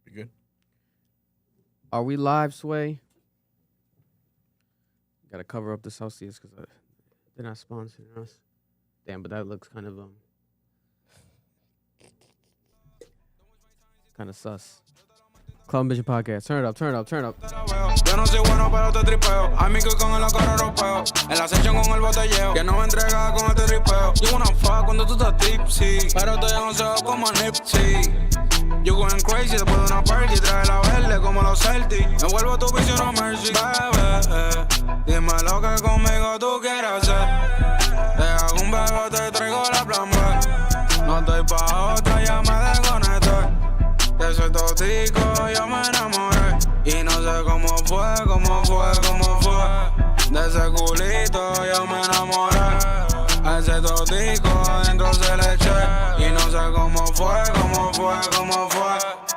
We good? Are we live, Sway? Gotta cover up the Celsius because they're not sponsoring us. Damn, but that looks kind of sus. Club Vision Podcast. Turn it up, turn it up, turn it up. Yo no soy bueno, pero te tripeo. Amigo con el cara europeo. En la sección con el botelleo. Que no me entrega con este tripeo. You wanna fuck cuando tú estás tipsy. Pero estoy avanzado como Nipsey. You going crazy después de una party. Trae la verde como los Celtics. Me vuelvo tu vicio, no mercy. Bebé, dime lo que conmigo tú quieres hacer. Te hago un bebé, te traigo la plan B. No estoy pa' otra, ya me desconecté. De ese tóxico yo me enamoré. Y no sé cómo fue. De ese culito yo me enamoré. A ese tóxico adentro se le eché. Y no sé cómo fue.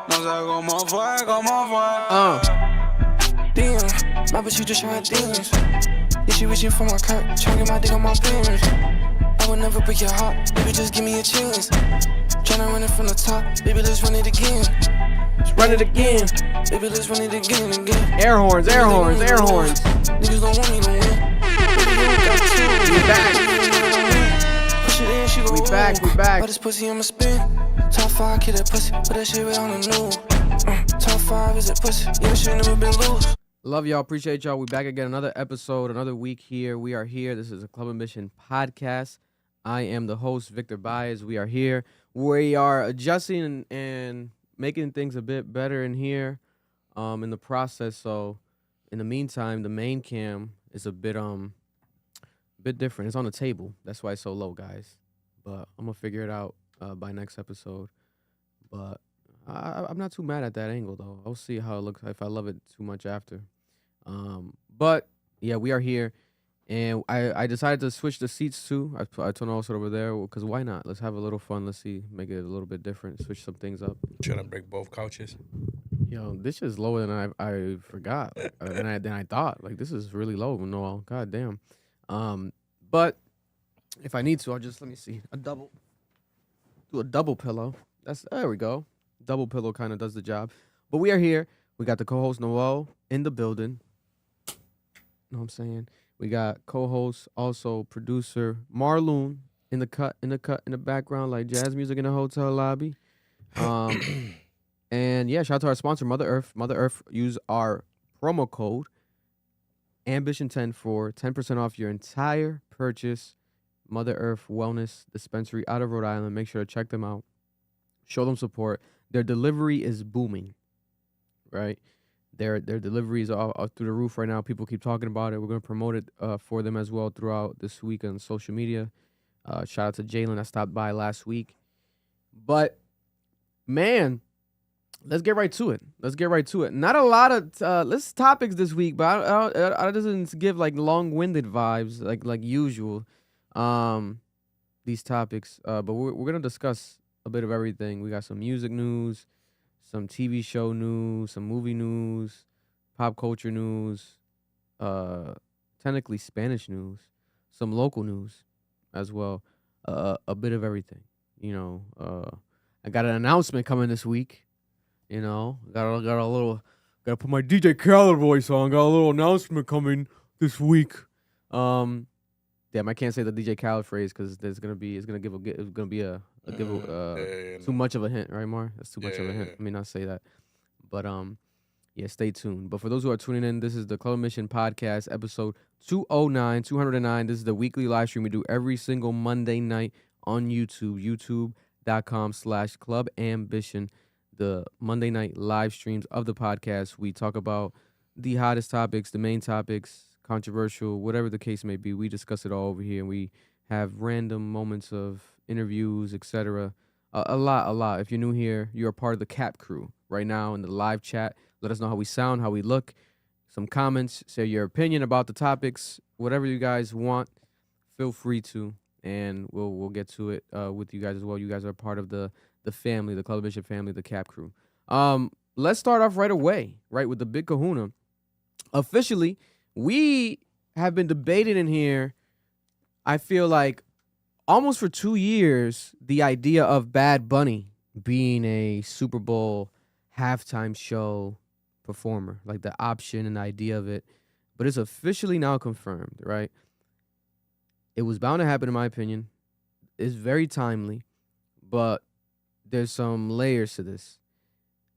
No sé cómo fue. Damn, my bitch, you just trying demons. Yeah, she reaching for my cock, trying to get my dick on my penis. I would never break your heart, baby, just give me a chance. Tryna run it from the top, baby, let's run it again. Let's run it again. Baby, let's run it again. Air horns, air horns, air horns. Niggas don't want me to win. We back. Push it in, she go We back. But this pussy I'ma spin. Top 5, kill that pussy, put that shit right on the news. Top 5 is that pussy, yeah, that shit never been loose. Love y'all, appreciate y'all. We back again, another episode, another week here. We are here. This is a Club Mission podcast. I am the host, Victor Baez. We are here. We are adjusting and making things a bit better in here, in the process. So, in the meantime, the main cam is a bit different. It's on the table. That's why it's so low, guys. But I'm gonna figure it out by next episode. But I'm not too mad at that angle, though. I'll see how it looks. If I love it too much after. But yeah, we are here. And I decided to switch the seats too. I told Olsen over there because why not? Let's have a little fun. Let's see, make it a little bit different. Switch some things up. Trying to break both couches. Yo, this is lower than I forgot. Than I thought. Like this is really low. No, god damn. But if I need to, I'll just let me see do a double pillow. There we go. Double pillow kind of does the job. But we are here. We got the co-host Noel in the building. Know what I'm saying? We got co-host, also producer Marloon in the background, like jazz music in the hotel lobby. And yeah, shout out to our sponsor, Mother Earth. Mother Earth, use our promo code Ambition10 for 10% off your entire purchase. Mother Earth Wellness Dispensary out of Rhode Island. Make sure to check them out. Show them support. Their delivery is booming, right? Their deliveries are through the roof right now. People keep talking about it. We're going to promote it for them as well throughout this week on social media. Shout out to Jalen that stopped by last week. But, man, let's get right to it. Not a lot of topics this week, but I doesn't give like long-winded vibes like usual. These topics, but we're going to discuss a bit of everything. We got some music news, some TV show news, some movie news, pop culture news, technically Spanish news, some local news as well, a bit of everything. You know, I got an announcement coming this week. You know, gotta put my DJ Khaled voice on. Got a little announcement coming this week. Damn, I can't say the DJ Khaled phrase because it's gonna be too much of a hint, right, Mar? That's too much of a hint. Let me not say that. But yeah, stay tuned. But for those who are tuning in, this is the Club Mission Podcast, episode 209. This is the weekly live stream we do every single Monday night on YouTube, youtube.com/Club Ambition. The Monday night live streams of the podcast. We talk about the hottest topics, the main topics, controversial, whatever the case may be. We discuss it all over here, and we have random moments of interviews, etc. A lot. If you're new here, you're a part of the Cap crew right now in the live chat. Let us know how we sound, how we look. Some comments, say your opinion about the topics, whatever you guys want. Feel free to, and we'll get to it with you guys as well. You guys are part of the family, the Club Vision family, the Cap crew. Let's start off right away, right, with the big kahuna. Officially, we have been debating in here, I feel like, almost for 2 years, the idea of Bad Bunny being a Super Bowl halftime show performer, like the option and the idea of it. But it's officially now confirmed, right? It was bound to happen, in my opinion. It's very timely, but there's some layers to this.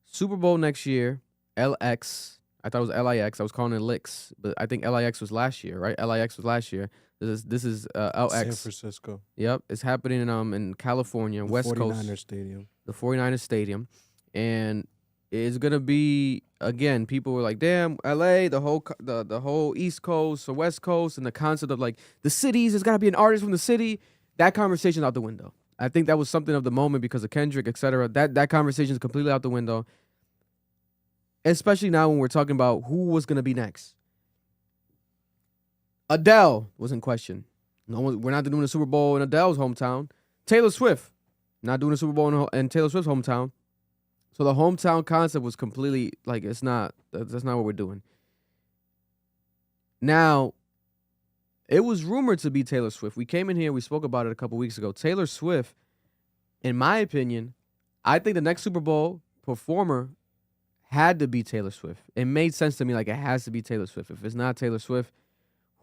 Super Bowl next year, LX. I thought it was LIX. I was calling it Lix, but I think LIX was last year, right? LIX was last year. This is LX. San Francisco. Yep, it's happening in California, The West 49ers Coast. Stadium. The 49ers Stadium. And it's gonna be, again, people were like, damn, LA, the whole East Coast or West Coast, and the concept of like the cities, there's gotta be an artist from the city. That conversation's out the window. I think that was something of the moment because of Kendrick, etc. That conversation is completely out the window. Especially now when we're talking about who was gonna be next. Adele was in question. No one, we're not doing a Super Bowl in Adele's hometown. Taylor Swift, not doing a Super Bowl in Taylor Swift's hometown. So the hometown concept was completely like, it's not, that's not what we're doing. Now, it was rumored to be Taylor Swift. We came in here, we spoke about it a couple weeks ago. Taylor Swift, in my opinion, I think the next Super Bowl performer had to be Taylor Swift. It made sense to me, like it has to be Taylor Swift. If it's not Taylor Swift,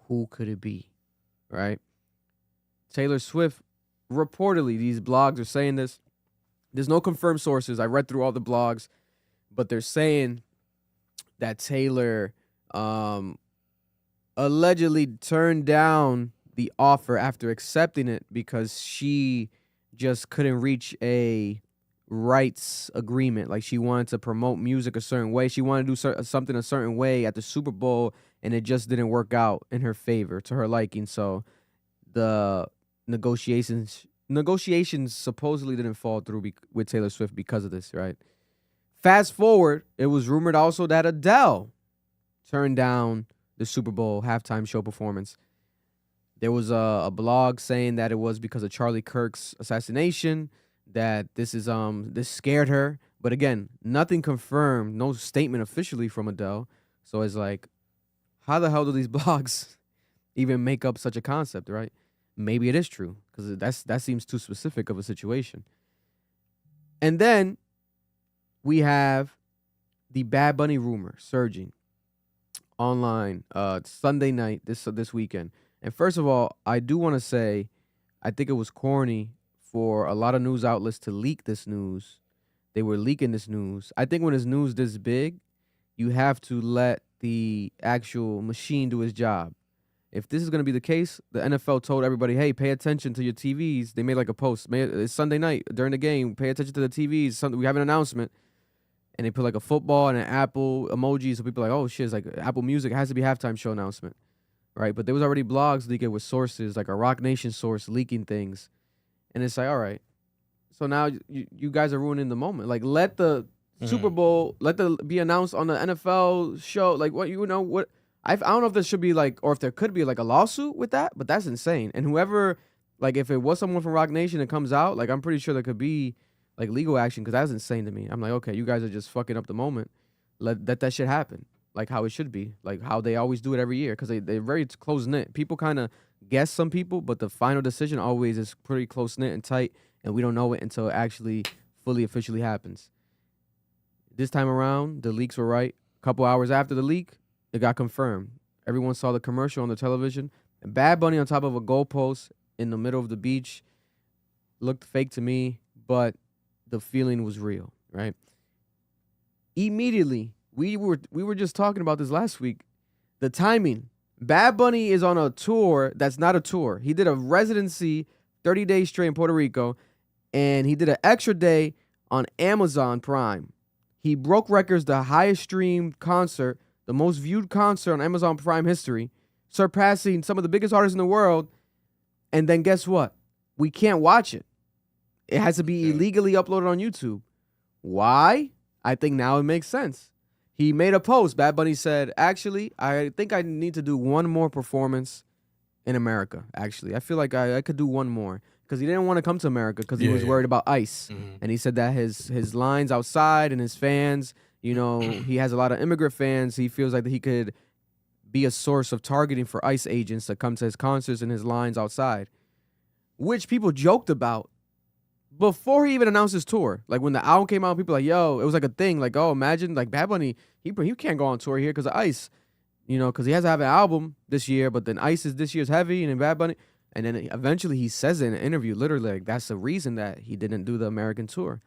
who could it be, right? Taylor Swift, reportedly, these blogs are saying this. There's no confirmed sources. I read through all the blogs, but they're saying that Taylor allegedly turned down the offer after accepting it because she just couldn't reach a rights agreement. Like she wanted to promote music a certain way. She wanted to do something a certain way at the Super Bowl, and it just didn't work out in her favor, to her liking. So the negotiations supposedly didn't fall through with Taylor Swift because of this, right? Fast forward, it was rumored also that Adele turned down the Super Bowl halftime show performance. There was a blog saying that it was because of Charlie Kirk's assassination, that this scared her. But again, nothing confirmed, no statement officially from Adele. So it's like, how the hell do these blogs even make up such a concept, right? Maybe it is true, because that seems too specific of a situation. And then we have the Bad Bunny rumor surging online Sunday night, this weekend. And first of all, I do want to say, I think it was corny for a lot of news outlets to leak this news. They were leaking this news. I think when it's news this big, you have to let the actual machine do its job. If this is going to be the case, the NFL told everybody, hey, pay attention to your TVs. They made like a post. It's Sunday night during the game. Pay attention to the TVs. We have an announcement. And they put like a football and an Apple emoji. So people are like, oh, shit, it's like Apple Music. It has to be halftime show announcement. Right? But there was already blogs leaking with sources, like a Rock Nation source leaking things. And it's like, all right. So now you guys are ruining the moment. Like, let the Super Bowl, let the be announced on the NFL show. Like, what, you know, what? I don't know if there should be like, or if there could be like a lawsuit with that, but that's insane. And whoever, like if it was someone from Rock Nation that comes out, like I'm pretty sure there could be like legal action, because that's insane to me. I'm like, okay, you guys are just fucking up the moment. Let that shit happen, like how it should be, like how they always do it every year, because they're very close-knit. People kind of guess some people, but the final decision always is pretty close-knit and tight, and we don't know it until it actually fully officially happens. This time around, the leaks were right. A couple hours after the leak, it got confirmed. Everyone saw the commercial on the television. And Bad Bunny on top of a goalpost in the middle of the beach looked fake to me, but the feeling was real, right? Immediately, we were just talking about this last week. The timing. Bad Bunny is on a tour that's not a tour. He did a residency 30 days straight in Puerto Rico, and he did an extra day on Amazon Prime. He broke records, the highest streamed concert, the most viewed concert on Amazon Prime history, surpassing some of the biggest artists in the world. And then guess what? We can't watch it. It has to be illegally uploaded on YouTube. Why? I think now it makes sense. He made a post. Bad Bunny said, actually, I think I need to do one more performance in America, actually. I feel like I could do one more. Because he didn't want to come to America because he was worried about ICE. And he said that his lines outside and his fans, you know, he has a lot of immigrant fans. He feels like that he could be a source of targeting for ICE agents to come to his concerts and his lines outside, which people joked about. before he even announced his tour. Like when the album came out, people were like, yo, it was like a thing. Like, oh, imagine like Bad Bunny, he can't go on tour here because of ICE. You know, because he has to have an album this year, but then ICE is this year's heavy, and then Bad Bunny. And then eventually he says it in an interview, literally, like that's the reason that he didn't do the American tour.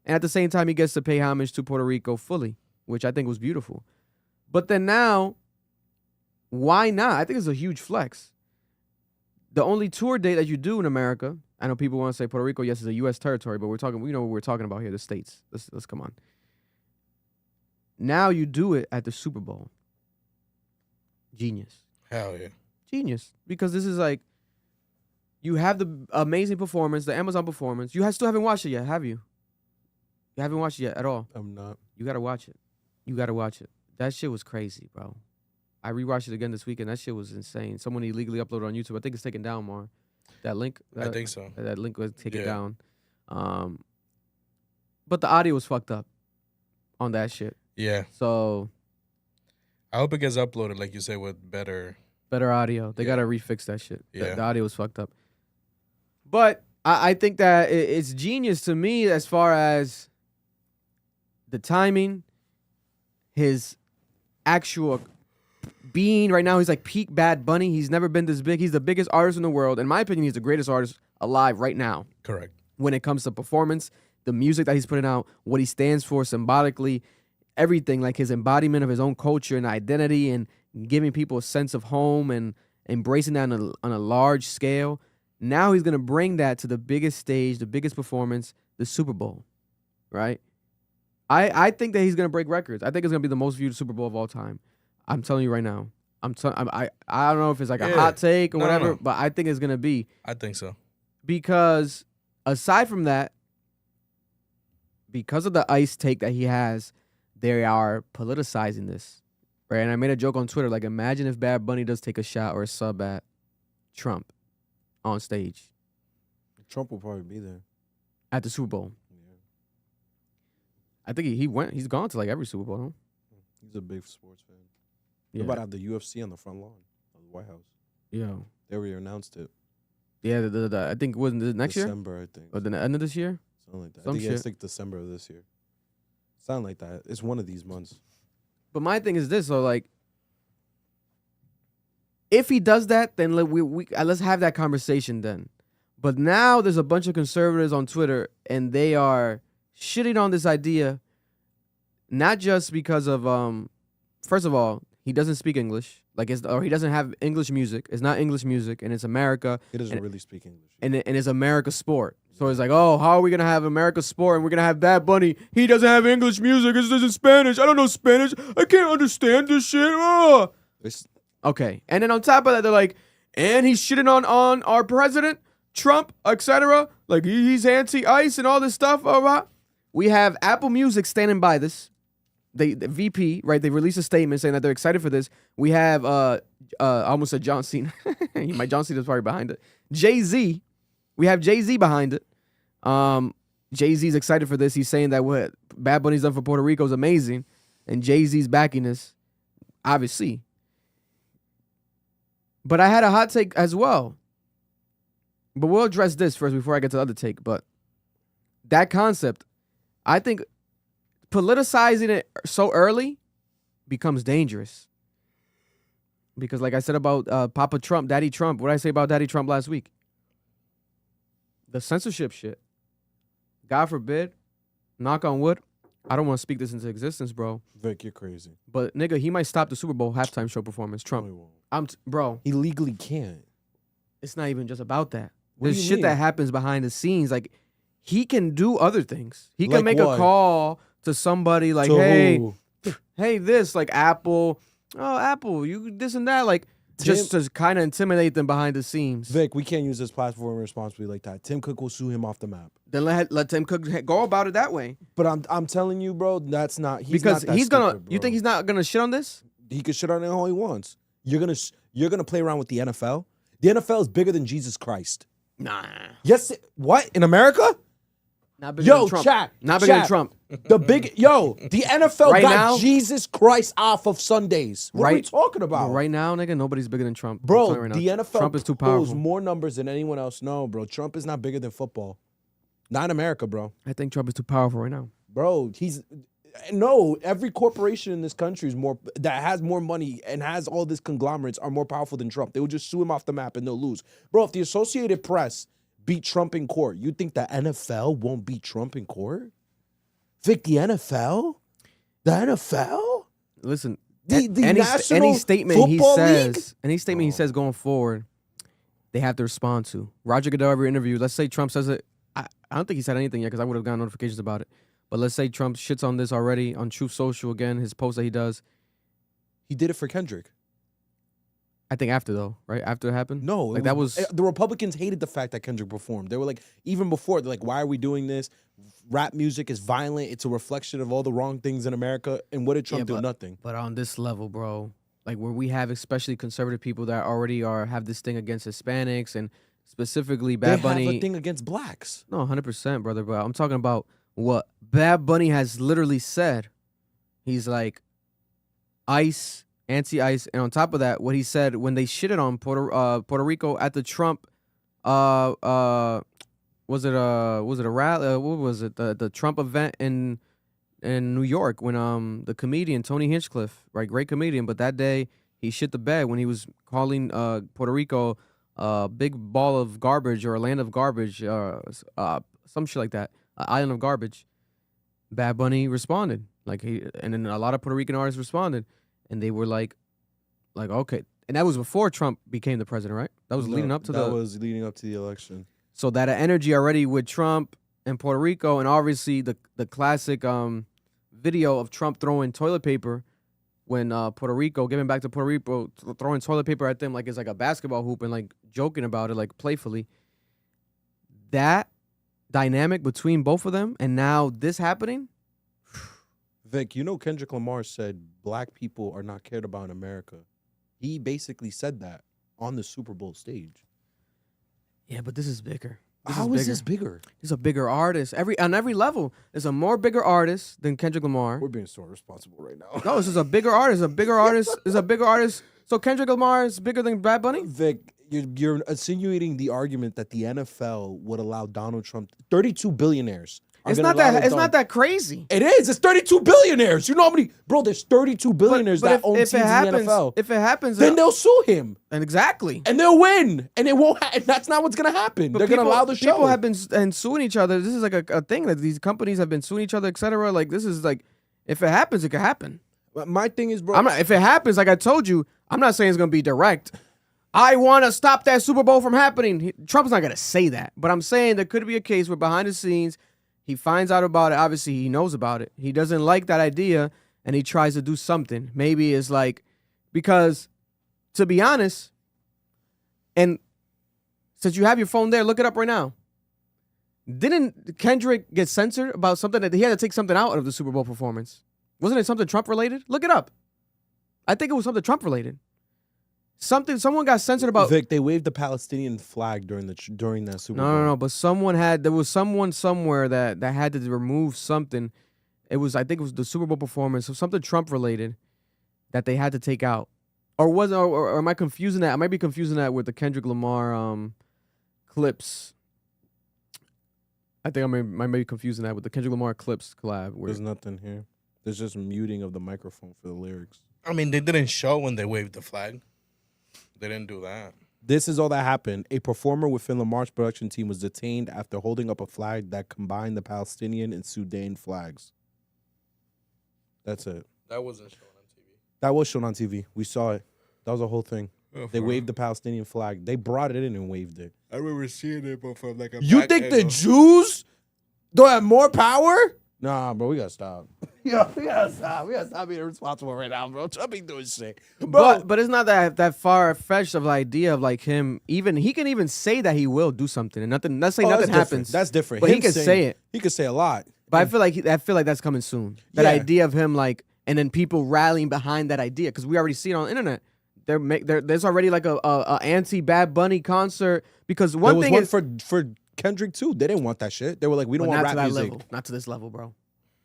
And at the same time, he gets to pay homage to Puerto Rico fully, which I think was beautiful. But then now, why not? I think it's a huge flex. The only tour date that you do in America, I know people want to say Puerto Rico, yes, it's a U.S. territory, but we know what we're talking about here, the States. Let's come on. Now you do it at the Super Bowl. Genius. Hell yeah. Genius. Because this is like, you have the amazing performance, the Amazon performance. You still haven't watched it yet, have you? You haven't watched it yet at all? I'm not. You got to watch it. You got to watch it. That shit was crazy, bro. I rewatched it again this weekend. That shit was insane. Someone illegally uploaded on YouTube. I think it's taken down more. That link. I think so. That link was taken down. But the audio was fucked up on that shit. Yeah. So I hope it gets uploaded, like you said, with better audio. They got to refix that shit. Yeah. The audio was fucked up. But I think that it's genius to me as far as the timing, his actual being. Right now, he's like peak Bad Bunny. He's never been this big. He's the biggest artist in the world. In my opinion, he's the greatest artist alive right now. Correct. When it comes to performance, the music that he's putting out, what he stands for symbolically, everything, like his embodiment of his own culture and identity and giving people a sense of home and embracing that on a large scale. Now he's going to bring that to the biggest stage, the biggest performance, the Super Bowl, right? I think that he's going to break records. I think it's going to be the most viewed Super Bowl of all time. I'm telling you right now. I don't know if it's like a hot take or whatever, but I think it's going to be. I think so. Because aside from that, because of the ICE take that he has, they are politicizing this, right? And I made a joke on Twitter, like, imagine if Bad Bunny does take a shot or a sub at Trump on stage. Trump will probably be there at the Super Bowl. Yeah. I think he's gone to like every Super Bowl, huh? He's a big sports fan. Yeah. They're about to have the UFC on the front lawn of the White House. Yeah. They already announced it. Yeah, I think it was next year? December, I think. Or the end of this year? Something like that. Some I shit. think December of this year. Something like that. It's one of these months. But my thing is this, so like, if he does that, then let's have that conversation then. But now there's a bunch of conservatives on Twitter, and they are shitting on this idea, not just because of, first of all, he doesn't speak English, or he doesn't have English music. It's not English music, and it's America. He doesn't really speak English. And it's America's sport. So it's like, oh, how are we going to have America's sport and we're going to have Bad Bunny? He doesn't have English music. It's just in Spanish. I don't know Spanish. I can't understand this shit. Oh. Okay. And then on top of that, they're like, and he's shitting on our president, Trump, etc. Like, he's anti-ICE and all this stuff. We have Apple Music standing by this. The VP, right? They released a statement saying that they're excited for this. We have, I almost said John Cena. John Cena's probably behind it. Jay-Z. We have Jay-Z behind it. Jay-Z's excited for this. He's saying that what Bad Bunny's done for Puerto Rico is amazing. And Jay-Z's backing this, obviously. But I had a hot take as well. But we'll address this first before I get to the other take. But that concept, I think politicizing it so early becomes dangerous. Because like I said about Papa Trump, Daddy Trump, what did I say about Daddy Trump last week? The censorship shit. God forbid, knock on wood, I don't want to speak this into existence, bro. Vic, you're crazy. But nigga, he might stop the Super Bowl halftime show performance. Trump. No, he won't. Bro. He legally can't. It's not even just about that. What There's do you shit mean? that happens behind the scenes. Like, he can do other things. He can Like make what? a call to somebody like, To hey, who? hey, this, like Apple. Oh, Apple, you this and that. Like, just to kind of intimidate them behind the scenes. Vic, we can't use this platform responsibly like that. Tim Cook will sue him off the map. Then let Tim Cook go about it that way. But I'm telling you, bro, that's not. He's Because not that he's gonna. stupid, You bro. think he's not gonna shit on this? He could shit on it all he wants. You're gonna play around with the NFL. The NFL is bigger than Jesus Christ. Nah. Yes. What in America? Not bigger than Yo, Trump. chat. Not bigger than chat. Trump. The NFL Right got now- Jesus Christ off of Sundays. What are we Right- talking about? Right now, nigga, nobody's bigger than Trump. I'm Bro, telling you right the now. NFL Trump is too pulls powerful. more numbers than anyone else. No, bro. Trump is not bigger than football. Not in America, bro. I think Trump is too powerful right now. Bro, no, every corporation in this country that has more money and has all these conglomerates are more powerful than Trump. They will just sue him off the map and they'll lose. Bro, if the Associated Press beat Trump in court, you think the NFL won't beat Trump in court? Vic, the NFL? The NFL? Listen, The any National statement he Football says, League? any statement he says going forward, they have to respond to. Roger Goodell every interview. Let's say Trump says it. I don't think he said anything yet because I would have gotten notifications about it. But let's say Trump shits on this already on Truth Social again, his post that he does. He did it for Kendrick. I think after though, right? After it happened? No. Like that was the Republicans hated the fact that Kendrick performed. They were like, even before, they're like, why are we doing this? Rap music is violent. It's a reflection of all the wrong things in America. And what did Trump do? Nothing. But on this level, bro, like where we have especially conservative people that already have this thing against Hispanics and specifically Bad Bunny. They have a thing against blacks. No, 100%, brother. But I'm talking about what Bad Bunny has literally said. He's like, ICE, anti-ICE, and on top of that, what he said when they shitted on Puerto Rico at the Trump, was it a rally? What was it? The Trump event in New York when the comedian Tony Hinchcliffe, right, great comedian, but that day he shit the bed when he was calling Puerto Rico a big ball of garbage or a land of garbage, some shit like that, an island of garbage. Bad Bunny responded and then a lot of Puerto Rican artists responded, and they were like okay, and that was before Trump became the president, right? That was leading up to that was leading up to the election. So that energy already with Trump and Puerto Rico, and obviously the classic video of Trump throwing toilet paper when Puerto Rico, giving back to Puerto Rico, throwing toilet paper at them like it's like a basketball hoop and like joking about it like playfully. That dynamic between both of them and now this happening. Vic, you know Kendrick Lamar said black people are not cared about in America. He basically said that on the Super Bowl stage. Yeah, but this is bigger. How is this bigger? He's a bigger artist. On every level, there's a more bigger artist than Kendrick Lamar. We're being so responsible right now. No, this is a bigger artist. A bigger artist is a bigger artist. So Kendrick Lamar is bigger than Bad Bunny? Vic, you're insinuating the argument that the NFL would allow Donald Trump, 32 billionaires. It's not that crazy. It is. It's 32 billionaires. You know how many? Bro, there's 32 billionaires that own teams in the NFL. If it happens, then they'll sue him. And exactly. And they'll win. And it won't. That's not what's gonna happen. They're gonna allow the show. People have been suing each other. This is like a thing that these companies have been suing each other, etc. Like this is like, if it happens, it could happen. But my thing is, bro. If it happens, like I told you, I'm not saying it's gonna be direct. I want to stop that Super Bowl from happening. Trump's not gonna say that, but I'm saying there could be a case where behind the scenes, he finds out about it. Obviously, he knows about it. He doesn't like that idea, and he tries to do something. Maybe it's like, because, to be honest, and since you have your phone there, look it up right now. Didn't Kendrick get censored about something that he had to take something out of the Super Bowl performance? Wasn't it something Trump related? Look it up. I think it was something Trump related. Someone got censored about. Vic, they waved the Palestinian flag during that Super Bowl. No. But there was someone somewhere that had to remove something. I think it was the Super Bowl performance, so something Trump related that they had to take out. Or am I confusing that? I might be confusing that with the Kendrick Lamar clips. I think I might be confusing that with the Kendrick Lamar clips collab. There's nothing here. There's just muting of the microphone for the lyrics. I mean, they didn't show when they waved the flag. They didn't do that. This is all that happened. A performer within Lamar's production team was detained after holding up a flag that combined the Palestinian and Sudan flags. That's it. That wasn't shown on TV. That was shown on TV. We saw it. That was a whole thing. Oh, they waved the Palestinian flag. They brought it in and waved it. I remember seeing it, but from like a You think the Jews don't have more power? Nah, bro, we gotta stop. Yo, we gotta stop. We gotta stop being irresponsible right now, bro. Trump ain't doing shit. Bro. But it's not that far-fetched of an idea of like him. Even he can even say that he will do something and nothing. Let's say nothing happens. That's different. But he can say it. He can say a lot. But I feel like that's coming soon. That idea of him like, and then people rallying behind that idea because we already see it on the internet. There's already like a anti-Bad Bunny concert because one thing is for Kendrick too. They didn't want that shit. They were like, we don't want rap music. Level. Not to this level, bro.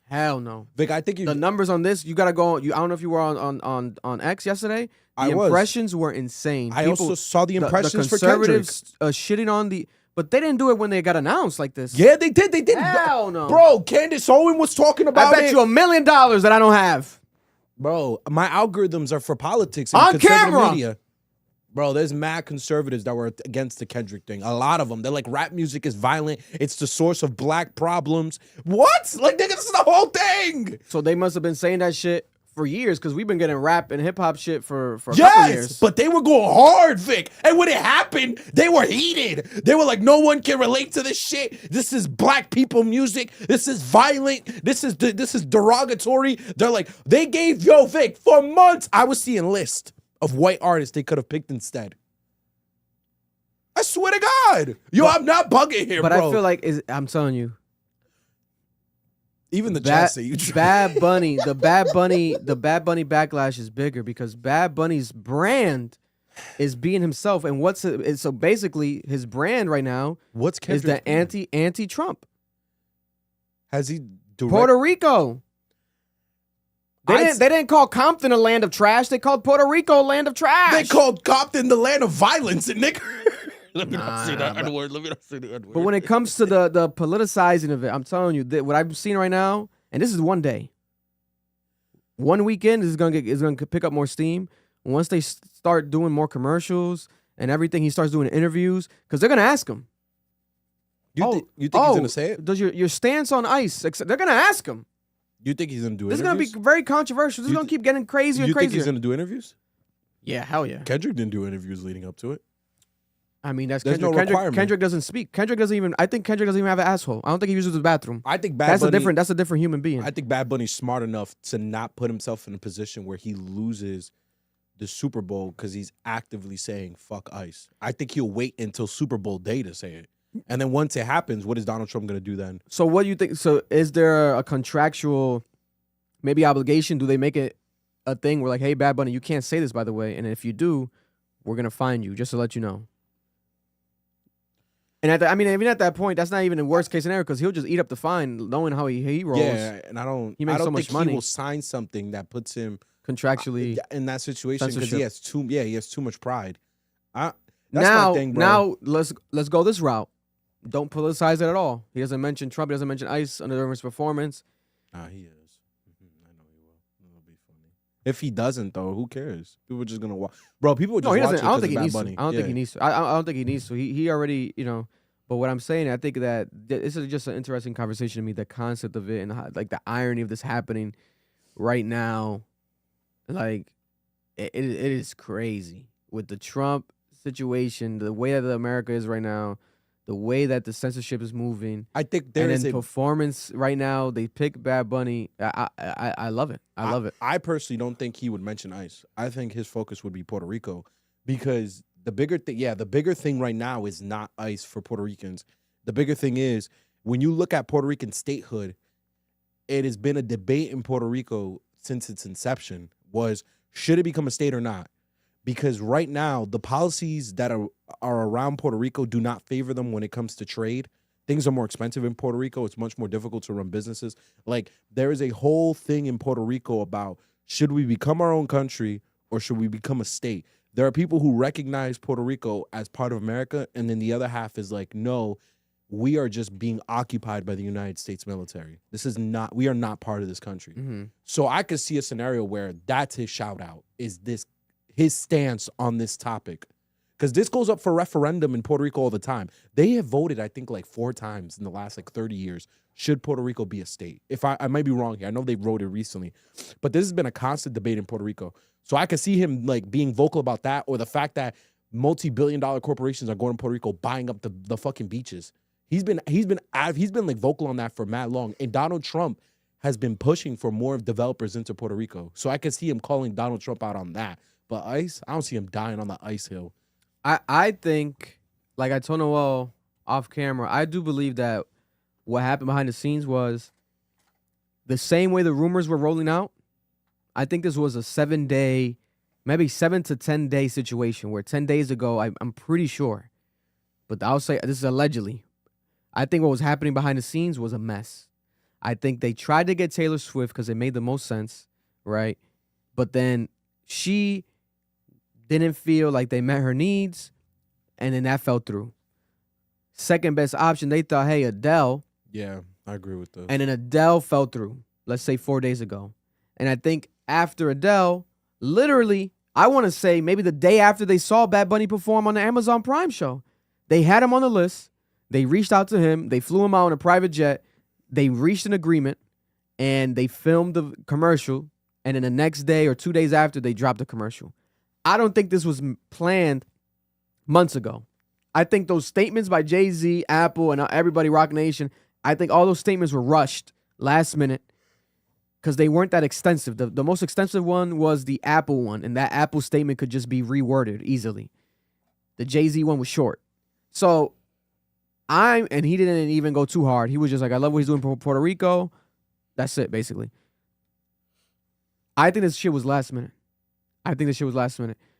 Hell no. Vic, I think the numbers on this, you gotta go. I don't know if you were on X yesterday. The impressions were insane. I also saw the impressions for Kendrick. Conservatives shitting on But they didn't do it when they got announced like this. Yeah, they did. They did. Hell no. Bro, Candace Owen was talking about I bet it. you $1 million that I don't have. Bro, my algorithms are for politics and On conservative camera. media. Bro, there's mad conservatives that were against the Kendrick thing. A lot of them. They're like, rap music is violent. It's the source of black problems. What? Like, nigga, this is the whole thing. So they must have been saying that shit for years because we've been getting rap and hip hop shit for a couple years. But they were going hard, Vic. And when it happened, they were heated. They were like, no one can relate to this shit. This is black people music. This is violent. This is derogatory. They're like, they gave Vic for months. I was seeing lists of white artists they could have picked instead. I swear to God. I'm not bugging here, but bro. I feel like I'm telling you. Even the chat say you Bad Bunny, the Bad Bunny backlash is bigger because Bad Bunny's brand is being himself, and so basically his brand right now is the anti-Trump. Has he Puerto Rico? They didn't call Compton a land of trash. They called Puerto Rico a land of trash. They called Compton the land of violence, and nigga. Let me not say that N-word. Let me not say the N-word. But when it comes to the politicizing of it, I'm telling you that what I've seen right now, and this is one day, one weekend is gonna pick up more steam. Once they start doing more commercials and everything, he starts doing interviews because they're gonna ask him. You think he's gonna say it? Does your stance on ICE? They're gonna ask him. You think he's gonna do This interviews? is gonna be very controversial. This is gonna keep getting crazier and You crazier. think he's gonna do interviews? Yeah, hell yeah. Kendrick didn't do interviews leading up to it. I mean, that's There's Kendrick. no requirement. Kendrick doesn't speak. I think Kendrick doesn't even have an asshole. I don't think he uses the bathroom. I think That's a different human being. I think Bad Bunny's smart enough to not put himself in a position where he loses the Super Bowl because he's actively saying fuck ICE. I think he'll wait until Super Bowl day to say it. And then once it happens, what is Donald Trump gonna do then? So what do you think? So is there a contractual maybe obligation? Do they make it a thing where like, hey, Bad Bunny, you can't say this, by the way, and if you do, we're gonna fine you, just to let you know. And even at that point, that's not even the worst case scenario because he'll just eat up the fine, knowing how he rolls. Yeah, and I don't makes so much think money. he will sign something that puts him Contractually in that situation because he has too much pride. That's now, my thing, bro. now let's go this route. Don't politicize it at all. He doesn't mention Trump. He doesn't mention ICE under his performance. Nah, he is. I know he will. It'll be funny. If he doesn't, though, who cares? People are just gonna watch. Bro, people would just No, he watch doesn't. it I don't 'cause think he of needs Bad to. Bunny. I don't think he needs to. I don't think he needs to. He already, But what I'm saying, I think that this is just an interesting conversation to me. The concept of it and like the irony of this happening right now, like it is crazy with the Trump situation, the way that America is right now, the way that the censorship is moving. I think there is a performance right now. They pick Bad Bunny. I love it. I love it. I personally don't think he would mention ICE. I think his focus would be Puerto Rico because the bigger thing right now is not ICE for Puerto Ricans. The bigger thing is when you look at Puerto Rican statehood, it has been a debate in Puerto Rico since its inception was should it become a state or not? Because right now, the policies that are around Puerto Rico do not favor them when it comes to trade. Things are more expensive in Puerto Rico. It's much more difficult to run businesses. Like, there is a whole thing in Puerto Rico about should we become our own country or should we become a state? There are people who recognize Puerto Rico as part of America, and then the other half is like, no, we are just being occupied by the United States military. We are not part of this country. Mm-hmm. So I could see a scenario where that's his shout out, is his stance on this topic. Because this goes up for referendum in Puerto Rico all the time. They have voted, I think, like 4 times in the last 30 years. Should Puerto Rico be a state? If I might be wrong here. I know they wrote it recently. But this has been a constant debate in Puerto Rico. So I could see him being vocal about that, or the fact that multi-billion-dollar corporations are going to Puerto Rico buying up the fucking beaches. He's been vocal on that for mad long. And Donald Trump has been pushing for more developers into Puerto Rico. So I could see him calling Donald Trump out on that. But ICE, I don't see him dying on the ICE hill. I think, like I told Noel off camera, I do believe that what happened behind the scenes was the same way the rumors were rolling out. I think this was a 7-day, maybe 7 to 10 day situation where 10 days ago, I'm pretty sure, but I'll say this is allegedly. I think what was happening behind the scenes was a mess. I think they tried to get Taylor Swift because it made the most sense, right? But then she didn't feel like they met her needs, and then that fell through. Second best option, they thought, hey, Adele. Yeah, I agree with this. And then Adele fell through, let's say 4 days ago. And I think after Adele, literally, I want to say maybe the day after they saw Bad Bunny perform on the Amazon Prime show, they had him on the list. They reached out to him. They flew him out on a private jet. They reached an agreement, and they filmed the commercial. And then the next day or 2 days after, they dropped the commercial. I don't think this was planned months ago. I think those statements by Jay-Z, Apple, and everybody, Rock Nation, I think all those statements were rushed last minute because they weren't that extensive. The most extensive one was the Apple one, and that Apple statement could just be reworded easily. The Jay-Z one was short. So and he didn't even go too hard. He was just like, I love what he's doing for Puerto Rico. That's it, basically. I think this shit was last minute.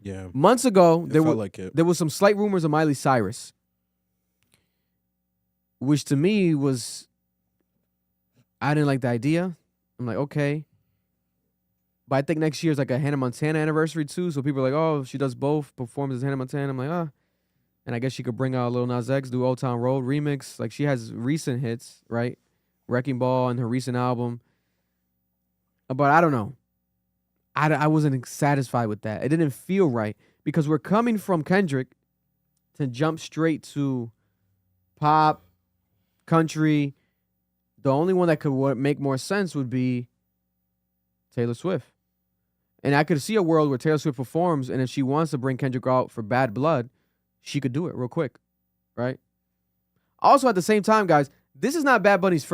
Yeah. Months ago, there was some slight rumors of Miley Cyrus, which to me was, I didn't like the idea. I'm like, okay. But I think next year is like a Hannah Montana anniversary too. So people are like, oh, she does both, performs as Hannah Montana. I'm like, ah. And I guess she could bring out Lil Nas X, do Old Town Road remix. Like she has recent hits, right? Wrecking Ball and her recent album. But I don't know. I wasn't satisfied with that. It didn't feel right because we're coming from Kendrick to jump straight to pop, country. The only one that could make more sense would be Taylor Swift. And I could see a world where Taylor Swift performs, and if she wants to bring Kendrick out for Bad Blood, she could do it real quick, right? Also, at the same time, guys, this is not Bad Bunny's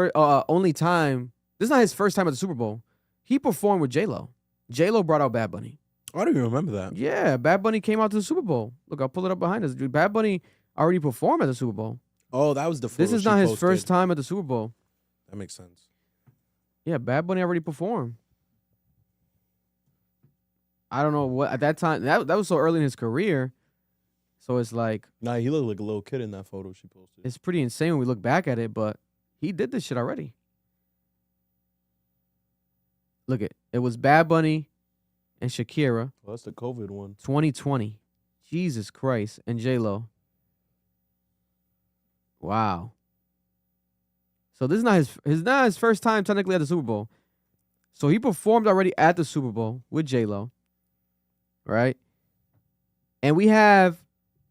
only time. This is not his first time at the Super Bowl. He performed with J-Lo. J-Lo brought out Bad Bunny. I don't even remember that. Yeah, Bad Bunny came out to the Super Bowl. Look, I'll pull it up behind us. Dude, Bad Bunny already performed at the Super Bowl. Oh, that was the photo This is she not his posted. first time at the Super Bowl. That makes sense. Yeah, Bad Bunny already performed. I don't know what at that time. That was so early in his career. So it's like, Nah, he looked like a little kid in that photo she posted. it's pretty insane when we look back at it, but he did this shit already. Look it was Bad Bunny and Shakira, Well, that's the COVID one. 2020. Jesus Christ, and J-Lo. Wow. So this is not his first time technically at the Super Bowl. So he performed already at the Super Bowl with J-Lo. Right? And we have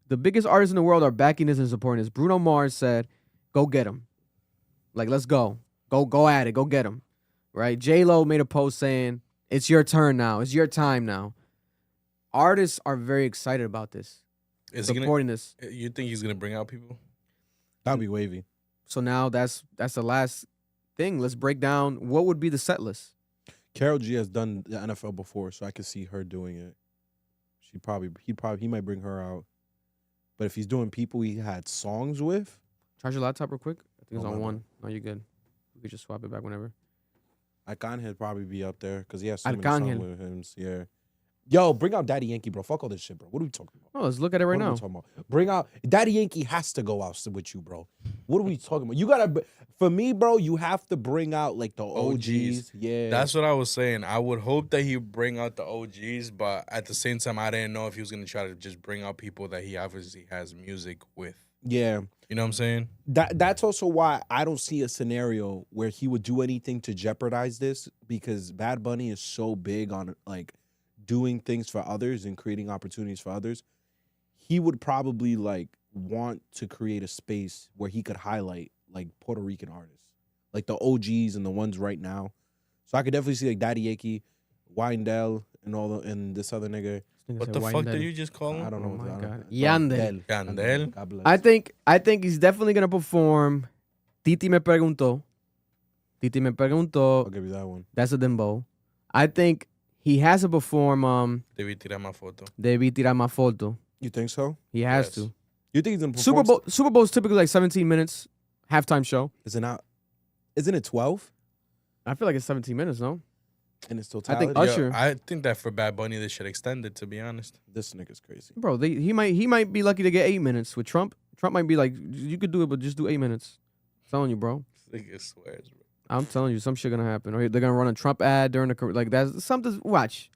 the biggest artists in the world are backing this and supporting this. Bruno Mars said, go get him. Like, let's go. Go at it. Go get him. Right? J-Lo made a post saying, it's your turn now. It's your time now. Artists are very excited about this. Supporting this. You think he's gonna bring out people? That'd be wavy. So now that's the last thing. Let's break down what would be the set list. Karol G has done the NFL before, so I could see her doing it. He might bring her out. But if he's doing people he had songs with, Charge your laptop real quick. I think it's Oh, on my one. No, you're good. We could just swap it back whenever. Arcángel probably be up there because he has so many Arcángel. songs with him. Yeah. Yo, bring out Daddy Yankee, bro. Fuck all this shit, bro. What are we talking about? Oh, let's look at it right What are now. we talking about? Bring out Daddy Yankee has to go out with you, bro. What are we talking about? You gotta, for me, bro. You have to bring out like the OGs. Yeah, That's what I was saying. I would hope that he bring out the OGs, but at the same time, I didn't know if he was gonna try to just bring out people that he obviously has music with. yeah. You know what I'm saying? That's also why I don't see a scenario where he would do anything to jeopardize this because Bad Bunny is so big on like doing things for others and creating opportunities for others. He would probably like want to create a space where he could highlight like Puerto Rican artists, like the OGs and the ones right now. So I could definitely see like Daddy Yankee, Windell, and this other nigga. What the fuck did you just call him? I don't know. Oh my I don't God. know. Yandel. Yandel. God bless. I think he's definitely gonna perform. Titi me preguntó. I'll give you that one. That's a dembow. I think he has to perform. Debí tirar más foto. Debí tirar más foto. You think so? He has Yes. to. You think he's gonna perform? Super Bowl is typically like 17 minutes, halftime show. Isn't it 12? I feel like it's 17 minutes, no? And it's I totality. think Usher. I think that for Bad Bunny, they should extend it, to be honest. This nigga's crazy. Bro, he might be lucky to get 8 minutes with Trump. Trump might be like, you could do it, but just do 8 minutes. I'm telling you, bro. This nigga swears, bro. I'm telling you, some shit gonna happen. Or they're gonna run a Trump ad during the like that's something. Watch,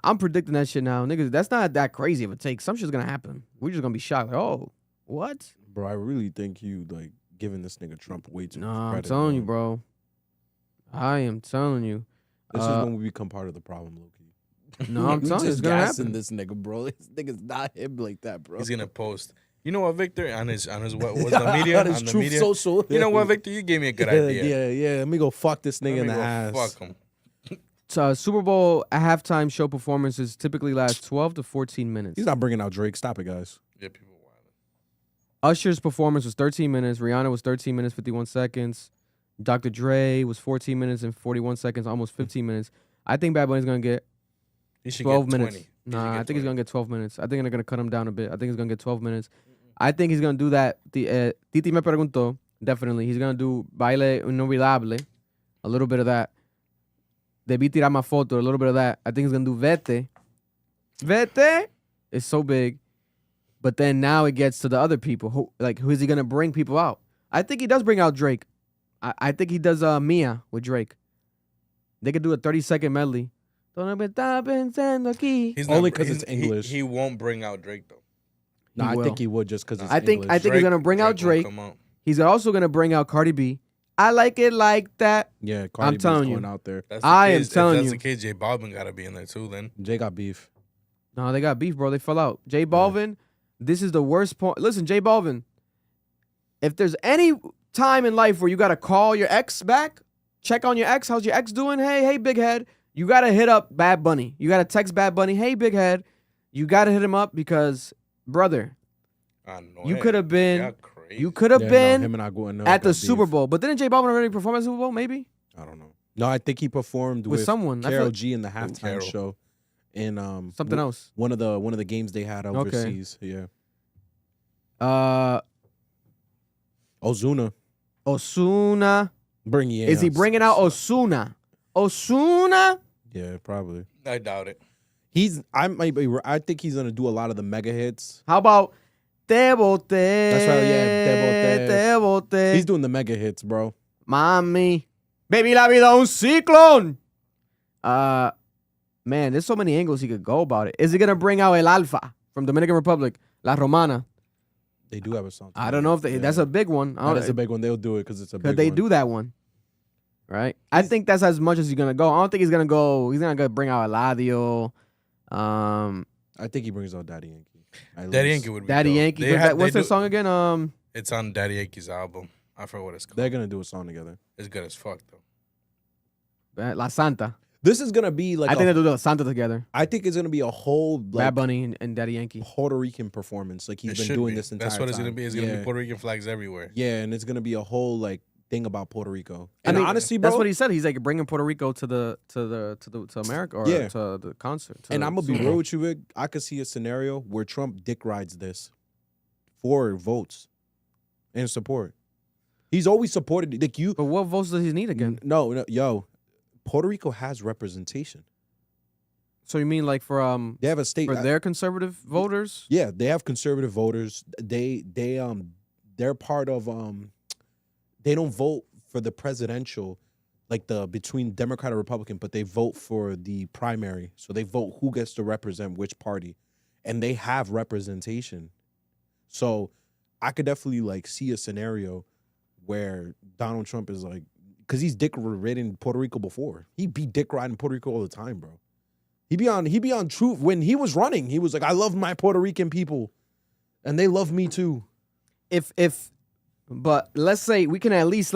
I'm predicting that shit now, niggas. That's not that crazy of a take. Some shit's gonna happen. We're just gonna be shocked. Like, oh, what? Bro, I really think you like giving this nigga Trump way too much Nah, I'm credit, telling you, bro. I am telling you. This is when we become part of the problem, low-key. No, I'm We telling you, it's just gonna gassing happen. this nigga, bro. This nigga's not him like that, bro. He's gonna post. You know what, Victor? On his what was the media? On his on the Truth media. Social. You know what, Victor? You gave me a good idea. Yeah. Let me go fuck this nigga Let in me the go ass. Fuck him. So, Super Bowl halftime show performances typically last 12 to 14 minutes. He's not bringing out Drake. Stop it, guys. Yeah, people wild. Usher's performance was 13 minutes. Rihanna was 13 minutes, 51 seconds. Dr. Dre was 14 minutes and 41 seconds, almost 15 minutes. I think Bad Bunny's going to get He should 12 get 20. minutes. Nah, I think he's going to get 12 minutes. I think they're going to cut him down a bit. I think he's going to get 12 minutes. I think he's going to do that. Titi me preguntó. Definitely. He's going to do Baile Inolvidable. A little bit of that. Debí tirar más foto. A little bit of that. I think he's going to do Vete. Vete is so big. But then now it gets to the other people. Who is he going to bring people out? I think he does bring out Drake. I think he does Mia with Drake. They could do a 30-second medley. He's Only not- 'cause he's- it's English. He won't bring out Drake though. No, I will. think he would just because it's I think English. he's gonna bring out Drake. won't come out. He's also going to bring out Cardi B. I like it like that. Yeah, Cardi B's telling you. going out there. That's the I am case. telling if you. that's the case, J Balvin got to be in there too. Then Jay got beef. No, they got beef, bro. They fell out. J Balvin, this is the worst point. Listen, J Balvin, if there's any time in life where you got to call your ex back, check on your ex, how's your ex doing? Hey, big head. You got to hit up Bad Bunny. You got to text Bad Bunny, hey, big head. You got to hit him up because, brother, I know you could have been, Y'all crazy. you could have Yeah, been no, him and I going at the Super Bowl. But didn't J Balvin already perform at the Super Bowl? Maybe I don't know. No, I think he performed with with someone. I feel Carol like G in the halftime Carol. show in something else. one of the games they had overseas. Yeah, Ozuna Osuna. bringing Is he bringing out Osuna? Osuna? Yeah, probably. I doubt it. I think he's gonna do a lot of the mega hits. How about Te Boté? That's right, yeah, Te Boté. He's doing the mega hits, bro. Mami. Baby, la vida un ciclón. Man, there's so many angles he could go about it. Is he gonna bring out El Alfa from Dominican Republic? La Romana. They do have a song. I don't know if that's a big one. That's a big one. They'll do it because it's a big Could they one. do that one? Right? I think that's as much as he's gonna go. I don't think he's gonna go. He's not gonna bring out Eladio. I think he brings out Daddy Yankee. At Daddy least. Yankee would be Daddy dope. Yankee. They had- What's they the do- song again? It's on Daddy Yankee's album. I forgot what it's called. They're gonna do a song together. It's good as fuck though. La Santa. This is gonna be like I think they do La Santa together. I think it's gonna be a whole like Bad Bunny and Daddy Yankee. Puerto Rican performance. Like he's It been should doing be. this entire That's what it's time. gonna be. It's gonna be Puerto Rican flags everywhere. Yeah, and it's gonna be a whole like thing about Puerto Rico. I And mean, honestly, bro, that's what he said. He's like bringing Puerto Rico to America or Yeah. to the concert. and I'm gonna be real with you, Vic. I could see a scenario where Trump dick rides this for votes and support. He's always supported like you. But what votes does he need again? No, yo, Puerto Rico has representation. So you mean like for They have a state for their conservative voters? Yeah, they have conservative voters. They're part of they don't vote for the presidential like the between Democrat or Republican, but they vote for the primary. So they vote who gets to represent which party. And they have representation. So I could definitely like see a scenario where Donald Trump is like, because he's dick ridden Puerto Rico before. He be dick riding Puerto Rico all the time, bro. He be on Truth when he was running. He was like, I love my Puerto Rican people, and they love me too. But let's say we can at least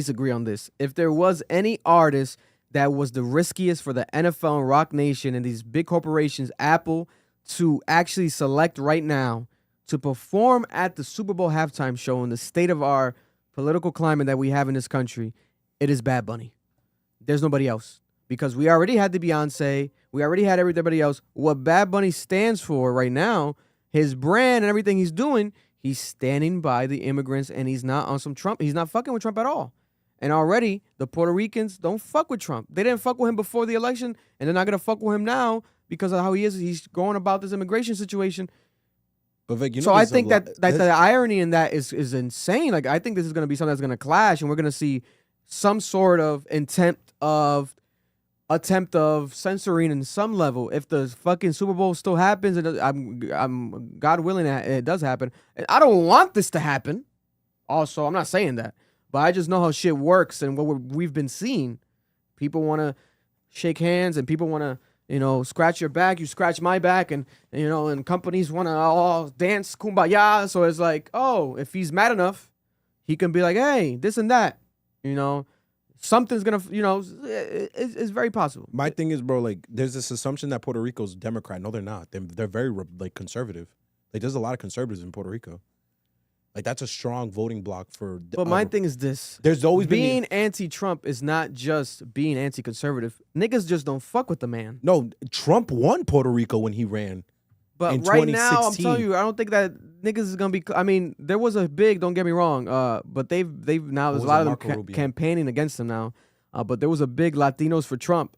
agree on this. If there was any artist that was the riskiest for the NFL and Rock Nation and these big corporations, Apple, to actually select right now to perform at the Super Bowl halftime show in the state of our political climate that we have in this country, it is Bad Bunny. There's nobody else. Because we already had the Beyonce, we already had everybody else. What Bad Bunny stands for right now, his brand and everything he's doing, he's standing by the immigrants and he's not on some Trump. He's not fucking with Trump at all. And already, the Puerto Ricans don't fuck with Trump. They didn't fuck with him before the election, and they're not going to fuck with him now because of how he is. He's going about this immigration situation. But Vic, So I think that the irony in that is insane. Like, I think this is going to be something that's going to clash, and we're going to see some sort of intent of attempt of censoring in some level. If the fucking Super Bowl still happens, and I'm God willing that it does happen. I don't want this to happen. Also, I'm not saying that, but I just know how shit works and what we've been seeing. People want to shake hands and people want to, scratch your back. You scratch my back, and and companies want to all dance kumbaya. So it's like, oh, if he's mad enough, he can be like, hey, this and that. Something's gonna, it's very possible. My thing is, bro, like, there's this assumption that Puerto Rico's Democrat. No, they're not. They're very like conservative. Like, there's a lot of conservatives in Puerto Rico. Like, that's a strong voting block for. But my thing is this: there's always being anti-Trump is not just being anti-conservative. Niggas just don't fuck with the man. No, Trump won Puerto Rico when he ran. But in right now, I'm 2016. telling you, I don't think that niggas is gonna be. I mean, there was a big. Don't get me wrong. But they've now there's a lot of them campaigning against him now. But there was a big Latinos for Trump.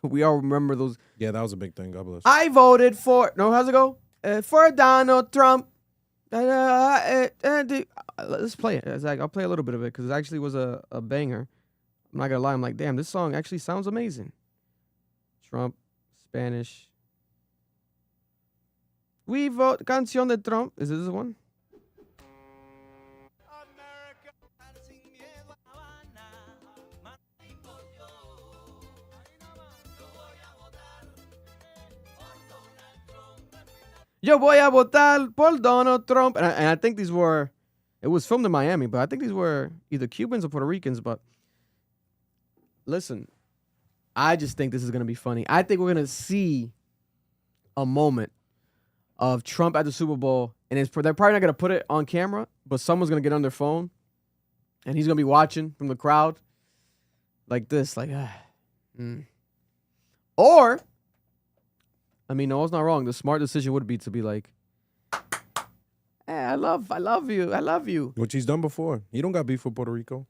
We all remember those. Yeah, that was a big thing. God bless. I voted for. No, how's it go? For Donald Trump. Let's play it. I'll play a little bit of it because it actually was a banger. I'm not gonna lie. I'm like, damn, this song actually sounds amazing. Trump, Spanish. We vote Canción de Trump. Is this one? Yo voy a votar por Donald Trump. And I think these were, it was filmed in Miami, but I think these were either Cubans or Puerto Ricans. But listen, I just think this is going to be funny. I think we're going to see a moment of Trump at the Super Bowl. And they're probably not going to put it on camera, but someone's going to get on their phone. And he's going to be watching from the crowd like this. Like, Or... I mean, no, it's not wrong. The smart decision would be to be like, hey, I love you. Which he's done before. He don't got beef with Puerto Rico.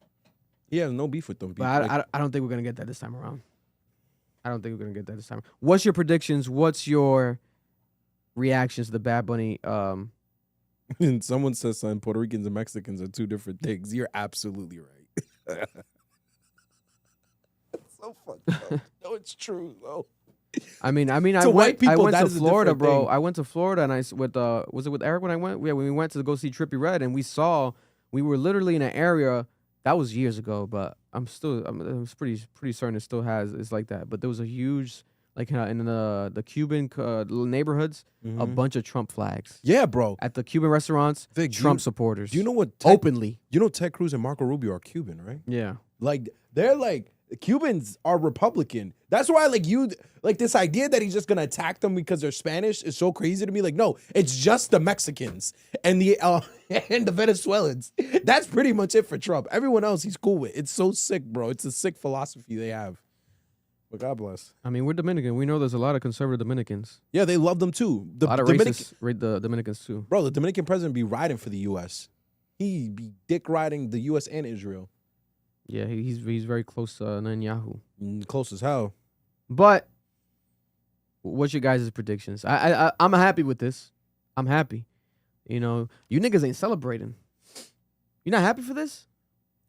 He has no beef with them. But I don't think we're going to get that this time around. What's your predictions? What's your reactions to the Bad Bunny? And someone says, son, Puerto Ricans and Mexicans are two different things. You're absolutely right. That's so fucked up. No, it's true, though. I went to Florida, bro. Thing. I went to Florida and was it with Eric when I went? Yeah, when we went to go see Trippie Redd, and we were literally in an area that was years ago, but I'm pretty certain it still has. It's like that. But there was a huge, like in the Cuban neighborhoods, a bunch of Trump flags. Yeah, bro. At the Cuban restaurants, Vic, Trump supporters. Do you know what? Openly. You know Ted Cruz and Marco Rubio are Cuban, right? Yeah. Like, they're like, Cubans are Republican. That's why, this idea that he's just gonna attack them because they're Spanish is so crazy to me. Like, no, it's just the Mexicans and the Venezuelans. That's pretty much it for Trump. Everyone else he's cool with. It's so sick, bro. It's a sick philosophy they have. But God bless. I mean, we're Dominican. We know there's a lot of conservative Dominicans. Yeah, they love them too. A lot of racists rate the Dominicans too. Bro, the Dominican president be riding for the U.S. He be dick riding the U.S. and Israel. Yeah, he's very close to Netanyahu. Close as hell. But what's your guys' predictions? I'm happy with this. I'm happy. You niggas ain't celebrating. You not happy for this?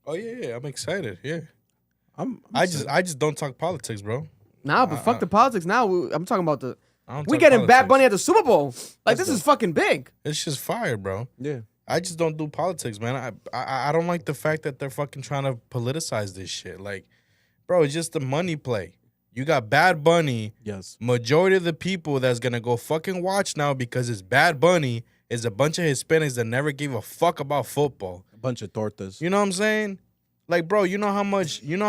Oh yeah, I'm excited. Yeah, I just don't talk politics, bro. Nah, but fuck the politics. Now I'm talking about we getting Bad Bunny at the Super Bowl. Like, this is fucking big. It's just fire, bro. Yeah. I just don't do politics, man. I don't like the fact that they're fucking trying to politicize this shit. Like, bro, it's just a money play. You got Bad Bunny. Yes. Majority of the people that's going to go fucking watch now because it's Bad Bunny is a bunch of Hispanics that never gave a fuck about football. A bunch of tortas. You know what I'm saying? Like, bro, you know how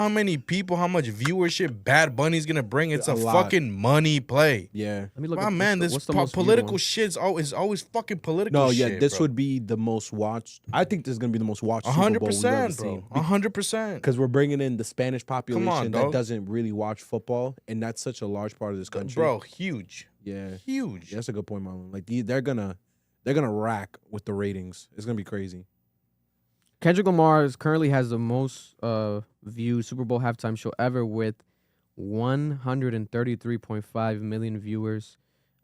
many people, how much viewership Bad Bunny's gonna bring? It's a fucking money play. Yeah. Let me look. My man, this political shit is always fucking political. No, shit, yeah, this bro. would be the most watched. I think this is gonna be the most watched. 100%, bro. 100%. Because we're bringing in the Spanish population that dog. doesn't really watch football, and that's such a large part of this country. Bro, huge. Yeah, huge. Yeah, that's a good point, Marlon. Like, they're gonna rack with the ratings. It's gonna be crazy. Kendrick Lamar currently has the most viewed Super Bowl halftime show ever with 133.5 million viewers.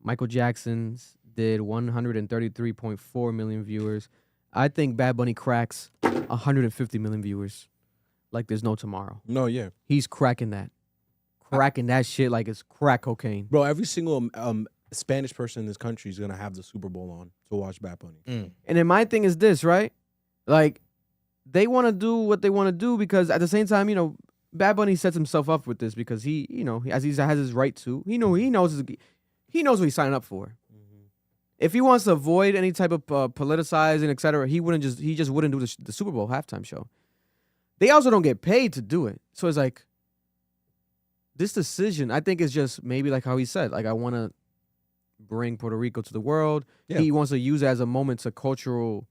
Michael Jackson's did 133.4 million viewers. I think Bad Bunny cracks 150 million viewers like there's no tomorrow. No, yeah. He's cracking that. cracking that shit like it's crack cocaine. Bro, every single Spanish person in this country is gonna have the Super Bowl on to watch Bad Bunny. And then my thing is this, right? Like, they want to do what they want to do because at the same time, you know, Bad Bunny sets himself up with this because he, you know, as he has his right to, he knows what he's signing up for. If he wants to avoid any type of politicizing, etc., he just wouldn't do the Super Bowl halftime show. They also don't get paid to do it, so it's like this decision. I think is just maybe like how he said, like I want to bring Puerto Rico to the world. Yeah. He wants to use it as a moment to cultural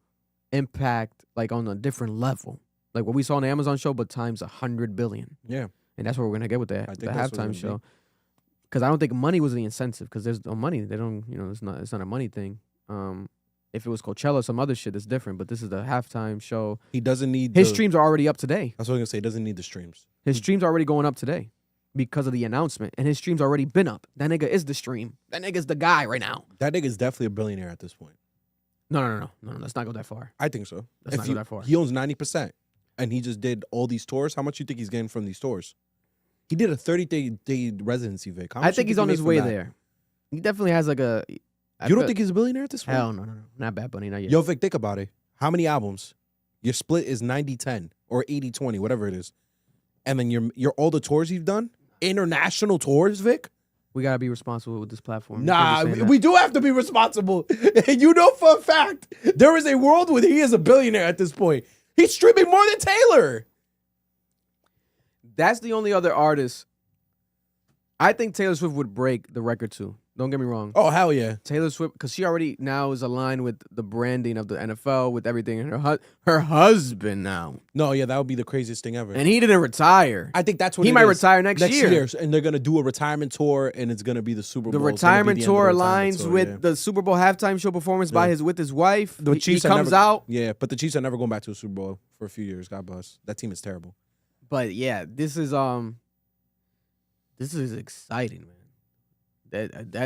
impact, like on a different level, like what we saw on the Amazon show, but times 100 billion. Yeah, and that's what we're gonna get with the halftime show. Because I don't think money was the incentive. Because there's no money. They don't, you know, it's not a money thing. If it was Coachella or some other shit, it's different. But this is the halftime show. He doesn't need his streams are already up today. That's what I was gonna say. He doesn't need the streams. His streams are already going up today because of the announcement, and his streams already been up. That nigga is the stream. That nigga's the guy right now. That nigga's definitely a billionaire at this point. No. Let's not go that far. I think so. Let's not go that far. He owns 90%, and he just did all these tours. How much you think he's getting from these tours? He did a 30-day residency, Vic. I think he's on his way there. He definitely has like a... You don't think he's a billionaire at this point? Hell no. Not Bad Bunny, not yet. Yo, Vic, think about it. How many albums? Your split is 90-10 or 80-20, whatever it is. And then your all the tours you've done? International tours, Vic? We got to be responsible with this platform. Nah, we do have to be responsible. You know for a fact, there is a world where he is a billionaire at this point. He's streaming more than Taylor. That's the only other artist. I think Taylor Swift would break the record too. Don't get me wrong. Oh, hell yeah. Taylor Swift, because she already now is aligned with the branding of the NFL, with everything. And her husband now. No, yeah, that would be the craziest thing ever. And he didn't retire. I think that's what he might retire next year. And they're going to do a retirement tour, and it's going to be the Super Bowl. The retirement tour aligns with the Super Bowl halftime show performance with his wife. The Chiefs he comes out. Yeah, but the Chiefs are never going back to a Super Bowl for a few years. God bless. That team is terrible. But yeah, this is exciting, man.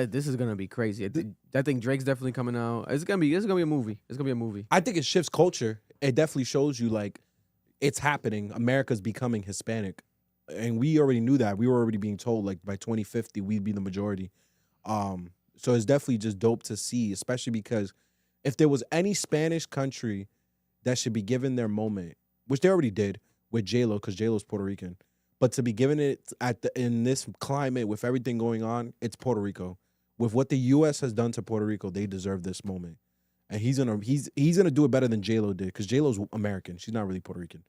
This is gonna be crazy. I think Drake's definitely coming out. It's gonna be a movie. It's gonna be a movie. I think it shifts culture. It definitely shows you like it's happening. America's becoming Hispanic, and we already knew that. We were already being told like by 2050 we'd be the majority. So it's definitely just dope to see, especially because if there was any Spanish country that should be given their moment, which they already did with J-Lo, because J-Lo's Puerto Rican. But to be given it in this climate with everything going on, it's Puerto Rico. With what the U.S. has done to Puerto Rico, they deserve this moment, and he's gonna do it better than J-Lo did because J-Lo's American. She's not really Puerto Rican.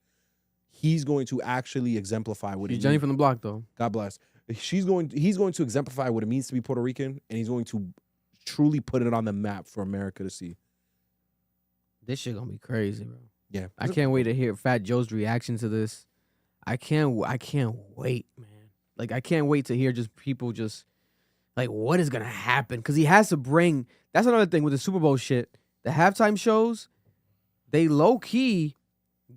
He's going to actually exemplify what She's Jenny from the block, though. God bless. He's going to exemplify what it means to be Puerto Rican, and he's going to truly put it on the map for America to see. This shit gonna be crazy, bro. Yeah, I can't wait to hear Fat Joe's reaction to this. I can't wait, man. Like, I can't wait to hear just people just, like, what is going to happen? Because he has to bring, that's another thing with the Super Bowl shit. The halftime shows, they low-key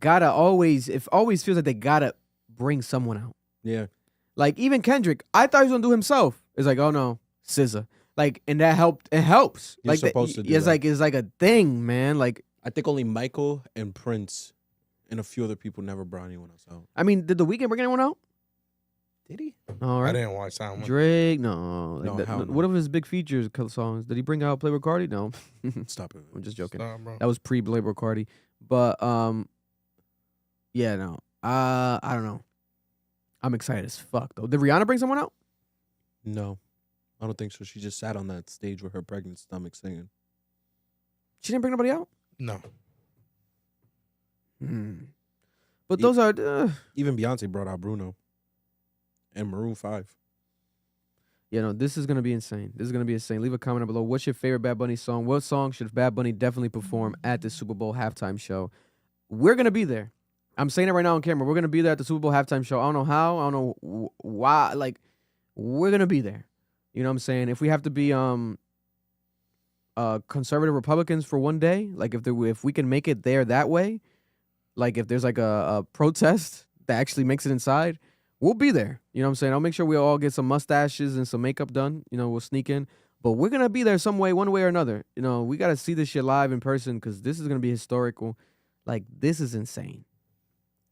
always feels like they got to bring someone out. Yeah. Like, even Kendrick, I thought he was going to do himself. It's like, oh, no, SZA. Like, and that helped. It helps. You're like supposed to do that. It's like a thing, man. Like, I think only Michael and Prince and a few other people never brought anyone else out. I mean, did The Weeknd bring anyone out? Did he? All right. I didn't watch that one. Drake, no. No, no. What of his big features songs? Did he bring out Playboy Cardi? No. Stop it. I'm just joking. Stop, bro. That was pre-Playboy Cardi. But, yeah, no. I don't know. I'm excited as fuck, though. Did Rihanna bring someone out? No. I don't think so. She just sat on that stage with her pregnant stomach singing. She didn't bring nobody out? No. But those are... Even Beyonce brought out Bruno and Maroon 5. Yeah, no, this is going to be insane. This is going to be insane. Leave a comment below. What's your favorite Bad Bunny song? What song should Bad Bunny definitely perform at the Super Bowl halftime show? We're going to be there. I'm saying it right now on camera. We're going to be there at the Super Bowl halftime show. I don't know how. I don't know why. Like, we're going to be there. You know what I'm saying? If we have to be conservative Republicans for one day, like if we can make it there that way, like if there's like a protest that actually makes it inside, we'll be there. You know what I'm saying? I'll make sure we all get some mustaches and some makeup done. You know, we'll sneak in. But we're going to be there some way, one way or another. You know, we got to see this shit live in person because this is going to be historical. Like, this is insane.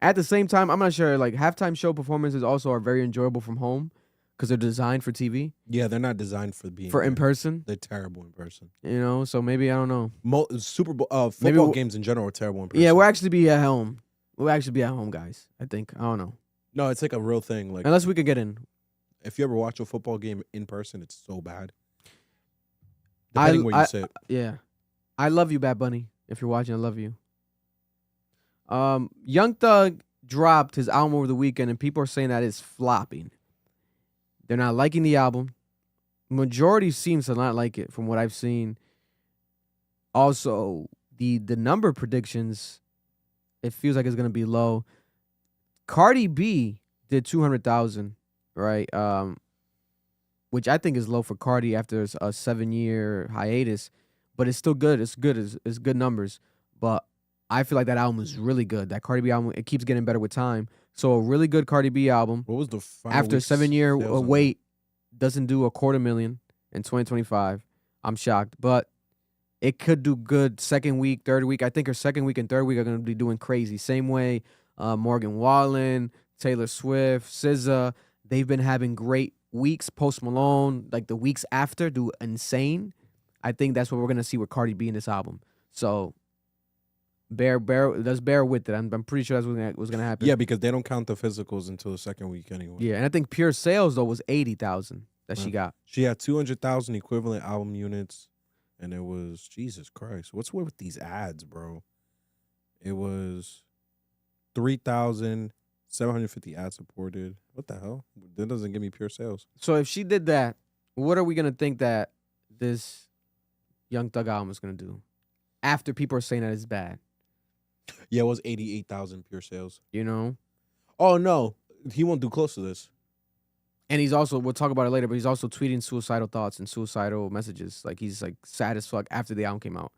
At the same time, I'm not sure, like, halftime show performances also are very enjoyable from home because they're designed for TV, Yeah, they're not designed for being for in person. They're terrible in person. You know, so maybe I don't know. Super Bowl, Maybe football we'll- games in general are terrible in person. Yeah, we'll actually be at home. We'll actually be at home, guys. I think. I don't know. No, it's like a real thing. Like Unless we could get in. if you ever watch a football game in person, it's so bad. I- Depending where you sit. Yeah. I love you, Bad Bunny. If you're watching, I love you. Young Thug dropped his album over the weekend, and people are saying that it's flopping. They're not liking the album. Majority seems to not like it from what I've seen. Also, the number predictions, it feels like it's gonna be low. Cardi B did 200,000, right? Which I think is low for Cardi after a 7-year hiatus, but it's still good. It's good. It's good numbers. But I feel like that album is really good. That Cardi B album, it keeps getting better with time. So a really good Cardi B album. What was the final After a week's 7-year sales on that? wait, doesn't do $250,000 in 2025. I'm shocked, but it could do good second week, third week. I think her second week and third week are going to be doing crazy. Same way Morgan Wallen, Taylor Swift, SZA, they've been having great weeks. Post Malone, like the weeks after, do insane. I think that's what we're going to see with Cardi B in this album. So let's bear with it. I'm pretty sure that's what's going to happen. Yeah, because they don't count the physicals until the second week anyway. Yeah, and I think pure sales though was 80,000 that she got. She had 200,000 equivalent album units, and it was Jesus Christ. What's with these ads, bro? It was 3,750 ad supported. What the hell? That doesn't give me pure sales. So if she did that, what are we gonna think that this Young Thug album is gonna do? After people are saying that it's bad, Yeah, it was 88,000 pure sales. you know. Oh no, he won't do close to this. And he's also, we'll talk about it later, but he's also tweeting suicidal thoughts and suicidal messages. Like he's like sad as fuck after the album came out.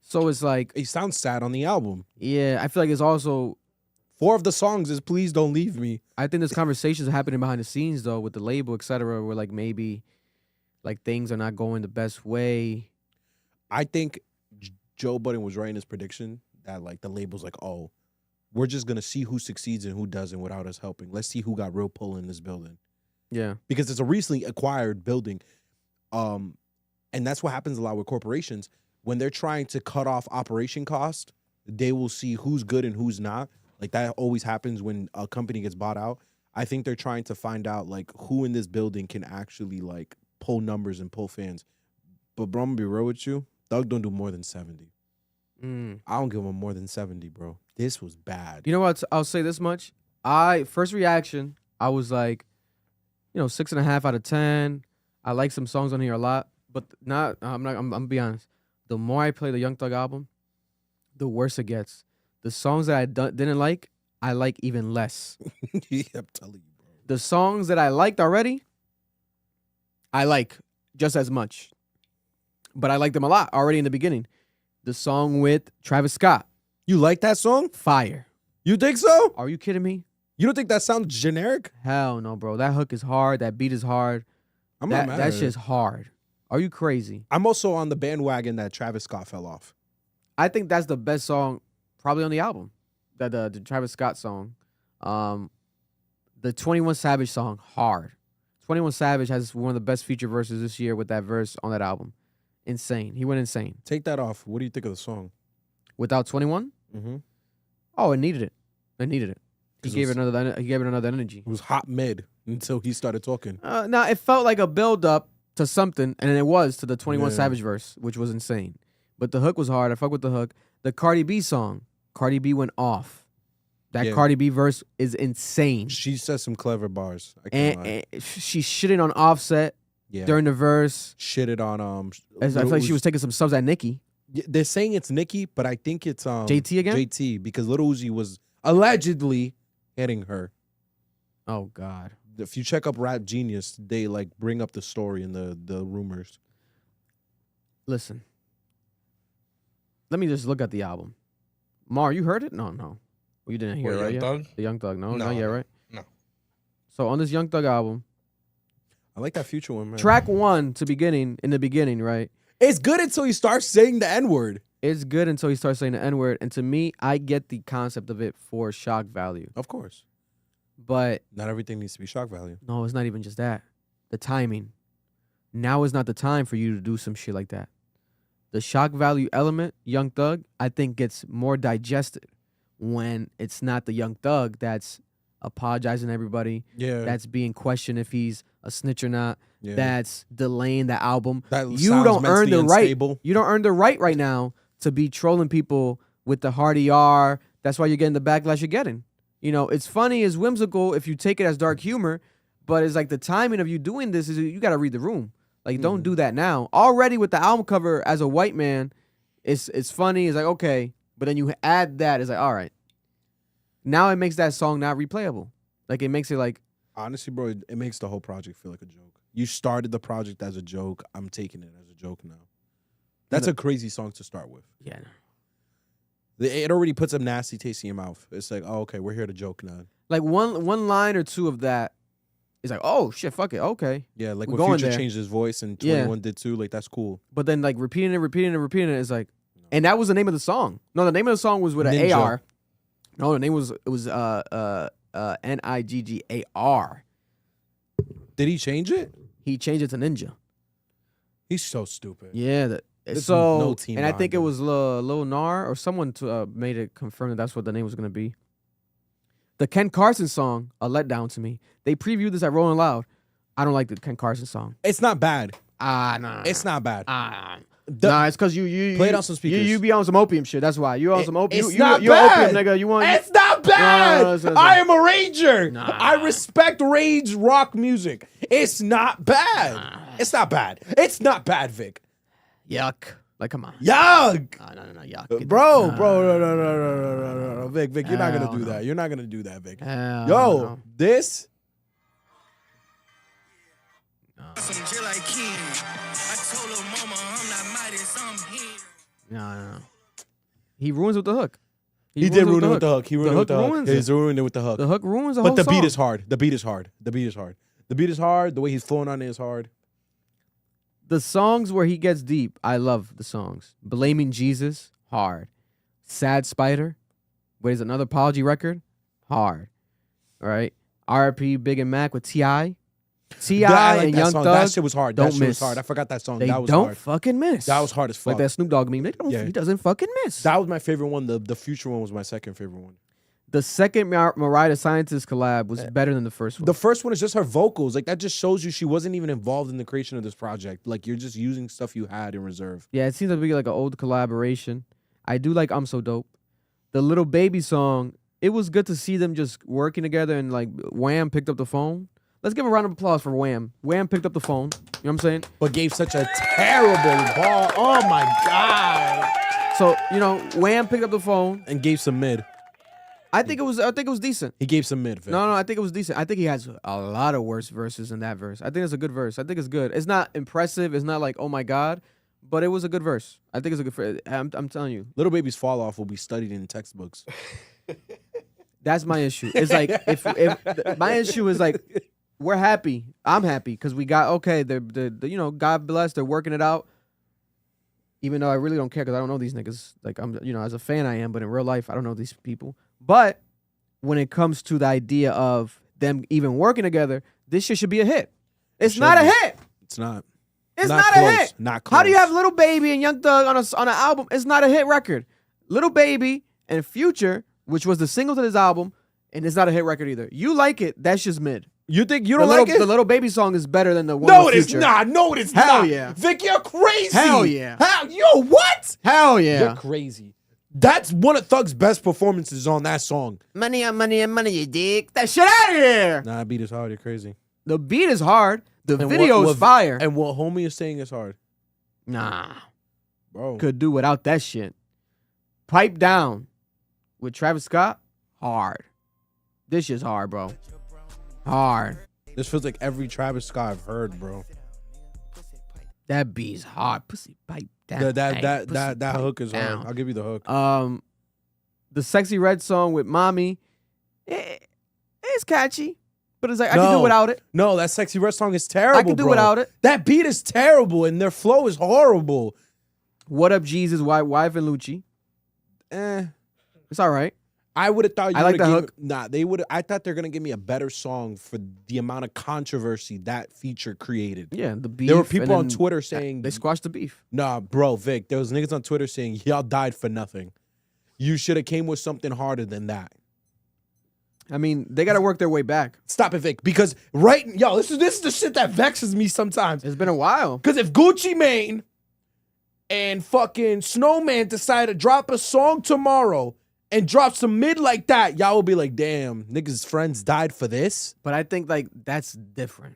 So it's like, He sounds sad on the album. yeah, I feel like it's also, 4 of the songs is "Please Don't Leave Me." I think there's conversations happening behind the scenes though with the label, etc., where like maybe like things are not going the best way. I think Joe Budden was right in his prediction that like the label's like, oh, we're just gonna see who succeeds and who doesn't without us helping. Let's see who got real pull in this building. Yeah. Because it's a recently acquired building. And that's what happens a lot with corporations. When they're trying to cut off operation cost, they will see who's good and who's not. Like that always happens when a company gets bought out. I think they're trying to find out like who in this building can actually like pull numbers and pull fans. But bro, I'm gonna be real with you. Thug don't do more than 70. I don't give him more than 70, bro. This was bad. You know what? I'll say this much. First reaction, I was like, 6.5 out of 10. I like some songs on here a lot, but I'm gonna be honest. The more I play the Young Thug album, the worse it gets. The songs that I didn't like, I like even less. Yeah, I'm telling you, bro. The songs that I liked already, I like just as much. But I liked them a lot already in the beginning. The song with Travis Scott, You like that song? fire. You think so? Are you kidding me? You don't think that sounds generic? Hell no, bro. That hook is hard. That beat is hard. I'm not That mad at it. shit's hard. Are you crazy? I'm also on the bandwagon that Travis Scott fell off. I think that's the best song probably on the album. The Travis Scott song. The 21 Savage song, hard. 21 Savage has one of the best feature verses this year with that verse on that album. Insane. He went insane. Take that off. What do you think of the song? Without 21? Mm-hmm. Oh, it needed it. It needed it. He 'Cause gave it it another energy. It was hot mid until he started talking. Now it felt like a build up to something, and it was to the 21 Yeah. Savage verse, which was insane. But the hook was hard. I fuck with the hook. The Cardi B song, Cardi B went off. That Yeah. Cardi B verse is insane. She said some clever bars. I can't lie. And she's shitting on Offset Yeah. during the verse. Shitted on I feel like she was taking some subs at Nicki. They're saying it's Nicki, but I think it's JT again? JT, because Lil Uzi was allegedly hitting her. Oh God. If you check up Rap Genius, they like bring up the story and the rumors. Listen. Let me just look at the album. Mar, you heard it? No. Well, you didn't hear it, right? Young yet? Thug? The Young Thug. No, No, not yet, right? no. So on this Young Thug album, I like that Future one, man. track 1 in the beginning, right? It's good until he starts saying the N-word. It's good until he starts saying the N-word. And to me, I get the concept of it for shock value. Of course. But Not everything needs to be shock value. no, it's not even just that. The timing. Now is not the time for you to do some shit like that. The shock value element, Young Thug, I think gets more digested when it's not the Young Thug that's apologizing to everybody, Yeah. that's being questioned if he's a snitch or not, Yeah. that's delaying the album. That You sounds don't earn mentally the right. unstable. You don't earn the right now to be trolling people with the hard ER. That's why you're getting the backlash you're getting. You know, it's funny, it's whimsical if you take it as dark humor, but it's like the timing of you doing this is you got to read the room. Like, don't do that now. Already with the album cover as a white man, it's funny. It's like, okay. But then you add that, it's like, all right. Now it makes that song not replayable. Like, it makes it like, Honestly, bro, it makes the whole project feel like a joke. You started the project as a joke. I'm taking it as a joke now. That's a crazy song to start with. yeah. It already puts a nasty taste in your mouth. It's like, oh, okay, we're here to joke now. Like one line or two of that is like, oh, shit, fuck it. Okay. Yeah, like We're when going Future there. changed his voice and Yeah. 21 did too. Like, that's cool. But then like repeating it is like, and that was the name of the song. No, the name of the song was with an Ninja. AR. No, the name was Niggar. Did he change it? He changed it to Ninja. He's so stupid. Yeah. There's So no team and I think behind it him. was Lil Nar or someone made it confirm that that's what the name was gonna be. The Ken Carson song, A Letdown to Me. They previewed this at Rolling Loud. I don't like the Ken Carson song. It's not bad. No. It's not bad. Nah, it's because you Play it on some speakers. You be on some opium shit. That's why you on some opium. It's you not you bad. opium nigga. You want? It's not bad. No, it's I am a rager. Nah. I respect rage rock music. It's not bad. It's not bad. It's not bad, Vic. Yuck. Like, come on. Yuck. No, yuck. Bro, no. Vic, you're not Hell gonna do no. that. You're not gonna do that, Vic. Hell Yo, no. this. Some Jill like King. I told her mama I'm not Midas, I'm him. No. He ruins with the hook. He did ruin it with the hook. He ruined it with the hook. ruins He's ruined it with the hook. The hook ruins the whole But the beat song. is hard. The beat is hard. The beat is hard. The beat is hard. The way he's flowing on it is hard. The songs where he gets deep, I love the songs. Blaming Jesus, hard. Sad Spider, what is another apology record? Hard. All right. R.I.P. Big and Mac with T.I. I like and that Young song. Thug. That shit was hard. That don't shit was miss. hard. I forgot that song. They That was don't hard. fucking miss. That was hard as fuck. Like that Snoop Dogg meme. Yeah. He doesn't fucking miss. That was my favorite one. The Future one was my second favorite one. The second Mariah Scientist collab was better than the first one. The first one is just her vocals. Like, that just shows you she wasn't even involved in the creation of this project. Like, you're just using stuff you had in reserve. Yeah, it seems to be like an old collaboration. I do like I'm So Dope. The Little Baby song, it was good to see them just working together and like Wham picked up the phone. Let's give a round of applause for Wham. Wham picked up the phone. You know what I'm saying? But gave such a terrible ball. Oh, my God. So, you know, Wham picked up the phone. And gave some mid. I think it was decent. He gave some mid. Vic. No, I think it was decent. I think he has a lot of worse verses than that verse. I think it's a good verse. I think it's good. It's not impressive. It's not like, oh my God, but it was a good verse. I think it's a good verse. I'm telling you. Little Baby's fall off will be studied in textbooks. That's my issue. It's like, if my issue is like, we're happy. I'm happy because we got, okay, the you know, God bless, they're working it out. Even though I really don't care because I don't know these niggas. Like, I'm, you know, as a fan I am, but in real life, I don't know these people. But when it comes to the idea of them even working together, this shit should be a hit. It's should not a be. hit. It's not. It's Not not close. a hit. Not close. How do you have Little Baby and Young Thug on an album? It's not a hit record. Little Baby and Future, which was the single to this album, and it's not a hit record either. You like it? That's just mid. You think you don't like it? The Little Baby song is better than the one. No, with it is Future. not. No, it is Hell not. yeah. Vic, you're crazy. Hell yeah. Yo, what? Hell yeah. You're crazy. That's one of Thug's best performances on that song. Money on money and money, you dig? That shit out of here. Nah, beat is hard. You're crazy. The beat is hard. The And video what- is fire. And what homie is saying is hard. Nah. Bro. Could do without that shit. Pipe Down with Travis Scott, hard. This shit's hard, bro. Hard. This feels like every Travis Scott I've heard, bro. That beat's hard. Pussy pipe down. That hook is hard. I'll give you the hook. The Sexy Red song with Mommy, it's catchy, but it's like I can do No. without it. No, that Sexy Red song is terrible, I can do bro. without it. That beat is terrible, and their flow is horrible. What Up Jesus, Wife and Lucci. Eh. It's all right. I would have thought I like the hook. They would. I thought they're gonna give me a better song for the amount of controversy that feature created. Yeah, the beef. There were people and on then Twitter saying they squashed the beef. Nah, bro, Vic. There was niggas on Twitter saying y'all died for nothing. You should have came with something harder than that. I mean, they got to work their way back. Stop it, Vic. Because this is the shit that vexes me sometimes. It's been a while. Because if Gucci Mane and fucking Snowman decide to drop a song tomorrow and drop some mid like that, y'all will be like, damn, niggas' friends died for this. But I think like that's different.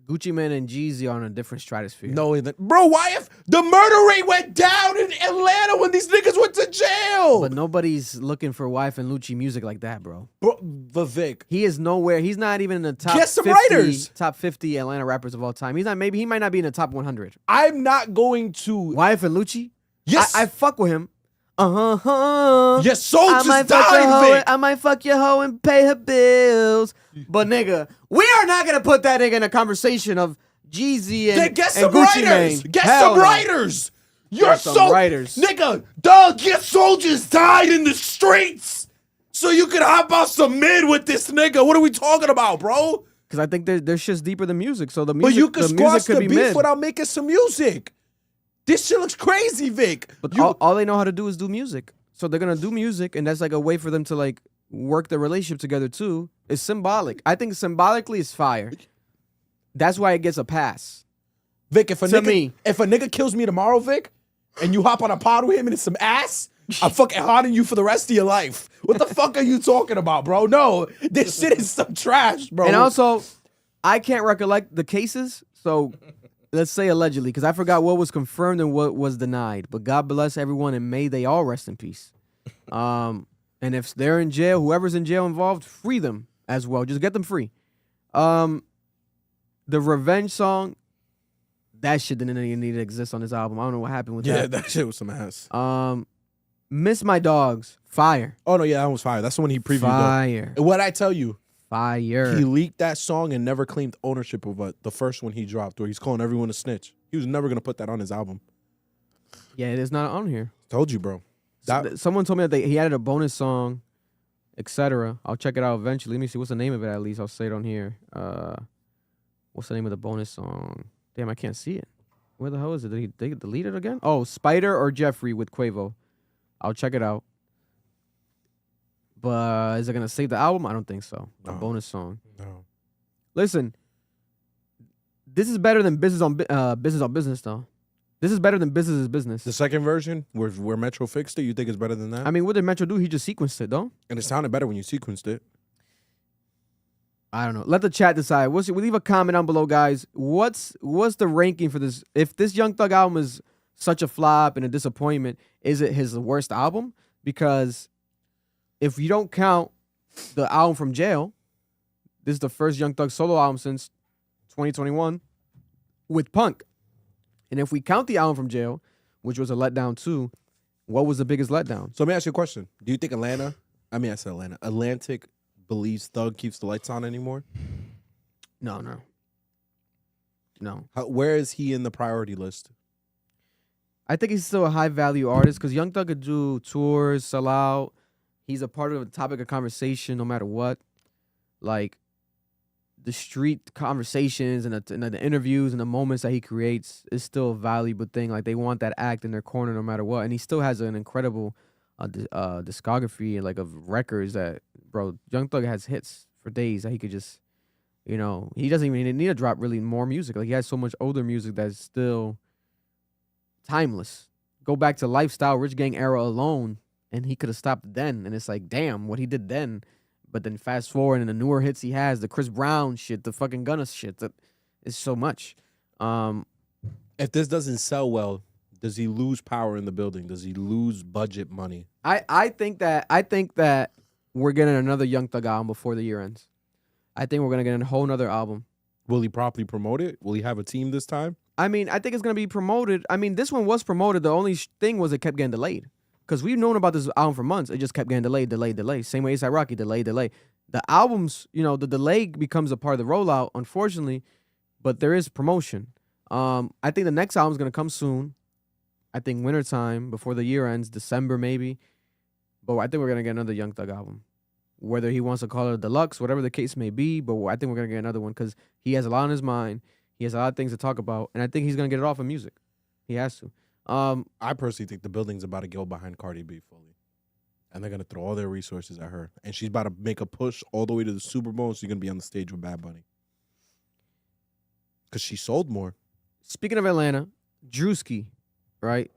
Gucci Mane and Jeezy are on a different stratosphere. No, bro, why if the murder rate went down in Atlanta when these niggas went to jail? But nobody's looking for Wife and Lucci music like that, bro. Bro, but Vic. He is nowhere. He's not even in the top Get some 50, writers. top 50 Atlanta rappers of all time. He's not. Maybe he might not be in the top 100. I'm not going to. Wife and Lucci? Yes. I fuck with him. Uh-huh. Your soul I just might fuck your died, hoe. Vic. I might fuck your hoe and pay her bills. But nigga, we are not gonna put that nigga in a conversation of Jeezy Then and, get and some Gucci writers. Mane. Get Hell some no. writers. Your Get some soul, writers. nigga. Dog, your soldiers died in the streets, so you could hop out some mid with this nigga. What are we talking about, bro? Because I think there's shit's deeper than music. So the But music, you can the squash music could the be beef mid. without making some music. This shit looks crazy, Vic. But all they know how to do is do music. So they're gonna do music, and that's like a way for them to like work their relationship together too. It's symbolic. I think symbolically it's fire. That's why it gets a pass. Vic, if a To me. nigga kills me tomorrow, Vic, and you hop on a pod with him and it's some ass, I'm fucking haunting you for the rest of your life. What the fuck are you talking about, bro? No, this shit is some trash, bro. And also, I can't recollect the cases, so let's say allegedly, because I forgot what was confirmed and what was denied. But God bless everyone, and may they all rest in peace. And if they're in jail, whoever's in jail involved, free them as well. Just get them free. The revenge song, that shit didn't even need to exist on this album. I don't know what happened with that. that shit was some ass. Miss My Dogs, fire. Oh no, yeah, that was fire. That's the one he previewed. Fire. Though. What I tell you, Fire. he leaked that song and never claimed ownership of the first one he dropped, where he's calling everyone a snitch. He was never gonna put that on his album. Yeah, it is not on here. Told you, bro. Someone told me that he added a bonus song, etc. I'll check it out eventually. Let me see what's the name of it. At least I'll say it on here. What's the name of the bonus song? Damn, I can't see it. Where the hell is it? Did they delete it again? Oh, Spider or Jeffrey with Quavo. I'll check it out. But is it gonna save the album? I don't think so. A No. bonus song. No. Listen, this is better than business on business though. This is better than business is business. The second version, where Metro fixed it, you think it's better than that? I mean, what did Metro do? He just sequenced it, though. And it sounded better when you sequenced it. I don't know. Let the chat decide. We leave a comment down below, guys. What's the ranking for this? If this Young Thug album is such a flop and a disappointment, is it his worst album? Because if you don't count the album from jail, this is the first Young Thug solo album since 2021 with Punk. And if we count the album from jail, which was a letdown too, what was the biggest letdown? So let me ask you a question. Do you think Atlantic believes Thug keeps the lights on anymore? No. Where is he in the priority list? I think he's still a high value artist because Young Thug could do tours, sell out. He's a part of the topic of conversation no matter what. Like the street conversations and the interviews and the moments that he creates is still a valuable thing. Like they want that act in their corner no matter what. And he still has an incredible discography and like of records that, bro, Young Thug has hits for days that he could just, he doesn't even need to drop really more music. Like he has so much older music that's still timeless. Go back to Lifestyle, Rich Gang era alone, and he could have stopped then. And it's like, damn, what he did then. But then fast forward and the newer hits he has, the Chris Brown shit, the fucking Gunna shit, that is so much. If this doesn't sell well, does he lose power in the building? Does he lose budget money? I think that we're getting another Young Thug album before the year ends. I think we're gonna get a whole nother album. Will he properly promote it? Will he have a team this time? I mean, I think it's gonna be promoted. I mean, this one was promoted. The only thing was it kept getting delayed. Because we've known about this album for months. It just kept getting delayed. Same way A$AP Rocky, delay. The albums, the delay becomes a part of the rollout, unfortunately. But there is promotion. I think the next album's going to come soon. I think wintertime, before the year ends, December maybe. But I think we're gonna get another Young Thug album. Whether he wants to call it a deluxe, whatever the case may be, but I think we're gonna get another one because he has a lot on his mind. He has a lot of things to talk about, and I think he's gonna get it off of music. He has to. I personally think the building's about to go behind Cardi B fully, and they're gonna throw all their resources at her, and she's about to make a push all the way to the Super Bowl. So she's gonna be on the stage with Bad Bunny because she sold more. Speaking of Atlanta, Druski, right?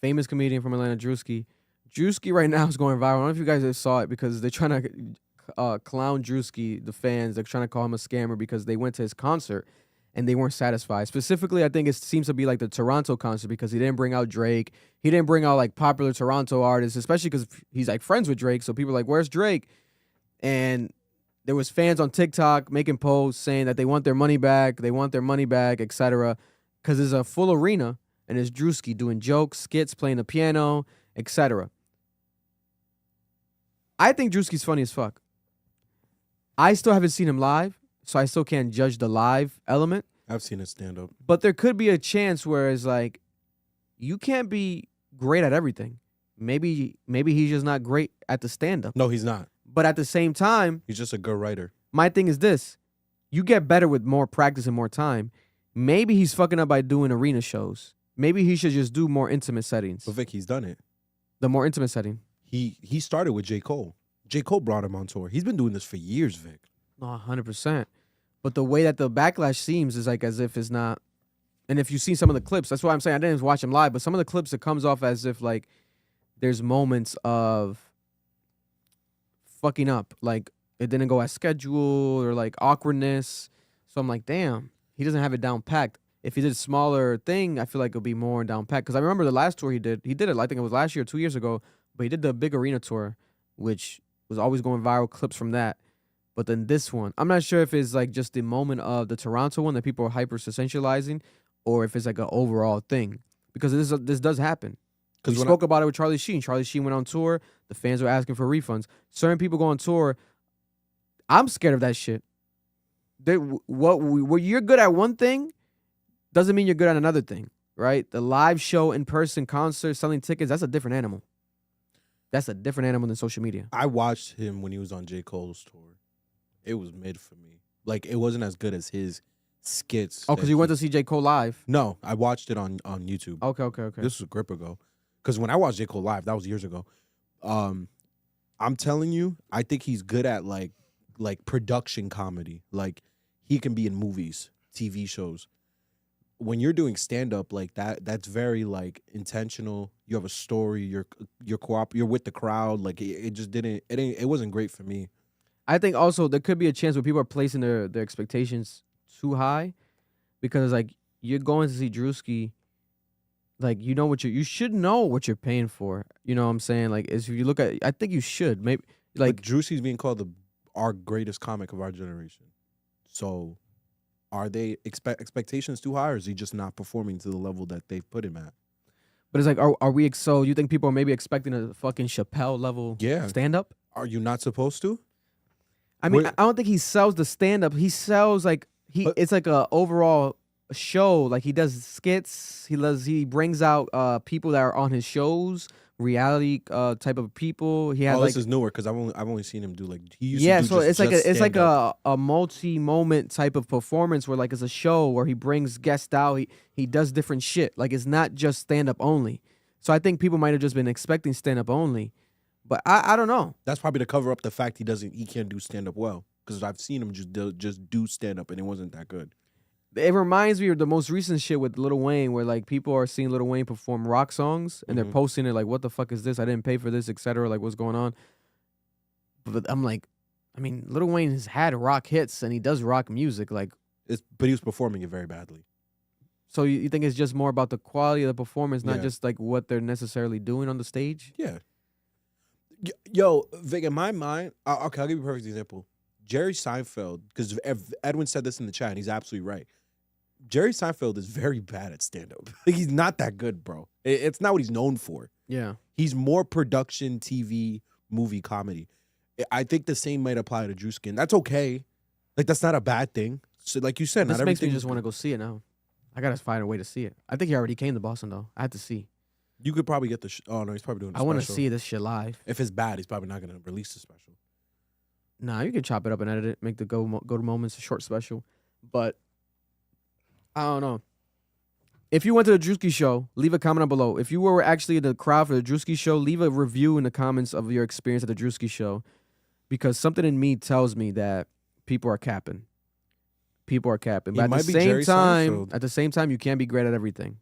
Famous comedian from Atlanta, Druski. Druski right now is going viral. I don't know if you guys saw it because they're trying to clown Druski, the fans. They're trying to call him a scammer because they went to his concert and they weren't satisfied. Specifically, I think it seems to be like the Toronto concert because he didn't bring out Drake. He didn't bring out like popular Toronto artists, especially because he's like friends with Drake. So people are like, where's Drake? And there was fans on TikTok making posts saying that they want their money back, etc. Because it's a full arena and it's Druski doing jokes, skits, playing the piano, etc. I think Druski's funny as fuck. I still haven't seen him live, so I still can't judge the live element. I've seen it stand up. But there could be a chance where it's like, you can't be great at everything. Maybe he's just not great at the stand-up. No, he's not. But at the same time, He's just a good writer. my thing is this. You get better with more practice and more time. Maybe he's fucking up by doing arena shows. Maybe he should just do more intimate settings. But Vic, he's done it. The more intimate setting. He started with J. Cole. J. Cole brought him on tour. He's been doing this for years, Vic. No, 100%. But the way that the backlash seems is like as if it's not. And if you see some of the clips, that's why I'm saying I didn't watch him live, but some of the clips, it comes off as if like there's moments of fucking up. Like it didn't go as scheduled or like awkwardness. So I'm like, damn, he doesn't have it down packed. If he did a smaller thing, I feel like it'll be more down packed. Because I remember the last tour he did it, I think it was last year, 2 years ago, but he did the big arena tour, which was always going viral, clips from that. But then this one, I'm not sure if it's like just the moment of the Toronto one that people are hyper sensationalizing, or if it's like an overall thing. Because this does happen. Because we spoke about it with Charlie Sheen. Charlie Sheen went on tour. The fans were asking for refunds. Certain people go on tour. I'm scared of that shit. What you're good at one thing doesn't mean you're good at another thing, right? The live show, in-person concert, selling tickets, that's a different animal. That's a different animal than social media. I watched him when he was on J. Cole's tour. It was mid for me. Like, it wasn't as good as his skits. Oh, because you went to see J. Cole live? No, I watched it on YouTube. Okay. This was a grip ago. Because when I watched J. Cole live, that was years ago. I'm telling you, I think he's good at, like production comedy. Like, he can be in movies, TV shows. When you're doing stand-up like that, that's very, like, intentional. You have a story. You're with the crowd. Like, it wasn't great for me. I think also there could be a chance where people are placing their expectations too high, because like you're going to see Druski, like you should know what you're paying for. You know what I'm saying? Like if you look at, I think you should maybe like but Druski's being called our greatest comic of our generation. So, are they expectations too high, or is he just not performing to the level that they've put him at? But it's like, are we? So you think people are maybe expecting a fucking Chappelle level stand up? Are you not supposed to? I mean, I don't think he sells the stand up. He sells like it's like a overall show. Like he does skits. He brings out people that are on his shows, reality type of people. He has this is newer because I've only seen him do like he used to do so just, it's like a multi-moment type of performance where like it's a show where he brings guests out. He does different shit. Like it's not just stand up only. So I think people might have just been expecting stand up only. But I don't know. That's probably to cover up the fact he can't do stand up well, because I've seen him just do stand up and it wasn't that good. It reminds me of the most recent shit with Lil Wayne, where like people are seeing Lil Wayne perform rock songs and they're posting it like, "What the fuck is this? I didn't pay for this, etc." Like, what's going on? But I'm like, I mean, Lil Wayne has had rock hits and he does rock music, like. But he was performing it very badly. So you think it's just more about the quality of the performance, not just like what they're necessarily doing on the stage? Yeah. Yo, Vic, in my mind, okay, I'll give you a perfect example. Jerry Seinfeld, because Edwin said this in the chat, and he's absolutely right. Jerry Seinfeld is very bad at stand-up. He's not that good, bro. It's not what he's known for. Yeah. He's more production, TV, movie, comedy. I think the same might apply to Druski, and that's okay. Like, that's not a bad thing. So, like you said, this not makes me everything just want to go see it now. I got to find a way to see it. I think he already came to Boston, though. I had to see. You could probably get the. Oh no, he's probably doing. I want to see this shit live. If it's bad, he's probably not gonna release the special. Nah, you can chop it up and edit it, make the go to moments a short special. But I don't know. If you went to the Druski show, leave a comment down below. If you were actually in the crowd for the Druski show, leave a review in the comments of your experience at the Druski show, because something in me tells me that people are capping. People are capping. But at the same time, you can't be great at everything,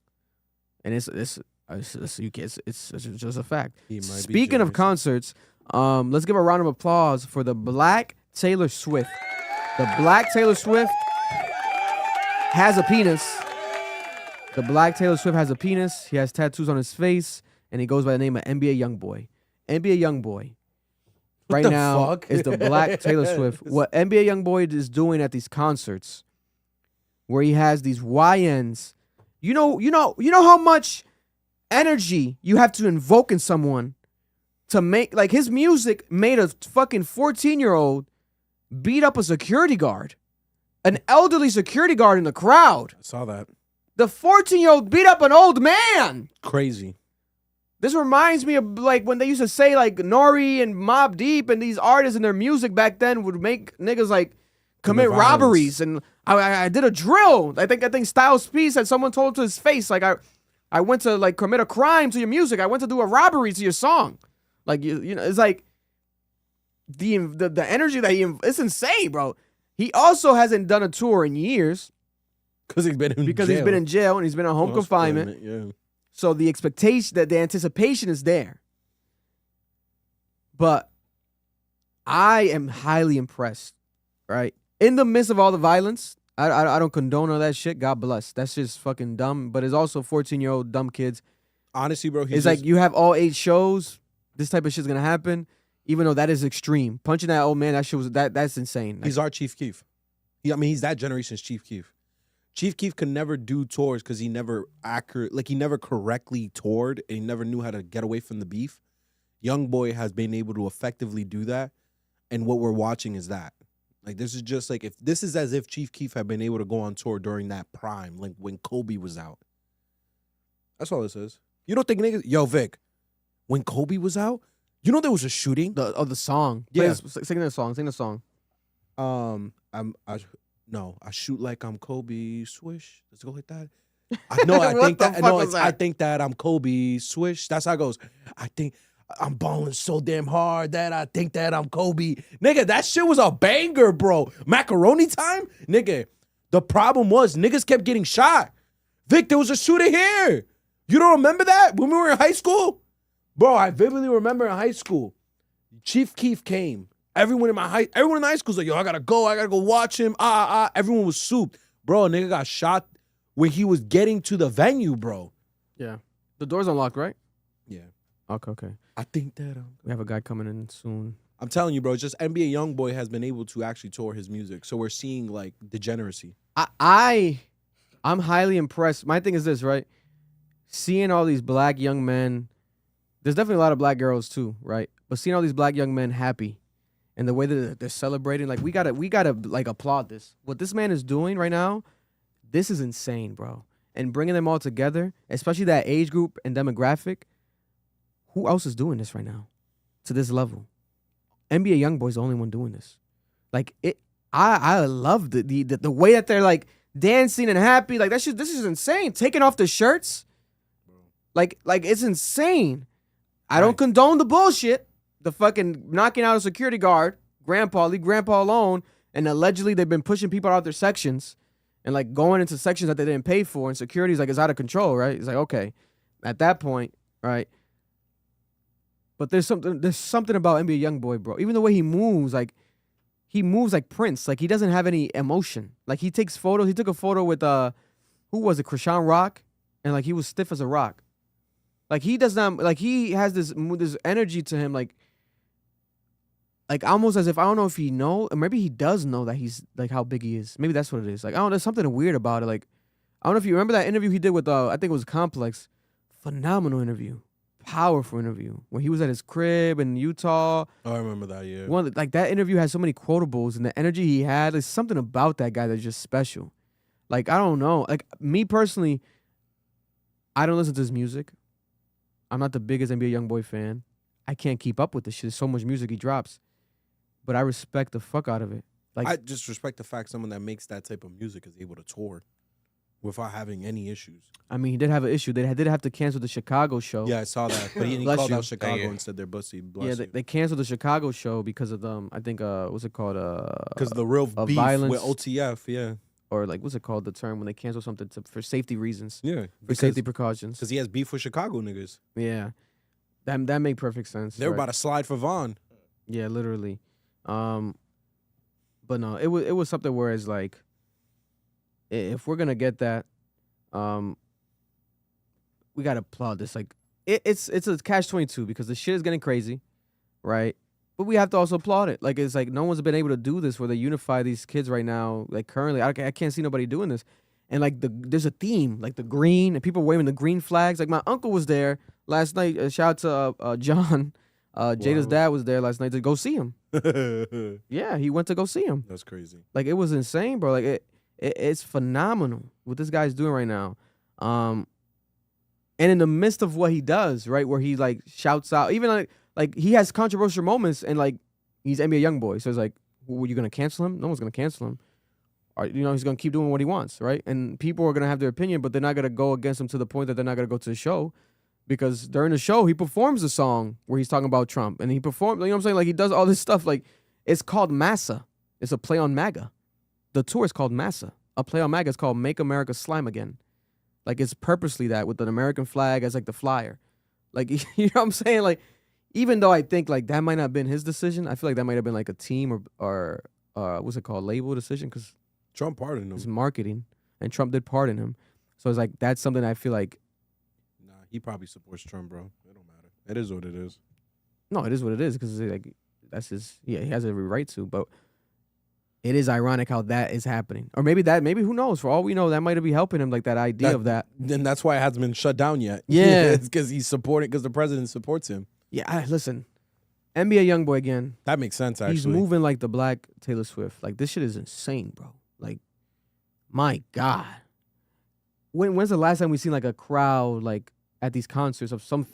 and it's just a fact. Speaking of concerts, let's give a round of applause for the Black Taylor Swift. The Black Taylor Swift has a penis. The Black Taylor Swift has a penis. He has tattoos on his face, and he goes by the name of NBA Youngboy. NBA Youngboy right now is the Black Taylor Swift. What NBA Youngboy is doing at these concerts, where he has these YNs. You know how much energy you have to invoke in someone to make, like, his music made a fucking 14-year-old beat up a security guard, an elderly security guard in the crowd. I saw that. The 14-year-old beat up an old man. Crazy. This reminds me of, like, when they used to say, like, Nori and Mobb Deep and these artists in their music back then would make niggas, like, commit robberies. And I did a drill. I think Styles P said, someone told to his face, like, I went to, like, commit a crime to your music. I went to do a robbery to your song. Like, you know, it's like the energy that it's insane, bro. He also hasn't done a tour in years. Because he's been in jail and he's been on home confinement. Yeah. So the expectation, the anticipation is there. But I am highly impressed, right? In the midst of all the violence, I don't condone all that shit. God bless. That's just fucking dumb. But it's also 14-year-old dumb kids. Honestly, bro, it's like you have all 8 shows. This type of shit's gonna happen. Even though that is extreme. Punching that old man, that shit was that's insane. He's our Chief Keef. He's that generation's Chief Keef. Chief Keef could never do tours because he never correctly toured and he never knew how to get away from the beef. Youngboy has been able to effectively do that, and what we're watching is that. Like, this is just like, if this is as if Chief Keef had been able to go on tour during that prime, like when Kobe was out. That's all this is. You don't think niggas, yo, Vic, when Kobe was out, you know there was a shooting? The song. Yeah. Sing the song. I shoot like I'm Kobe, swish. Let's go like that. I think that I'm Kobe, swish. That's how it goes. I think I'm balling so damn hard that I think that I'm Kobe. Nigga, that shit was a banger, bro. Macaroni time? Nigga, the problem was niggas kept getting shot. Vic, there was a shooter here. You don't remember that when we were in high school? Bro, I vividly remember in high school, Chief Keef came. Everyone in high school was like, yo, I gotta go watch him. Everyone was souped. Bro, a nigga got shot when he was getting to the venue, bro. Yeah. The door's unlocked, right? Yeah. Okay. I think that we have a guy coming in soon. I'm telling you, bro, it's just NBA Youngboy has been able to actually tour his music. So we're seeing, like, degeneracy. I'm highly impressed. My thing is this, right? Seeing all these black young men, there's definitely a lot of black girls too, right? But seeing all these black young men happy and the way that they're celebrating, like, we gotta like applaud this. What this man is doing right now, this is insane, bro. And bringing them all together, especially that age group and demographic, who else is doing this right now to this level? NBA Youngboy's the only one doing this. Like, I love the way that they're, like, dancing and happy. Like, this is insane. Taking off the shirts, like it's insane. I don't condone the bullshit. The fucking knocking out a security guard, leave grandpa alone, and allegedly they've been pushing people out of their sections and, like, going into sections that they didn't pay for, and security's like, it's out of control, right? It's like, okay, at that point, right? But there's something about NBA Youngboy, bro. Even the way he moves like Prince. Like, he doesn't have any emotion. Like, he takes photos. He took a photo with who was it? Krishan Rock, and, like, he was stiff as a rock. Like, he does not, like, he has this energy to him, like almost as if, I don't know if he or maybe he does know that he's, like, how big he is. Maybe that's what it is. Like, I don't know, there's something weird about it. Like, I don't know if you remember that interview he did with, I think it was Complex. Phenomenal interview. Powerful interview. When he was at his crib in Utah. Oh, I remember that, yeah. Like, that interview has so many quotables, and the energy he had, there's something about that guy that's just special. Like, I don't know. Like, me personally, I don't listen to his music. I'm not the biggest NBA YoungBoy fan. I can't keep up with this shit. There's so much music he drops. But I respect the fuck out of it. Like, I just respect the fact someone that makes that type of music is able to tour without having any issues. I mean, he did have an issue. They did have to cancel the Chicago show. Yeah, I saw that. But he Bless called you. out Chicago and said they're bussy. Yeah, they canceled the Chicago show because of I think what's it called? Because the real beef violence. with OTF, yeah. Or like what's it called? The term when they cancel something for safety reasons. Yeah. For safety precautions. Because he has beef with Chicago niggas. Yeah. That make perfect sense. They were about to slide for Vaughn. Yeah, literally. But no, it was something where it's like, if we're gonna get that, we gotta applaud this. Like, it's a catch-22 because the shit is getting crazy, right? But we have to also applaud it. Like, it's like no one's been able to do this where they unify these kids right now. Like currently, I can't see nobody doing this. And like there's a theme, like the green, and people waving the green flags. Like my uncle was there last night. Shout out to John. Jada's dad was there last night to go see him. Yeah, he went to go see him. That's crazy. Like, it was insane, bro. Like, it's phenomenal what this guy's doing right now. And in the midst of what he does, right, where he like shouts out, even like he has controversial moments, and like he's NBA YoungBoy, so it's like, were you gonna cancel him? No one's gonna cancel him. Or, he's gonna keep doing what he wants, right? And people are gonna have their opinion, but they're not gonna go against him to the point that they're not gonna go to the show. Because during the show, he performs a song where he's talking about Trump. And he performed, you know what I'm saying? Like, he does all this stuff. Like, it's called Massa. It's a play on MAGA. The tour is called Massa. A play on MAGA is called Make America Slime Again. Like, it's purposely that with an American flag as, like, the flyer. Like, you know what I'm saying? Like, even though I think, like, that might not have been his decision, I feel like that might have been, like, a team or what's it called, label decision. Because Trump pardoned him. It's marketing. And Trump did pardon him. So it's like, that's something I feel like, he probably supports Trump, bro. It don't matter. It is what it is. No, it is what it is because like that's his. Yeah, he has every right to. But it is ironic how that is happening, or maybe who knows? For all we know, that might be helping him. Like that idea of that. Then that's why it hasn't been shut down yet. Yeah, it's because he's supporting because the president supports him. Yeah, listen, NBA YoungBoy again. That makes sense. Actually, he's moving like the Black Taylor Swift. Like this shit is insane, bro. Like, my God. When's the last time we seen like a crowd like at these concerts of some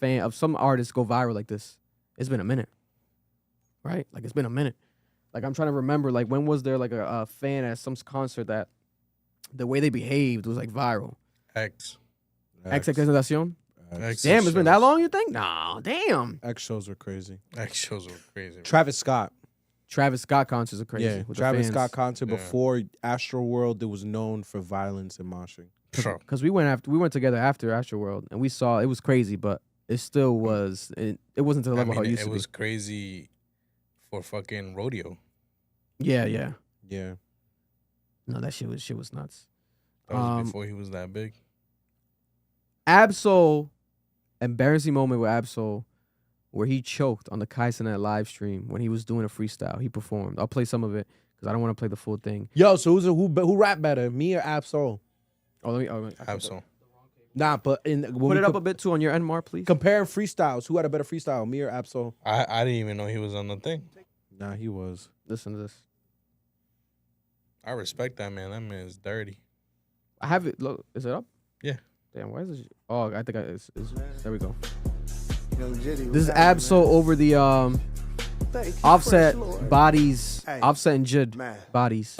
artist go viral like this? It's been a minute, right? Like, it's been a minute. Like, I'm trying to remember, like, when was there like a fan at some concert that the way they behaved was like viral? XXXtentacion. Damn, it's been that long, you think? No, damn. X shows are crazy. X shows are crazy. Travis Scott concerts are crazy. Yeah, Travis Scott concert before Astroworld, it was known for violence and moshing. Because we went together after Astroworld, and we saw it was crazy, but it still was. It wasn't to the level how it used to be. It was crazy for fucking rodeo. Yeah. No, that shit was nuts. That was before he was that big. Absol, embarrassing moment with Absol, where he choked on the Kai Cenat live stream when he was doing a freestyle. He performed. I'll play some of it because I don't want to play the full thing. Yo, so who rap better, me or Absol? Absol. Nah, but put it up a bit too on your end, Mark, please. Comparing freestyles, who had a better freestyle, me or Absol? I didn't even know he was on the thing. Nah, he was. Listen to this. I respect that man. That man is dirty. I have it. Look, is it up? Yeah. Damn, why is this? Oh, I think it's there we go. This is Absol over the Offset bodies, Offset and Jid bodies.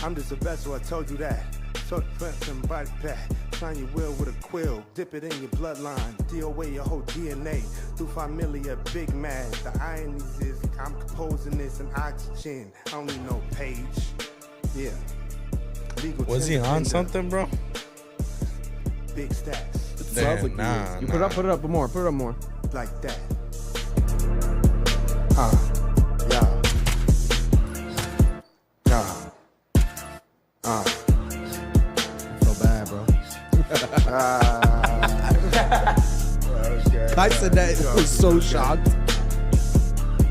I'm just the best, so I told you that. Talk and body pat. Sign your will with a quill. Dip it in your bloodline. Deal away your whole DNA. Through familiar, big man. The irony is I'm composing this in oxygen. I don't need no page. Yeah. Legal was he on something, bro? Big stacks. Damn, like nah. Put it up more. Put it up more. Like that. I said that was so shocked.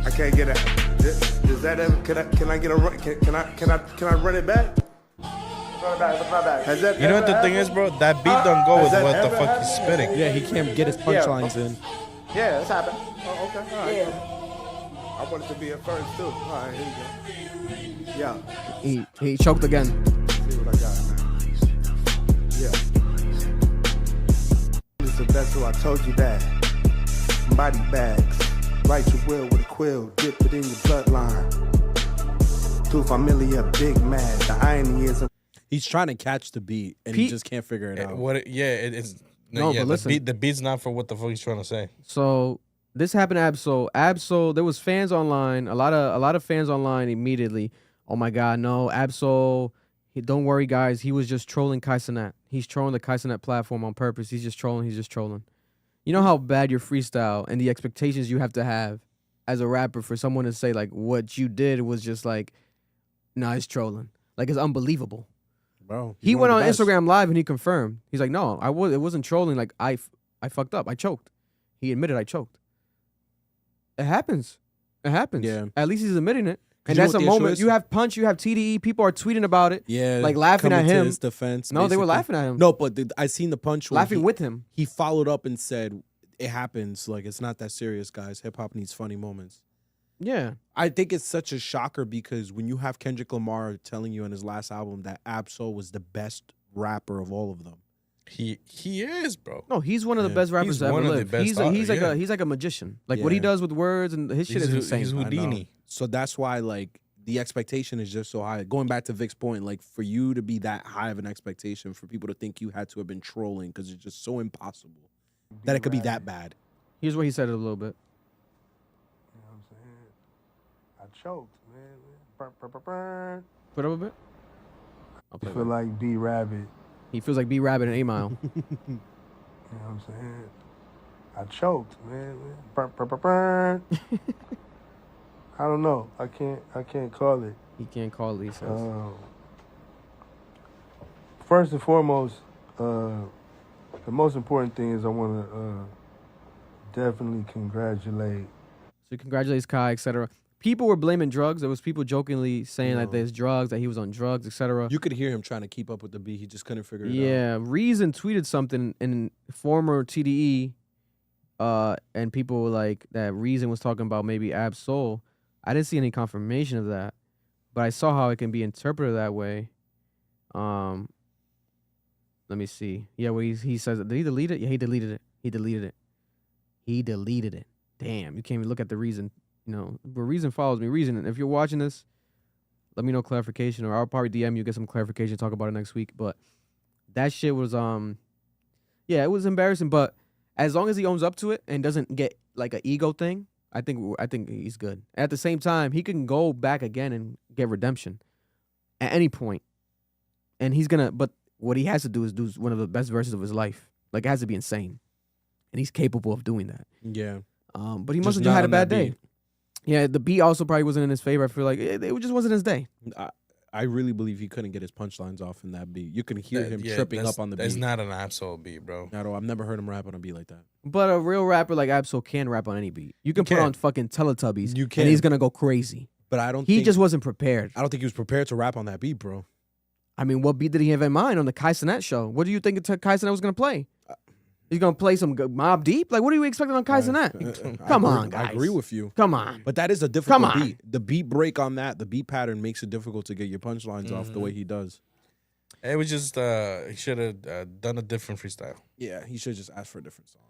I can't get it. Does that ever? Can I get a run? Can I run it back? Run it back. Has that? You know what the thing is, bro? That beat don't go with what the fuck he's spitting. Yeah, he can't get his punchlines in. Yeah, it's happened. Oh, okay. All right. Yeah. I wanted to be at first too. All right, here we go. Yeah. He choked again. See what I got now. Yeah. the best, so I told you that. Body bags, write your will with a quill, dip it in your bloodline. Tu familia, big mad. The irony is, He's trying to catch the beat, and he just can't figure it out. It's No, but listen. the beat's not for what the fuck he's trying to say. So this happened to Absol. Absol, there was fans online, a lot of fans online immediately. Oh my God, no, Absol. Don't worry, guys. He was just trolling Cenat. He's trolling the Cenat platform on purpose. He's just trolling. You know how bad your freestyle and the expectations you have to have as a rapper for someone to say like what you did was just like, nah, it's trolling. Like it's unbelievable. Bro, He went on Instagram Live and he confirmed. He's like, no, it wasn't trolling. Like I fucked up. I choked. He admitted I choked. It happens. Yeah. At least he's admitting it. And that's a moment. You have Punch, you have TDE. People are tweeting about it. Yeah, like laughing at him. To his defense, no, they were laughing at him. No, but I seen the Punch. Laughing with him. He followed up and said, "It happens. Like it's not that serious, guys. Hip hop needs funny moments." Yeah, I think it's such a shocker because when you have Kendrick Lamar telling you on his last album that Absol was the best rapper of all of them. He is, bro. No, he's one of the best rappers to ever live. He's like a magician. Like what he does with words and his shit is insane. He's Houdini. So that's why like the expectation is just so high. Going back to Vic's point, like for you to be that high of an expectation, for people to think you had to have been trolling because it's just so impossible that it could be that bad. Here's what he said a little bit. you know what I'm saying? I choked, man. Put up a bit. I feel like B Rabbit. He feels like B Rabbit in 8 Mile. You know what I'm saying? I choked, man. I don't know. I can't call it. He can't call it, he says. First and foremost, the most important thing is I want to definitely congratulate. So he congratulates Kai, etc. People were blaming drugs. There was people jokingly saying that there's drugs, that he was on drugs, etc. You could hear him trying to keep up with the beat. He just couldn't figure it out. Yeah, Reason tweeted something in former TDE, and people were like that Reason was talking about maybe Absol. I didn't see any confirmation of that, but I saw how it can be interpreted that way. Let me see. Yeah, well, he says, did he delete it? Yeah, he deleted it. He deleted it. Damn, you can't even look at the Reason. You know, but Reason follows me. Reason, if you're watching this, let me know clarification, or I'll probably DM you, get some clarification, talk about it next week. But that shit was, yeah, it was embarrassing. But as long as he owns up to it and doesn't get like an ego thing, I think he's good. At the same time, he can go back again and get redemption at any point. And but what he has to do is do one of the best verses of his life. Like, it has to be insane. And he's capable of doing that. Yeah. But he must have just had a bad day. Yeah, the beat also probably wasn't in his favor. I feel like it just wasn't his day. I really believe he couldn't get his punchlines off in that beat. You can hear him tripping up on the beat. That's not an Absol beat, bro. Not at all. I've never heard him rap on a beat like that. But a real rapper like Absol can rap on any beat. You can put on fucking Teletubbies, and he's gonna go crazy. But he just wasn't prepared. I don't think he was prepared to rap on that beat, bro. I mean, what beat did he have in mind on the Cenat show? What do you think Cenat was gonna play? He's gonna play some Mobb Deep? Like, what are you expecting on Cenat? Come on, guys. I agree with you. Come on. But that is a difficult beat. The beat break on that, the beat pattern makes it difficult to get your punchlines off the way he does. It was just, he should have done a different freestyle. Yeah, he should just ask for a different song.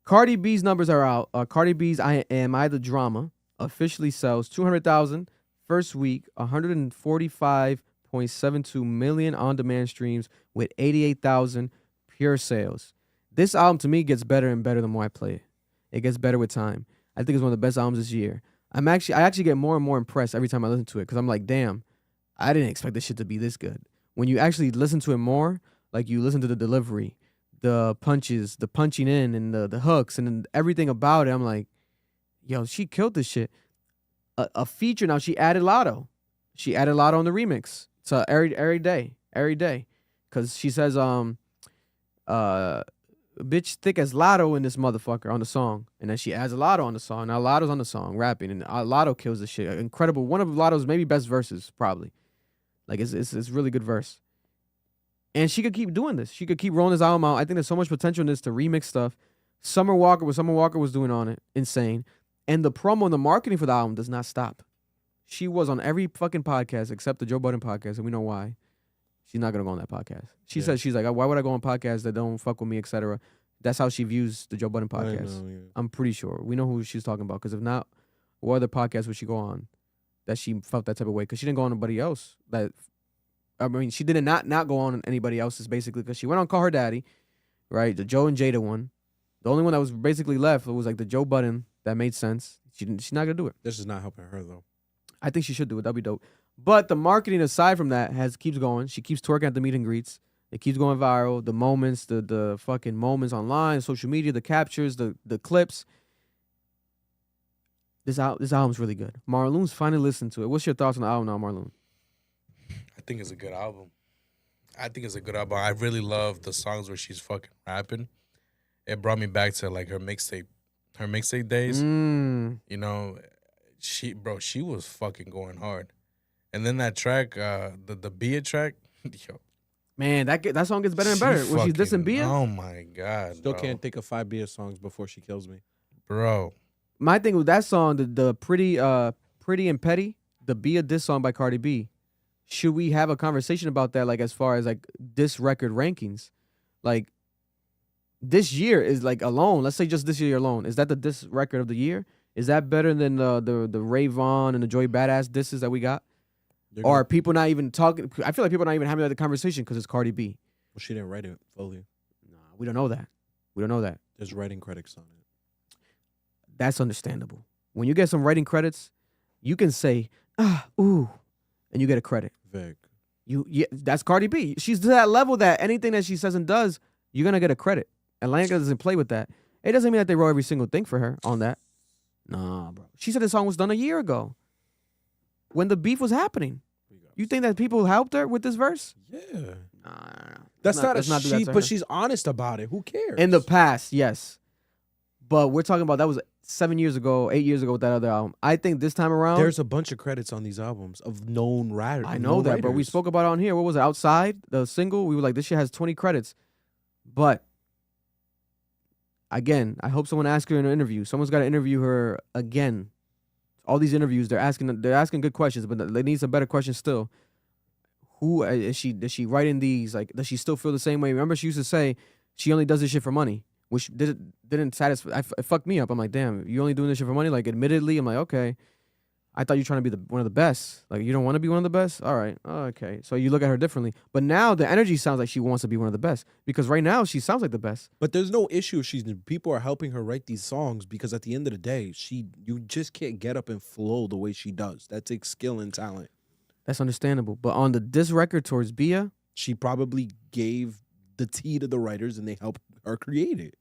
Cardi B's numbers are out. Cardi B's Am I the Drama officially sells 200,000 first week, 145.72 million on-demand streams with 88,000 pure sales. This album, to me, gets better and better the more I play it. It gets better with time. I think it's one of the best albums this year. I actually get more and more impressed every time I listen to it because I'm like, damn, I didn't expect this shit to be this good. When you actually listen to it more, like you listen to the delivery, the punches, the punching in, and the hooks, and everything about it, I'm like, yo, she killed this shit. A feature now, she added Lotto. She added Lotto on the remix. So every day. Because she says, bitch thick as Lotto in this motherfucker on the song. And then she adds a Lotto on the song. Now Lotto's on the song, rapping. And Lotto kills the shit. Incredible. One of Lotto's maybe best verses, probably. Like, it's really good verse. And she could keep doing this. She could keep rolling this album out. I think there's so much potential in this to remix stuff. Summer Walker was doing on it. Insane. And the promo and the marketing for the album does not stop. She was on every fucking podcast except the Joe Budden podcast, and we know why. She's not going to go on that podcast. She says, she's like, why would I go on podcasts that don't fuck with me, etc. That's how she views the Joe Budden I podcast. know, yeah. I'm pretty sure. We know who she's talking about. Because if not, what other podcast would she go on that she felt that type of way? Because she didn't go on anybody else. She did not go on anybody else's, basically, because she went on Call Her Daddy, right? The Joe and Jada one. The only one that was basically left was like the Joe Budden that made sense. She's not going to do it. This is not helping her, though. I think she should do it. That'd be dope. But the marketing aside from that keeps going. She keeps twerking at the meet and greets. It keeps going viral. The moments, the fucking moments online, social media, the captures, the clips. This album's really good. Marloon's finally listened to it. What's your thoughts on the album now, Marloon? I think it's a good album. I really love the songs where she's fucking rapping. It brought me back to like her mixtape days. You know, she was fucking going hard. And then that track, the Bia track, yo. Man, that song gets better and better. When she's dissing Bia. Oh my God. Still bro. can't think of 5 Bia songs before she kills me. Bro. My thing with that song, the pretty and petty, the Bia diss song by Cardi B. Should we have a conversation about that, like as far as like diss record rankings? Like this year is like alone. Let's say just this year alone. Is that the diss record of the year? Is that better than the Ray Vaughn and the Joey Badass disses that we got? Or are people not even talking? I feel like people are not even having that conversation because it's Cardi B. Well, she didn't write it fully. Nah, we don't know that. There's writing credits on it. That's understandable. When you get some writing credits, you can say, ooh, and you get a credit. Vic. That's Cardi B. She's to that level that anything that she says and does, you're going to get a credit. Atlanta doesn't play with that. It doesn't mean that they wrote every single thing for her on that. Nah, bro. She said the song was done a year ago when the beef was happening. You think that people helped her with this verse? Yeah. Nah. That's not let's not do that to her. but she's honest about it. Who cares? In the past, yes. But we're talking about that was 7 years ago, 8 years ago with that other album. I think this time around, there's a bunch of credits on these albums of known writers. I know that, bro. We spoke about it on here. What was it? Outside, the single? We were like, this shit has 20 credits. But again, I hope someone asks her in an interview. Someone's got to interview her again. All these interviews, they're asking good questions, but they need some better questions still. Who is she? Does she write in these? Like, does she still feel the same way? Remember, she used to say she only does this shit for money, which didn't satisfy. It fucked me up. I'm like, damn, you only doing this shit for money? Like, admittedly, I'm like, okay. I thought you were trying to be one of the best. Like, you don't want to be one of the best? All right. Oh, okay. So you look at her differently. But now the energy sounds like she wants to be one of the best. Because right now she sounds like the best. But there's no issue if people are helping her write these songs, because at the end of the day, you just can't get up and flow the way she does. That takes skill and talent. That's understandable. But on the diss record towards Bia, she probably gave the tea to the writers and they helped her create it.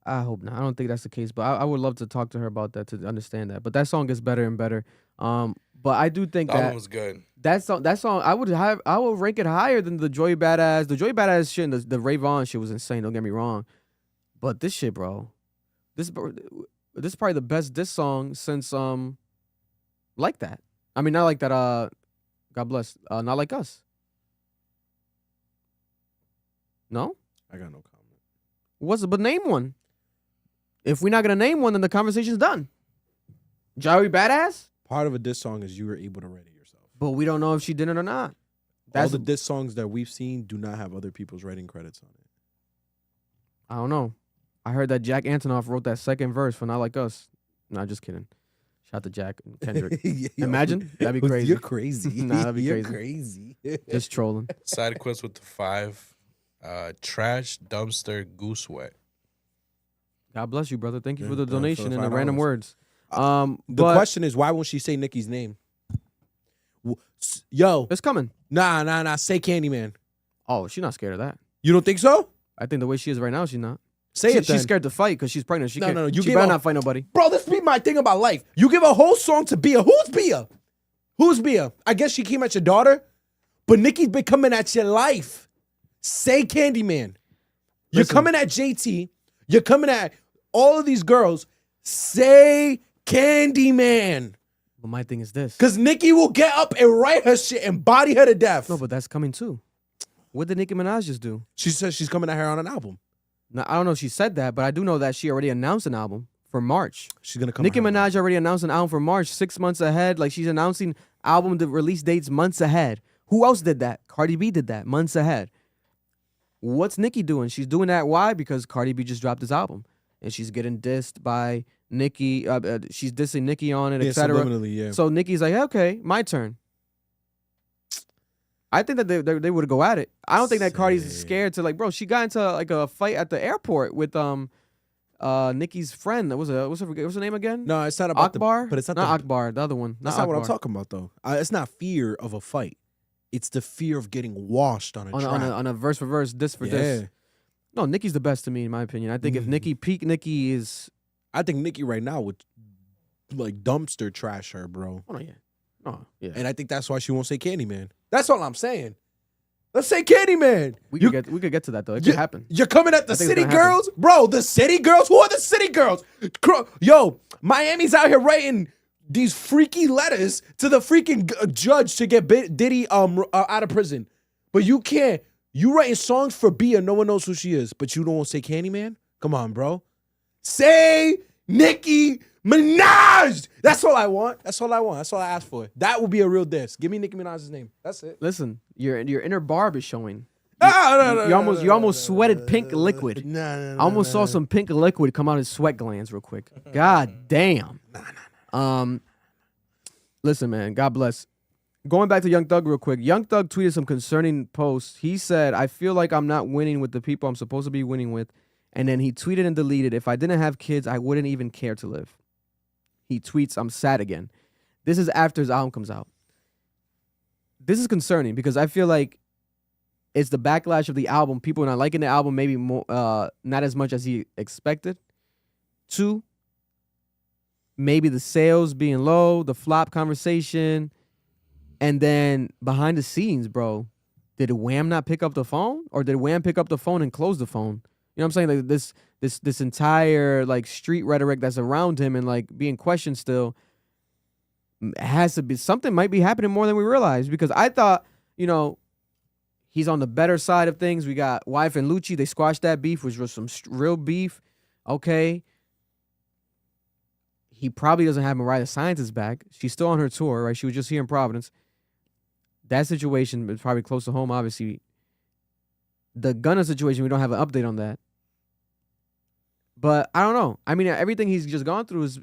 I hope not. I don't think that's the case, but I would love to talk to her about that to understand that. But that song gets better and better. But I do think The album was good. That song I would rank it higher than the Joey Badass. The Joey Badass shit and the Ray Vaughn shit was insane. Don't get me wrong, but this shit, bro, this is probably the best diss song since like that. I mean, not like that. God bless. Not Like Us. No, I got no comment. what's it? But name one. If we're not gonna name one, then the conversation's done. Joey Badass. Part of a diss song is you were able to write it yourself. But we don't know if she did it or not. All the diss songs that we've seen do not have other people's writing credits on it. I don't know. I heard that Jack Antonoff wrote that second verse for Not Like Us. Nah, just kidding. Shout out to Jack and Kendrick. Imagine. That'd be crazy. You're crazy. Nah, that'd be You're crazy. crazy. Just trolling. Side quest with the 5. Trash, dumpster, goose wet. God bless you, brother. Thank you for the for donation the and the $5. random words. The But question is, why won't she say Nicki's name? Yo, it's coming. nah. Say Candyman. Oh, she's not scared of that. You don't think so? I think the way she is right now, she's not. Say it then. She's scared to fight because she's pregnant. She No, can't. no, you she gave better a- not fight nobody. Bro, this be my thing about life. You give a whole song to Bia. Who's Bia? Who's Bia? I guess she came at your daughter, but Nicki's been coming at your life. Say Candyman. You're Listen. coming at JT. You're coming at all of these girls. Say Candyman. But my thing is this. Because Nicki will get up and write her shit and body her to death. No, but that's coming too. What did Nicki Minaj just do? She says she's coming at her on an album. Now, I don't know if she said that, but I do know that she already announced an album for March. She's going to come Nicki at her. Minaj already announced an album for March 6 months ahead. Like, she's announcing album release dates months ahead. Who else did that? Cardi B did that months ahead. What's Nicki doing? She's doing that. Why? Because Cardi B just dropped this album, and she's getting dissed by Nicki. She's dissing Nicki on it, etc. Subliminally, yeah. So Nicki's like, okay, my turn. I think that they would go at it. I don't think that Cardi's scared to, like, bro. She got into like a fight at the airport with Nicki's friend. What's her name again? No, it's not about Akbar. But it's not Akbar. The other one. That's not what I'm talking about, though. It's not fear of a fight. It's the fear of getting washed on a track. On a verse for verse, diss for diss. No, Nicki's the best to me, in my opinion. I think if peak Nicki is... I think Nicki right now would, like, dumpster trash her, bro. Oh, yeah. Oh, yeah. And I think that's why she won't say Candyman. That's all I'm saying. Let's say Candyman. We could get to that, though. It could happen. You're coming at the city girls? Bro, the city girls? Who are the city girls? Yo, Miami's out here writing these freaky letters to the freaking judge to get Diddy out of prison. But you can't. You writing songs for B and no one knows who she is, but you don't want to say Candyman? Come on, bro. Say Nicki Minaj. That's all I want. That's all I want. That's all I ask for. That would be a real diss. Give me Nicki Minaj's name. That's it. Listen, your inner barb is showing. You almost sweated pink liquid. I almost saw some pink liquid come out of his sweat glands real quick. God damn. Listen, man. God bless. Going back to Young Thug real quick. Young Thug tweeted some concerning posts. He said, I feel like I'm not winning with the people I'm supposed to be winning with. And then he tweeted and deleted, if I didn't have kids, I wouldn't even care to live. He tweets, I'm sad again. This is after his album comes out. This is concerning because I feel like it's the backlash of the album. People not liking the album, maybe more, not as much as he expected. 2, maybe the sales being low, the flop conversation. And then behind the scenes, bro, did Wham not pick up the phone? Or did Wham pick up the phone and close the phone? You know what I'm saying? Like this entire like street rhetoric that's around him and like being questioned still has to be, something might be happening more than we realize, because I thought, you know, he's on the better side of things. We got Wife and Lucci. They squashed that beef, which was some real beef. Okay. He probably doesn't have Mariah Scientist back. She's still on her tour, right? She was just here in Providence. That situation is probably close to home, obviously. The Gunna situation, we don't have an update on that. But I don't know. I mean, everything he's just gone through is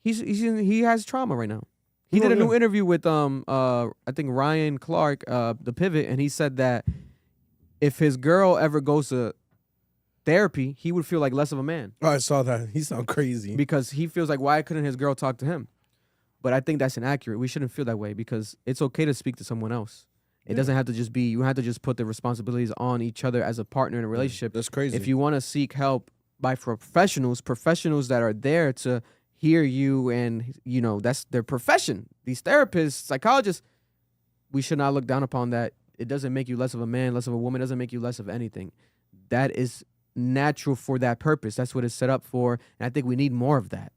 he has trauma right now. He did a new interview with I think Ryan Clark, the Pivot, and he said that if his girl ever goes to therapy, he would feel like less of a man. Oh, I saw that. He sounds crazy. Because he feels like, why couldn't his girl talk to him? But I think that's inaccurate. We shouldn't feel that way because it's okay to speak to someone else. It doesn't have to just be, you have to just put the responsibilities on each other as a partner in a relationship. That's crazy. If you want to seek help by professionals that are there to hear you and, you know, that's their profession. These therapists, psychologists, we should not look down upon that. It doesn't make you less of a man, less of a woman. It doesn't make you less of anything. That is natural for that purpose. That's what it's set up for. And I think we need more of that,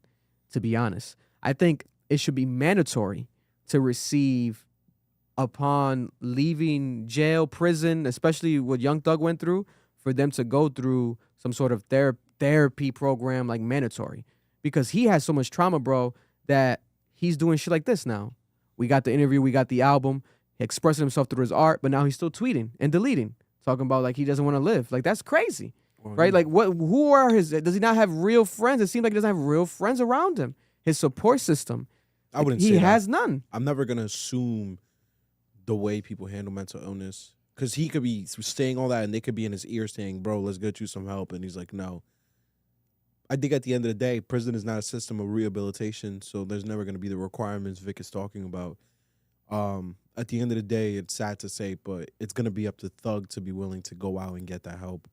to be honest. I think it should be mandatory to receive upon leaving jail, prison, especially what Young Thug went through, for them to go through some sort of therapy program, like mandatory. Because he has so much trauma, bro, that he's doing shit like this now. We got the interview, we got the album, he expressing himself through his art, but now he's still tweeting and deleting, talking about like he doesn't want to live. Like, that's crazy, right? Like, who are does he not have real friends? It seems like he doesn't have real friends around him. His support system, I wouldn't say he that. has none. I'm never going to assume the way people handle mental illness, because he could be saying all that and they could be in his ear saying, bro, let's get you some help. And he's like, no. I think at the end of the day, prison is not a system of rehabilitation, so there's never going to be the requirements Vic is talking about. At the end of the day, it's sad to say, but it's going to be up to Thug to be willing to go out and get that help,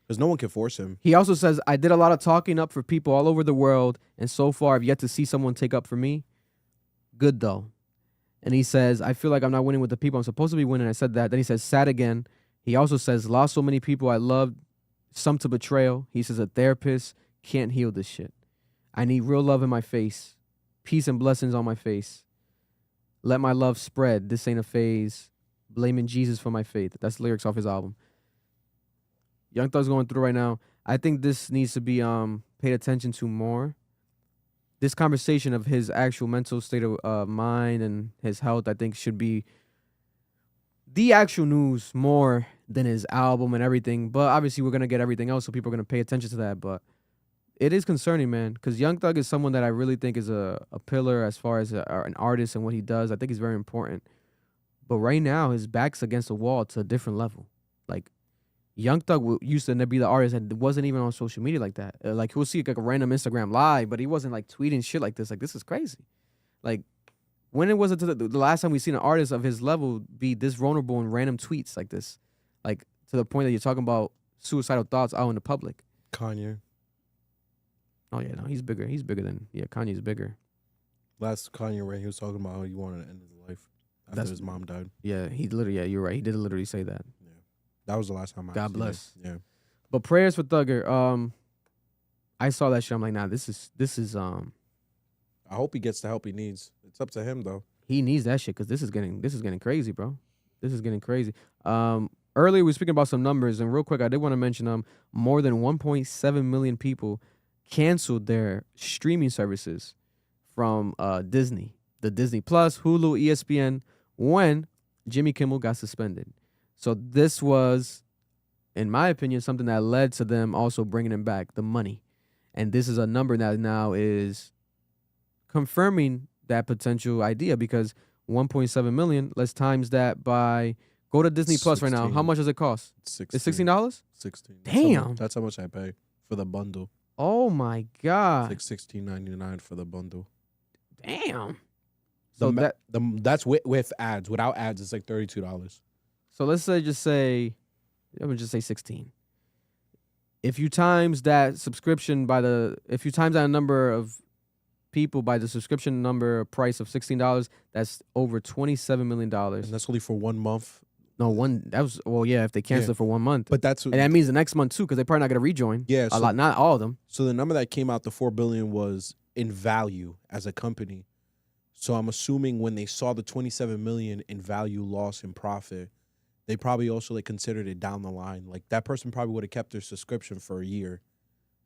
because no one can force him. He also says, I did a lot of talking up for people all over the world, and so far I've yet to see someone take up for me. Good, though. And he says, I feel like I'm not winning with the people I'm supposed to be winning. I said that. Then he says, sad again. He also says, lost so many people I loved, some to betrayal. He says, a therapist can't heal this shit. I need real love in my face. Peace and blessings on my face. Let my love spread. This ain't a phase. Blaming Jesus for my faith. That's lyrics off his album. Young Thug's going through right now. I think this needs to be paid attention to more. This conversation of his actual mental state of mind and his health, I think, should be the actual news more than his album and everything. But obviously, we're gonna get everything else, so people are gonna pay attention to that. But it is concerning, man, because Young Thug is someone that I really think is a pillar as far as an artist and what he does. I think he's very important. But right now, his back's against the wall to a different level. Like, Young Thug used to be the artist that wasn't even on social media like that. Like, he'll see like a random Instagram live, but he wasn't like tweeting shit like this. Like, this is crazy. Like, when it was the last time we seen an artist of his level be this vulnerable in random tweets like this? Like, to the point that you're talking about suicidal thoughts out in the public. Kanye. Oh, yeah, no, he's bigger. He's bigger than, Kanye's bigger. Last Kanye rant, he was talking about how he wanted to end his life after his mom died. Yeah, he literally, you're right. He did literally say that. Yeah. That was the last time I God seen bless. it. Yeah. But prayers for Thugger. I saw that shit. I'm like, nah, this is I hope he gets the help he needs. It's up to him though. He needs that shit because this is getting crazy, bro. This is getting crazy. Earlier we were speaking about some numbers, and real quick, I did want to mention more than 1.7 million people canceled their streaming services from Disney, the Disney Plus, Hulu, ESPN, when Jimmy Kimmel got suspended. So this was, in my opinion, something that led to them also bringing him back, the money. And this is a number that now is confirming that potential idea, because 1.7 million, let's times that by, go to Disney Plus right now. 16. How much does it cost? It's $16? 16. Damn. That's how much I pay for the bundle. Oh my God. It's like $16.99 for the bundle. Damn. So that's with ads. Without ads, it's like $32. So let's say, I'm gonna just say 16. If you times that subscription if you times that number of people by the subscription number price of $16, that's over $27 million. And that's only for 1 month. No, if they cancel it for 1 month. But and that means the next month too, because they're probably not gonna rejoin. Yeah, a lot, not all of them. So the number that came out, the $4 billion, was in value as a company. So I'm assuming when they saw the $27 million in value loss in profit, they probably also considered it down the line. Like, that person probably would have kept their subscription for a year.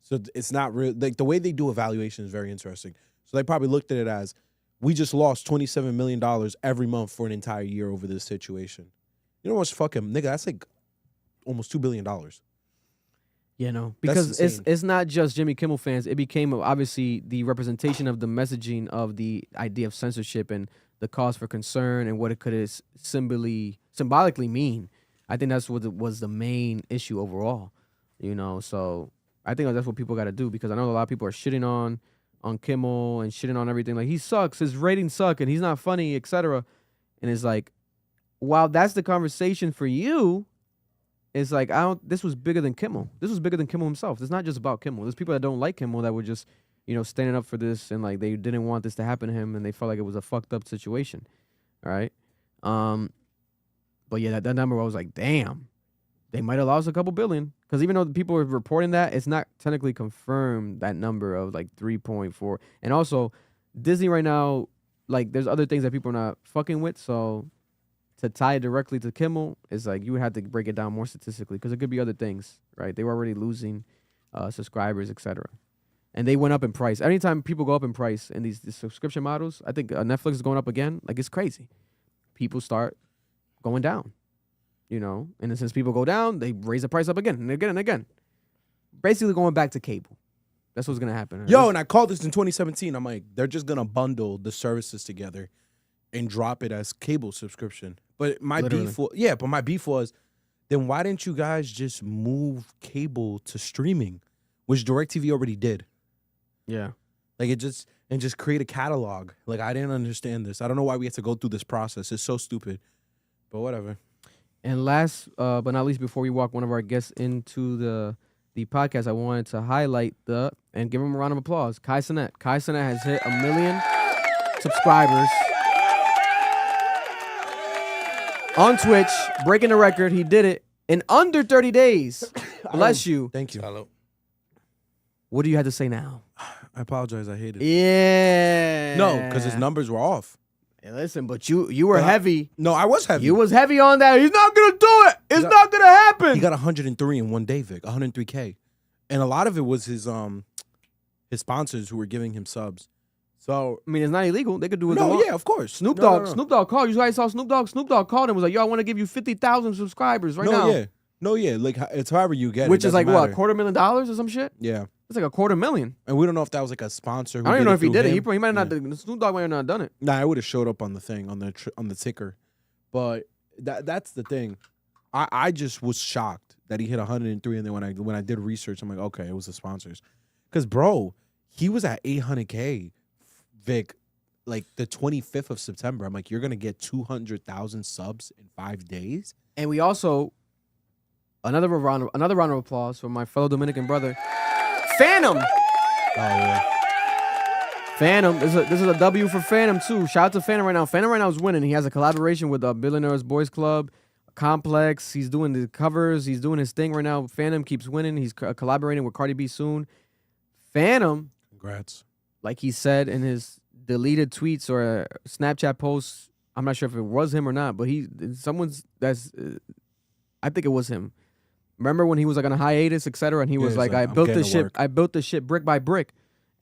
So it's not real. Like, the way they do evaluation is very interesting. So they probably looked at it as, we just lost $27 million every month for an entire year over this situation. You know what's fucking, nigga, that's like almost $2 billion. Yeah, no, because it's not just Jimmy Kimmel fans. It became obviously the representation of the messaging of the idea of censorship and the cause for concern and what it could symbolically mean. I think that's what was the main issue overall. So I think that's what people got to do, because I know a lot of people are shitting on Kimmel and shitting on everything. Like, he sucks, his ratings suck, and he's not funny, etc. And it's like, while that's the conversation for you, it's like, this was bigger than Kimmel. This was bigger than Kimmel himself. It's not just about Kimmel. There's people that don't like Kimmel that were just, standing up for this, and like they didn't want this to happen to him, and they felt like it was a fucked up situation. All right. But yeah, that number, I was like, damn, they might have lost a couple billion. Because even though the people are reporting that, it's not technically confirmed, that number of like 3.4. And also, Disney right now, like, there's other things that people are not fucking with. So to tie it directly to Kimmel is like, you would have to break it down more statistically, because it could be other things, right? They were already losing subscribers, etc. And they went up in price. Anytime people go up in price in these subscription models, I think Netflix is going up again. Like, it's crazy. People start going down, And then since people go down, they raise the price up again and again and again. Basically going back to cable. That's what's going to happen. Yo, and I called this in 2017. I'm like, they're just going to bundle the services together and drop it as cable subscription. But my beef was, then why didn't you guys just move cable to streaming, which DirecTV already did? Yeah. Like, just create a catalog. Like, I didn't understand this. I don't know why we had to go through this process. It's so stupid. But whatever. And last but not least, before we walk one of our guests into the podcast, I wanted to highlight and give him a round of applause. Cenat. Cenat has hit 1 million subscribers on Twitch, breaking the record. He did it in under 30 days. Bless you. Thank you. Hello. What do you have to say now? I apologize. I hate it. Yeah. No, because his numbers were off. Hey, listen, but you were heavy. No, I was heavy. You was heavy on that. He's not going to do it. It's not going to happen. He got 103 in one day, Vic. 103K. And a lot of it was his sponsors who were giving him subs. So I mean, it's not illegal. They could do what they no, want. yeah, of course. Snoop No, Dogg, no, no. Snoop Dogg called. You guys saw Snoop Dogg. Snoop Dogg called him, was like, "Yo, I want to give you 50,000 subscribers right now." Yeah, no, yeah. Like it's however you get, Which it is like doesn't what, matter. $250,000 or some shit? Yeah, It's like $250,000. and we don't know if that was like a sponsor. I don't even know if he did it. He through him. might not. Snoop Dogg might have not done it. Nah, I would have showed up on the thing on the ticker, but that's the thing. I just was shocked that he hit 103, and then when I did research, I'm like, okay, it was the sponsors, because bro, he was at 800K, Vic, like the 25th of September. I'm like, you're gonna get 200,000 subs in 5 days, And we also another round of applause for my fellow Dominican brother, Phantom. Oh yeah. Phantom, this is a W for Phantom too. Shout out to Phantom right now. Phantom right now is winning. He has a collaboration with Billionaires Boys Club, Complex. He's doing the covers. He's doing his thing right now. Phantom keeps winning. He's collaborating with Cardi B soon. Phantom, Congrats. like he said in his deleted tweets or Snapchat posts, I'm not sure if it was him or not, but I think it was him. Remember when he was like on a hiatus, etc., and he was he's like, like, I "I'm built getting this to shit. work." I built this shit brick by brick.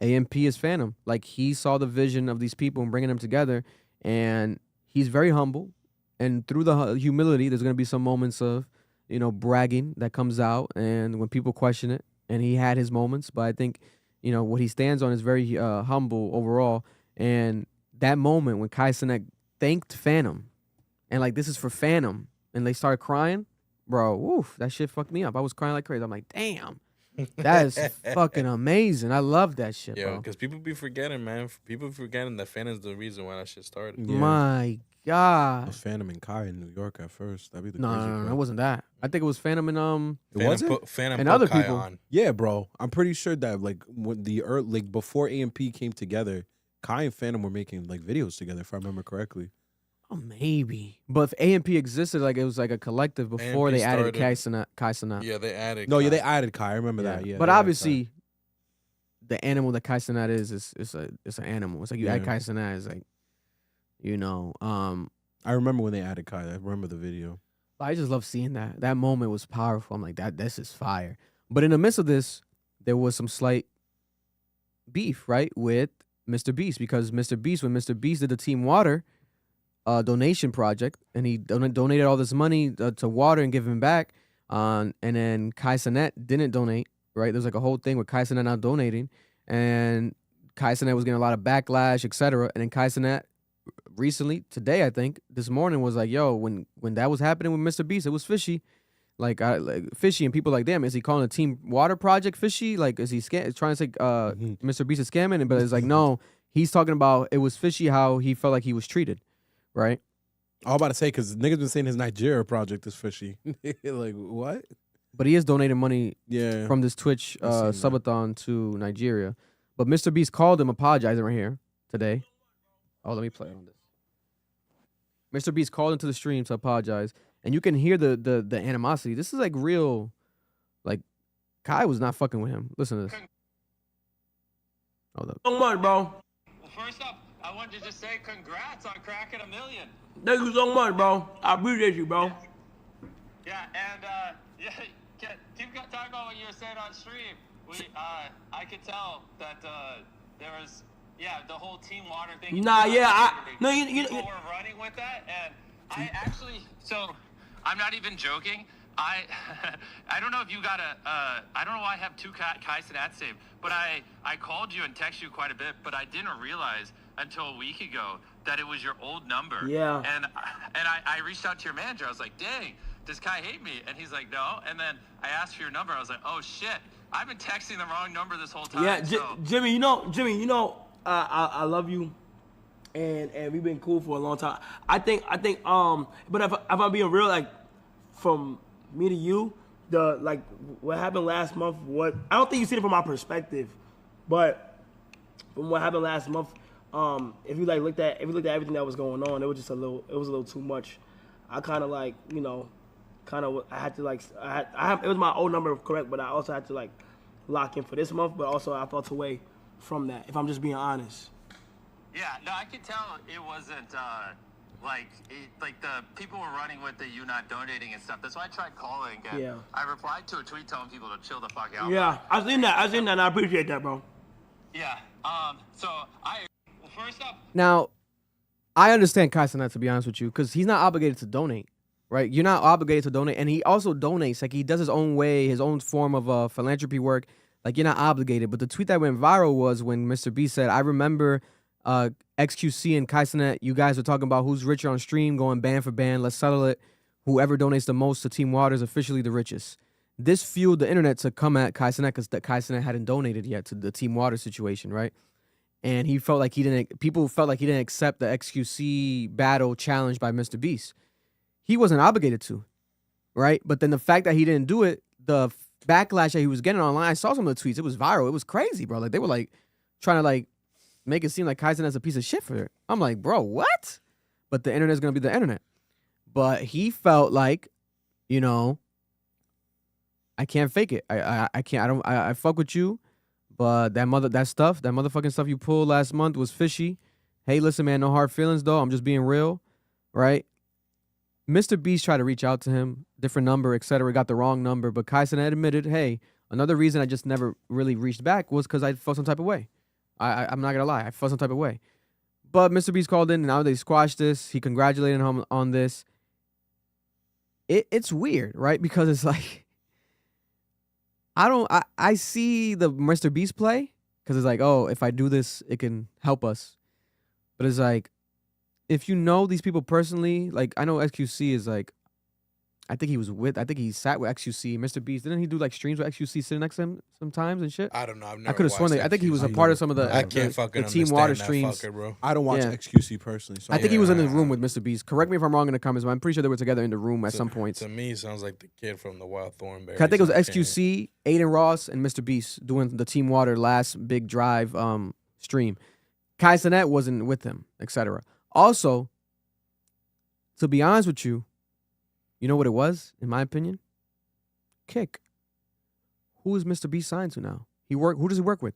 AMP is Phantom. Like he saw the vision of these people and bringing them together, and he's very humble. And through the humility, there's gonna be some moments of, bragging that comes out, and when people question it. And he had his moments, but I think, what he stands on is very humble overall. And that moment when Kai Cenat thanked Phantom, and like this is for Phantom, and they started crying, bro. Woof, that shit fucked me up. I was crying like crazy. I'm like, damn. That is fucking amazing. I love that shit, Yeah, bro. because people be forgetting, man. People be forgetting that Phantom's the reason why that shit started. Yeah. My It God. was Phantom and Kai in New York at first. That'd be the No, crazy no, part. it wasn't that. I think it was Phantom and It wasn't? Phantom And put other Kai people. on. Yeah, bro. I'm pretty sure that like when before AMP came together, Kai and Phantom were making like videos together, if I remember correctly. Oh, maybe. But if AMP existed, like it was like a collective before AMP they added started- Kai Cenat. Yeah, they added. No, Kai. yeah, they added Kai. I remember that. Yeah, But they added obviously, the animal that Kai Cenat is an animal. It's like you add Yeah. Kai Cenat, it's like, Kai. I remember when they added Kai. I remember the video. I just love seeing that. That moment was powerful. I'm like, this is fire. But in the midst of this, there was some slight beef, right, with MrBeast, because MrBeast, when MrBeast did the Team Water donation project, and he donated all this money to Water and give him back, and then Kai Cenat didn't donate, right? There's like a whole thing with Kai Cenat not donating, and Kai Cenat was getting a lot of backlash, etc. And then Kai Cenat recently, today, I think, this morning was like, yo, when that was happening with MrBeast, it was fishy. Like fishy, and people like, damn, is he calling a Team Water project fishy? Like, is he trying to say MrBeast is scamming? But it's like, no, he's talking about it was fishy how he felt like he was treated, right? I was about to say, because niggas been saying his Nigeria project is fishy. Like, what? But he is donating money Yeah. from this Twitch I've seen that. subathon to Nigeria. But MrBeast called him apologizing right here today. Oh, let me play it on this. MrBeast called into the stream to apologize. And you can hear the animosity. This is like real, like, Kai was not fucking with him. Listen to this. Hold up. So much, bro. First up, I wanted to just say congrats on cracking 1 million. Thank you so much, bro. I appreciate you, bro. Yeah, and keep talking about what you were saying on stream. I could tell that there was the whole Team Water thing. Nah, yeah, you people were running with that, and I actually I'm not even joking. I don't know if you got I don't know why I have 2 Kai Cenat saved, but I called you and texted you quite a bit, but I didn't realize until a week ago that it was your old number. Yeah. And I reached out to your manager. I was like, dang, does Kai hate me? And he's like, no. And then I asked for your number. I was like, oh shit, I've been texting the wrong number this whole time. Yeah, so. Jimmy, I love you, and we've been cool for a long time. I think, but if I'm being real, like, from me to you, what happened last month, I don't think you see it from my perspective, but from what happened last month, if you looked at everything that was going on, it was a little too much. I kind of I had to it was my old number, correct, but I also had to lock in for this month, but also I felt away from that, if I'm just being honest. Yeah, no, I could tell it wasn't the people were running with you not donating and stuff. That's why I tried calling. And Yeah. I replied to a tweet telling people to chill the fuck out. Yeah, I seen that, and I appreciate that, bro. Yeah. So first up. Now, I understand Kai Cenat, to be honest with you, because he's not obligated to donate, right? You're not obligated to donate, and he also donates. Like, he does his own way, his own form of philanthropy work. Like, you're not obligated. But the tweet that went viral was when MrBeast said, I remember XQC and Kai Cenat, you guys were talking about who's richer on stream, going band for band. Let's settle it. Whoever donates the most to Team Water is officially the richest. This fueled the internet to come at Kai Cenat because Kai Cenat hadn't donated yet to the Team Water situation, right? And he felt like people felt like he didn't accept the XQC battle challenge by MrBeast. He wasn't obligated to, right? But then the fact that he didn't do it, the backlash that he was getting online, I saw some of the tweets. It was viral. It was crazy, bro. Like, they were like trying to like make it seem like Kai Cenat's a piece of shit for it. I'm like, bro, what? But the internet's gonna be the internet. But he felt like, you know, I can't fake it. I can't. I fuck with you. But that motherfucking stuff you pulled last month was fishy. Hey, listen, man, no hard feelings, though. I'm just being real, right? MrBeast tried to reach out to him, different number, etc. Got the wrong number. But Kai Cenat admitted, hey, another reason I just never really reached back was because I felt some type of way. I'm not going to lie. I felt some type of way. But MrBeast called in, and now they squashed this. He congratulated him on this. It's weird, right? Because it's like, I see the MrBeast play because it's like, oh, if I do this, it can help us. But it's like, if you know these people personally, like I know XQC is like, I think he sat with XQC, MrBeast. Didn't he do like streams with XQC sitting next to him sometimes and shit? I don't know. I could have sworn I think he was a part of some of the I can't fucking the Team Water streams. Fucker, bro. I don't watch XQC personally. So I think he was in the room with MrBeast. Correct me if I'm wrong in the comments, but I'm pretty sure they were together in the room at some point. To me, it sounds like the kid from the Wild Thornberry. I think it was XQC, Aiden Ross, and MrBeast doing the Team Water last big drive stream. Kai Cenat wasn't with him, etc. Also, to be honest with you, you know what it was, in my opinion? Kick. Who is MrBeast signed to now? Who does he work with?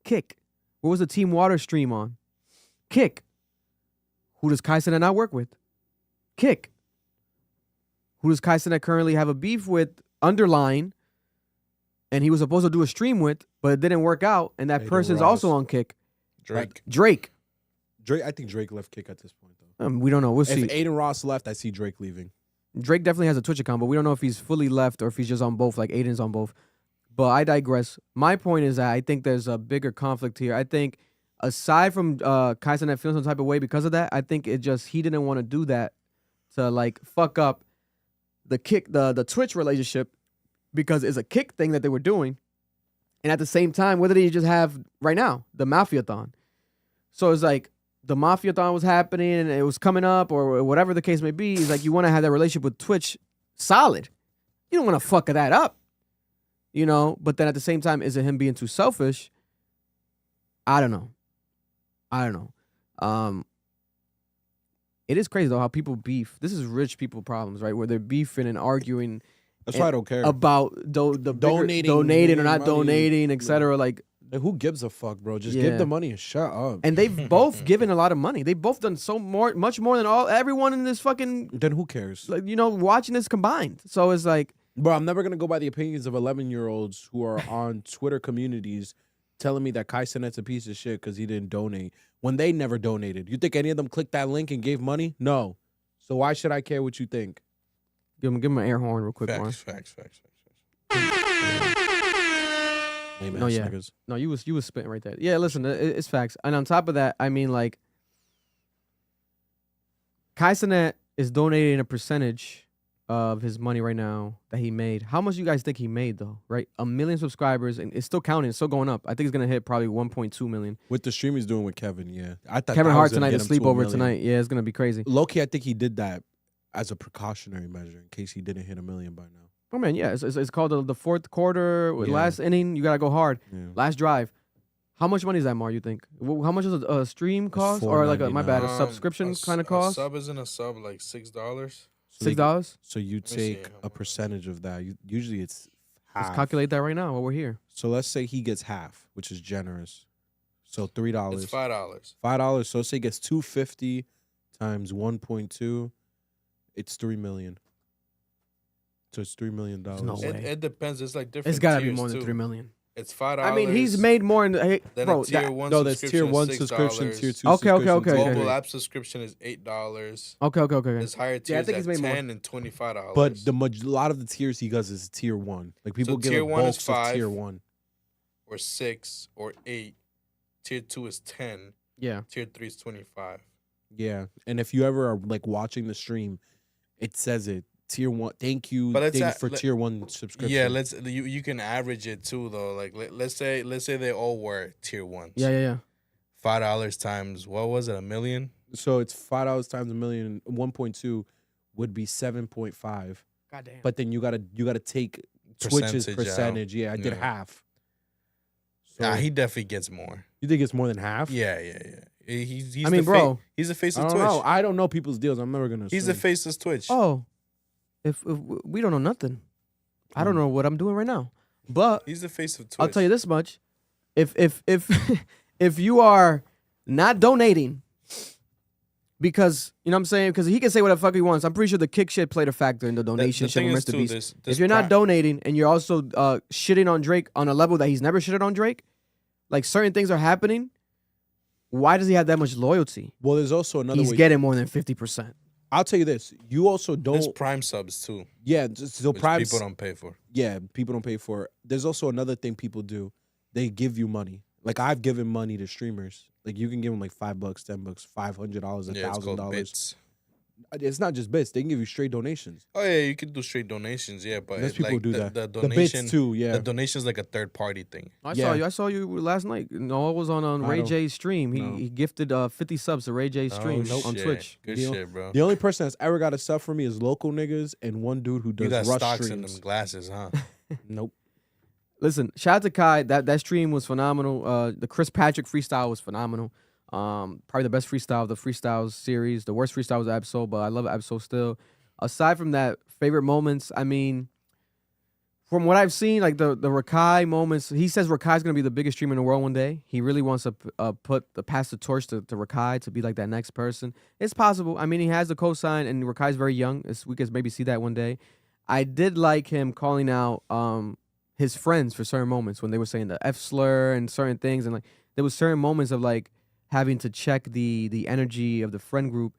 Kick. What was the Team Water stream on? Kick. Who does Kai Cenat not work with? Kick. Who does Kai Cenat currently have a beef with? Underline. And he was supposed to do a stream with, but it didn't work out. And that Aiden person's Ross. also on Kick. Drake. I think Drake left Kick at this point, though. We don't know. We'll see. If Aiden Ross left, I see Drake leaving. Drake definitely has a Twitch account, but we don't know if he's fully left or if he's just on both, like Aiden's on both. But I digress. My point is that I think there's a bigger conflict here. I think aside from Kai Cenat feeling some type of way because of that, I think he didn't want to do that to like fuck up the Kick, the Twitch relationship, because it's a Kick thing that they were doing. And at the same time, what did he just have right now? The Mafia-thon. So it's like, the Mafia-thon was happening and it was coming up or whatever the case may be. It's like you want to have that relationship with Twitch solid. You don't want to fuck that up, you know? But then at the same time, is it him being too selfish? I don't know. It is crazy, though, how people beef. This is rich people problems, right? Where they're beefing and arguing. That's why I don't care. About donating or not donating, etc. Like, who gives a fuck, bro? Just give the money and shut up. And they've both given a lot of money. They've both done much more than everyone in this fucking. Then who cares? Like, you know, watching this combined. So it's like, bro, I'm never gonna go by the opinions of 11-year-olds who are on Twitter communities telling me that Kai Cenat's a piece of shit because he didn't donate when they never donated. You think any of them clicked that link and gave money? No. So why should I care what you think? Give him an air horn real quick, Facts. No, yeah. Niggas. No, you was spitting right there. Yeah, listen, it's facts. And on top of that, I mean, like, Kai Cenat is donating a percentage of his money right now that he made. How much do you guys think he made, though, right? 1 million subscribers, and it's still counting. It's still going up. I think it's going to hit probably 1.2 million. With the stream he's doing with Kevin, yeah. I thought Kevin Hart tonight, the sleepover tonight. Yeah, it's going to be crazy. Low-key, I think he did that as a precautionary measure in case he didn't hit 1 million by now. Oh, man, yeah. It's called the fourth quarter. Last inning, you got to go hard. Yeah. Last drive. How much money is that, Mar, you think? How much does a stream cost? Or like a subscription kind of cost? A sub isn't a sub like $6. $6? So you take a percentage of that. Usually it's half. Let's calculate that right now while we're here. So let's say he gets half, which is generous. So $3. It's $5. $5. So say he gets $250 times 1.2. It's $3 million. So it's $3 million. No way. It depends. It's like different. It's gotta be more than $3 million. It's $5. I mean, he's made more in the Then bro. a tier one No, there's subscription tier 1 is subscription, $6. tier 2 Okay, okay, subscription. okay, Global okay. app subscription is $8. Okay. This higher Yeah, I tiers think at he's made more. $10 and $25. But a lot of the tiers he does is tier 1. Like people give tier a 1 is bulks of 5. tier 1. or 6 or 8. Tier 2 is 10. Yeah. Tier 3 is 25. Yeah, and if you ever are like watching the stream, it says it tier 1. Thank you, But let's thanks for tier 1 subscription. Yeah, you can average it too though. Like let's say they all were tier 1s. Yeah. $5 times what was it? $1 million? So it's $5 times a million. 1.2 would be 7.5. Goddamn. But then you gotta take Twitch's Percentage out. percentage. Yeah, I did Yeah. half. So Nah, he definitely gets more. you think it's more than half? Yeah. He's I mean, bro, he's the face I of don't Twitch. know. I don't know people's deals. I'm never gonna. He's the assume. face of Twitch. oh, if we don't know nothing, I don't know what I'm doing right now. But He's the face of Twitch. I'll tell you this much: if if you are not donating, because you know what I'm saying, because he can say what the fuck he wants. I'm pretty sure the kick shit played a factor in the donation shit with Mr. Beast. If you're not donating and you're also shitting on Drake on a level that he's never shitted on Drake, like certain things are happening. Why does he have that much loyalty? Well, there's also another. He's way. getting more than 50%. I'll tell you this. You also There's don't. Prime subs too, Yeah, so which Prime. people don't pay for. Yeah, people don't pay for it. There's also another thing people do. They give you money. Like I've given money to streamers. Like you can give them like $5, $10, $500, Yeah, it's called $1,000. bits. It's not just bits. They can give you straight donations. Oh yeah, you can do straight donations. Yeah, but There's people who do that. The The donation bits too. Yeah. The donation's like a third party thing. Yeah. I saw you last night. No, it was on Ray don't- J's stream. no. He gifted 50 subs to Ray J's stream Oh, on shit. Twitch. Good Deal. shit, bro. The only person that's ever got a sub for me is local niggas and one dude who You does got rush stocks in streams. them glasses, huh? Nope. Listen, shout out to Kai. That stream was phenomenal. The Chris Patrick freestyle was phenomenal. Probably the best freestyle of the freestyles series. The worst freestyle was Absol, but I love Absol still. Aside from that, favorite moments, I mean, from what I've seen, like the Rakai moments, he says Rakai's gonna be the biggest streamer in the world one day. He really wants to pass the torch to Rakai to be like that next person. It's possible. I mean, he has the cosign, and Rakai's very young. We could maybe see that one day. I did like him calling out his friends for certain moments when they were saying the F slur and certain things, and like there was certain moments of like having to check the energy of the friend group.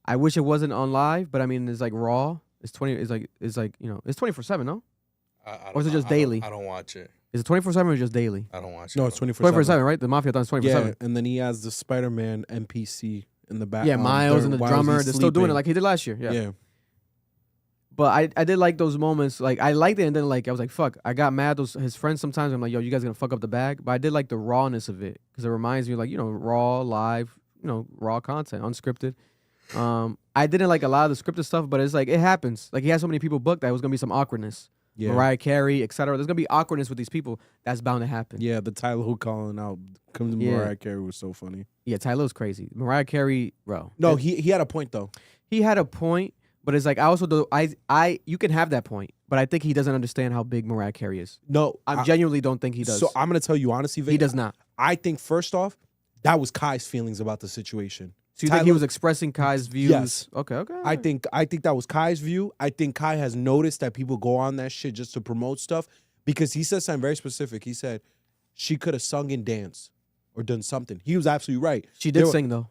I wish it wasn't on live, but I mean it's like raw. It's 24/7, no? Or is it just daily? I don't watch it. Is it 24/7 or just daily? I don't watch it. No, it's 24/7. 24/7, right? The Mafia Thon's 24/7. Yeah, and then he has the Spider-Man NPC in the back. Yeah, Miles and the while drummer. he's They're still doing it sleeping. like he did last year. Yeah. Yeah. But I did like those moments. Like I liked it, and then like I was like, fuck. I got mad. His friends sometimes. I'm like, yo, you guys gonna fuck up the bag. But I did like the rawness of it because it reminds me of, like, you know, raw, live, you know, raw content, unscripted. I didn't like a lot of the scripted stuff, but it's like it happens. Like he had so many people booked that it was gonna be some awkwardness. Yeah. Mariah Carey, etc. There's gonna be awkwardness with these people. That's bound to happen. Yeah, the Tyler who calling out comes to Yeah. Mariah Carey was so funny. Yeah, Tyler's crazy. Mariah Carey, bro. No, he had a point though. He had a point, but it's like I also do. You can have that point, but I think he doesn't understand how big Mariah Carey is. No, I genuinely don't think he does. So I'm gonna tell you honestly, Vic, he does not. I think first off, that was Kai's feelings about the situation. So you think he Tyler- was expressing Kai's views? Yes. Okay. I think that was Kai's view. I think Kai has noticed that people go on that shit just to promote stuff because he said something very specific. He said she could have sung and danced or done something. He was absolutely right. She did sing though.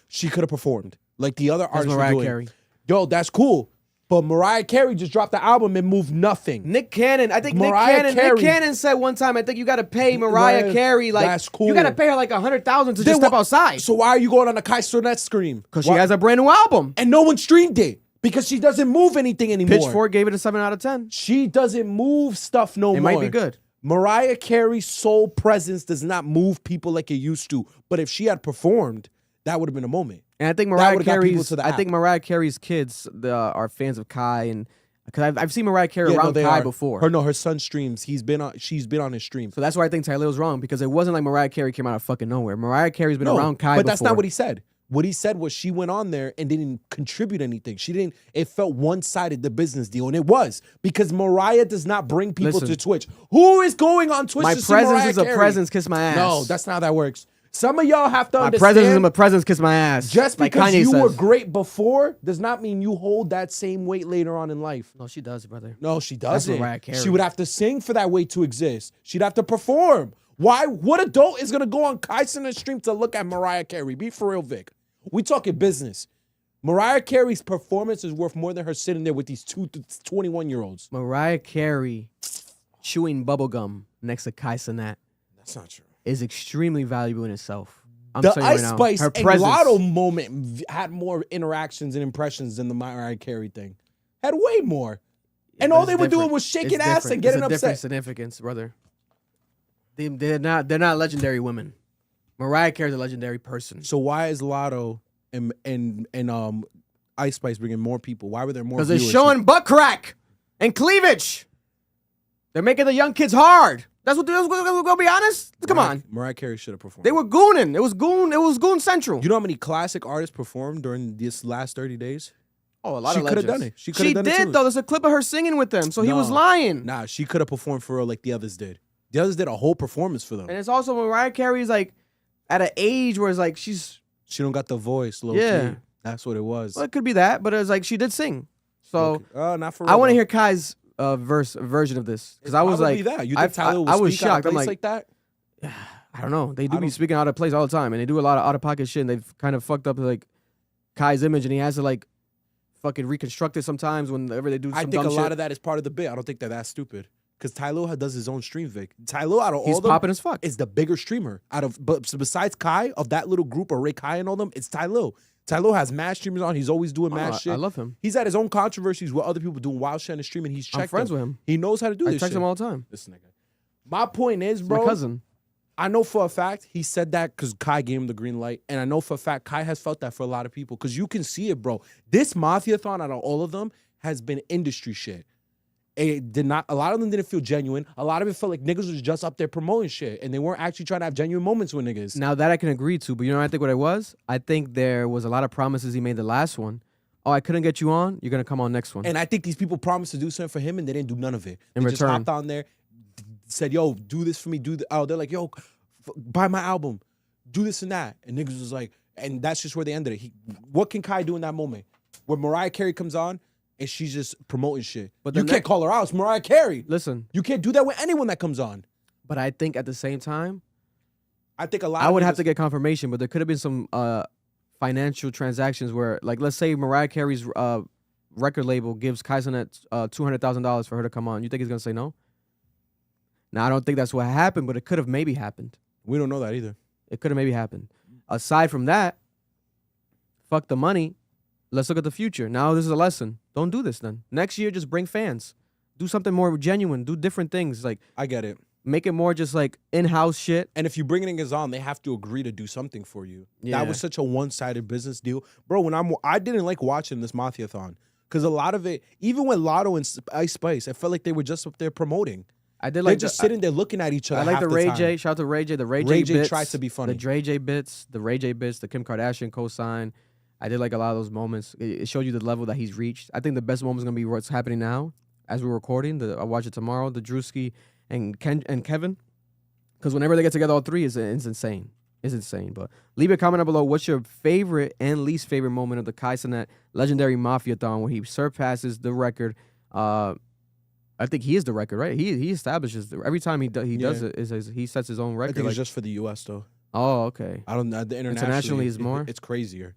She could have performed like the other That's artists were Mariah doing. Carey. Yo, that's cool. But Mariah Carey just dropped the album and moved nothing. Nick Cannon. I think Mariah Nick Carey- Cannon said one time, I think you got to pay Mariah Carey like That's cool. you got to pay her like $100,000 to Then just step wha- outside So why are you going on a Kai Cenat stream? because she has a brand new album. and no one streamed it because she doesn't move anything anymore. Pitchfork gave it a 7 out of 10. She doesn't move stuff no It more. might be good. Mariah Carey's sole presence does not move people like it used to. But if she had performed, that would have been a moment. And I think That Mariah would've got people Carey's. to the I think app. Mariah Carey's kids are fans of Kai, and because I've seen Mariah Carey around they Kai are. before. Her son streams. She's been on his stream. So that's why I think Tyler was wrong because it wasn't like Mariah Carey came out of fucking nowhere. Mariah Carey's been around Kai but before. that's not what he said. What he said was she went on there and didn't contribute anything. She didn't. It felt one-sided, the business deal, and it was because Mariah does not bring people Listen. to Twitch. Who is going on Twitch My to see presence Mariah is a Carey? presence. Kiss my ass. No, that's not how that works. Some of y'all have to My understand. presence is my presence. Kiss my ass. Just like because Kanye you says. were great before does not mean you hold that same weight later on in life. No, she does, brother. No, she That's doesn't. Mariah Carey. She would have to sing for that weight to exist. She'd have to perform. Why? What adult is gonna go on Kai Cenat stream to look at Mariah Carey? Be for real, Vic. We talking business. Mariah Carey's performance is worth more than her sitting there with these 21-year-olds. Mariah Carey chewing bubblegum next to Kai Cenat That's not true. is extremely valuable in itself. I'm The telling you Ice right now, Spice her and presence. Lotto moment had more interactions and impressions than the Mariah Carey thing. Had way more. And but all it's they were doing different. was shaking It's ass different. and getting It's a different upset. significance, brother. They're not legendary women. Mariah Carey's a legendary person. So why is Lotto and Ice Spice bringing more people? Why were there more? Because they're viewers? showing butt crack and cleavage. They're making the young kids hard. That's what we're gonna be honest. Come on. Mariah Carey should have performed. They were gooning. It was goon central. You know how many classic artists performed during this last 30 days? Oh, a lot She of could have legends. done it. She could have done it did too. though. There's a clip of her singing with them, so he was No. lying. Nah, she could have performed for real like the others did. The others did a whole performance for them. And it's also Mariah Carey's like at an age where it's like she don't got the voice, low Yeah. key. That's what it was. well, it could be that, but it was like she did sing. So Okay. Not for real. I want to though. hear Kai's version of this because I was Probably like, that. You think Tyler would I was speak out of shocked. I'm place like, that? I don't know. They do I be don't- speaking out of place all the time, and they do a lot of out of pocket shit. And they've kind of fucked up like Kai's image, and he has to like fucking reconstruct it sometimes whenever they do. Some I think dumb a lot shit. of that is part of the bit. I don't think that's stupid. Because Tyler does his own stream, Vic. Tyler, out of He's all them, popping as fuck. is the bigger streamer. But besides Kai, of that little group, or Ray Kai and all them, it's Tyler. Tyler has mad streamers on. He's always doing mad shit. I love him. He's at his own controversies with other people doing wild shit on the stream, and he's checked I'm friends them. with him. He knows how to do I this text shit. him all the time. This nigga. My point is, He's bro, my cousin. I know for a fact he said that because Kai gave him the green light. And I know for a fact Kai has felt that for a lot of people. Because you can see it, bro. This Mafia-thon out of all of them has been industry shit. It did not, a lot of them didn't feel genuine. A lot of it felt like niggas was just up there promoting shit. And they weren't actually trying to have genuine moments with niggas. Now that I can agree to, but you know what I think what it was? I think there was a lot of promises he made the last one. Oh, I couldn't get you on. You're gonna come on next one. And I think these people promised to do something for him and they didn't do none of it. In They just return. hopped on there, said, yo, do this for me. They're like, yo, buy my album. Do this and that. And niggas was like, and that's just where they ended it. What can Kai do in that moment? Where Mariah Carey comes on and she's just promoting shit. But you the can't next- call her out. It's Mariah Carey. Listen, You can't do that with anyone that comes on. but I think at the same time, I think a lot I of would have niggas- to get confirmation, but there could have been some financial transactions where, like, let's say Mariah Carey's record label gives Kai Cenat $200,000 for her to come on. You think he's gonna say no? Now I don't think that's what happened, but it could have maybe happened. We don't know that either. It could have maybe happened. Aside from that, fuck the money. Let's look at the future. Now this is a lesson. Don't do this then. Next year, just bring fans. Do something more genuine. Do different things. Like I get it. make it more just like in-house shit. And if you bring niggas on, they have to agree to do something for you. Yeah. That was such a one-sided business deal. Bro, I didn't like watching this Mafia-thon. Because a lot of it, even when Lotto and Ice Spice, I felt like they were just up there promoting. I did They're like just sitting there looking at each other. I like half the Ray time. J. Shout out to Ray J. The Ray J. Ray J bits, tried to be funny. The Ray J bits. The Ray J bits. The Kim Kardashian cosign. I did like a lot of those moments. It showed you the level that he's reached. I think the best moment is gonna be what's happening now, as we're recording. I watch it tomorrow. The Druski and Kevin, because whenever they get together, all three, it's insane. It's insane. But leave a comment down below. What's your favorite and least favorite moment of the Kai Cenat legendary Mafia-thon where he surpasses the record? I think he is the record, right? He establishes every time he does it. He sets his own I record. think Like, it's just for the U.S. though. oh, okay. I don't know. The Internationally is more? It's crazier.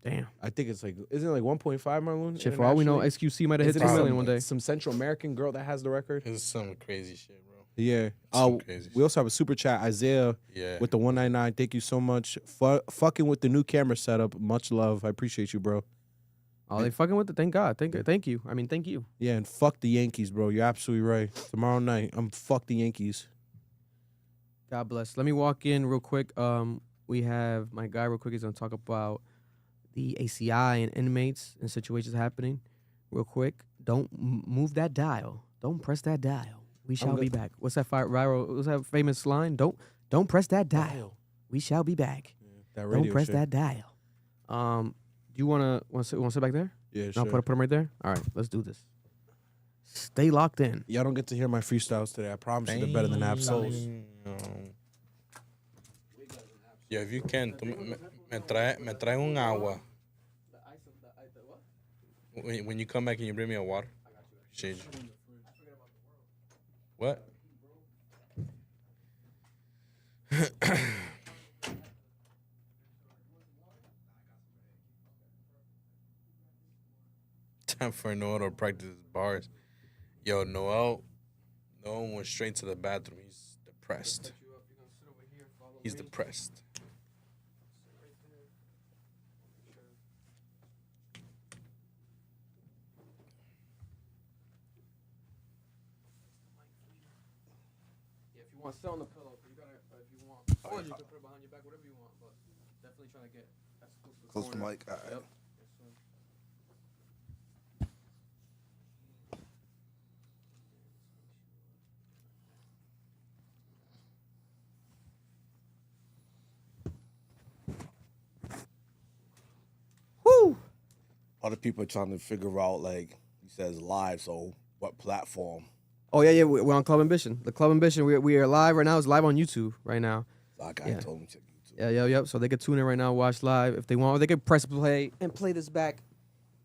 Damn. I think it's like, isn't it like 1.5 Marlon? Shit, for all we know, internationally? XQC might have hit Isn't it 2 million some- one day. Some Central American girl that has the record. It's some crazy shit, bro. Yeah. Some crazy We also have a super chat, Isaiah Yeah. with the 199. Thank you so much. Fucking with the new camera setup. Much love. I appreciate you, bro. Oh, they fucking with it. Thank God. Thank you. I mean, thank you. Yeah, and fuck the Yankees, bro. You're absolutely right. Tomorrow night, fuck the Yankees. God bless. Let me walk in real quick. We have my guy real quick. He's gonna talk about the ACI and inmates and situations happening. Real quick. Don't move that dial. Don't press that dial. We shall be back. What's that viral? What's that famous line? Don't press that dial. We shall be back. That radio Don't press shit. that dial. Do you wanna sit back there? Yeah, No, sure. put him right there. All right, let's do this. Stay locked in. Y'all don't get to hear my freestyles today. I promise you they're better than Absol's. Yeah, if you can, me trae un agua. When you come back, can you bring me a water? Appreciate you. What? Time for Noel to practice his bars. Yo, Noel went straight to the bathroom. He's depressed. He's depressed. Yeah, if you want to sit on the pillow, you gotta. If you want, or you can put it behind your back, whatever you want. But definitely trying to get as close to the Close corner. to mic. All right. Yep. Yes, sir. Woo! Other people are trying to figure out, like, he says live, so what platform? Oh yeah, we're on Club Ambition. The Club Ambition. We are live right now. It's live on YouTube right now. Like I Yeah. told him, check YouTube. Yep. So they could tune in right now, watch live if they want, or they could press play and play this back.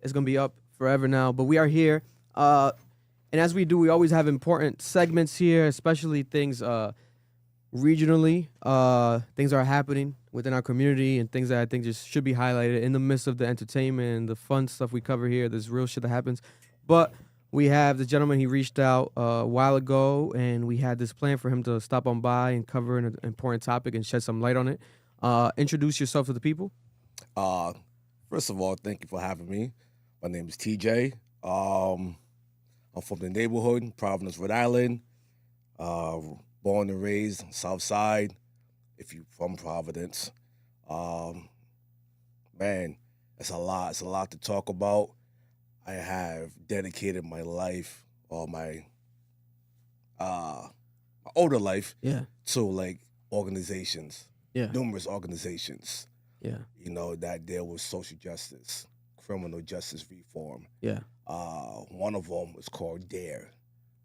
It's gonna be up forever now. But we are here, and as we do, we always have important segments here, especially things regionally. Things that are happening within our community and things that I think just should be highlighted in the midst of the entertainment and the fun stuff we cover here. There's real shit that happens, but we have the gentleman. He reached out a while ago, and we had this plan for him to stop on by and cover an important topic and shed some light on it. Introduce yourself to the people. First of all, thank you for having me. My name is TJ. I'm from the neighborhood, Providence, Rhode Island. Born and raised South Side. If you're from Providence, man, it's a lot. It's a lot to talk about. I have dedicated my life, or my older life, Yeah. to like organizations, Yeah. numerous organizations. Yeah. You know, that deal with social justice, criminal justice reform. Yeah. One of them is called DARE.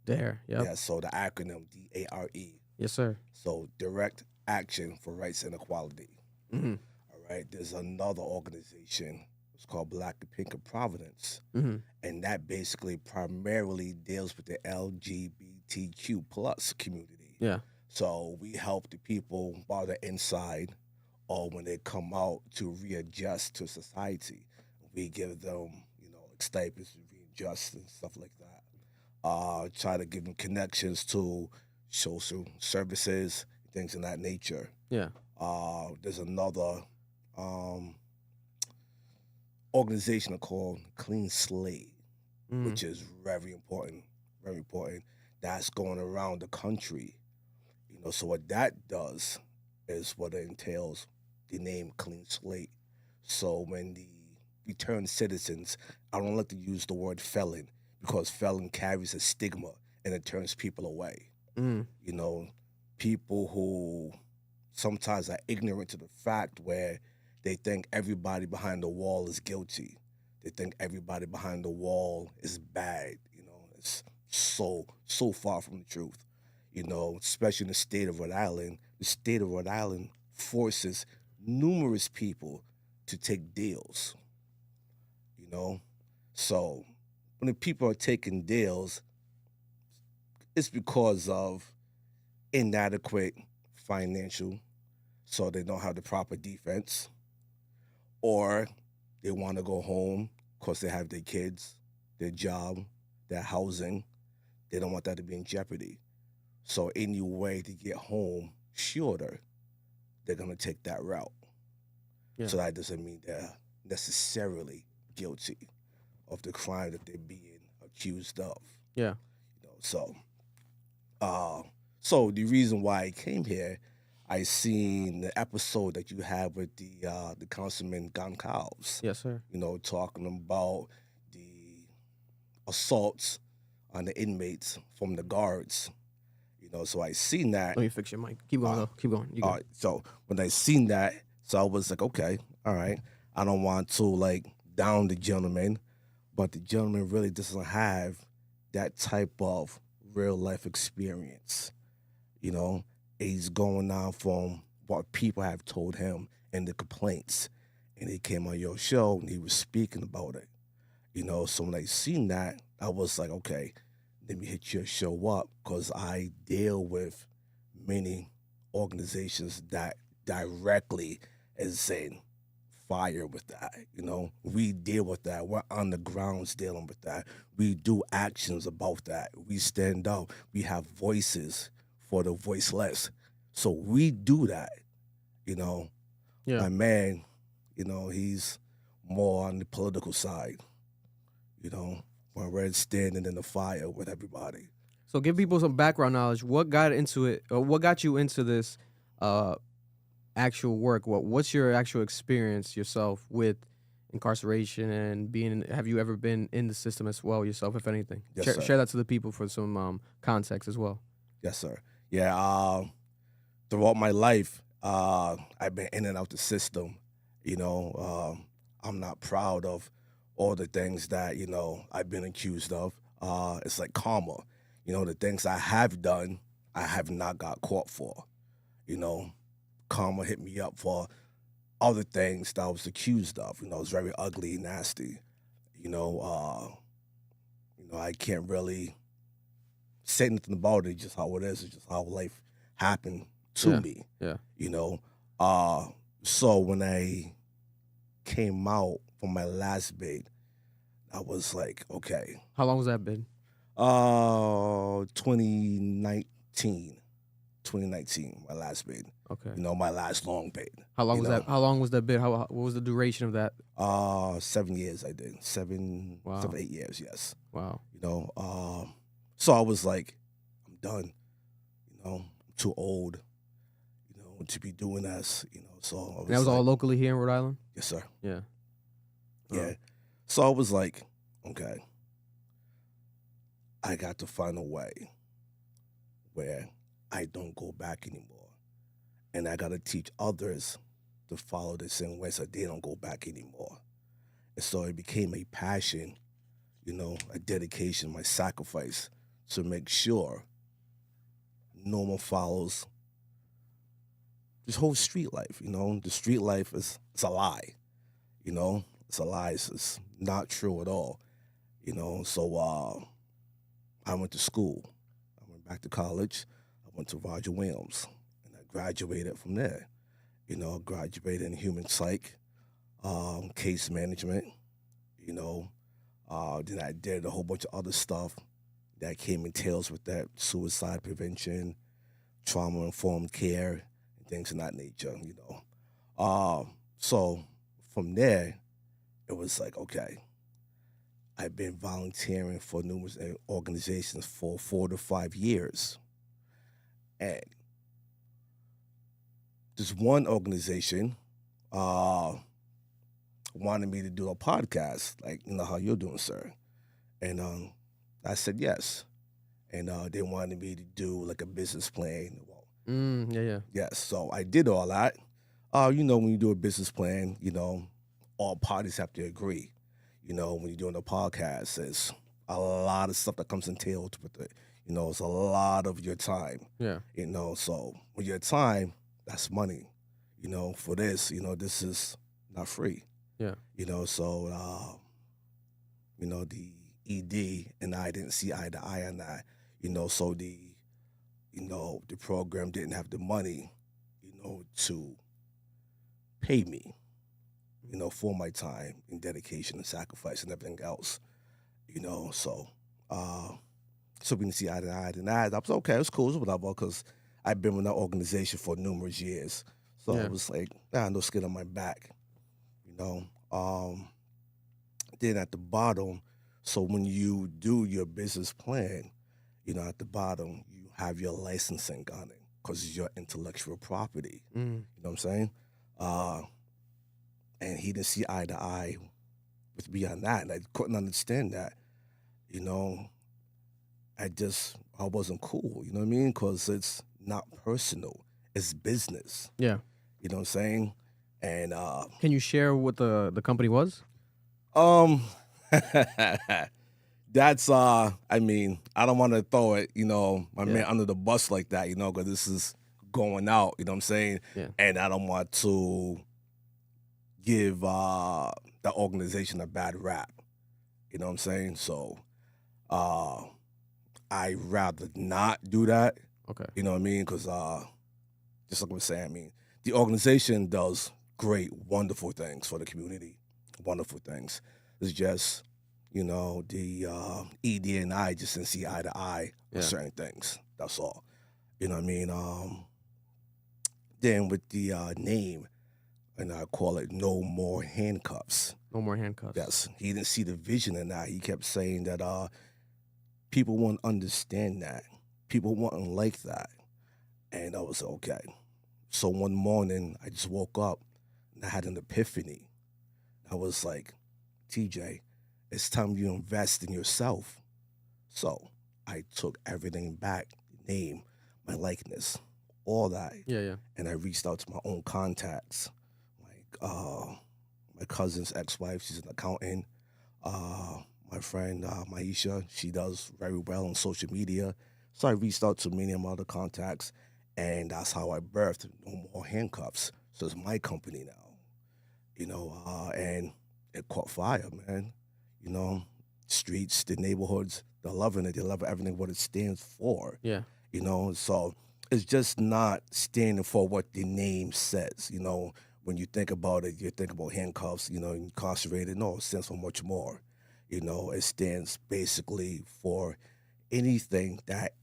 There. Yep. Yeah, so the acronym DARE. Yes, sir. So Direct Action for Rights and Equality. Mm-hmm. All right. There's another organization. It's called Black and Pink of Providence, Mm-hmm. and that basically primarily deals with the LGBTQ plus community. Yeah. So we help the people while they're inside, or when they come out, to readjust to society. We give them, stipends to readjust and stuff like that. Try to give them connections to social services, things of that nature. Yeah. There's another organization called Clean Slate, Mm-hmm. which is very important, very important. That's going around the country. So what that does is what it entails, the name Clean Slate. So when the returned citizens, I don't like to use the word felon, because felon carries a stigma and it turns people away. Mm-hmm. People who sometimes are ignorant to the fact where they think everybody behind the wall is guilty. They think everybody behind the wall is bad. It's so far from the truth. Especially in the state of Rhode Island. The state of Rhode Island forces numerous people to take deals. So when the people are taking deals, it's because of inadequate financial, so they don't have the proper defense, or they want to go home because they have their kids, their job, their housing. They don't want that to be in jeopardy. So any way to get home shorter, they're going to take that route. Yeah. So that doesn't mean they're necessarily guilty of the crime that they're being accused of. Yeah. So the reason why I came here, I seen the episode that you had with the councilman Goncalves. Yes, sir. Talking about the assaults on the inmates from the guards. So I seen that. Let me fix your mic. Keep going, though. Keep going. You All good. right, so when I seen that, so I was like, okay, all right. I don't want to down the gentleman, but the gentleman really doesn't have that type of real life experience. He's going on from what people have told him and the complaints. And he came on your show and he was speaking about it. You know, so when I seen that, I was like, okay, let me hit your show up, because I deal with many organizations that directly is saying fire with that. You know, we deal with that. We're on the grounds dealing with that. We do actions about that. We stand up. We have voices for the voiceless. So we do that, you know. Yeah. My man, you know, he's more on the political side, you know, when we're standing in the fire with everybody. So give people some background knowledge. What got into it? Or what got you into this actual work? What's your actual experience yourself with incarceration and being? Have you ever been in the system as well yourself, if anything? Yes, sir. Share that to the people for some context as well. Yes, sir. Yeah. Throughout my life, I've been in and out the system. You know, I'm not proud of all the things that, you know, I've been accused of. It's like karma. You know, the things I have done, I have not got caught for. You know, karma hit me up for other things that I was accused of. You know, it's very ugly and nasty. You know, I can't really say anything about it. Just how it is. It's just how life happened to me. Yeah. You know, so when I came out from my last bid, I was like, okay. How long was that bid? 2019, my last bid. Okay. You know, my last long bid. How long was that? How long was that bid? What was the duration of that? 7 years I did. 7, Wow. 7, 8 years, yes. Wow. You know, so I was like, I'm done. You know, I'm too old, you know, to be doing this, you know. So I was And that was all locally here in Rhode Island? Yes, sir. Yeah. Yeah. So I was like, okay, I got to find a way where I don't go back anymore. And I got to teach others to follow the same way so they don't go back anymore. And so it became a passion, you know, a dedication, my sacrifice to make sure no one follows this whole street life. You know, the street life it's a lie, you know. It's a lie. It's not true at all, you know. So I went to school. I went back to college. I went to Virgil, and I graduated from there. You know, graduated in human psych, case management. You know, then I did a whole bunch of other stuff that came in tails with that: suicide prevention, trauma-informed care, and things of that nature. You know, so from there. It was like, okay, I've been volunteering for numerous organizations for 4 to 5 years. And this one organization wanted me to do a podcast, like, you know, how you're doing, sir. And I said yes. And they wanted me to do, like, a business plan. Yeah. Yes, so I did all that. You know, when you do a business plan, you know, all parties have to agree. You know, when you're doing a podcast, there's a lot of stuff that comes entailed with it. You know, it's a lot of your time. Yeah. You know, so with your time, that's money. You know, for this, you know, this is not free. Yeah. You know, so, you know, the ED and I didn't see eye to eye on that. You know, so the program didn't have the money, you know, to pay me, you know, for my time and dedication and sacrifice and everything else, you know. So we didn't see eye to eye. And I was okay, it was cool, it was whatever, because I've been with that organization for numerous years. So I was like, no skin on my back, you know. Then at the bottom, so when you do your business plan, you know, at the bottom, you have your licensing on it because it's your intellectual property. You know what I'm saying? And he didn't see eye to eye with me on that, and I couldn't understand that. You know, I wasn't cool, you know what I mean? Because it's not personal, it's business. Yeah. You know what I'm saying? And can you share what the company was? That's I mean, I don't want to throw it, you know, my man under the bus like that, you know, because this is going out, you know what I'm saying? Yeah. And I don't want to give the organization a bad rap. You know what I'm saying? So I rather not do that. Okay. You know what I mean? Because just like I was saying, I mean, the organization does great, wonderful things for the community. Wonderful things. It's just, you know, the ED and I just didn't see eye to eye on certain things. That's all. You know what I mean? Then with the name, and I call it No More Handcuffs. No more handcuffs. Yes. He didn't see the vision in that. He kept saying that people wouldn't understand that. People wouldn't like that. And I was okay. So one morning, I just woke up and I had an epiphany. I was like, TJ, it's time you invest in yourself. So I took everything back, name, my likeness, all that. Yeah. And I reached out to my own contacts. Like my cousin's ex-wife, she's an accountant. My friend Maisha, she does very well on social media. So I reached out to many of my other contacts, and that's how I birthed No More Handcuffs. So it's my company now. You know, and it caught fire, man. You know, streets, the neighborhoods, they're loving it. They love everything what it stands for. Yeah. You know, so it's just not standing for what the name says. You know, when you think about it, you think about handcuffs, you know, incarcerated. No, it stands for much more. You know, it stands basically for anything that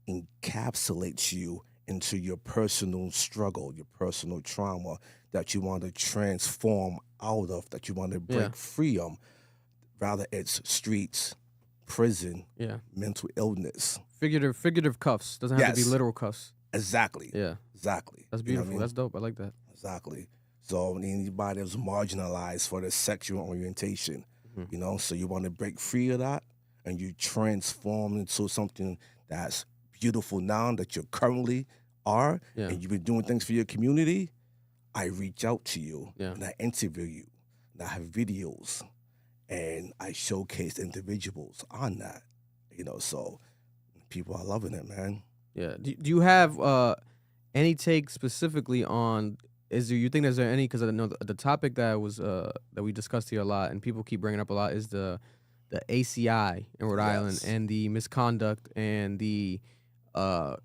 encapsulates you into your personal struggle, your personal trauma that you want to transform out of, that you want to break free of. Rather, it's streets, prison, mental illness. Figurative cuffs. Doesn't have to be literal cuffs. Exactly. Yeah. Exactly. That's beautiful. You know what I mean? That's dope. I like that. Exactly. So anybody that's marginalized for their sexual orientation, you know, so you want to break free of that and you transform into something that's beautiful now that you currently are, and you've been doing things for your community, I reach out to you and I interview you and I have videos and I showcase individuals on that, you know, so people are loving it, man. Yeah. Do you have any take specifically on, is there any, because I know the topic that was that we discussed here a lot and people keep bringing up a lot is the ACI in Rhode Island and the misconduct and the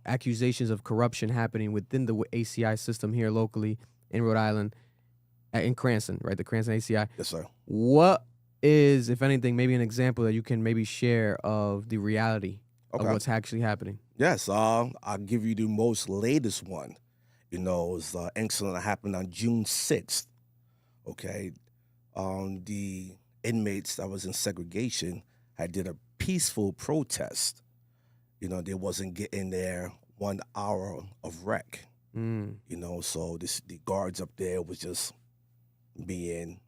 accusations of corruption happening within the ACI system here locally in Rhode Island, in Cranston, right? The Cranston ACI. Yes, sir. What is, if anything, maybe an example that you can maybe share of the reality of what's actually happening? Yes, I'll give you the most latest one. You know, it was an incident that happened on June 6th, okay? The inmates that was in segregation had did a peaceful protest. You know, they wasn't getting their 1 hour of rec. You know, so the guards up there was just being,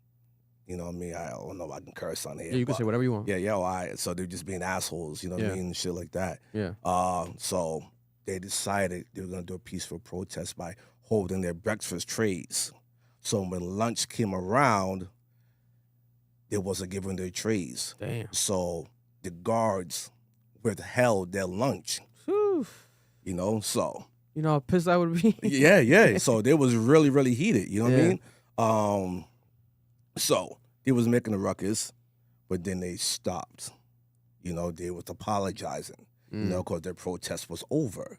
you know what I mean? I don't know if I can curse on here. Yeah, you can say whatever you want. Yeah, all right. So they're just being assholes, you know what I mean? And shit like that. Yeah. So they decided they were going to do a peaceful protest by holding their breakfast trays. So when lunch came around, they wasn't giving their trays. Damn. So the guards withheld their lunch. Whew. You know, so. You know how pissed I would be? Yeah. So they was really, really heated. You know what I mean? So they was making a ruckus, but then they stopped. You know, they was apologizing, you know, because their protest was over.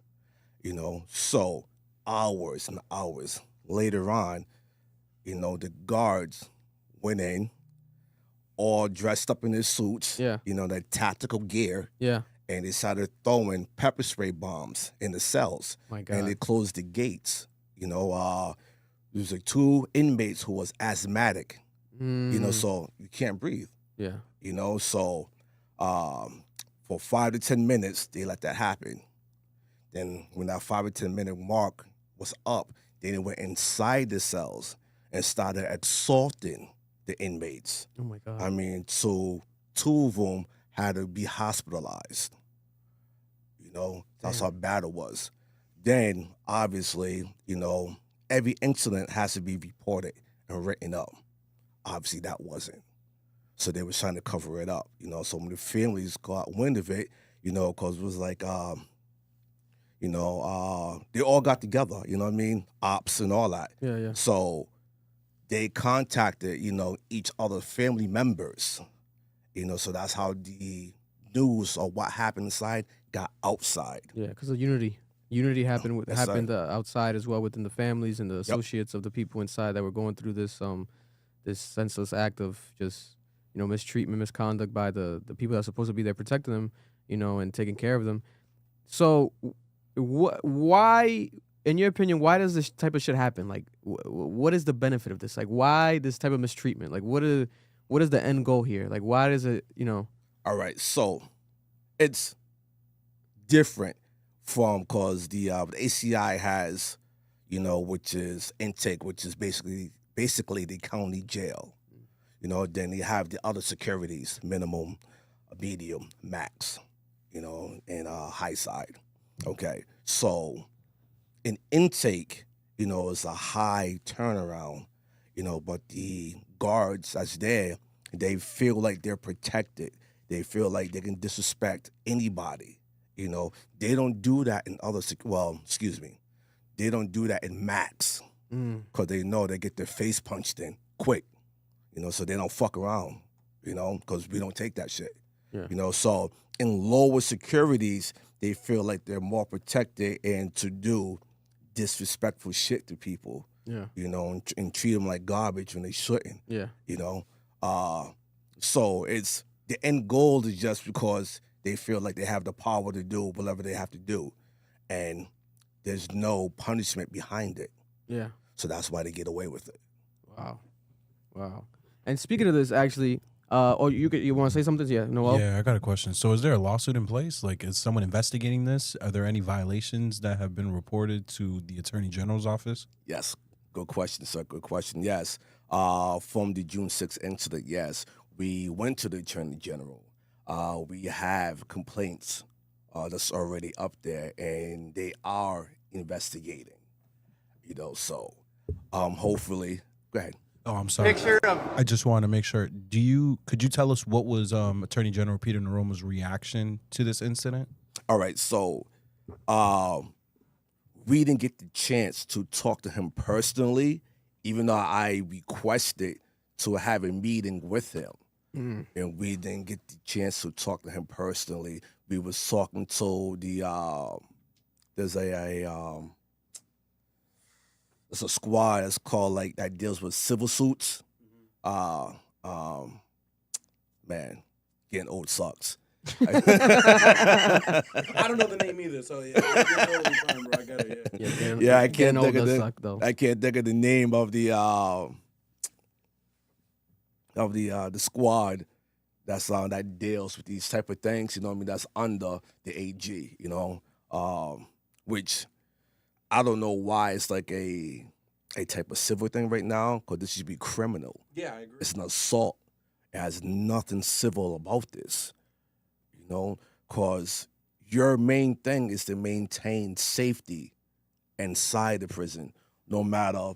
You know, so hours and hours later on, you know, the guards went in, all dressed up in their suits, you know, their tactical gear. Yeah. And they started throwing pepper spray bombs in the cells. My God. And they closed the gates. You know, there was like 2 inmates who was asthmatic. You know, so you can't breathe. Yeah. You know, so for 5 to 10 minutes, they let that happen. Then when that 5 or 10 minute mark was up, then they went inside the cells and started assaulting the inmates. Oh my God. I mean, so 2 of them had to be hospitalized. You know, that's how bad it was. Then, obviously, you know, every incident has to be reported and written up. Obviously, that wasn't. So they were trying to cover it up, you know. So when the families got wind of it, you know, because it was like, you You know, they all got together. You know what I mean? Ops and all that. Yeah, yeah. So they contacted, you know, each other's family members. You know, so that's how the news of what happened inside got outside. Yeah, because of unity. Unity happened Yes, sir. outside as well within the families and the associates of the people inside that were going through this this senseless act of just, you know, mistreatment, misconduct by the people that's supposed to be there protecting them, you know, and taking care of them. So why, in your opinion, why does this type of shit happen? Like, what is the benefit of this? Like, why this type of mistreatment? Like, what is the end goal here? Like, why does it, you know? All right, so it's different from because the ACI has, you know, which is intake, which is basically the county jail. You know, then you have the other securities, minimum, medium, max, you know, and high side. Okay, so an intake, you know, is a high turnaround, you know, but the guards that's there, they feel like they're protected. They feel like they can disrespect anybody. You know, they don't do that in they don't do that in max because they know they get their face punched in quick. You know, so they don't fuck around, you know, because we don't take that shit. Yeah. You know, so in lower securities, they feel like they're more protected and to do disrespectful shit to people. Yeah. You know, and treat them like garbage when they shouldn't. Yeah. You know, so it's the end goal is just because they feel like they have the power to do whatever they have to do, and there's no punishment behind it. Yeah. So that's why they get away with it. Wow. And speaking of this, actually, you want to say something? Yeah, Noel? Yeah, I got a question. So is there a lawsuit in place? Like, is someone investigating this? Are there any violations that have been reported to the Attorney General's office? Yes. Good question, sir. Good question. Yes. From the June 6th incident, yes. We went to the Attorney General. We have complaints that's already up there, and they are investigating. You know, so hopefully, go ahead. Oh, I'm sorry. I just want to make sure. Could you tell us what was Attorney General Peter Naroma's reaction to this incident? All right, so we didn't get the chance to talk to him personally, even though I requested to have a meeting with him. And we didn't get the chance to talk to him personally. We was talking to the there's a squad that's called like that deals with civil suits. Man, getting old sucks. I don't know the name either, so yeah, totally fine, bro. I got it. Yeah, I can't think of the name of the squad that's that deals with these type of things. You know what I mean? That's under the AG. You know, which I don't know why it's like a type of civil thing right now, because this should be criminal. Yeah, I agree. It's an assault. It has nothing civil about this. You know, because your main thing is to maintain safety inside the prison, no matter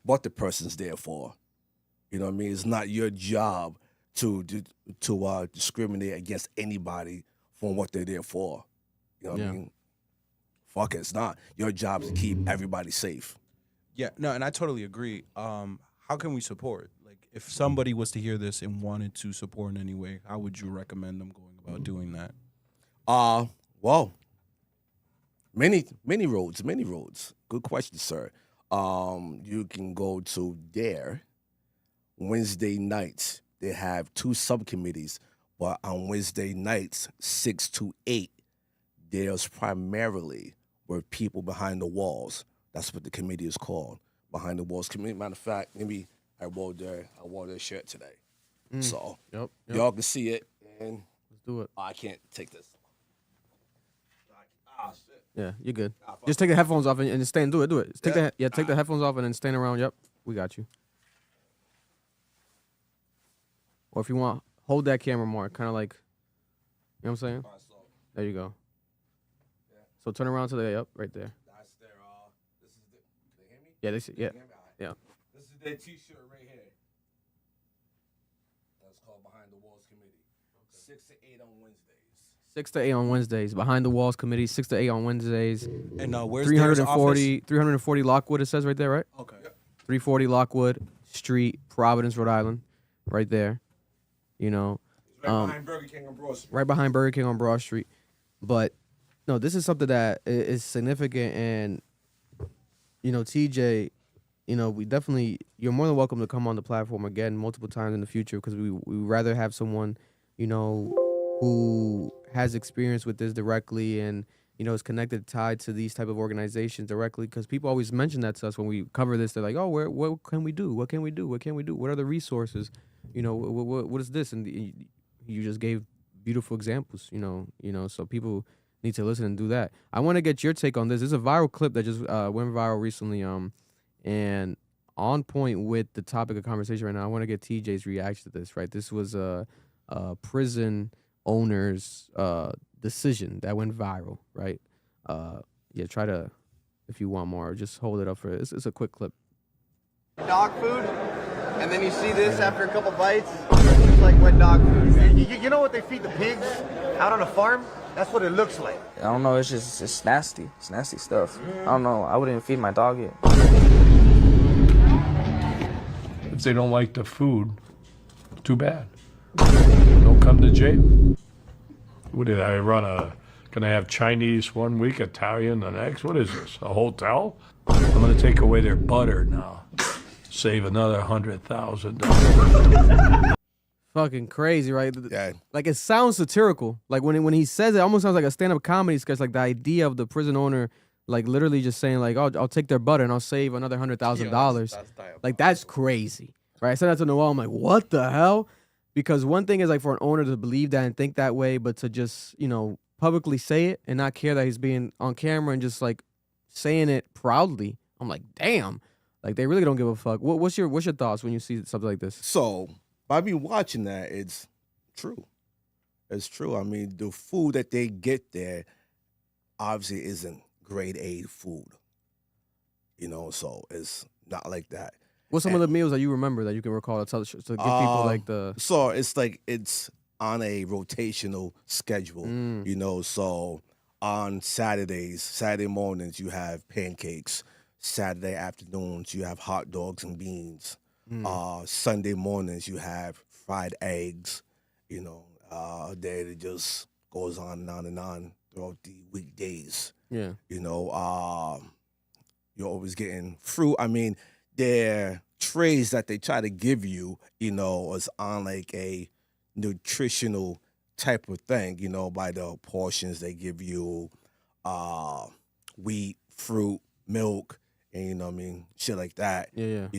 what the person's there for. You know what I mean? It's not your job to discriminate against anybody from what they're there for. You know what I mean? Fuck it, it's not. Your job is to keep everybody safe. Yeah, no, and I totally agree. How can we support? Like, if somebody was to hear this and wanted to support in any way, how would you recommend them going about doing that? Well, many roads. Good question, sir. You can go to DARE. Wednesday nights, they have 2 subcommittees, but on Wednesday nights, 6 to 8, there's primarily where people behind the walls. That's what the committee is called, Behind the Walls Committee. Matter of fact, maybe I wore their shirt today. So y'all can see it. And let's do it. I can't take this. Shit. Yeah, you're good. Just take the headphones off and just stay and do it. Just take take the headphones off and then stand around. Yep, we got you. Or if you want, hold that camera more, kind of like, you know what I'm saying? There you go. Yeah. So turn around to the right there. That's their. This is the. Can they hear me? Yeah, yeah. This is their T-shirt right here. That's called Behind the Walls Committee. 6 to 8 on Wednesdays. 6 to 8 on Wednesdays. Behind the Walls Committee, 6 to 8 on Wednesdays. And where's their office? 340 Lockwood, it says right there, right? Okay. 340 Lockwood Street, Providence, Rhode Island. Right there. You know. Right behind Burger King on Broad Street. Right behind Burger King on Broad Street. But, no, this is something that is significant. And, you know, TJ, you know, you're more than welcome to come on the platform again multiple times in the future because we rather have someone, you know, who has experience with this directly and, you know, is connected, tied to these type of organizations directly because people always mention that to us when we cover this. They're like, oh, what can we do? What can we do? What can we do? What are the resources? You know, what is this? And you just gave beautiful examples, you know, so people need to listen and do that. I want to get your take on this. There's a viral clip that just went viral recently, and on point with the topic of conversation right now, I want to get TJ's reaction to this, right? This was a prison owner's decision that went viral, right? Yeah, try to, if you want more, just hold it up for it. It's a quick clip. Dog food, and then you see this after a couple bites, it's like wet dog food. You know what they feed the pigs out on a farm? That's what it looks like. I don't know, it's nasty. It's nasty stuff. I don't know, I wouldn't feed my dog it. If they don't like the food, too bad. Don't come to jail. What did I run can I have Chinese one week, Italian the next? What is this, a hotel? I'm gonna take away their butter now. Save another $100,000. Fucking crazy, right? Yeah. Like it sounds satirical. Like when he says it almost sounds like a stand-up comedy sketch. Like the idea of the prison owner, like literally just saying like, "Oh, I'll take their butter and I'll save another $100,000." Like that's crazy, right? I said that to Noel. I'm like, what the hell? Because one thing is like for an owner to believe that and think that way, but to just publicly say it and not care that he's being on camera and just like saying it proudly. I'm like, damn. Like they really don't give a fuck. What's your thoughts when you see something like this? So by me watching that, it's true. It's true. I mean, the food that they get there obviously isn't grade A food. So it's not like that. What's some of the meals that you remember that you can recall to give people like the? So it's like it's on a rotational schedule. So on Saturday mornings you have pancakes. Saturday afternoons you have hot dogs and beans. Sunday mornings you have fried eggs. There it just goes on and on and on throughout the weekdays. Yeah. You're always getting fruit. I mean, their trays that they try to give you, is on like a nutritional type of thing, by the portions they give you, wheat, fruit, milk, and shit like that. Yeah.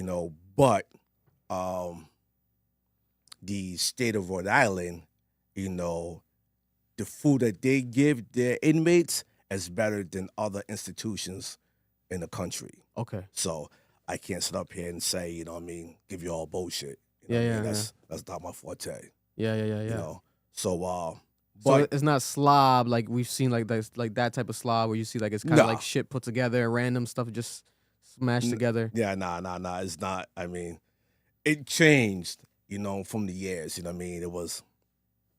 But the state of Rhode Island, the food that they give their inmates is better than other institutions in the country. Okay. So I can't sit up here and say, give you all bullshit. That's not my forte. Yeah. So but it's not slob like we've seen like that type of slob where you see like it's kind of like shit put together, random stuff just smashed together. Yeah, nah. It's not. I mean, it changed, from the years. It was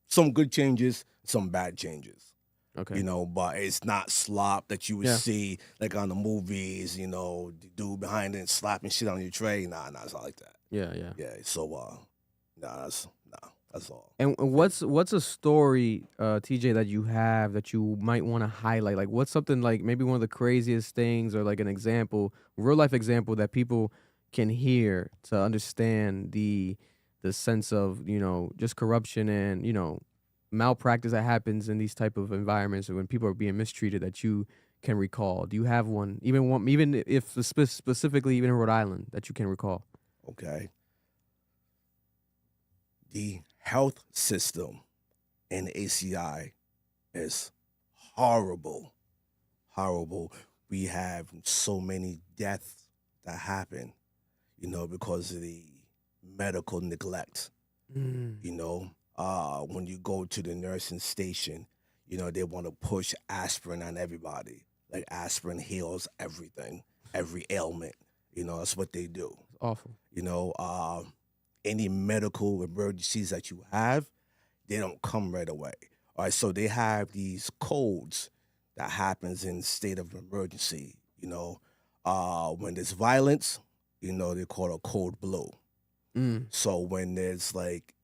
some good changes, some bad changes. Okay. But it's not slop that you would see like on the movies, the dude behind it slapping shit on your tray. Nah, it's not like that. Yeah. So that's all. And what's a story, TJ, that you have that you might want to highlight? Like what's something like maybe one of the craziest things or like an example, real life example that people can hear to understand the sense of, just corruption and, malpractice that happens in these type of environments or when people are being mistreated that you can recall? Do you have one, even if specifically even in Rhode Island that you can recall? Okay. The health system in ACI is horrible. We have so many deaths that happen, because of the medical neglect. When you go to the nursing station, they want to push aspirin on everybody. Like aspirin heals everything, every ailment. That's what they do. Awful. Any medical emergencies that you have, they don't come right away. All right, so they have these codes that happens in state of emergency. You know, when there's violence, you know, they call it a code blue. So when there's like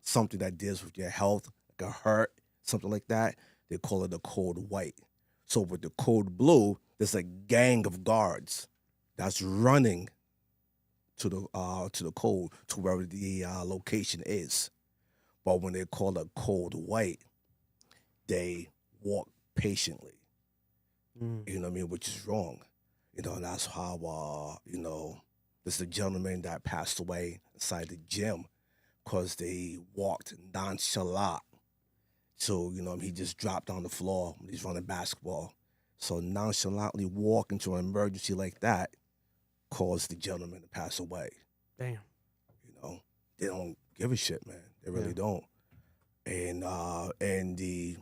something that deals with your health, like a hurt, something like that, they call it a code white. So with the code blue, there's a gang of guards that's running to the code to wherever the location is. But when they call it code white, they walk patiently. You know what I mean? Which is wrong. You know, and that's how you know, there's a gentleman that passed away inside the gym because they walked nonchalant. So, you know, he just dropped on the floor when he's running basketball. So nonchalantly walk into an emergency like that caused the gentleman to pass away. Damn. You know, they don't give a shit, man. They really don't. And the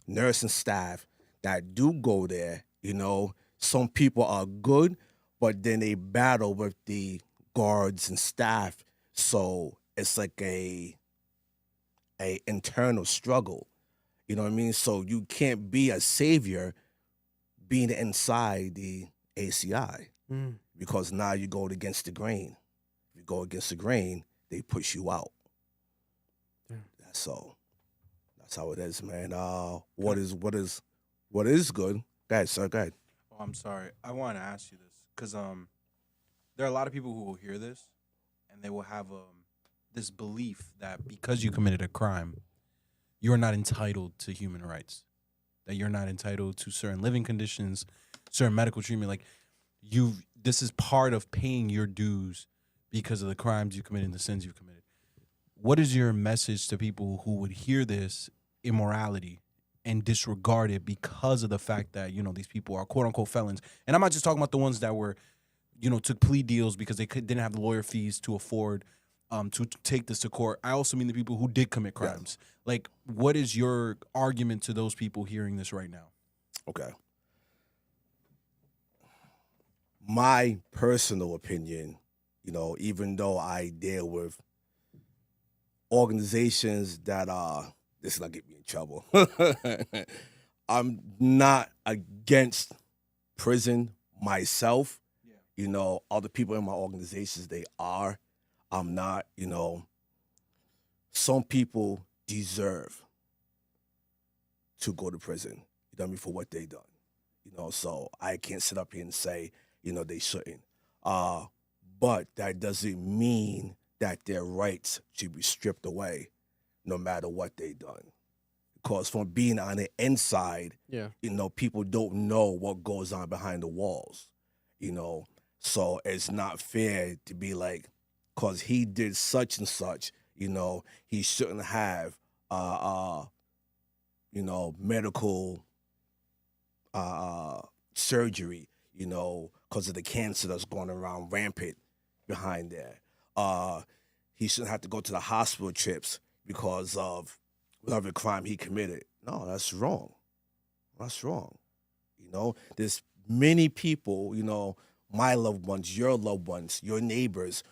nursing staff that do go there, you know, some people are good, but then they battle with the guards and staff. So it's like a internal struggle. You know what I mean? So you can't be a savior being inside the ACI because now you go against the grain. If you go against the grain, they push you out. That's all. That's how it is, man. What is good? Go ahead, sir. Go ahead. Oh, I'm sorry. I want to ask you this because there are a lot of people who will hear this and they will have this belief that because you committed a crime, you're not entitled to human rights, that you're not entitled to certain living conditions, certain medical treatment. Like this is part of paying your dues because of the crimes you committed and the sins you've committed. What is your message to people who would hear this immorality and disregard it because of the fact that, you know, these people are quote unquote felons? And I'm not just talking about the ones that were, you know, took plea deals because they didn't have the lawyer fees to afford to take this to court. I also mean the people who did commit crimes. Yeah. Like, what is your argument to those people hearing this right now? Okay. My personal opinion, you know, even though I deal with organizations that this is not get me in trouble. I'm not against prison myself. Yeah. You know, other people in my organizations, they are. I'm not, you know. Some people deserve to go to prison, you know what I mean, for what they done. You know, so I can't sit up here and say, you know, they shouldn't. But that doesn't mean that their rights should be stripped away no matter what they done. Because from being on the inside, you know, people don't know what goes on behind the walls, you know. So it's not fair to be like, because he did such and such, you know, he shouldn't have, you know, medical surgery, you know, because of the cancer that's going around rampant behind there. He shouldn't have to go to the hospital trips because of whatever crime he committed. No, that's wrong. That's wrong. You know, there's many people, you know, my loved ones, your loved ones, your neighbors,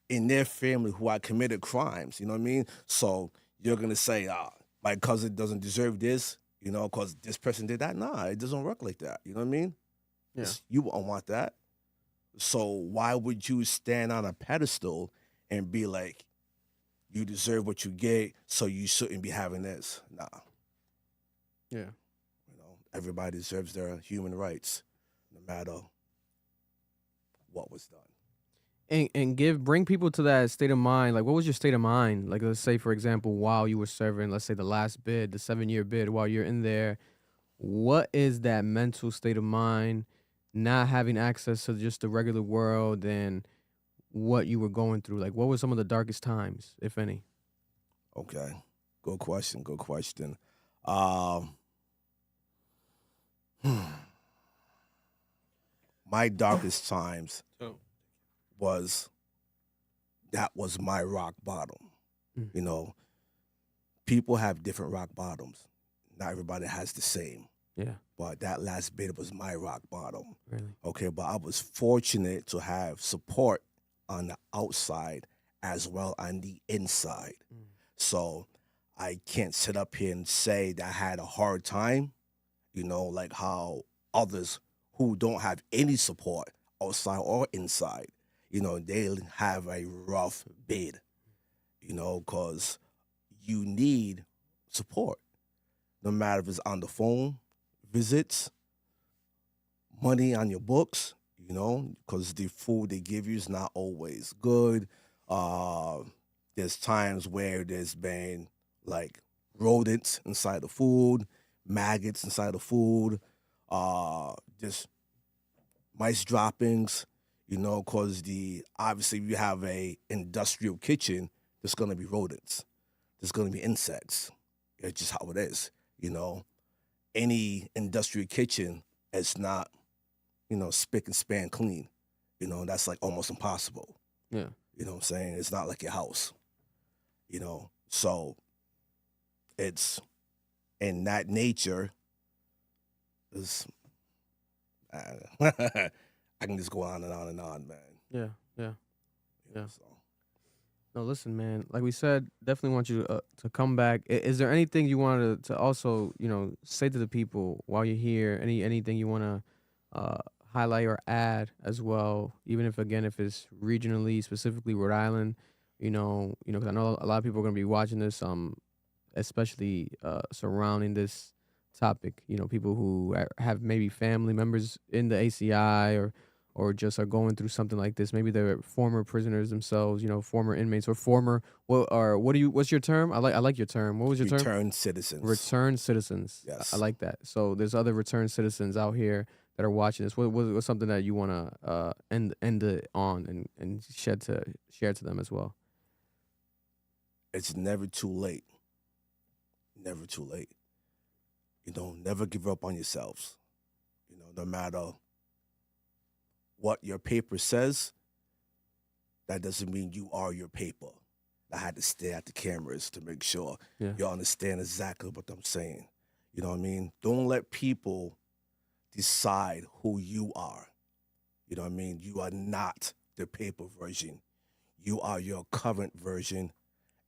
in their family who had committed crimes, you know what I mean? So you're going to say, my cousin doesn't deserve this, you know, because this person did that? Nah, it doesn't work like that. You know what I mean? Yeah. You won't want that. So why would you stand on a pedestal and be like, you deserve what you get, so you shouldn't be having this? Nah. Yeah. You know, everybody deserves their human rights, no matter what was done. And bring people to that state of mind. Like, what was your state of mind? Like, let's say, for example, while you were serving, let's say the last bid, the 7-year bid, while you're in there, what is that mental state of mind, not having access to just the regular world and what you were going through? Like, what were some of the darkest times, if any? Okay. Good question. Good question. My darkest times was my rock bottom. You know, people have different rock bottoms. Not everybody has the same. Yeah. But that last bit was my rock bottom. Really? Okay, but I was fortunate to have support on the outside as well on the inside. So I can't sit up here and say that I had a hard time, like how others who don't have any support outside or inside, they have a rough bid, because you need support, no matter if it's on the phone, visits, money on your books, because the food they give you is not always good. There's times where there's been like rodents inside the food, maggots inside the food, just mice droppings, because obviously if you have a industrial kitchen, there's gonna be rodents, there's gonna be insects. It's just how it is, Any industrial kitchen is not, spick and span clean. That's like almost impossible. Yeah. You know what I'm saying? It's not like your house. So it's in that nature is I can just go on and on and on, man. Yeah. So. No, listen, man. Like we said, definitely want you to come back. Is there anything you wanted to also, say to the people while you're here? Anything you want to highlight or add as well? Even if it's regionally, specifically Rhode Island, because I know a lot of people are gonna be watching this, especially surrounding this topic. People who have maybe family members in the ACI or just are going through something like this. Maybe they're former prisoners themselves, former inmates or former. What's your term? I like your term. What was your term? Returned citizens. Returned citizens. Yes. I like that. So there's other returned citizens out here that are watching this. What's something that you want to end it on and share to them as well? It's never too late. Never too late. Never give up on yourselves. No matter what your paper says, that doesn't mean you are your paper. I had to stare at the cameras to make sure you understand exactly what I'm saying. You know what I mean? Don't let people decide who you are. You know what I mean? You are not the paper version. You are your current version,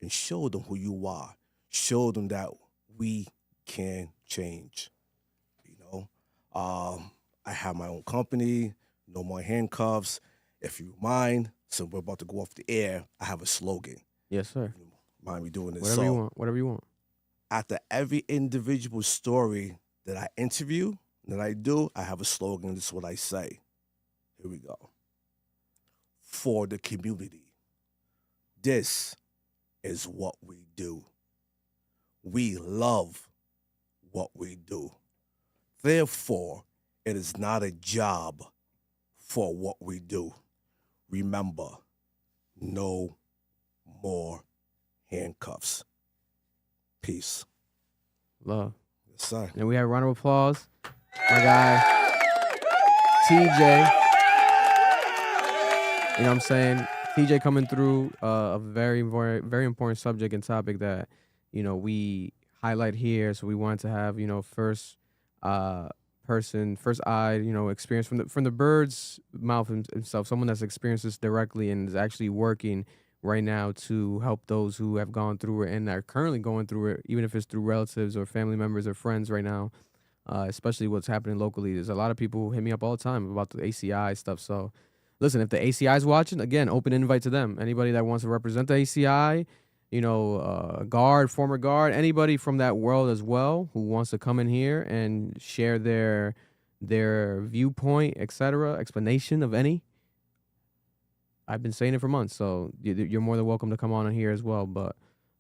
and show them who you are. Show them that we can change. I have my own company, No More Handcuffs. If you mind, so we're about to go off the air, I have a slogan. Yes, sir. Mind me doing this. Whatever you want. After every individual story that I interview, that I do, I have a slogan. This is what I say. Here we go. For the community. This is what we do. We love what we do. Therefore, it is not a job for what we do. Remember, no more handcuffs. Peace. Love. Yes, sir. And we have a round of applause. My guy, TJ. You know what I'm saying? TJ coming through a very, very, very important subject and topic that, we highlight here. So we wanted to have, first eye, experience from the bird's mouth himself, someone that's experienced this directly and is actually working right now to help those who have gone through it and are currently going through it, even if it's through relatives or family members or friends right now, especially what's happening locally. There's a lot of people who hit me up all the time about the ACI stuff. So listen, if the ACI is watching, again, open invite to them. Anybody that wants to represent the ACI, guard, former guard, anybody from that world as well who wants to come in here and share their viewpoint, etc., explanation of any. I've been saying it for months, so you're more than welcome to come on in here as well. But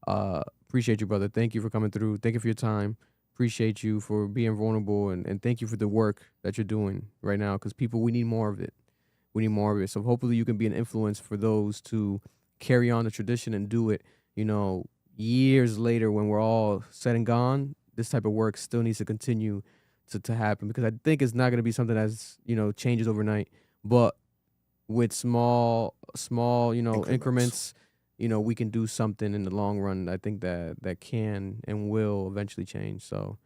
appreciate you, brother. Thank you for coming through. Thank you for your time. Appreciate you for being vulnerable, and thank you for the work that you're doing right now, because people, we need more of it. We need more of it. So hopefully you can be an influence for those to carry on the tradition and do it. Years later when we're all said and gone, this type of work still needs to continue to happen, because I think it's not going to be something that's, changes overnight. But with small, increments, we can do something in the long run. I think that can and will eventually change. So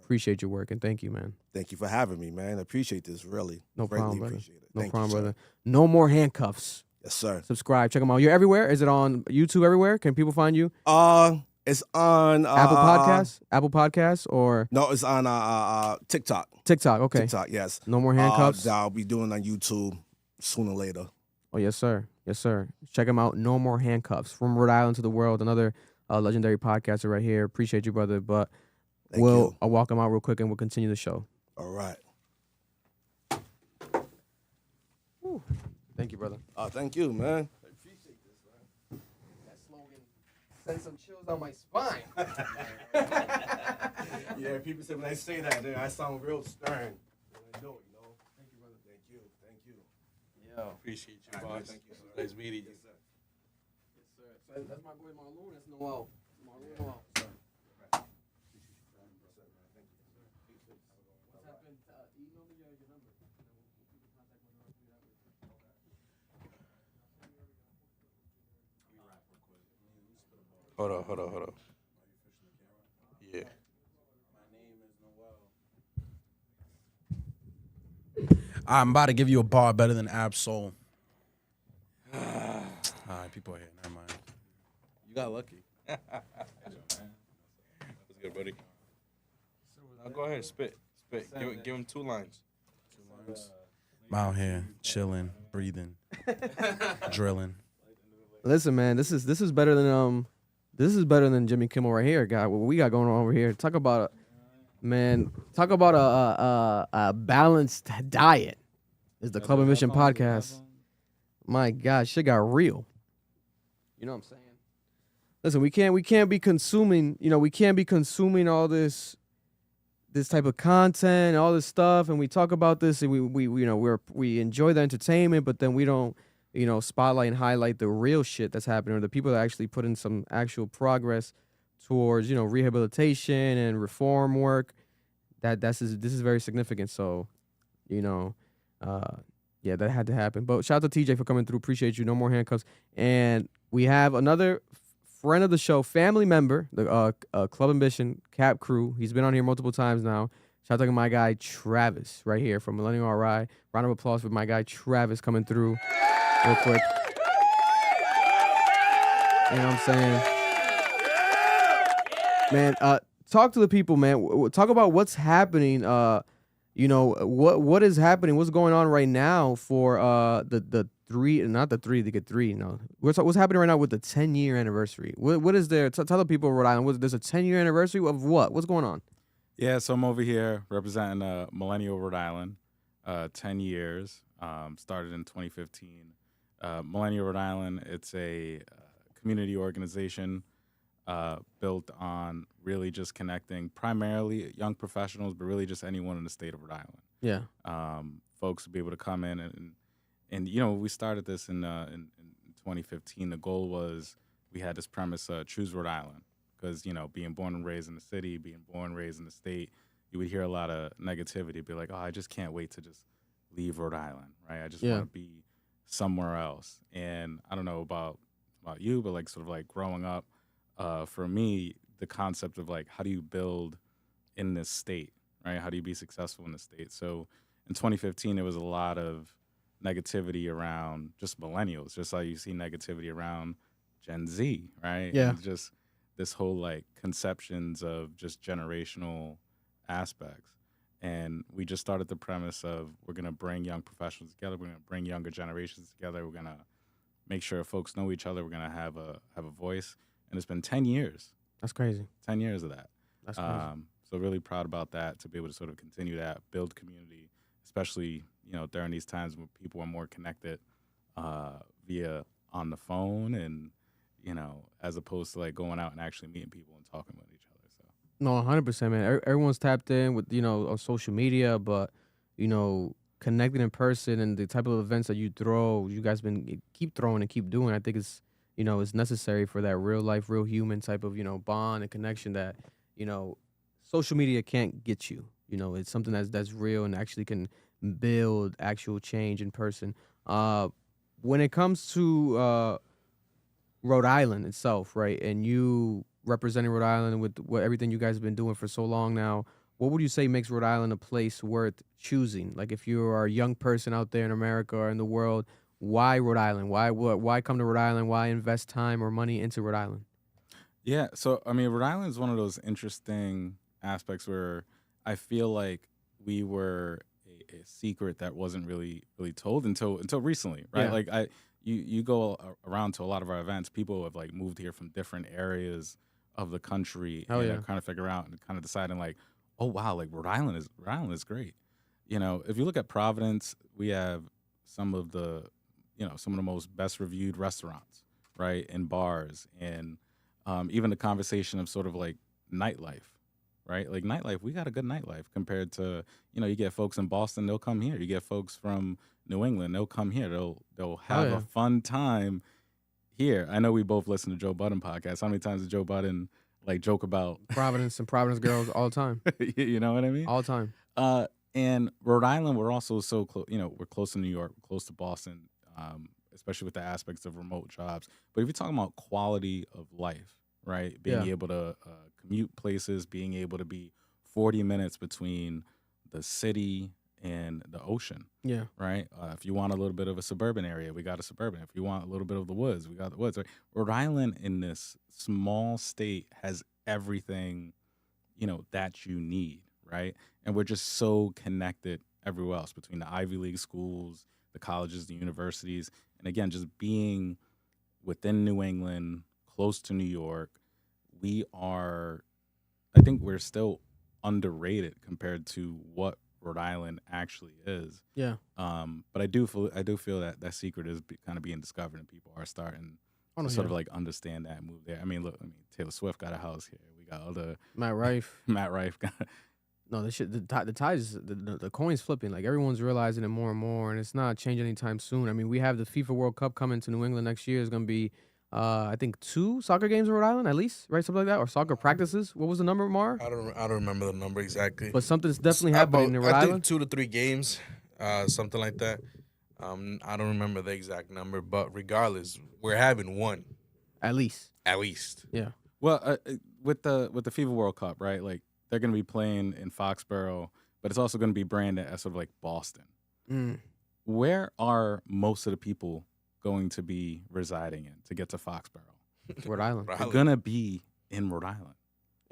appreciate your work, and thank you, man. Thank you for having me, man. I appreciate this, really. No problem, brother. Appreciate it. No Thank problem, you, brother. No More Handcuffs. Yes, sir. Subscribe. Check them out. You're everywhere. Is it on YouTube everywhere? Can people find you? It's on Apple Podcasts, or no, it's on TikTok. TikTok. Okay. TikTok, yes. No More Handcuffs. That I'll be doing on YouTube sooner or later. Oh yes, sir. Yes, sir. Check him out. No More Handcuffs, from Rhode Island to the world. Another legendary podcaster right here. Appreciate you, brother. But I'll walk him out real quick and we'll continue the show. All right. Whew. Thank you, brother. Thank you, man. I appreciate this, man. That slogan sends some chills down my spine. Yeah, people say when I say that, I sound real stern. When I do it, you know. Thank you, brother. Thank you. Thank you. Yo. Appreciate you, All boss. right, thank you, sir. Nice meeting you. Yes, sir. Yes, sir. So that's my boy Marlon. That's Noel. Marlon Noel. Sir. What's happened? Email me your number. Hold on. Yeah. I'm about to give you a bar better than Absol. All right, people are here. Never mind. You got lucky. That's good, buddy. Now go ahead, spit. Give him 2 lines. I'm out here chilling, breathing, drilling. Listen, man, this is better than Jimmy Kimmel right here, guy. What we got going on over here? Talk about a balanced diet. Is the Club Admission podcast? My God, shit got real. You know what I'm saying? Listen, we can't be consuming. You know, we can't be consuming all this type of content, all this stuff, and we talk about this, and we enjoy the entertainment, but then we don't, spotlight and highlight the real shit that's happening, or the people that actually put in some actual progress towards, rehabilitation and reform work. This is very significant. So, yeah, that had to happen. But shout out to TJ for coming through. Appreciate you. No More Handcuffs. And we have another friend of the show, family member, the Club Ambition Cap Crew. He's been on here multiple times now. Shout out to my guy Travis right here from Millenial RI. Round of applause for my guy Travis coming through real quick. You know what I'm saying? Man, talk to the people, man. Talk about what's happening. What is happening? What's going on right now for the three? Not the three. They get three. No, what's happening right now with the 10-year anniversary? What is there? Tell the people of Rhode Island. There's a 10-year anniversary of what? What's going on? Yeah, so I'm over here representing Millennial Rhode Island. 10 years. Started in 2015. Millennial Rhode Island. It's a community organization. Built on really just connecting primarily young professionals, but really just anyone in the state of Rhode Island. Yeah. Folks will be able to come in and we started this in 2015. The goal was we had this premise, choose Rhode Island, because, being born and raised in the city, being born and raised in the state, you would hear a lot of negativity, be like, oh, I just can't wait to just leave Rhode Island, right? I just want to be somewhere else. And I don't know about you, but like sort of like growing up, for me, the concept of like, how do you build in this state, right? How do you be successful in the state? So in 2015, there was a lot of negativity around just millennials, just like you see negativity around Gen Z, right? Yeah. And just this whole like conceptions of just generational aspects. And we just started the premise of we're going to bring young professionals together. We're going to bring younger generations together. We're going to make sure folks know each other. We're going to have a voice. And it's been 10 years. That's crazy. 10 years of that. That's crazy. So really proud about that, to be able to sort of continue that, build community, especially, during these times when people are more connected via on the phone and, as opposed to like going out and actually meeting people and talking with each other. So No, 100%, man. Everyone's tapped in with, on social media, but, connecting in person and the type of events that you guys keep throwing and keep doing, I think it's, it's necessary for that real life, real human type of, bond and connection that, social media can't get you. It's something that's real and actually can build actual change in person. When it comes to Rhode Island itself, right, and you representing Rhode Island with everything you guys have been doing for so long now, what would you say makes Rhode Island a place worth choosing? Like, if you are a young person out there in America or in the world, why Rhode Island? Why come to Rhode Island? Why invest time or money into Rhode Island? Yeah, so I mean, Rhode Island is one of those interesting aspects where I feel like we were a secret that wasn't really told until recently, right? Yeah. Like you go around to a lot of our events, people have like moved here from different areas of the country Hell and yeah. are kind of figuring out and kind of deciding like, oh wow, like Rhode Island is great. You know, if you look at Providence, we have some of the some of the most best reviewed restaurants, right, and bars and even the conversation of sort of like nightlife, right? Like nightlife, we got a good nightlife compared to, you get folks in Boston, they'll come here. You get folks from New England, they'll come here. They'll have yeah. a fun time here. I know we both listen to Joe Budden podcast. How many times did Joe Budden like joke about Providence and Providence girls all the time. you know what I mean? All the time. And Rhode Island, we're also so close. We're close to New York, we're close to Boston, especially with the aspects of remote jobs. But if you're talking about quality of life, right, being able to commute places, being able to be 40 minutes between the city and the ocean, Yeah. right? If you want a little bit of a suburban area, we got a suburban. If you want a little bit of the woods, we got the woods. Right? Rhode Island, in this small state, has everything, that you need, right? And we're just so connected everywhere else between the Ivy League schools, the colleges, the universities, and again, just being within New England, close to New York. I think we're still underrated compared to what Rhode Island actually is. Yeah. But I do feel that secret is kind of being discovered, and people are starting to sort of like understand that and move there. I mean, look, Taylor Swift got a house here. We got other Matt Rife. Matt Rife got. No, the tides, the coin's flipping. Like everyone's realizing it more and more, and it's not changing anytime soon. I mean, we have the FIFA World Cup coming to New England next year. It's gonna be, I think 2 soccer games in Rhode Island at least, right? Something like that, or soccer practices. What was the number, Mar? I don't remember the number exactly. But something's definitely happening in Rhode I think Island. 2 to 3 games, something like that. I don't remember the exact number, but regardless, we're having one At least. at least. Yeah. Well, with the FIFA World Cup, right? Like they're going to be playing in Foxborough, but it's also going to be branded as sort of like Boston. Mm. Where are most of the people going to be residing in to get to Foxborough? Rhode Island. They're going to be in Rhode Island.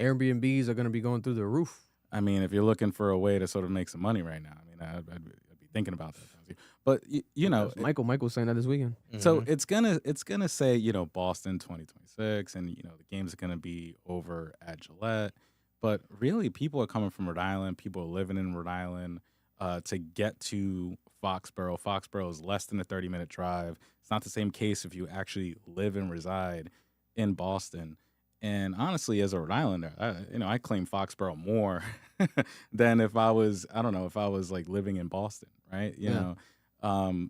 Airbnbs are gonna be going through the roof. I mean, if you're looking for a way to sort of make some money right now, I mean, I'd be thinking about that. But Michael was saying that this weekend. So it's gonna say Boston 2026, and the games are gonna be over at Gillette. But really, people are coming from Rhode Island. People are living in Rhode Island to get to Foxborough. Foxborough is less than a 30-minute drive. It's not the same case if you actually live and reside in Boston. And honestly, as a Rhode Islander, I claim Foxborough more than if I was like living in Boston, right? You know.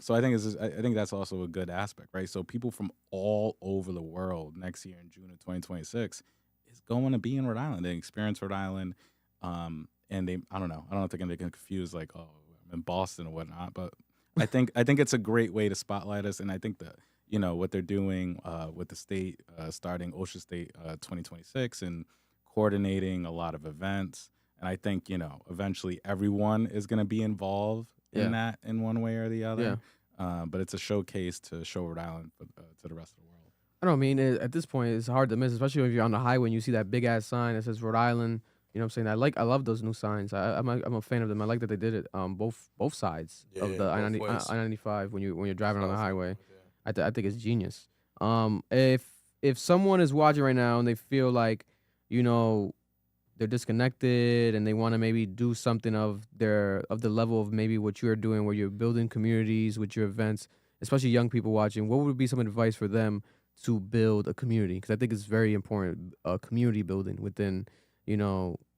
So I think that's also a good aspect, right? So people from all over the world next year in June of 2026 is going to be in Rhode Island. They experience Rhode Island, and I don't know if they're going to get confused like, oh, I'm in Boston or whatnot. But I think it's a great way to spotlight us, and I think that what they're doing with the state starting OSHA State 2026 and coordinating a lot of events, and I think eventually everyone is going to be involved in that in one way or the other. But it's a showcase to show Rhode Island to the rest of the world. I don't mean at this point it's hard to miss, especially if you're on the highway and you see that big ass sign that says Rhode Island. You know what I'm saying? I love those new signs. I'm a fan of them. I like that they did it both sides of the I-95 when you're driving on the highway. I think it's genius. If someone is watching right now and they feel like they're disconnected and they want to maybe do something of the level of maybe what you're doing, where you're building communities with your events, especially young people watching, what would be some advice for them to build a community? Because I think it's very important, community building within,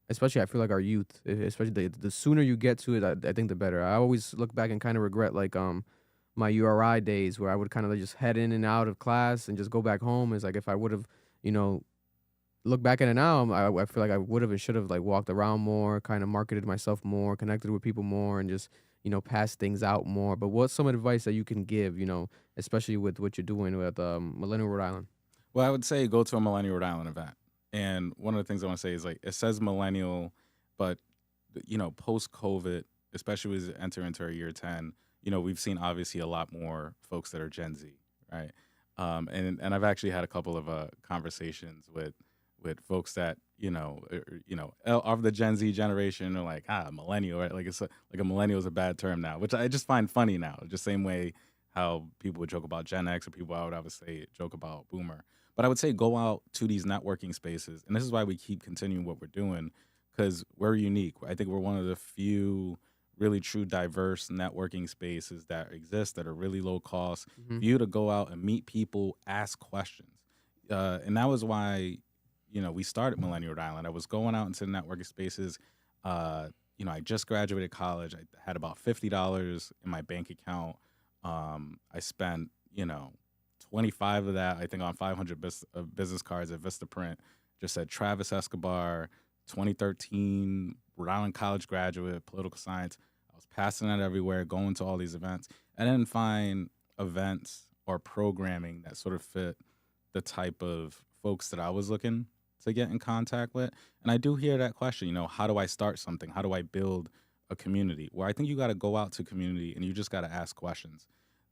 especially I feel like our youth, especially the sooner you get to it, I think the better. I always look back and kind of regret like my URI days where I would kind of just head in and out of class and just go back home. It's like if I would have, look back at it now, I feel like I would have and should have like walked around more, kind of marketed myself more, connected with people more, and just pass things out more. But what's some advice that you can give, especially with what you're doing with Millennial Rhode Island? Well, I would say go to a Millennial Rhode Island event. And one of the things I want to say is like it says millennial, but post-COVID, especially as we enter into our year 10, we've seen obviously a lot more folks that are Gen Z, right? And I've actually had a couple of conversations with with folks that of the Gen Z generation are like millennial, right? Like like a millennial is a bad term now, which I just find funny now. Just same way how people would joke about Gen X, or people I would obviously joke about Boomer. But I would say go out to these networking spaces, and this is why we keep continuing what we're doing, because we're unique. I think we're one of the few really true diverse networking spaces that exist that are really low cost for you to go out and meet people, ask questions, and that was why we started Millennial Rhode Island. I was going out into the networking spaces. I just graduated college. I had about $50 in my bank account. I spent, 25 of that, I think, on 500 business cards at Vistaprint. Just said Travis Escobar, 2013, Rhode Island college graduate, political science. I was passing that everywhere, going to all these events. I didn't find events or programming that sort of fit the type of folks that I was looking to get in contact with. And I do hear that question, how do I start something? How do I build a community? Where I think you got to go out to community and you just got to ask questions.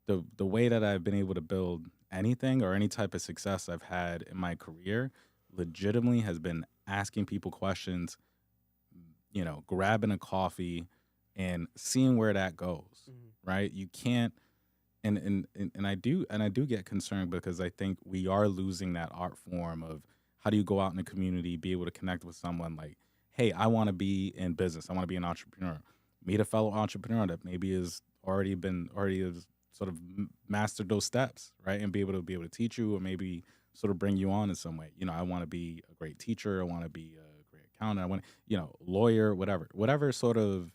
The way that I've been able to build anything or any type of success I've had in my career legitimately has been asking people questions, grabbing a coffee and seeing where that goes, right? You can't, and I do get concerned because I think we are losing that art form of how do you go out in the community, be able to connect with someone like, hey, I want to be in business. I want to be an entrepreneur. Meet a fellow entrepreneur that maybe has already has sort of mastered those steps, right? And be able to teach you or maybe sort of bring you on in some way. I want to be a great teacher. I want to be a great accountant. I want to, lawyer, whatever sort of,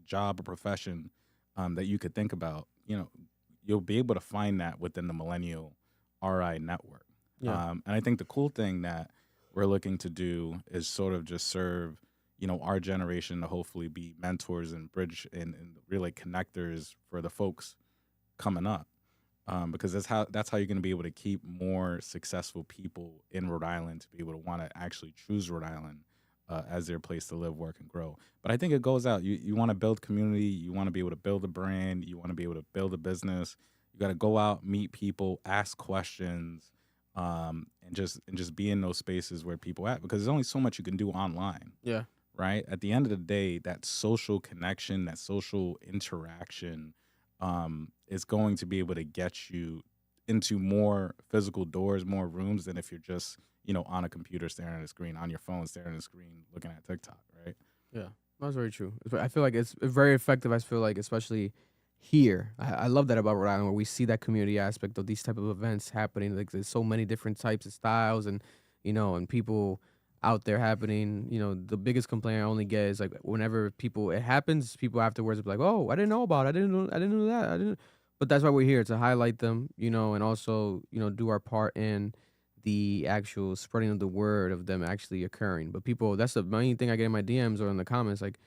job or profession that you could think about, you'll be able to find that within the Millennial RI network. Yeah. And I think the cool thing that we're looking to do is sort of just serve, our generation to hopefully be mentors and bridge and really connectors for the folks coming up. Because that's how you're going to be able to keep more successful people in Rhode Island to be able to want to actually choose Rhode Island as their place to live, work, and grow. But I think it goes out. You want to build community. You want to be able to build a brand. You want to be able to build a business. You got to go out, meet people, ask questions, and just be in those spaces where people at, because there's only so much you can do online. Yeah. Right. At the end of the day, that social connection, that social interaction, is going to be able to get you into more physical doors, more rooms than if you're just, on a computer staring at a screen, on your phone staring at a screen, looking at TikTok. Right. Yeah, that's very true. I feel like it's very effective. I feel like, especially here, I love that about Rhode Island, where we see that community aspect of these type of events happening. Like, there's so many different types of styles and people out there happening. The biggest complaint I only get is like whenever it happens, people afterwards be like, oh, I didn't know about it. I didn't know that. But that's why we're here, to highlight them, and also, do our part in the actual spreading of the word of them actually occurring. But people, that's the main thing I get in my DMs or in the comments, like,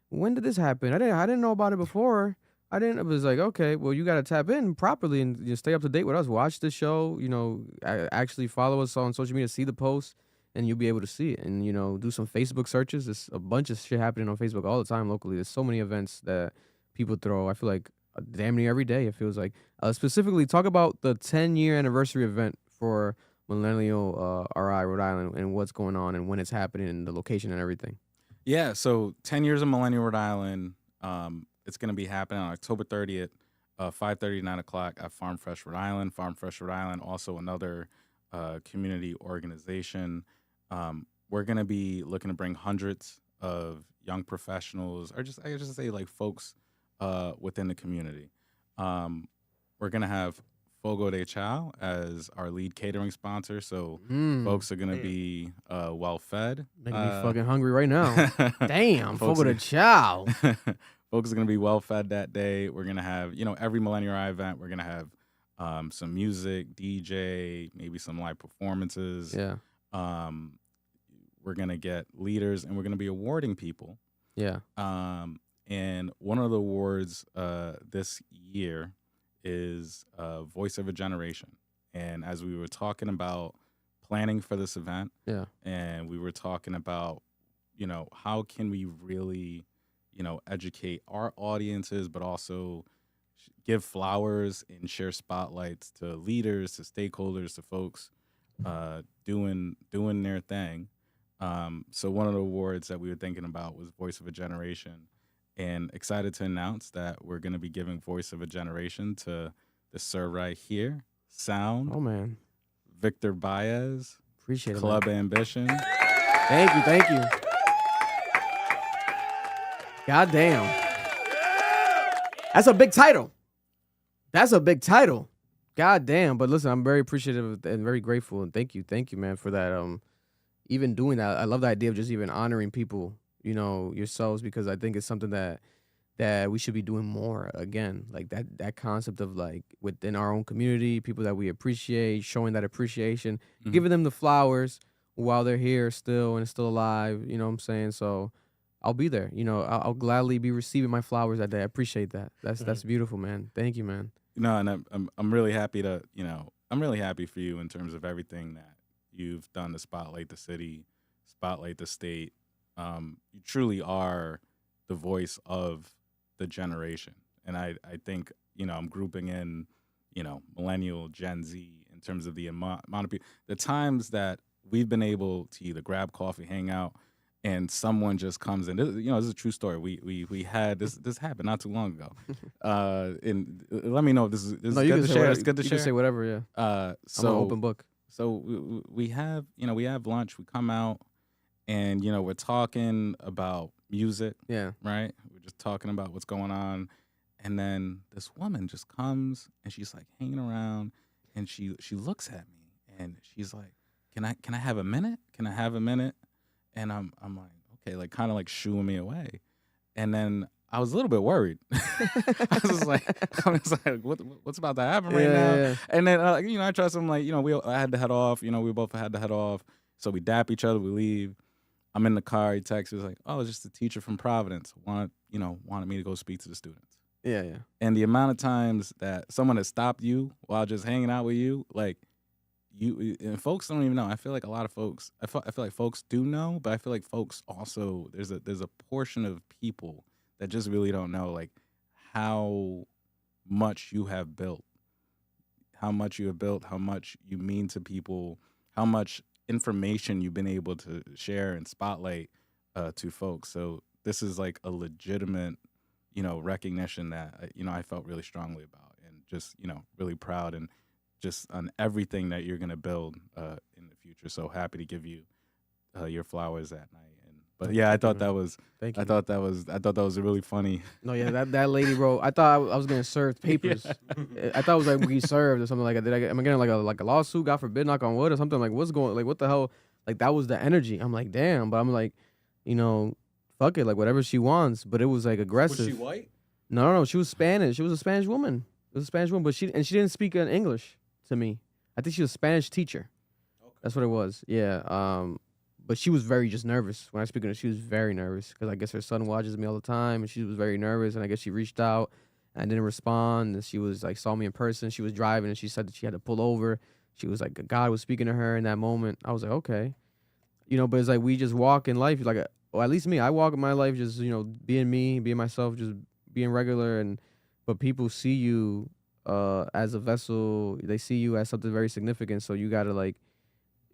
when did this happen? I didn't know about it before. It was like, okay, well, you got to tap in properly and stay up to date with us. Watch the show, actually follow us on social media, see the posts, and you'll be able to see it. And, do some Facebook searches. There's a bunch of shit happening on Facebook all the time locally. There's so many events that people throw. I feel like damn near every day, it feels like. Specifically, talk about the 10-year anniversary event for Millennial RI Rhode Island and what's going on and when it's happening and the location and everything. Yeah, so 10 years of Millennial Rhode Island. It's going to be happening on October 30th, 5:30 to 9 o'clock at Farm Fresh Rhode Island. Farm Fresh Rhode Island, also another community organization. We're going to be looking to bring hundreds of young professionals, or I just say like folks within the community. We're going to have Fogo de Chao as our lead catering sponsor, so folks are going to be well fed. Making me fucking hungry right now. Damn, Fogo de Chao. Folks are going to be well fed that day. We're going to have, every Millennial Eye event, we're going to have some music, DJ, maybe some live performances. Yeah. We're going to get leaders, and we're going to be awarding people. Yeah. And one of the awards this year is Voice of a Generation. And as we were talking about planning for this event, and we were talking about, how can we really, educate our audiences, but also give flowers and share spotlights to leaders, to stakeholders, to folks doing their thing. So one of the awards that we were thinking about was Voice of a Generation, and excited to announce that we're going to be giving Voice of a Generation to the sir right here, Sound. Oh man, Victor Baez, appreciate it. Club Man. Ambition. Thank you. God damn. That's a big title. God damn. But listen, I'm very appreciative and very grateful, and thank you, man, for that. Even doing that, I love the idea of just even honoring people, yourselves, because I think it's something that we should be doing more. Again, like that concept of like within our own community, people that we appreciate, showing that appreciation, giving them the flowers while they're here still and still alive. You know what I'm saying? So I'll be there. I'll gladly be receiving my flowers that day. I appreciate that. That's beautiful, man. Thank you, man. And I'm really happy to, I'm really happy for you in terms of everything that you've done to spotlight the city, spotlight the state. You truly are the voice of the generation. And I think, I'm grouping in, millennial, Gen Z, in terms of the amount of people, the times that we've been able to either grab coffee, hang out, and someone just comes in. This is a true story. We had this happened not too long ago. And let me know if this is good to share. It's good to share. You can say whatever, yeah. So I'm an open book. So we have lunch. We come out, and we're talking about music. Yeah. Right. We're just talking about what's going on, and then this woman just comes, and she's like hanging around, and she looks at me, and she's like, "Can I have a minute? Can I have a minute?" And I'm like, okay, like kind of like shooing me away. And then I was a little bit worried. I was like, what's about to happen right now? Yeah. And then I trust him. Like, I had to head off. We both had to head off. So we dap each other. We leave. I'm in the car. He texts. He's like, oh, it's just a teacher from Providence wanted me to go speak to the students. Yeah. And the amount of times that someone has stopped you while just hanging out with you, like. And folks don't even know. I feel like a lot of folks. I feel like folks do know, but I feel like folks also. There's a portion of people that just really don't know, like how much you have built, how much you mean to people, how much information you've been able to share and spotlight to folks. So this is like a legitimate, recognition that I felt really strongly about, and just really proud and. Just on everything that you're gonna build in the future. So happy to give you your flowers that night. But yeah, I thought that was. Thank you. I thought that was really funny. No, yeah, that lady, bro. I thought I was getting served papers. Yeah. I thought it was like we served or something like that. Am I getting like a lawsuit? God forbid, knock on wood or something. Like what's going? Like what the hell? Like that was the energy. I'm like, damn. But I'm like, fuck it. Like whatever she wants. But it was like aggressive. Was she white? No. She was Spanish. She was a Spanish woman. It was a Spanish woman, but she didn't speak in English. To me, I think she was a Spanish teacher. Okay. That's what it was. Yeah. But she was very just nervous when I speak to her. She was very nervous because I guess her son watches me all the time, and she was very nervous. And I guess she reached out and I didn't respond. And she was like saw me in person. She was driving and she said that she had to pull over. She was like God was speaking to her in that moment. I was like okay, But it's like we just walk in life like, well, at least me. I walk in my life just being me, being myself, just being regular. But people see you. As a vessel, they see you as something very significant. So you gotta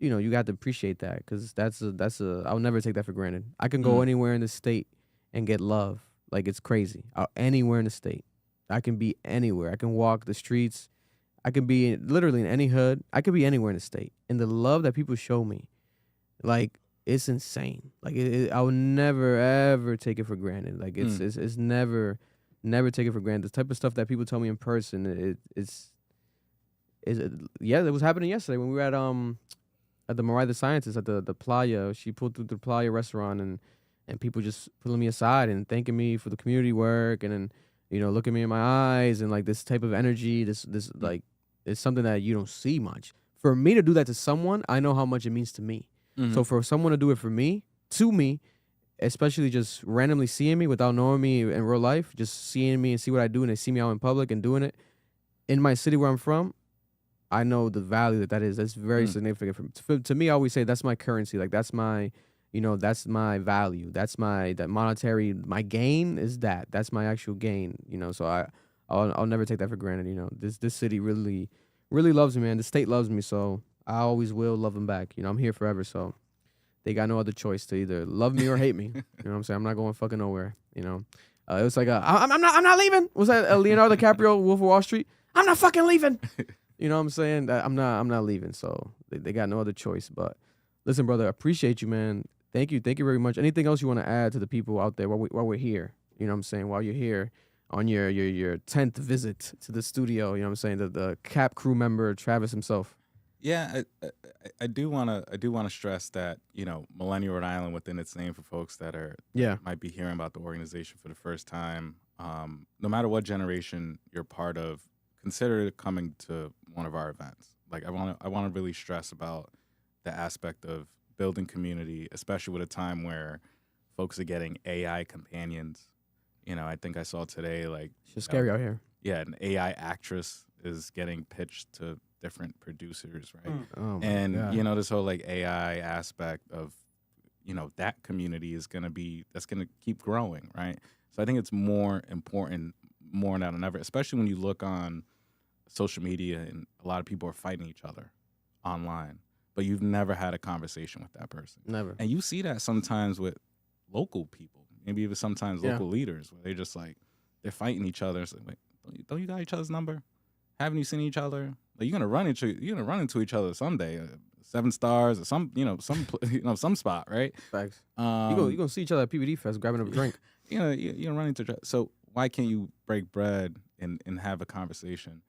you got to appreciate that because that's I'll never take that for granted. I can go anywhere in the state and get love. Like it's crazy. Anywhere in the state, I can be anywhere. I can walk the streets. I can be literally in any hood. I could be anywhere in the state, and the love that people show me, like it's insane. Like I will never ever take it for granted. Like it's never. Never take it for granted. The type of stuff that people tell me in person, it was happening yesterday when we were at the Mariah the Scientist at the Playa. She pulled through the Playa restaurant and people just pulling me aside and thanking me for the community work and then looking me in my eyes and like this type of energy. This like it's something that you don't see much. For me to do that to someone, I know how much it means to me. Mm-hmm. So for someone to do it for me, to me. Especially just randomly seeing me without knowing me in real life, just seeing me and see what I do, and they see me out in public and doing it in my city where I'm from, I know the value that is. That's very significant. To me, I always say that's my currency. Like that's my, that's my value. That's that monetary. My gain is that. That's my actual gain. So I'll never take that for granted. This city really, really loves me, man. The state loves me. So I always will love them back. You know, I'm here forever, so they got no other choice to either love me or hate me. You know what I'm saying? I'm not going fucking nowhere. You know, it was like I'm not leaving. Was that Leonardo DiCaprio, Wolf of Wall Street? I'm not fucking leaving. You know what I'm saying? I'm not leaving. So they got no other choice. But listen, brother, appreciate you, man. Thank you very much. Anything else you want to add to the people out there while we're here? You know what I'm saying? While you're here on your 10th visit to the studio, you know what I'm saying? The Cap crew member Travis himself. Yeah, I do wanna stress that, you know, Millenial Rhode Island within its name for folks that might be hearing about the organization for the first time. No matter what generation you're part of, consider coming to one of our events. Like I wanna really stress about the aspect of building community, especially with a time where folks are getting AI companions. You know, I think I saw today like it's just scary out here. Yeah, an AI actress is getting pitched to different producers, right? Oh my and God. you know, this whole like AI aspect of, you know, that community is gonna keep growing, right? So I think it's more important more now than ever, especially when you look on social media and a lot of people are fighting each other online, but you've never had a conversation with that person. Never. And you see that sometimes with local people, maybe even sometimes local leaders, where they're just like, they're fighting each other. It's like, wait, don't you got each other's number? Haven't you seen each other? Like you're gonna run into each other someday. 7 stars or some spot, right? Facts. You gonna see each other at PBD Fest grabbing a drink. You're running into. So why can't you break bread and have a conversation?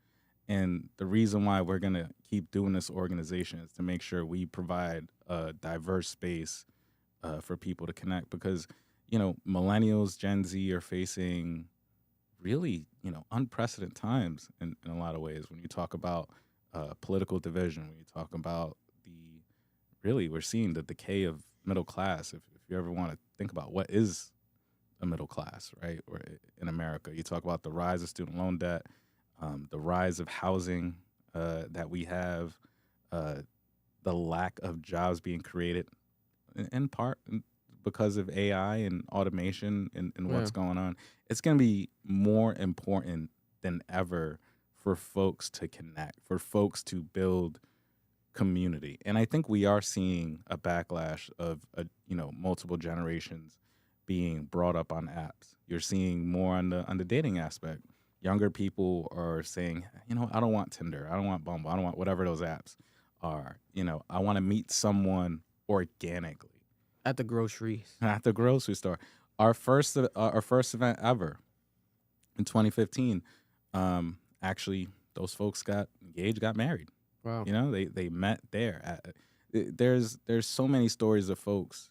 And the reason why we're gonna keep doing this organization is to make sure we provide a diverse space for people to connect, because you know, millennials, Gen Z are facing really, you know, unprecedented times in a lot of ways. When you talk about political division, when you talk about we're seeing the decay of middle class. If you ever want to think about what is a middle class, right, or in America, you talk about the rise of student loan debt, the rise of housing that we have, the lack of jobs being created, in part because of AI and automation and what's going on. It's going to be more important than ever for folks to connect, for folks to build community. And I think we are seeing a backlash of, multiple generations being brought up on apps. You're seeing more on the dating aspect. Younger people are saying, I don't want Tinder. I don't want Bumble. I don't want whatever those apps are. I want to meet someone organically. At the grocery store. Our first event ever in 2015, actually, those folks got engaged, got married. Wow. They met there. There's so many stories of folks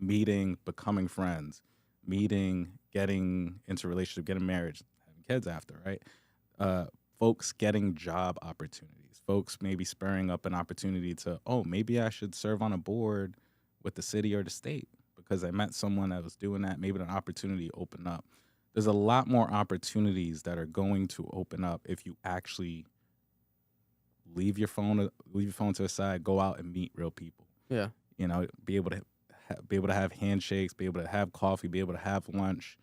meeting, becoming friends, meeting, getting into a relationship, getting married, having kids after, right? Folks getting job opportunities. Folks maybe spurring up an opportunity to, maybe I should serve on a board with the city or the state because I met someone that was doing that. Maybe an opportunity opened up. There's a lot more opportunities that are going to open up if you actually leave your phone to the side, go out and meet real people. Yeah. Be able to have handshakes, be able to have coffee, be able to have lunch.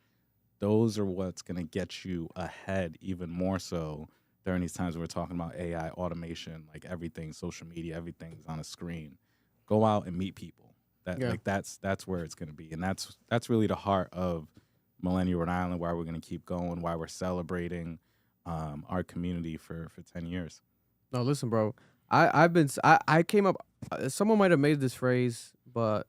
Those are what's going to get you ahead even more so during these times where we're talking about AI, automation, like everything, social media, everything's on a screen. Go out and meet people. That's where it's going to be. And that's really the heart of Millenial Rhode Island, why we're going to keep going, why we're celebrating our community for 10 years. No, listen, bro. I came up. Someone might have made this phrase, but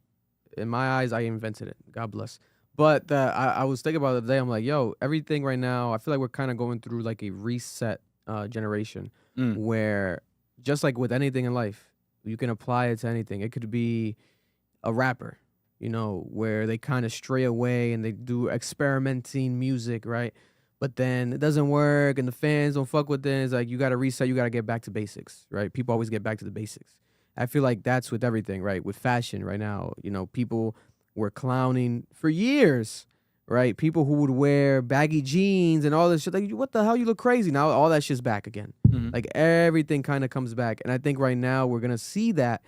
in my eyes, I invented it. God bless. But I was thinking about it today. I'm like, yo, everything right now, I feel like we're kind of going through like a reset generation where just like with anything in life, you can apply it to anything. It could be a rapper, where they kind of stray away and they do experimenting music, right? But then it doesn't work and the fans don't fuck with it. It's like, you got to reset. You got to get back to basics, right? People always get back to the basics. I feel like that's with everything, right? With fashion right now, people were clowning for years, right? People who would wear baggy jeans and all this shit. Like, what the hell? You look crazy. Now all that shit's back again. Mm-hmm. Like everything kind of comes back. And I think right now we're going to see that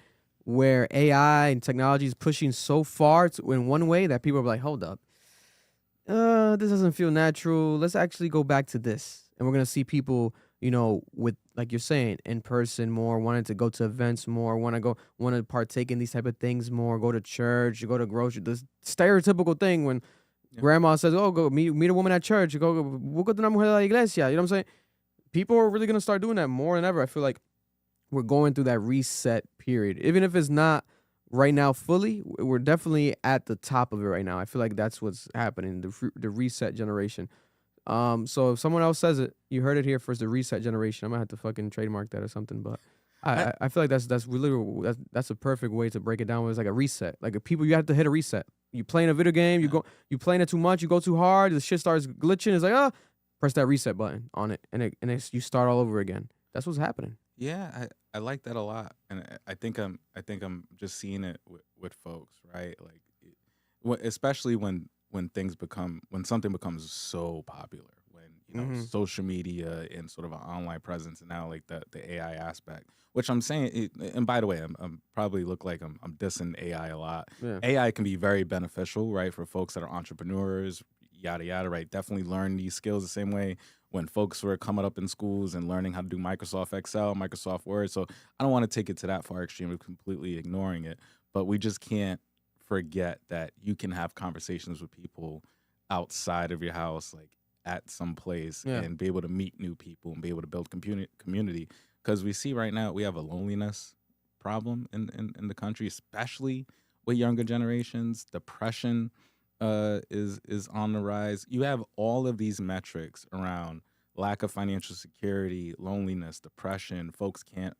where AI and technology is pushing so far in one way that people are like, hold up. This doesn't feel natural. Let's actually go back to this. And we're going to see people you know, with like you're saying, in person more, wanting to go to events more, want to partake in these type of things more, go to church, go to grocery. This stereotypical thing when grandma says, "Oh, go meet a woman at church. Busca una mujer de la iglesia." You know what I'm saying? People are really gonna start doing that more than ever. I feel like we're going through that reset period, even if it's not right now fully. We're definitely at the top of it right now. I feel like that's what's happening. The reset generation. So if someone else says it, you heard it here first. The reset generation. I'm gonna have to fucking trademark that or something. But I feel like that's really that's a perfect way to break it down. It's like a reset. Like you have to hit a reset. You playing a video game, you playing it too much, you go too hard, the shit starts glitching. It's like press that reset button on it, and you start all over again. That's what's happening. Yeah, I like that a lot, and I think I'm just seeing it with folks, right? Like, especially when something becomes so popular, when social media and sort of an online presence, and now like the AI aspect, which I'm saying, and by the way, I'm probably look like I'm dissing AI a lot. Yeah. AI can be very beneficial, right, for folks that are entrepreneurs, yada yada, right? Definitely learn these skills the same way when folks were coming up in schools and learning how to do Microsoft Excel, Microsoft Word. So I don't want to take it to that far extreme of completely ignoring it, but we just can't forget that you can have conversations with people outside of your house, like at some place, and be able to meet new people and be able to build community. Because we see right now we have a loneliness problem in the country, especially with younger generations. Depression is on the rise. You have all of these metrics around lack of financial security, loneliness, depression. Folks can't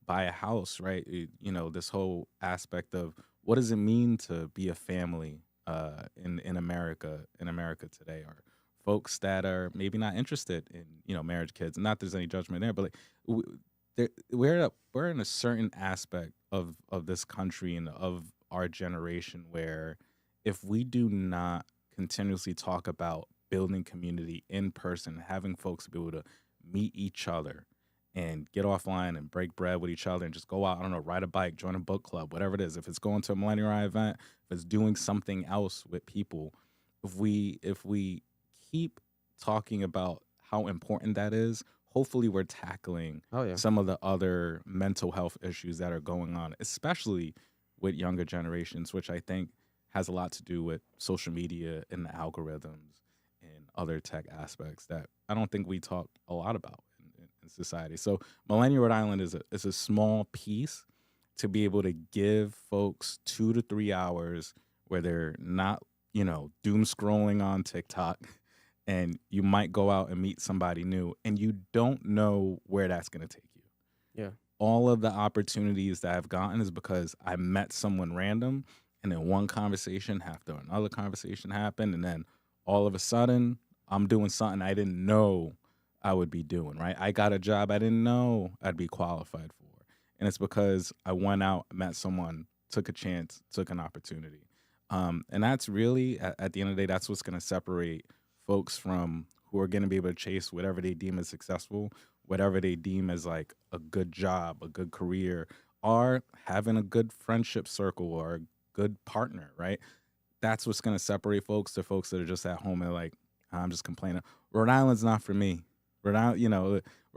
buy a house, right? You know, this whole aspect of what does it mean to be a family in America today, or folks that are maybe not interested in, you know, marriage, kids. Not that there's any judgment there, but like we're in a certain aspect of this country and of our generation where if we do not continuously talk about building community in person, having folks be able to meet each other and get offline and break bread with each other and just go out, I don't know, ride a bike, join a book club, whatever it is. If it's going to a Millennial event, if it's doing something else with people, if we keep talking about how important that is, hopefully we're tackling some of the other mental health issues that are going on, especially with younger generations, which I think has a lot to do with social media and the algorithms and other tech aspects that I don't think we talk a lot about in society. So Millennial Rhode Island is a small piece to be able to give folks 2 to 3 hours where they're not, you know, doom scrolling on TikTok, and you might go out and meet somebody new and you don't know where that's going to take you. Yeah. All of the opportunities that I've gotten is because I met someone random, and then one conversation after another conversation happened, and then all of a sudden I'm doing something I didn't know I would be doing, right? I got a job I didn't know I'd be qualified for. And it's because I went out, met someone, took a chance, took an opportunity. And that's really, at the end of the day, that's what's going to separate folks from who are going to be able to chase whatever they deem as successful, whatever they deem as like a good job, a good career, or having a good friendship circle or a good partner, right? That's what's going to separate folks to folks that are just at home and like, I'm just complaining. Rhode Island's not for me. Rhode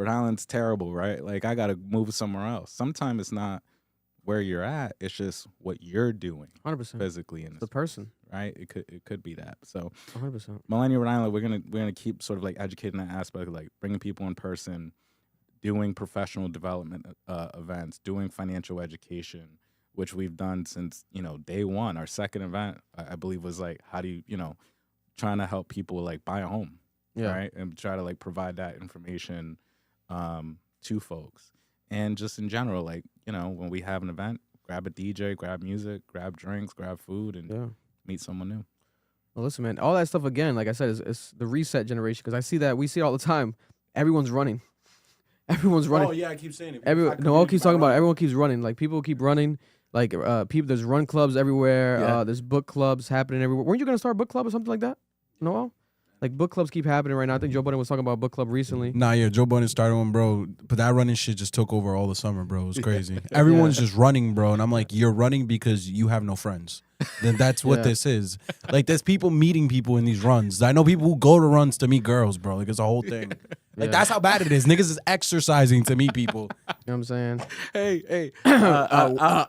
Island's terrible, right? Like, I got to move somewhere else. Sometimes it's not where you're at. It's just what you're doing 100%. physically in the person, right? It could be that. So 100%. Millennial Rhode Island, we're gonna keep sort of like educating that aspect of like bringing people in person, doing professional development events, doing financial education, which we've done since, you know, day one. Our second event, I believe, was like, how do you, you know, trying to help people like buy a home, right? And try to like provide that information to folks. And just in general, like, you know, when we have an event, grab a DJ, grab music, grab drinks, grab food, and meet someone new. Well, listen, man, all that stuff, again, like I said, is the reset generation, because I see that, we see it all the time. Everyone's running. Everyone's running. Oh, yeah, I keep saying it. Noel keeps talking about it. Everyone keeps running. Like, people keep running. Like, people, there's run clubs everywhere. There's book clubs happening everywhere. Weren't you going to start a book club or something like that, Noel? Like, book clubs keep happening right now. I think Joe Budden was talking about a book club recently. Nah, yeah, Joe Budden started one, bro. But that running shit just took over all the summer, bro. It was crazy. Everyone's just running, bro. And I'm like, you're running because you have no friends. Then that's what this is. Like, there's people meeting people in these runs. I know people who go to runs to meet girls, bro. Like, it's a whole thing. Like that's how bad it is. Niggas is exercising to meet people. You know what I'm saying? Hey,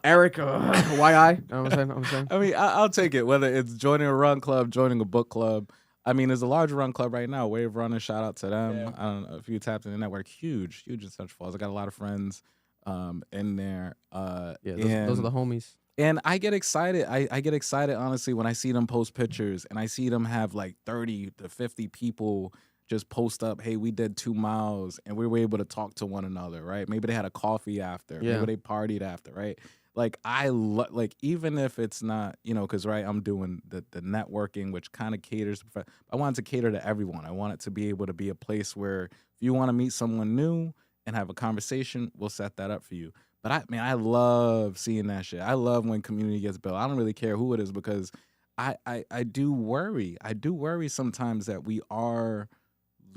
Eric, YI. You know what I'm saying? I mean, I'll take it. Whether it's joining a run club, joining a book club. I mean, there's a large run club right now. Wave Runner, shout out to them. Yeah. I don't know if you tapped in the network. Huge in Central Falls. I got a lot of friends in there. Those are the homies. And I get excited. I get excited, honestly, when I see them post pictures and I see them have like 30 to 50 people just post up, hey, we did 2 miles and we were able to talk to one another, right? Maybe they had a coffee after. Yeah. Maybe they partied after, right? Like, like, even if it's not, you know, because, right, I'm doing the networking, which kind of caters. I want it to cater to everyone. I want it to be able to be a place where if you want to meet someone new and have a conversation, we'll set that up for you. But I love seeing that shit. I love when community gets built. I don't really care who it is because I do worry. I do worry sometimes that we are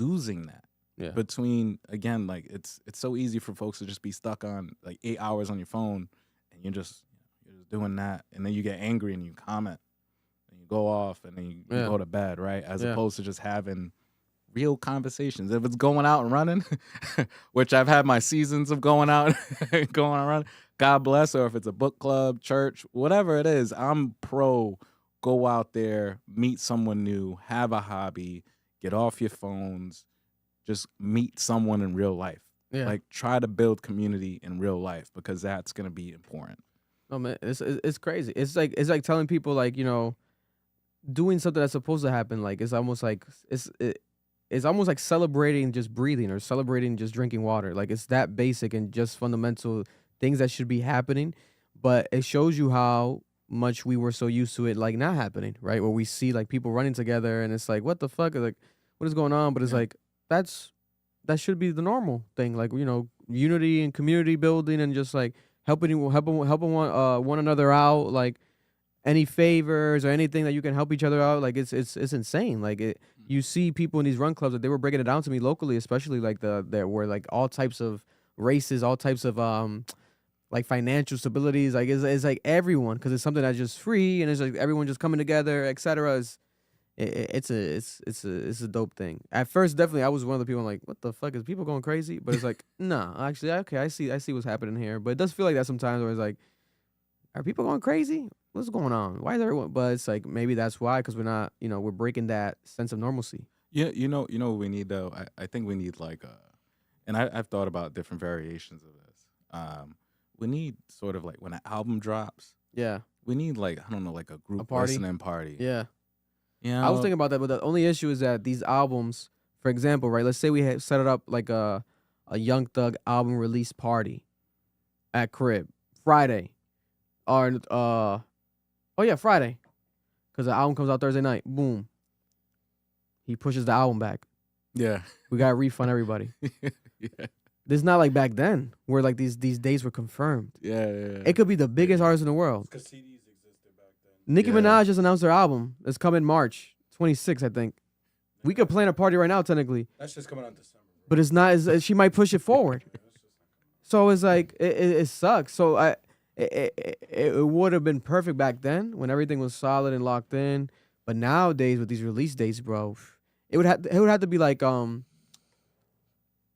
losing that. Yeah. Between, again, like it's so easy for folks to just be stuck on like 8 hours on your phone and you're just doing that, and then you get angry and you comment and you go off and then you go to bed, right? As opposed to just having real conversations. If it's going out and running, which I've had my seasons of going out going and running, God bless. Or if it's a book club, church, whatever it is, I'm pro go out there, meet someone new, have a hobby, get off your phones, just meet someone in real life. Yeah. Like, try to build community in real life because that's going to be important. No, man, it's crazy. It's like telling people, like, you know, doing something that's supposed to happen. Like, it's almost like it's almost like celebrating just breathing or celebrating just drinking water. Like, it's that basic and just fundamental things that should be happening. But it shows you how much we were so used to it, like, not happening, right? Where we see, like, people running together and it's like, what the fuck? Like, what is going on? But it's like, that should be the normal thing. Like, you know, unity and community building and just, like, helping one another out. Like, any favors or anything that you can help each other out, like it's insane. Like you see people in these run clubs that they were breaking it down to me locally, especially like there were like all types of races, all types of like financial stabilities. Like it's like everyone, because it's something that's just free and it's like everyone just coming together, etc. It's a dope thing. At first, definitely, I was one of the people like, what the fuck is people going crazy? But it's like, nah, actually, okay, I see what's happening here. But it does feel like that sometimes, where it's like, are people going crazy? What's going on? Why is everyone? But it's like maybe that's why, because we're not, you know, we're breaking that sense of normalcy. Yeah, you know what we need though. I think we need like and I've thought about different variations of this. We need sort of like when an album drops. Yeah. We need like, I don't know, like a group listening party. Yeah. You know? I was thinking about that, but the only issue is that these albums, for example, right? Let's say we had set it up like a Young Thug album release party at Crib Friday, or Friday, because the album comes out Thursday night. Boom. He pushes the album back. Yeah. We gotta refund everybody. Yeah. This is not like back then, where like these days were confirmed. Yeah. It could be the biggest artist in the world. Because CDs existed back then. Nicki Minaj just announced her album. It's coming March 26th, I think. We could plan a party right now, technically. That's just coming out in December. But it's not. She might push it forward. So it's like it sucks. So it would have been perfect back then when everything was solid and locked in. But nowadays with these release dates, bro, it would have to be like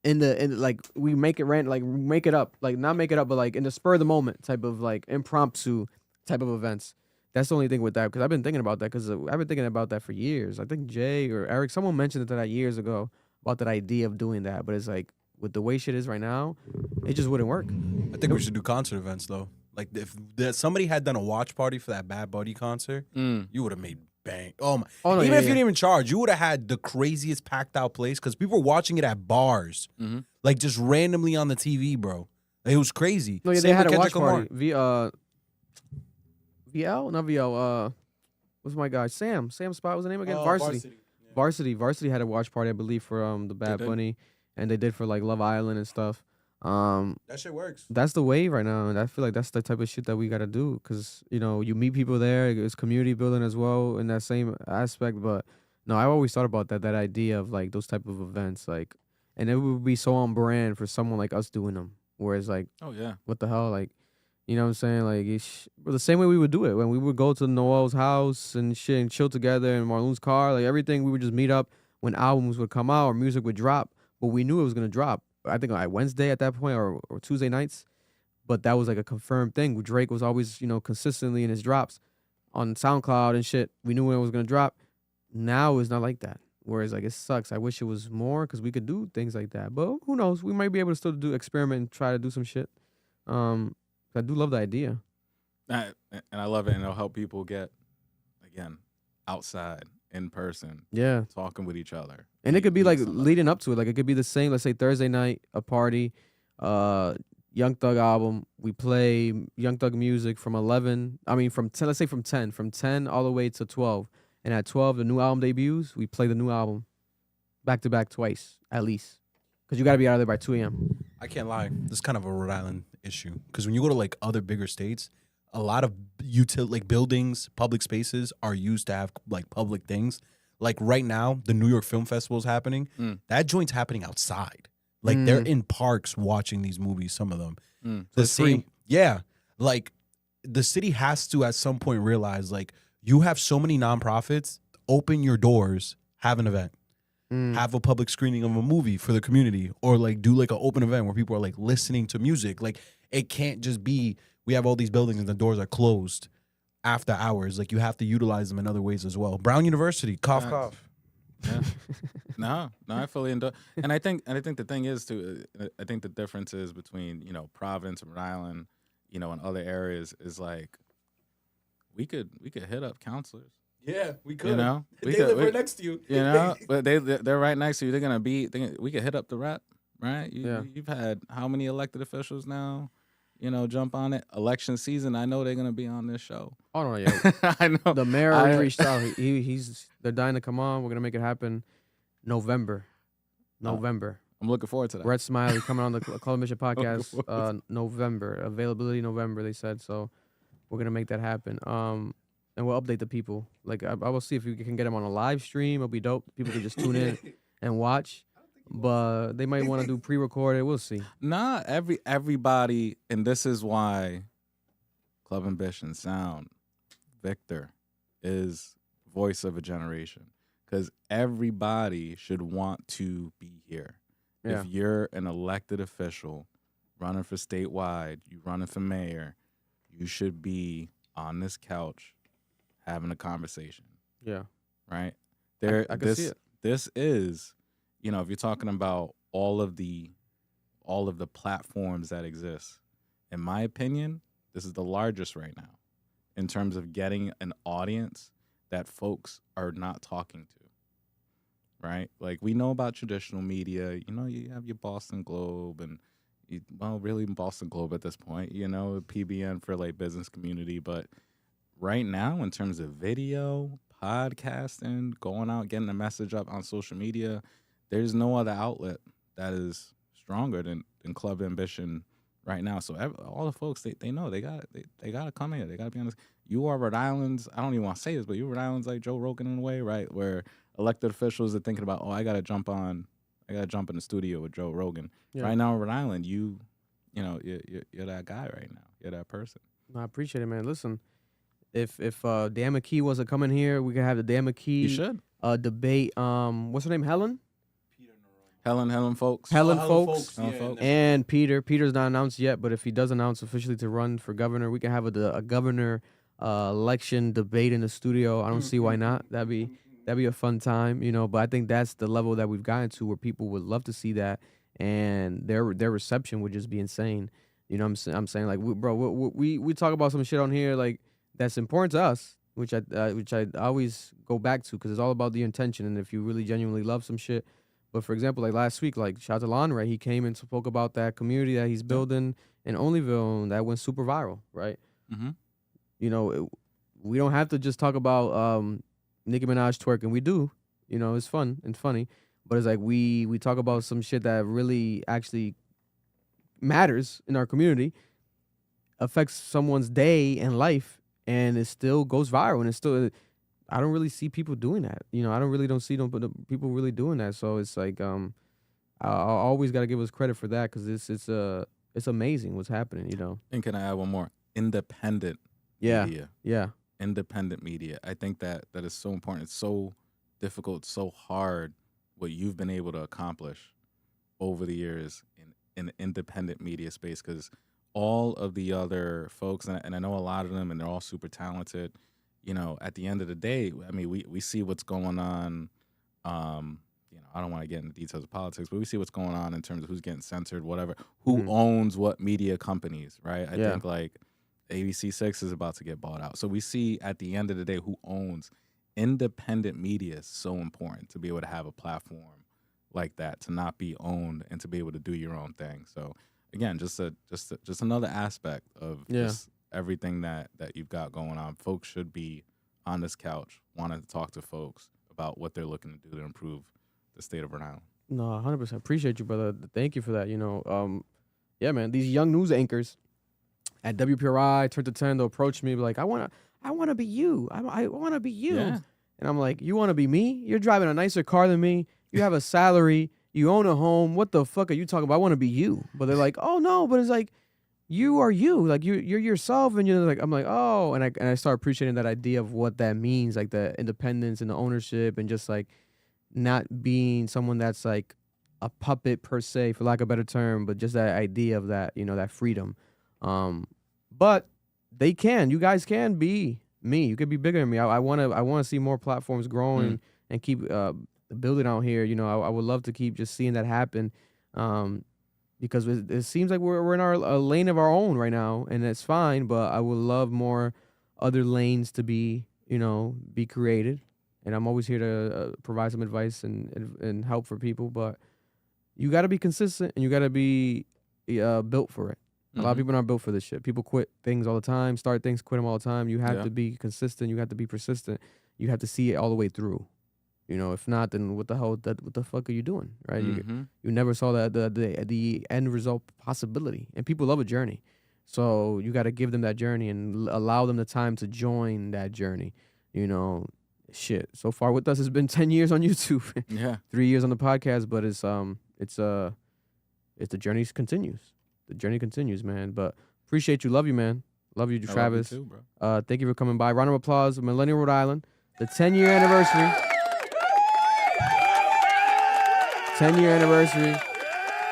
in like we make it up, like not make it up, but like in the spur of the moment type of like impromptu type of events. That's the only thing with that, because I've been thinking about that, because I've been thinking about that for years. I think Jay or Eric, someone mentioned it to that years ago about that idea of doing that. But it's like, with the way shit is right now, it just wouldn't work. I think we should do concert events though. Like if somebody had done a watch party for that Bad Buddy concert, you would have made bang. Oh my! Oh, no, even yeah, if you didn't even charge, you would have had the craziest packed out place because people were watching it at bars, like just randomly on the TV, bro. Like, it was crazy. No, yeah, Same they had with a watch Kendrick party. VL, not VL. What's my guy? Sam Spot was the name again? Varsity. Varsity had a watch party, I believe, for the Bad Bunny, and they did for like Love Island and stuff. That shit works. That's the wave right now, and I feel like that's the type of shit that we gotta do, because you know you meet people there. It's community building as well in that same aspect. But no, I always thought about that idea of like those type of events, like, and it would be so on brand for someone like us doing them. Whereas like, oh yeah, what the hell, like, you know what I'm saying? Like, the same way we would do it when we would go to Noel's house and shit and chill together in Marloon's car, like everything. We would just meet up when albums would come out or music would drop. but we knew it was gonna drop. I think on Wednesday at that point or Tuesday nights, but that was like a confirmed thing. Drake was always, you know, consistently in his drops on SoundCloud and shit. We knew when it was gonna drop. Now it's not like that. Whereas like it sucks. I wish it was more because we could do things like that. But who knows? We might be able to still do experiment and try to do some shit. I do love the idea. And I love it, and it'll help people get again outside in person. Yeah, talking with each other. And it could be like leading up to it. Like it could be the same. Let's say Thursday night, a party, Young Thug album. We play Young Thug music from 11. I mean from 10. Let's say from 10 all the way to 12. And at 12, the new album debuts. We play the new album back to back twice at least, because you got to be out of there by 2 a.m. I can't lie. This is kind of a Rhode Island issue because when you go to like other bigger states, a lot of like buildings, public spaces are used to have like public things. Like right now, the New York Film Festival is happening. That joint's happening outside. Like they're in parks watching these movies. Some of them. So it's free. Yeah. Like the city has to at some point realize like you have so many nonprofits. Open your doors. Have an event. Have a public screening of a movie for the community, or like do like an open event where people are like listening to music. Like it can't just be we have all these buildings and the doors are closed after hours. Like you have to utilize them in other ways as well. Brown University, cough, cough. Yeah. No, I fully endorse. And I think the thing is too. I think the difference is between, you know, Providence and Rhode Island, you know, and other areas is like we could hit up counselors. Yeah, we could. You know, they live right next to you. You know, but they're right next to you. They're gonna be. We could hit up the rep, right? Yeah. You've had how many elected officials now? You know, jump on it. Election season. I know they're gonna be on this show. Oh no, yeah. I know. The mayor already reached out. They're dying to come on. We're gonna make it happen. November. I'm looking forward to that. Red Smiley coming on the Club Mission podcast. November availability. November they said, so we're gonna make that happen. And we'll update the people. Like I will see if we can get them on a live stream. It'll be dope. People can just tune in and watch. But they might want to do pre-recorded. We'll see. Nah, everybody, and this is why Club Ambition Sound, Victor, is voice of a generation. Because everybody should want to be here. Yeah. If you're an elected official running for statewide, you running for mayor, you should be on this couch having a conversation. Yeah. Right? I can see it. This is, you know, if you're talking about all of the platforms that exist, in my opinion, this is the largest right now in terms of getting an audience that folks are not talking to. Right? Like we know about traditional media, you know, you have your Boston Globe and really Boston Globe at this point, you know, PBN for like business community, but right now, in terms of video, podcasting, going out, getting a message up on social media, there's no other outlet that is stronger than Club Ambition right now. So all the folks, they know they got to come here. They got to be on this. You are Rhode Island's, I don't even want to say this, but you Rhode Island's like Joe Rogan in a way, right? Where elected officials are thinking about, I got to jump in the studio with Joe Rogan. Yeah. Right now in Rhode Island, you're that guy right now. You're that person. I appreciate it, man. Listen. If Dan McKee wasn't coming here, we could have the Dan McKee You should. Debate. What's her name? Helen Folks. Helen Folks. Yeah, and Peter. Peter's not announced yet, but if he does announce officially to run for governor, we can have a governor election debate in the studio. I don't see why not. That'd be a fun time, you know. But I think that's the level that we've gotten to where people would love to see that, and their reception would just be insane. You know what I'm saying? Like, we talk about some shit on here, like, that's important to us, which I always go back to because it's all about the intention and if you really genuinely love some shit. But for example, like last week, like shout out to Lon, right? He came and spoke about that community that he's building in Onlyville and that went super viral, right? Mm-hmm. You know, we don't have to just talk about Nicki Minaj twerking. We do, you know, it's fun and funny, but it's like we talk about some shit that really actually matters in our community, affects someone's day and life. And it still goes viral, and it's still. I don't really see people doing that. You know, I don't see people really doing that. So it's like, I always got to give us credit for that because it's amazing what's happening. You know. And can I add one more? Independent media. Yeah. Independent media. I think that is so important. It's so difficult, so hard what you've been able to accomplish, over the years in the independent media space, because all of the other folks, and I know a lot of them, and they're all super talented. You know, at the end of the day, I mean, we see what's going on. You know, I don't want to get into details of politics, but we see what's going on in terms of who's getting censored, whatever, who owns what media companies, right? I think like ABC6 is about to get bought out. So we see at the end of the day who owns independent media is so important to be able to have a platform like that, to not be owned and to be able to do your own thing. So again, just another aspect of just everything that you've got going on. Folks should be on this couch wanting to talk to folks about what they're looking to do to improve the state of Rhode Island. No, 100%. Appreciate you, brother. Thank you for that. You know, yeah, man. These young news anchors at WPRI, Turn to 10, they'll approach me like, I wanna be you. I wanna be you. Yeah. And I'm like, you wanna be me? You're driving a nicer car than me. You have a salary. You own a home. What the fuck are you talking about? I want to be you. But they're like, oh no, but it's like, you are you. Like you're yourself, and you're like, I'm like, oh, and I start appreciating that idea of what that means, like the independence and the ownership, and just like not being someone that's like a puppet per se, for lack of a better term, but just that idea of that, you know, that freedom. But you guys can be me. You could be bigger than me. I want to see more platforms growing and keep building out here. You know, I would love to keep just seeing that happen. Because it seems like we're in our lane of our own right now, and it's fine. But I would love more other lanes to be created, and I'm always here to provide some advice and help for people. But you got to be consistent, and you got to be built for it. A lot of people aren't built for this shit. People quit things all the time, start things, quit them all the time. You have to be consistent. You have to be persistent. You have to see it all the way through. You know, if not, then what the fuck are you doing, right? You never saw the end result possibility, and people love a journey, so you got to give them that journey and allow them the time to join that journey. You know, shit. So far with us, it's been 10 years on YouTube, 3 years on the podcast, but the journey continues. The journey continues, man. But appreciate you, love you, man, love you, Travis. Love you too, bro. Thank you for coming by. Round of applause, Millenial, Rhode Island, the 10-year anniversary. 10-year anniversary,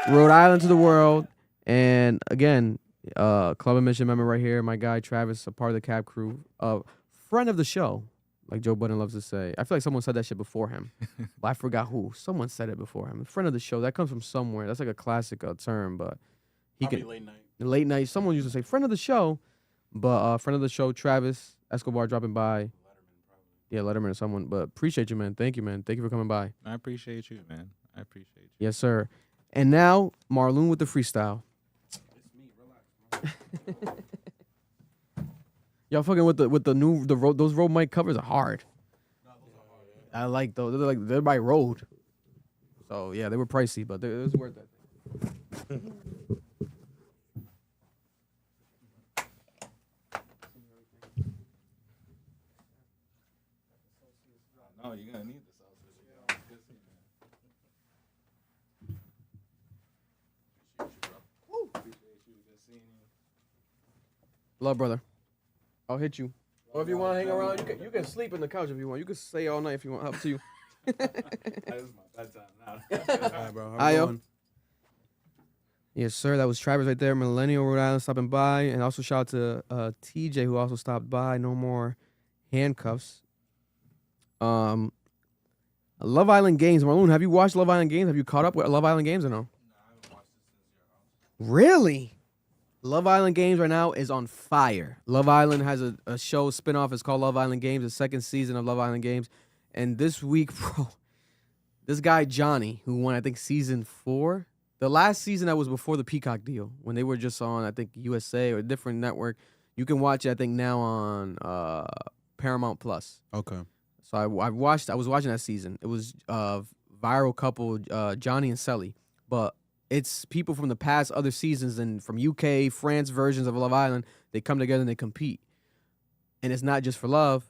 Rhode Island to the world. And again, Club Admission member right here, my guy Travis, a part of the cab crew, friend of the show, like Joe Budden loves to say. I feel like someone said that shit before him, but I forgot who. Someone said it before him. Friend of the show, that comes from somewhere. That's like a classic term, but he Probably can late night. Late night. Someone used to say friend of the show, but friend of the show, Travis Escobar dropping by. Yeah, Letterman or someone. But appreciate you, man. Thank you, man. Thank you for coming by. I appreciate you, man. I appreciate you. Yes, sir. And now, Marloon with the freestyle. It's me. Relax. Y'all fucking with the new those Rode mic covers are hard. I like those. They're by Rode. So yeah, they were pricey, but it was worth it. No, you're gonna need this. Love, brother. I'll hit you. Or if you want to hang around, you can sleep in the couch if you want. You can stay all night if you want. Up to you. This is my bedtime now. All right, bro. Hi, yo. Yes, sir. That was Travis right there, Millenial, Rhode Island, stopping by. And also shout out to TJ, who also stopped by. No more handcuffs. Love Island Games. Marloon, have you watched Love Island Games? Have you caught up with Love Island Games or no? No, I haven't watched this since your house. Really? Love Island Games right now is on fire. Love Island has a show spinoff. It's called Love Island Games, the second season of Love Island Games. And this week, bro, this guy Johnny, who won, I think, season 4, the last season that was before the Peacock deal, when they were just on, I think, USA or a different network. You can watch it, I think, now on Paramount Plus. Okay. So I was watching that season. It was viral couple, Johnny and Selly. But it's people from the past other seasons and from UK, France versions of Love Island. They come together and they compete. And it's not just for love.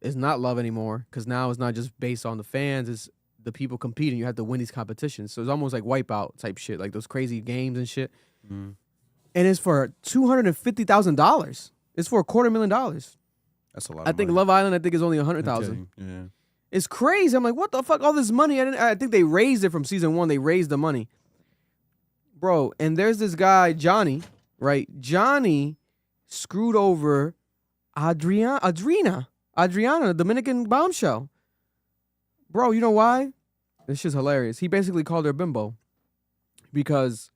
It's not love anymore, because now it's not just based on the fans. It's the people competing. You have to win these competitions. So it's almost like Wipeout type shit, like those crazy games and shit. And it's for $250,000. It's for $250,000. That's a lot. I think Love Island, I think, is only $100,000. Yeah. It's crazy. I'm like, what the fuck? All this money. I think they raised it from season 1. They raised the money. Bro, and there's this guy, Johnny, right? Johnny screwed over Andreina, the Dominican bombshell. Bro, you know why? This shit's hilarious. He basically called her bimbo because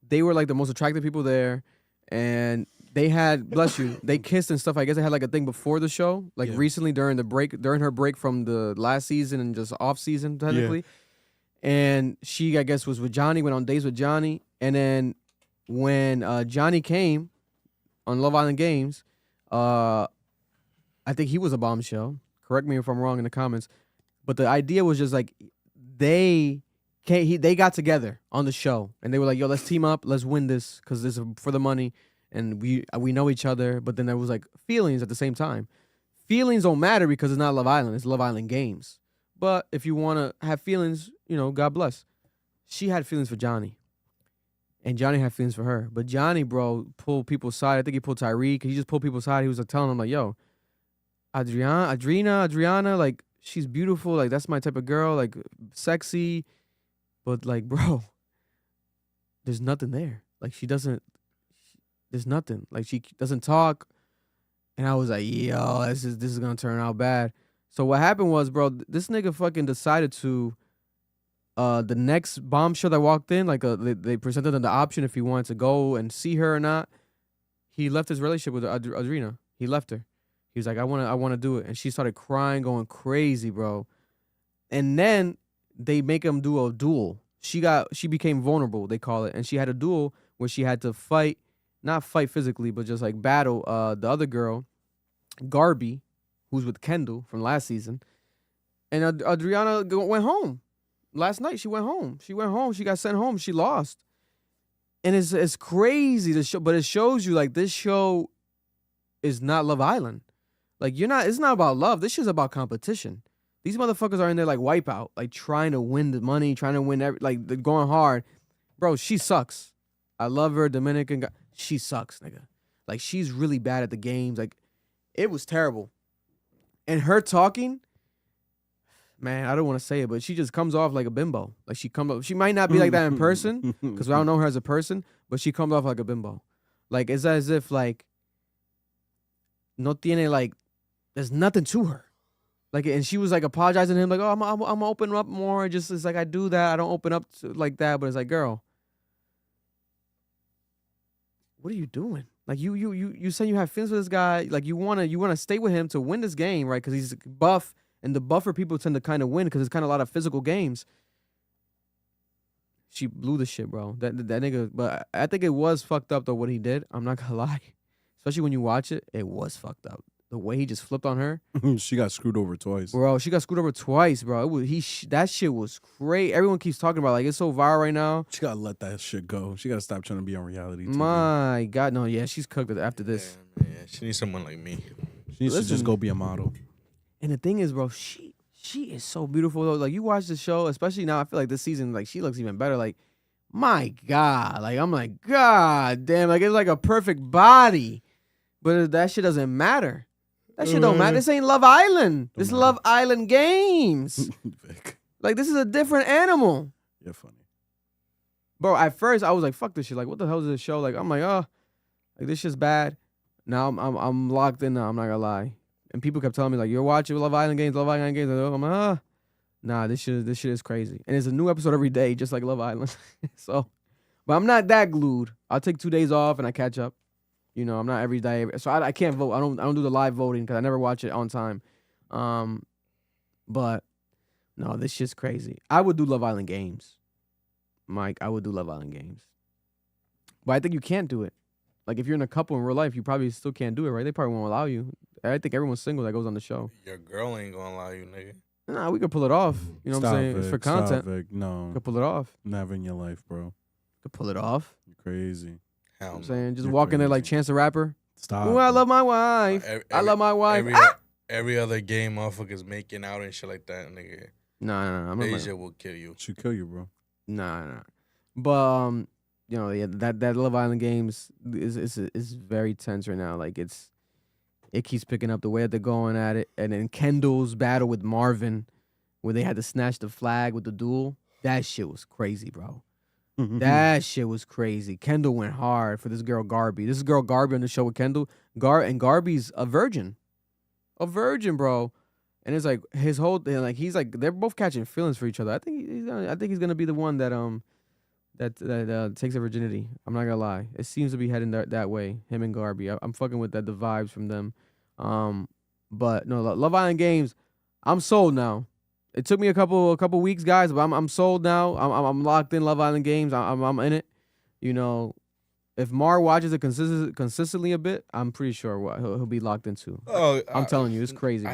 they were like the most attractive people there, and they had, bless you, they kissed and stuff. I guess they had like a thing before the show, like recently during her break from the last season and just off season technically. Yeah. And she, I guess, was with Johnny, went on dates with Johnny. And then when Johnny came on Love Island Games, I think he was a bombshell. Correct me if I'm wrong in the comments. But the idea was just like they got together on the show. And they were like, yo, let's team up. Let's win this because this is for the money. And we know each other. But then there was like feelings at the same time. Feelings don't matter because it's not Love Island. It's Love Island Games. But if you want to have feelings, you know, God bless. She had feelings for Johnny. And Johnny had feelings for her. But Johnny, bro, pulled people aside. I think he pulled Tyreek. He just pulled people aside. He was like telling them, like, yo, Andreina, like, she's beautiful. Like, that's my type of girl. Like, sexy. But, like, bro, there's nothing there. Like, there's nothing. Like, she doesn't talk. And I was like, yo, this is going to turn out bad. So what happened was, bro, this nigga fucking decided to, the next bombshell that walked in, like they presented him the option if he wanted to go and see her or not. He left his relationship with Andreina. He left her. He was like, I want to do it. And she started crying, going crazy, bro. And then they make him do a duel. She became vulnerable, they call it. And she had a duel where she had to fight, not fight physically, but just like battle the other girl, Garby, who's with Kendall from last season. And Andreina went home. Last night, she went home. She got sent home. She lost. And it's crazy, the show, but it shows you, like, this show is not Love Island. Like, it's not about love. This shit's about competition. These motherfuckers are in there like Wipeout, like trying to win the money, trying to win like they're going hard. Bro, she sucks. I love her, Dominican guy. She sucks, nigga. Like, she's really bad at the games. Like, it was terrible. And her talking, man, I don't want to say it, but she just comes off like a bimbo. Like, she might not be like that in person, because I don't know her as a person, but she comes off like a bimbo. Like, it's as if, like, no tiene, like, there's nothing to her. Like, and she was like apologizing to him, like, oh, I'm opening up more. Just, it's like, I do that. I don't open up like that. But it's like, girl, what are you doing? Like, you say you have feelings with this guy. Like, you wanna stay with him to win this game, right? Because he's buff, and the buffer people tend to kind of win because it's kind of a lot of physical games. She blew the shit, bro. That nigga. But I think it was fucked up though what he did. I'm not gonna lie, especially when you watch it, it was fucked up. The way he just flipped on her. She got screwed over twice. Bro, she got screwed over twice, bro. That shit was great. Everyone keeps talking about, like, it's so viral right now. She gotta let that shit go. She gotta stop trying to be on reality TV. My God, no, yeah, she's cooked after this. Yeah, she needs someone like me. She needs to just go be a model. And the thing is, bro, she is so beautiful though. Like, you watch the show, especially now, I feel like this season, like, she looks even better. Like, my God. Like, I'm like, God damn, like, it's like a perfect body. But that shit doesn't matter. That shit don't matter. This ain't Love Island. This is Love Island Games. Like, this is a different animal. You're funny. Bro, at first, I was like, fuck this shit. Like, what the hell is this show? Like, I'm like, oh, like, this shit's bad. Now I'm locked in now. I'm not gonna lie. And people kept telling me, like, you're watching Love Island Games, Love Island Games. I'm like, nah, this shit is crazy. And it's a new episode every day, just like Love Island. So, but I'm not that glued. I'll take 2 days off and I catch up. You know, I'm not every day, so I can't vote. I don't do the live voting because I never watch it on time. But no, this shit's crazy. I would do Love Island Games, Mike. I would do Love Island Games, but I think you can't do it. Like, if you're in a couple in real life, you probably still can't do it, right? They probably won't allow you. I think everyone's single that goes on the show. Your girl ain't gonna allow you, nigga. Nah, we could pull it off. You know what I'm saying? It's for content. Vic. No, could pull it off. Never in your life, bro. Could pull it off. You're crazy. You know what I'm saying? Just walk in there like Chance the Rapper. Stop. Ooh, I love my wife. I love my wife. Every other game, motherfuckers making out and shit like that, nigga. Nah. Asia will kill you. She'll kill you, bro. Nah. But you know, yeah, that Love Island Games is very tense right now. Like, it keeps picking up the way that they're going at it. And then Kendall's battle with Marvin, where they had to snatch the flag with the duel. That shit was crazy, bro. That shit was crazy. Kendall went hard for this girl Garby. This is girl Garby on the show with Kendall. And Garby's a virgin, bro. And it's like his whole thing, like he's like they're both catching feelings for each other. I think he's gonna be the one that takes her virginity. I'm not gonna lie. It seems to be heading that way. Him and Garby. I'm fucking with the vibes from them. But no, Love Island Games. I'm sold now. It took me a couple weeks, guys, but I'm sold now. I'm locked in Love Island Games. I'm in it. You know, if Mar watches it consistently a bit, I'm pretty sure he'll be locked into. Oh, I'm telling you, it's crazy,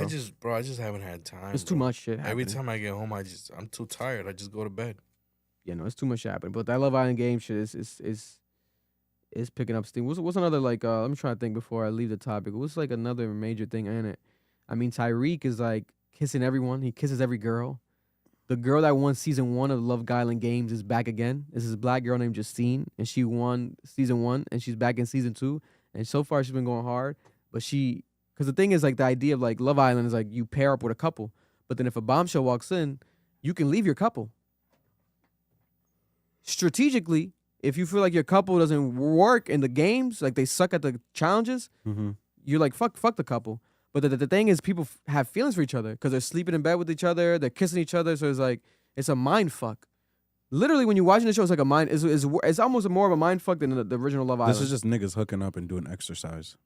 bro. I just haven't had time. It's too much shit happening. Every time I get home, I'm too tired. I just go to bed. Yeah, no, it's too much happening. But that Love Island Game shit is picking up steam. What's another like? Let me try to think before I leave the topic. What's like another major thing in it? I mean, Tyreek is like kissing everyone. He kisses every girl. The girl that won season 1 of Love Island Games is back again. This is a black girl named Justine, and she won season 1, and she's back in season 2. And so far, she's been going hard. But because the thing is, like, the idea of like Love Island is like you pair up with a couple, but then if a bombshell walks in, you can leave your couple. Strategically, if you feel like your couple doesn't work in the games, like they suck at the challenges, you're like fuck the couple. But the thing is, people have feelings for each other because they're sleeping in bed with each other, they're kissing each other. So it's a mind fuck. Literally, when you're watching the show, it's like a mind. It's almost more of a mind fuck than the original Love Island. This is just niggas hooking up and doing exercise.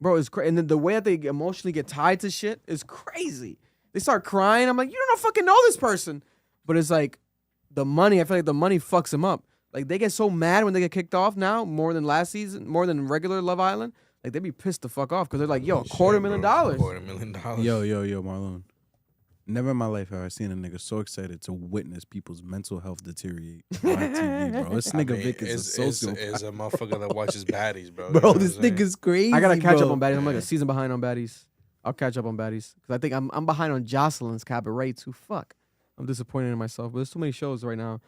Bro, it's crazy. And then the way that they emotionally get tied to shit is crazy. They start crying. I'm like, you don't fucking know this person. But it's like the money. I feel like the money fucks them up. Like they get so mad when they get kicked off now, more than last season, more than regular Love Island. Like, they be pissed the fuck off because they're like, yo, $250,000. $250,000. Yo, Marlon. Never in my life have I seen a nigga so excited to witness people's mental health deteriorate on TV, bro. This nigga Vic is a sociopath. Is a motherfucker that watches baddies, bro. Bro, this nigga's crazy. I gotta catch up on baddies. I'm like a season behind on baddies. I'll catch up on baddies because I think I'm behind on Jocelyn's Cabaret too. Fuck, I'm disappointed in myself. But there's too many shows right now.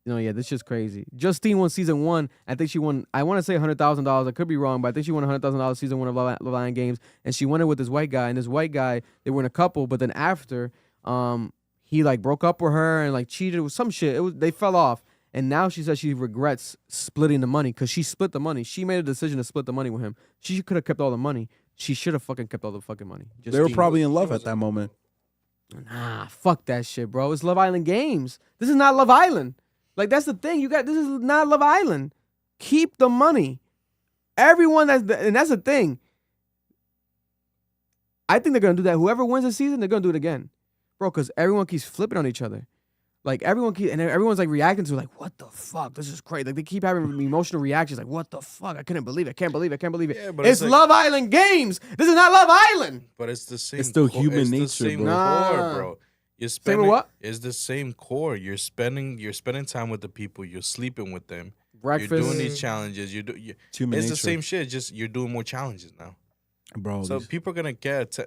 Yeah, this shit's crazy. Justine won season 1. I think she won. I want to say $100,000. I could be wrong, but I think she won $100,000 season 1 of Love Island Games, and she won it with this white guy. And this white guy, they were in a couple, but then after, he like broke up with her and like cheated with some shit. They fell off, and now she says she regrets splitting the money because she split the money. She made a decision to split the money with him. She could have kept all the money. She should have fucking kept all the fucking money. They were probably in love at that moment. Nah, fuck that shit, bro. It's Love Island Games. This is not Love Island. Like, that's the thing. This is not Love Island. Keep the money. Everyone and that's the thing. I think they're going to do that. Whoever wins the season, they're going to do it again. Bro, because everyone keeps flipping on each other. Like, everyone's like reacting to like, what the fuck? This is crazy. Like, they keep having emotional reactions. Like, what the fuck? I couldn't believe it. I can't believe it. Yeah, but it's like, Love Island Games. This is not Love Island. But it's the same. It's still human it's nature, the same bro. core, bro. You're spending what? It's the same core. You're spending time with the people. You're sleeping with them. Breakfast. You're doing these challenges. It's nature. the same shit. Just you're doing more challenges now, bro. So people are gonna get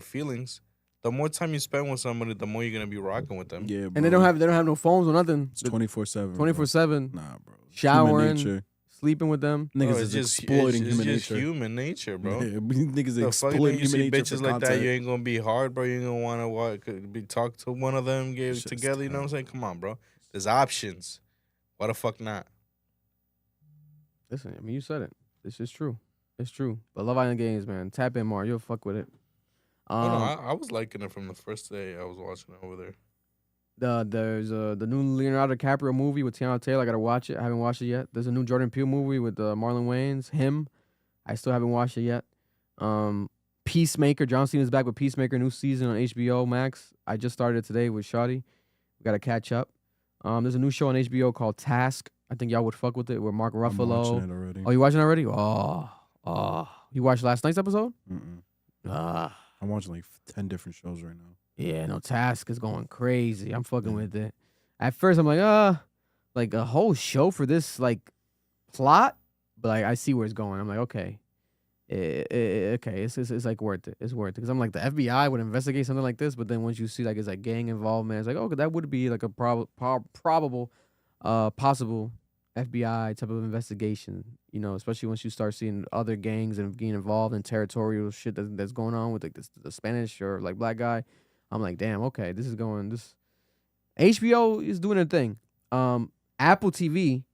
feelings. The more time you spend with somebody, the more you're gonna be rocking with them. Yeah, bro. And they don't have no phones or nothing. It's 24/7. 24/7. Nah, bro. Showering, sleeping with them. Niggas is exploiting human nature. It's just human nature, bro. Yeah, niggas the exploiting you human see nature bitches for like content. that, you ain't gonna be hard, bro. You ain't gonna wanna be talk to one of them, get together. You know what I'm saying? Come on, bro. There's options. Why the fuck not? Listen, I mean, you said it. This is true. It's true. But Love Island Games, man. Tap in more. You'll fuck with it. I was liking it from the first day I was watching it over there. There's the new Leonardo DiCaprio movie with Tiana Taylor. I gotta watch it. I haven't watched it yet. There's a new Jordan Peele movie with Marlon Wayans. Him. I still haven't watched it yet. Peacemaker. John Cena's back with Peacemaker, new season on HBO Max. I just started it today with Shawty. We gotta catch up. There's a new show on HBO called Task. I think y'all would fuck with it with Mark Ruffalo. I'm watching it already. Oh, you watching it already? Oh. You watched last night's episode? I'm watching like 10 different shows right now. Yeah, no, Task is going crazy. I'm fucking with it. At first, I'm like a whole show for this like plot, but like I see where it's going. I'm like, okay, it's like worth it. It's worth it because I'm like the FBI would investigate something like this, but then once you see like it's like gang involvement, it's like okay, that would be like a probable, possible FBI type of investigation. You know, especially once you start seeing other gangs and getting involved in territorial shit that's going on with like the Spanish or like black guy. I'm like, damn, okay, this is going. This HBO is doing a thing. Apple TV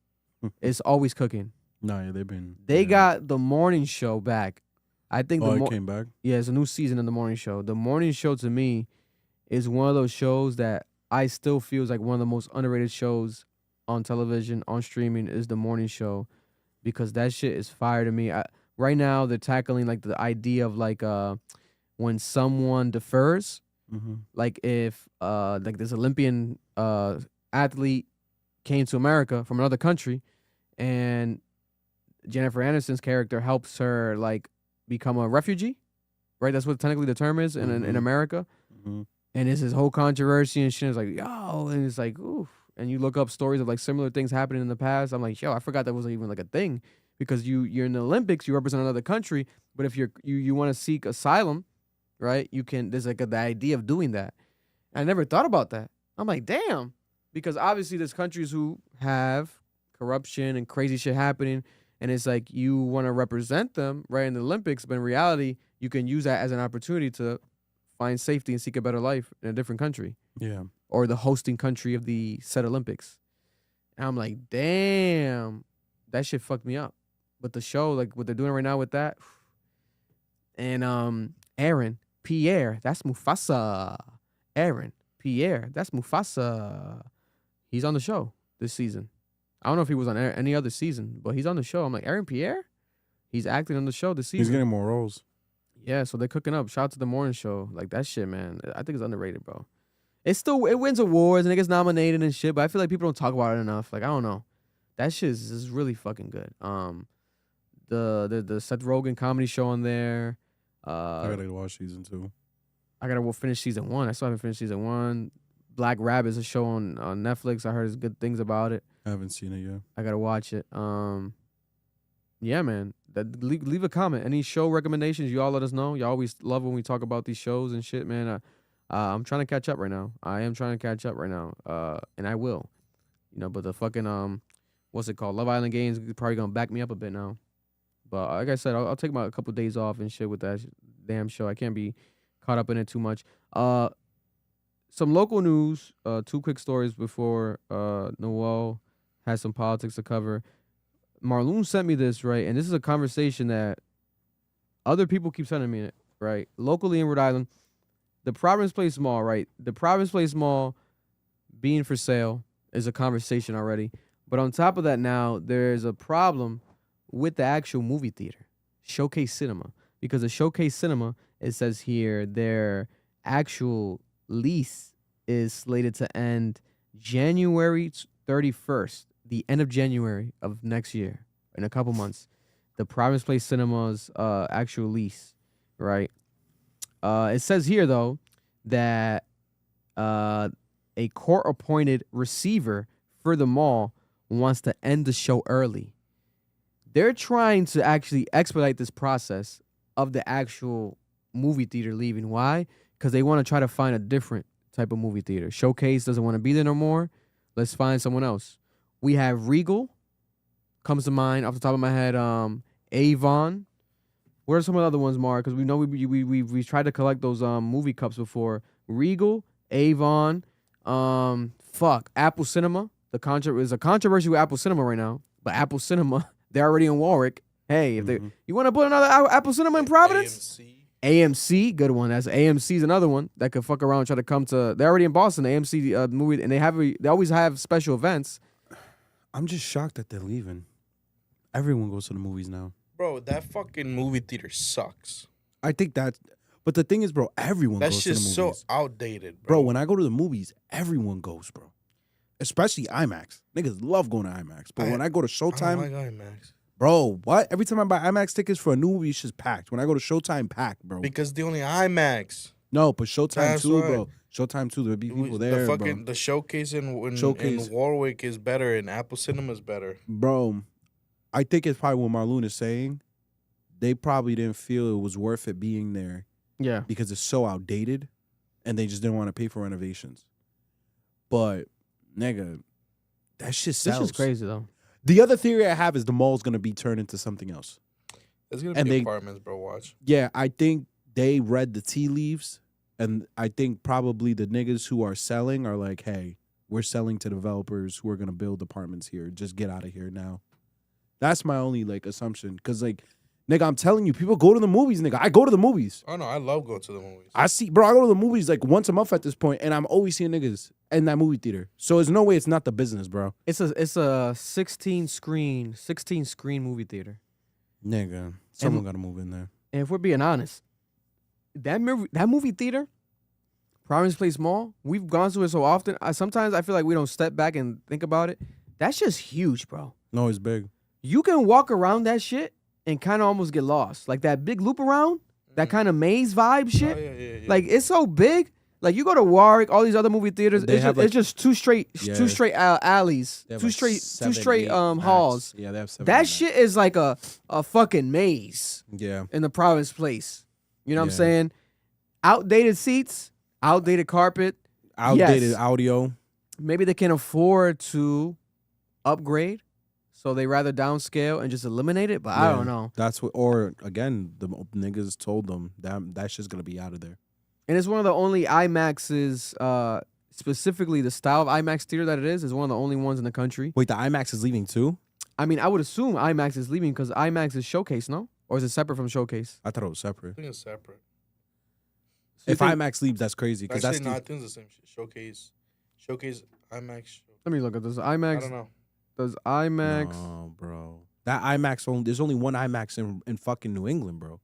is always cooking. No, yeah, they've been. They got the morning show back. I think it came back. Yeah, it's a new season of the morning show. The morning show to me is one of those shows that I still feel is like one of the most underrated shows on television, on streaming, is the morning show, because that shit is fire to me. Right now they're tackling like the idea of like when someone defers, like if like this Olympian athlete came to America from another country, and Jennifer Aniston's character helps her like become a refugee, right? That's what technically the term is in America. And it's this whole controversy and shit. It's like, yo, and it's like, oof. And you look up stories of like similar things happening in the past. I'm like, yo, I forgot that was even like a thing, because you're in the Olympics, you represent another country, but if you want to seek asylum, right? You can. There's like the idea of doing that. I never thought about that. I'm like, damn, because obviously there's countries who have corruption and crazy shit happening, and it's like you want to represent them right in the Olympics, but in reality, you can use that as an opportunity to find safety and seek a better life in a different country. Yeah. Or the hosting country of the said Olympics. And I'm like, damn, that shit fucked me up. But the show, like what they're doing right now with that, and Aaron Pierre, that's Mufasa. Aaron Pierre, that's Mufasa. He's on the show this season. I don't know if he was on any other season, but he's on the show. I'm like, Aaron Pierre? He's acting on the show this season. He's getting more roles. Yeah, so they're cooking up. Shout out to the morning show. Like, that shit, man, I think it's underrated, bro. It wins awards and it gets nominated and shit, but I feel like people don't talk about it enough. Like, I don't know. That shit is really fucking good. The Seth Rogen comedy show on there. I gotta watch season 2. I gotta finish season 1. I still haven't finished season 1. Black Rabbit is a show on Netflix. I heard good things about it. I haven't seen it yet. I gotta watch it. Yeah, man. Leave a comment. Any show recommendations, you all let us know. Y'all always love when we talk about these shows and shit, man. I'm trying to catch up right now. I am trying to catch up right now. And I will. You know, but the fucking what's it called? Love Island Games probably gonna back me up a bit now. But like I said, I'll take a couple days off and shit with that damn show. I can't be caught up in it too much. Some local news, 2 quick stories before Noel has some politics to cover. Marloon sent me this, right? And this is a conversation that other people keep sending me, right? Locally in Rhode Island, the Providence Place Mall, right? The Providence Place Mall being for sale is a conversation already. But on top of that now, there's a problem with the actual movie theater, Showcase Cinema. Because the Showcase Cinema, it says here, their actual lease is slated to end January 31st. The end of January of next year, in a couple months, the Providence Place Cinema's actual lease, right? It says here, though, that a court-appointed receiver for the mall wants to end the show early. They're trying to actually expedite this process of the actual movie theater leaving. Why? Because they want to try to find a different type of movie theater. Showcase doesn't want to be there no more. Let's find someone else. We have Regal, comes to mind off the top of my head. Avon. What are some of the other ones, Mark? Because we know we tried to collect those movie cups before. Regal, Avon, Apple Cinema. There's a controversy with Apple Cinema right now, but Apple Cinema, they're already in Warwick. Hey, if you want to put another Apple Cinema in Providence? AMC, good one. That's AMC's another one that could fuck around and try to come to. They're already in Boston, the AMC movie, and they always have special events. I'm just shocked that they're leaving. Everyone goes to the movies now. Bro, that fucking movie theater sucks. I think but the thing is, bro, everyone That's goes to the movies. just so outdated, Bro, bro. when I go to the movies, everyone goes, bro. Especially IMAX. Niggas love going to IMAX. But when I go to Showtime, I don't like IMAX. Bro, what? Every time I buy IMAX tickets for a new movie, it's just packed. When I go to Showtime, packed, bro. Because the only IMAX. No, but Showtime That's too, right. bro. Showtime too. There'll be people there, bro. The Showcase in Showcase. Warwick is better and Apple Cinema's better. Bro, I think it's probably what Marloon is saying. They probably didn't feel it was worth it being there. Yeah. Because it's so outdated, and they just didn't want to pay for renovations. But, nigga, that shit sells. This is crazy, though. The other theory I have is the mall's going to be turned into something else. There's going to be apartments, bro, watch. Yeah, I think they read the tea leaves, and I think probably the niggas who are selling are like, hey, we're selling to developers who are gonna build apartments here. Just get out of here now. That's my only like assumption. Cause like, nigga, I'm telling you, people go to the movies, nigga. I go to the movies. Oh no, I love going to the movies. I go to the movies like once a month at this point, and I'm always seeing niggas in that movie theater. So there's no way it's not the business, bro. It's a 16 screen movie theater. Nigga, someone gotta move in there. And if we're being honest, that movie theater, Providence Place Mall, we've gone to it so often. Sometimes I feel like we don't step back and think about it. That's just huge, bro. No, it's big. You can walk around that shit and kind of almost get lost. Like that big loop around, that kind of maze vibe shit. Yeah. Like it's so big. Like you go to Warwick, all these other movie theaters, it's just two straight alleys, two straight halls. Yeah, they have 7. That shit is like a fucking maze. Yeah. In the Providence Place. You know what I'm saying? Outdated seats, outdated carpet, outdated audio. Maybe they can afford to upgrade. So they rather downscale and just eliminate it, but I don't know. That's what, or again, the niggas told them that shit's gonna be out of there. And it's one of the only IMAXs, specifically the style of IMAX theater that it is one of the only ones in the country. Wait, the IMAX is leaving too? I mean, I would assume IMAX is leaving because IMAX is Showcase, no? Or is it separate from Showcase? I thought it was separate. I think it's separate. If IMAX leaves, that's crazy. Because Actually, no, I think it's the same shit. Showcase, IMAX. Let me look at this. IMAX. I don't know. Does IMAX? No, bro. That IMAX there's only one IMAX in fucking New England, bro.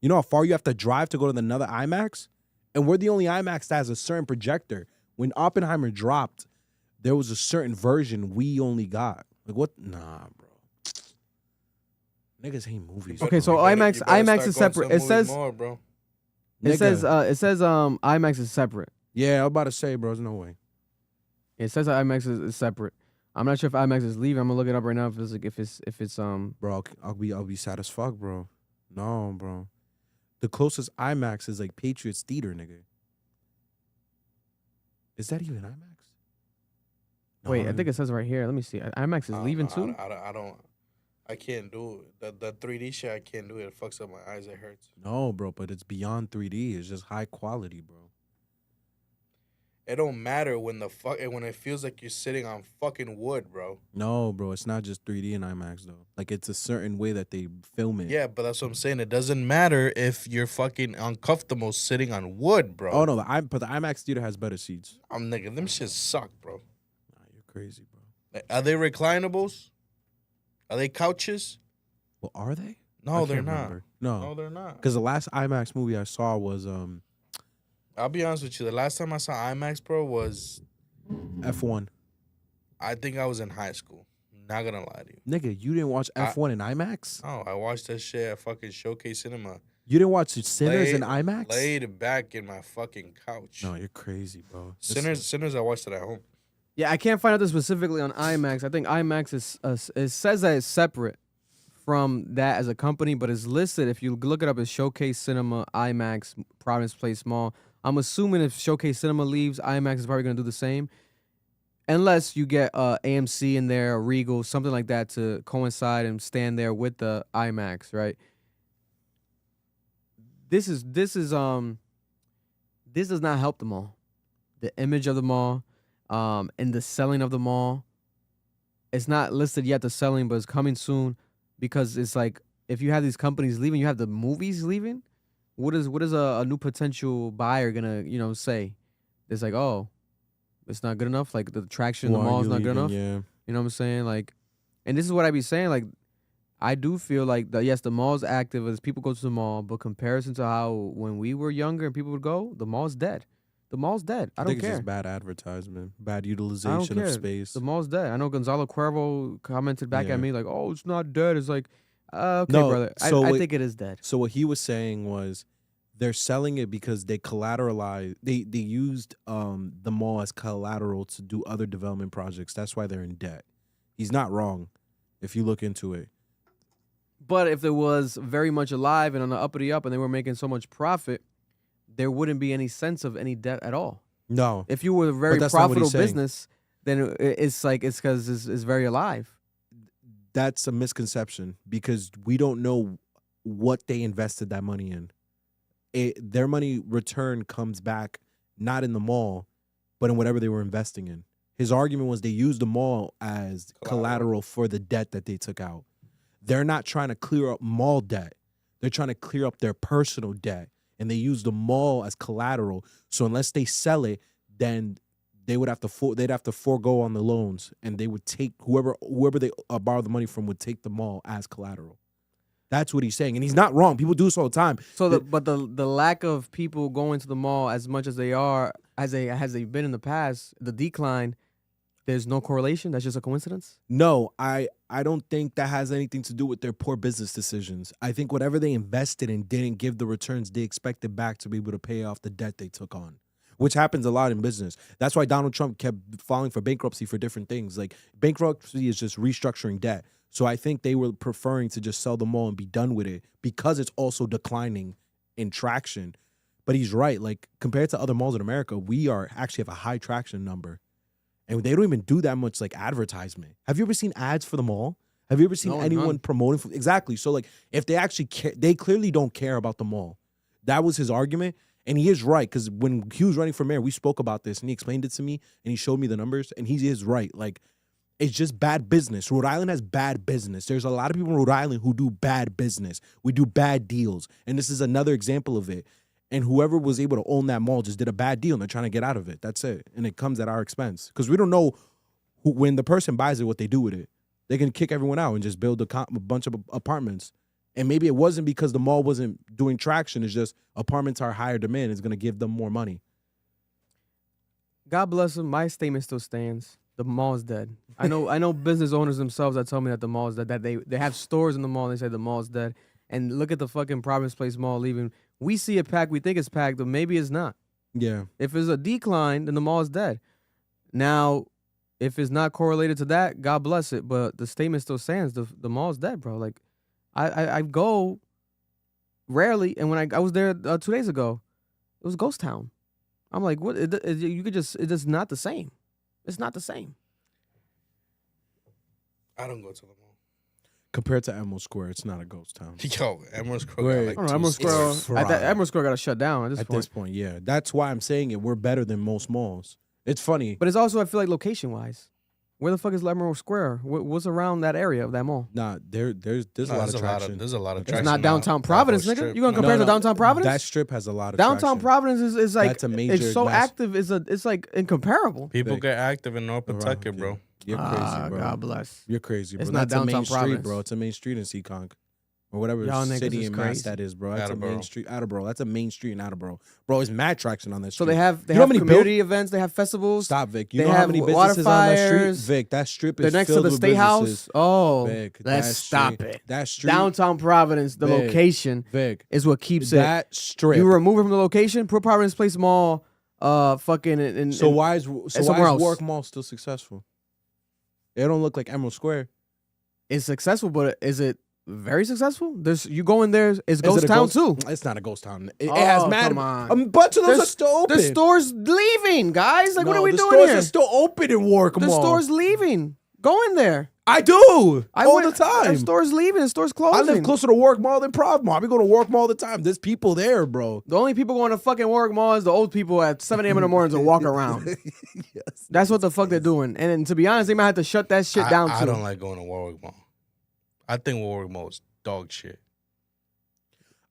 You know how far you have to drive to go to another IMAX? And we're the only IMAX that has a certain projector. When Oppenheimer dropped, there was a certain version we only got. Like what? Nah, bro. Niggas hate movies. Okay, so You better IMAX is start separate. going It to says movies more, bro. it says IMAX is separate. Yeah, I'm about to say, bro. There's no way. It says IMAX is separate. I'm not sure if IMAX is leaving. I'm gonna look it up right now if it's Bro, I'll be sad as fuck, bro. No, bro. The closest IMAX is like Patriots Theater, nigga. Is that even IMAX? No, Wait, I think it says right here. Let me see. IMAX is leaving too. I can't do it. The 3D shit, I can't do it. It fucks up my eyes. It hurts. No, bro, but it's beyond 3D. It's just high quality, bro. It don't matter when when it feels like you're sitting on fucking wood, bro. No, bro, it's not just 3D in IMAX though. Like it's a certain way that they film it. Yeah, but that's what I'm saying. It doesn't matter if you're fucking uncomfortable sitting on wood, bro. Oh no, but the IMAX theater has better seats. Nigga, them shits suck, bro. Nah, you're crazy, bro. Like, are they reclinables? Are they couches? Well, are they? No, I they're can't not. remember. No, No, they're not. Because the last IMAX movie I saw was I'll be honest with you. The last time I saw IMAX, bro, was F1. I think I was in high school. Not gonna lie to you. Nigga, you didn't watch F1 in IMAX? Oh, I watched that shit at fucking Showcase Cinema. You didn't watch Sinners in IMAX? Laid back in my fucking couch. No, you're crazy, bro. Sinners, I watched it at home. Yeah, I can't find out this specifically on IMAX. I think IMAX is it says that it's separate from that as a company, but it's listed. If you look it up, as Showcase Cinema, IMAX, Providence Place Mall. I'm assuming if Showcase Cinema leaves, IMAX is probably gonna do the same, unless you get AMC in there, or Regal, something like that to coincide and stand there with the IMAX, right? This does not help the mall, the image of the mall, and the selling of the mall. It's not listed yet, the selling, but it's coming soon, because it's like if you have these companies leaving, you have the movies leaving. What is a new potential buyer gonna say? It's like, oh, it's not good enough. Like the attraction, the mall is not good enough. Yeah. You know what I'm saying? Like, and this is what I be saying. Like, I do feel like yes, the mall's active as people go to the mall, but comparison to how when we were younger and people would go, the mall's dead. The mall's dead. I don't think care. It's just bad advertisement, bad I don't utilization care. of space. The mall's dead. I know Gonzalo Cuervo commented back at me like, "Oh, it's not dead." It's like, okay, No, brother. so I what- think it is dead. So what he was saying was they're selling it because they collateralized. They used the mall as collateral to do other development projects. That's why they're in debt. He's not wrong if you look into it. But if it was very much alive and on the uppity up, and they were making so much profit, there wouldn't be any sense of any debt at all. No. If you were a very that's not what profitable he's saying. business, then it's like it's because it's very alive. That's a misconception because we don't know what they invested that money in. Their money return comes back not in the mall, but in whatever they were investing in. His argument was they used the mall as collateral for the debt that they took out. They're not trying to clear up mall debt. They're trying to clear up their personal debt. And they use the mall as collateral. So unless they sell it, then they would have to they'd have to forego on the loans, and they would take whoever they borrow the money from would take the mall as collateral. That's what he's saying, and he's not wrong. People do this all the time. So, but the lack of people going to the mall as much as they are, as they've been in the past, the decline. There's no correlation. That's just a coincidence. No, I don't think that has anything to do with their poor business decisions. I think whatever they invested in didn't give the returns they expected back to be able to pay off the debt they took on, which happens a lot in business. That's why Donald Trump kept filing for bankruptcy for different things. Like bankruptcy is just restructuring debt. So I think they were preferring to just sell the mall and be done with it because it's also declining in traction. But he's right. Like compared to other malls in America, we actually have a high traction number. And they don't even do that much like advertisement. Have you ever seen ads for the mall? Have you ever seen anyone promoting? Exactly. So like if they actually care, they clearly don't care about the mall. That was his argument. And he is right, because when he was running for mayor, we spoke about this and he explained it to me and he showed me the numbers, and he is right. Like it's just bad business. Rhode Island has bad business. There's a lot of people in Rhode Island who do bad business. We do bad deals. And this is another example of it. And whoever was able to own that mall just did a bad deal and they're trying to get out of it. That's it. And it comes at our expense. Because we don't know when the person buys it, what they do with it. They can kick everyone out and just build a bunch of apartments. And maybe it wasn't because the mall wasn't doing traction. It's just apartments are higher demand. It's going to give them more money. God bless them. My statement still stands. The mall is dead. I know business owners themselves that tell me that the mall is dead, that they have stores in the mall and they say the mall is dead. And look at the fucking Province Place Mall leaving. We see it packed. We think it's packed, but maybe it's not. Yeah. If it's a decline, then the mall is dead. Now, if it's not correlated to that, God bless it. But the statement still stands. The mall is dead, bro. Like, I go rarely, and when I was there 2 days ago, it was ghost town. I'm like, what? It's just not the same. It's not the same. I don't go to the mall. Compared to Emerald Square, it's not a ghost town. Yo, Emerald Square. Emerald Square got to shut down at this point. Yeah. That's why I'm saying it. We're better than most malls. It's funny. But it's also, I feel like, location-wise. Where the fuck is Emerald Square? What's around that area of that mall? Nah, there's a lot of traction. There's a lot of traction. It's not downtown Providence, nigga. You gonna compare it to downtown Providence? That strip has a lot of downtown traction. Providence is like, That's a major it's so active. It's like incomparable. People get active in North Pawtucket, bro. You're crazy, bro. God bless. You're crazy, bro. It's not That's a main downtown street, Providence. bro. It's a main street in Seekonk. Or whatever Y'all niggas city is and mass crazy. that is, bro. That's a main Attleboro. street. Attleboro. That's a main street in Attleboro. Bro, it's mad traction on that So street. they have You know how many community events. They have festivals. Stop, Vic. You They know how have many water businesses on that street? fires. Vic, that strip is They're next to filled the with State House. businesses. Oh, Vic, let's that stop street- it. That street. Downtown Providence, the Vic, location Vic, is what keeps that it. strip. You remove it from the location, put Providence Place Mall, fucking. So why is somewhere else. Warwick Mall still successful? They don't look like Emerald Square. It's successful, but is it very successful? You go in there, it's Is ghost it a town ghost- too. It's not a ghost town. It Oh, has mad. come on. A bunch of those are still open. The store's leaving, guys. Like, what No, are we the doing stores here? are still open in Warwick The Mall. store's leaving. Go in there. I do all went- the time. The store's leaving. The store's I closing. live closer to Warwick Mall than Prov Mall. I be going to Warwick Mall all the time. There's people there, bro. The only people going to fucking Warwick Mall is the old people at 7 a.m. in the morning to walk around. Yes. That's what the fuck they're doing. And to be honest, they might have to shut that shit down too. I don't like going to Warwick Mall. I think Warwick Mall is dog shit.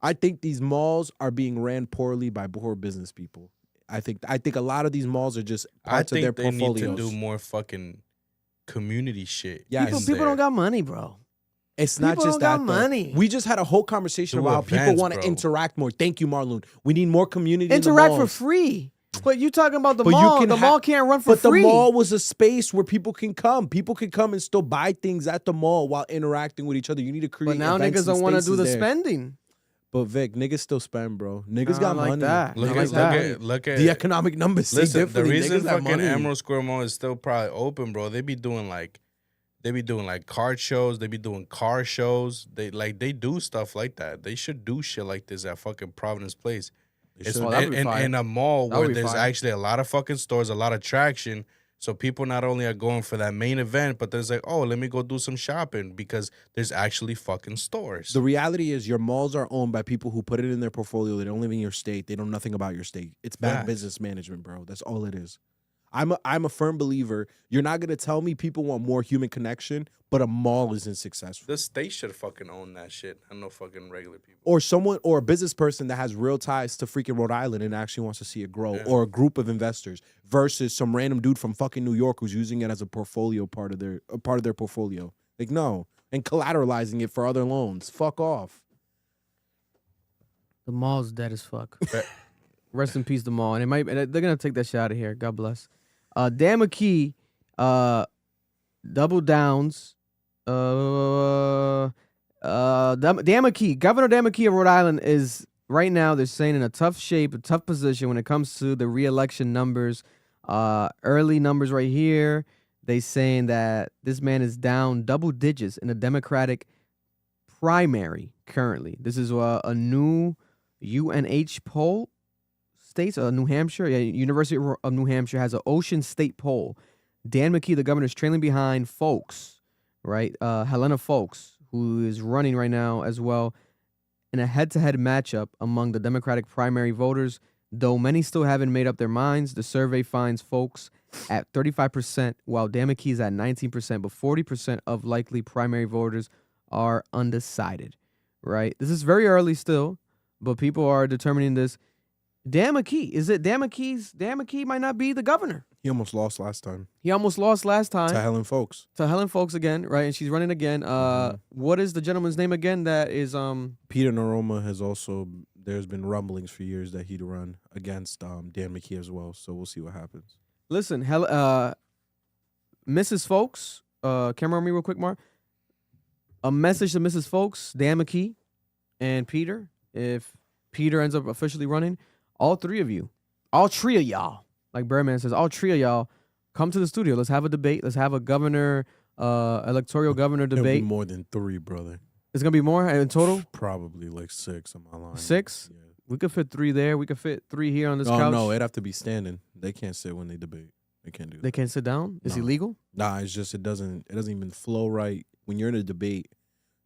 I think these malls are being ran poorly by poor business people. I think a lot of these malls are just I parts of their think they need portfolios. to do more fucking community shit. Yes. People don't got money, bro. It's not People just don't that. got though. money. We just had a whole conversation Do about how people events, want to bro. interact more. Thank you, Marlon. We need more community. Interact in for the malls. free. But you talking about the But you mall. can The ha- mall can't run for But free. the mall was a space where people can come. People can come and still buy things at the mall while interacting with each other. You need to create. But now events niggas don't and want to do spaces the there. spending. But Vic, niggas still spend, bro. Niggas I got like money. that. Look I at, like look that. at look at The economic numbers say Listen, the differently. reason Niggas have fucking money. Emerald Square Mall is still probably open, bro. They be doing like card shows. They be doing car shows. They do stuff like that. They should do shit like this at fucking Providence Place. It's Oh, that'd be fire. in a mall That'd where be there's fire. actually a lot of fucking stores, a lot of traction. So people not only are going for that main event, but there's like, oh, let me go do some shopping because there's actually fucking stores. The reality is your malls are owned by people who put it in their portfolio. They don't live in your state. They know nothing about your state. It's bad Facts. business management, bro. That's all it is. I'm a firm believer. You're not gonna tell me people want more human connection, but a mall isn't successful. The state should fucking own that shit. I know fucking regular people. Or someone, or a business person that has real ties to freaking Rhode Island and actually wants to see it grow, or a group of investors versus some random dude from fucking New York who's using it as a portfolio part of their portfolio. Like no, and collateralizing it for other loans. Fuck off. The mall's dead as fuck. Rest in peace, the mall. And they're gonna take that shit out of here. God bless. Dan McKee, double downs. Dan McKee, Governor Dan McKee of Rhode Island is right now, they're saying, in a tough shape, a tough position when it comes to the re-election numbers. Early numbers right here. They saying that this man is down double digits in the Democratic primary currently. This is a new UNH poll. States, New Hampshire, University of New Hampshire has an Ocean State poll. Dan McKee, the governor, is trailing behind Folks, right? Helena Folks, who is running right now as well in a head-to-head matchup among the Democratic primary voters. Though many still haven't made up their minds, the survey finds Folks at 35%, while Dan McKee is at 19%, but 40% of likely primary voters are undecided, right? This is very early still, but people are determining this. Dan McKee, is it Dan McKee might not be the governor. He almost lost last time. He almost lost last time. To Helen Folks. To Helen Folks again, right? And she's running again. What is the gentleman's name again? That is Peter Naroma has also, there's been rumblings for years that he'd run against Dan McKee as well. So we'll see what happens. Listen, Mrs. Folks, camera on me real quick, Mark. A message to Mrs. Folks, Dan McKee, and Peter. If Peter ends up officially running, all three of y'all, like Birdman says, all three of y'all, come to the studio. Let's have a debate. Let's have a governor, electoral governor debate. It'll be more than 3, brother. It's gonna be more in total. Probably like 6 on my line. 6? Yeah. We could fit 3 there. We could fit 3 here on this couch. No, it'd have to be standing. They can't sit when they debate. They can't do that. They can't sit down? Is illegal? Nah, it's just it doesn't even flow right. When you're in a debate,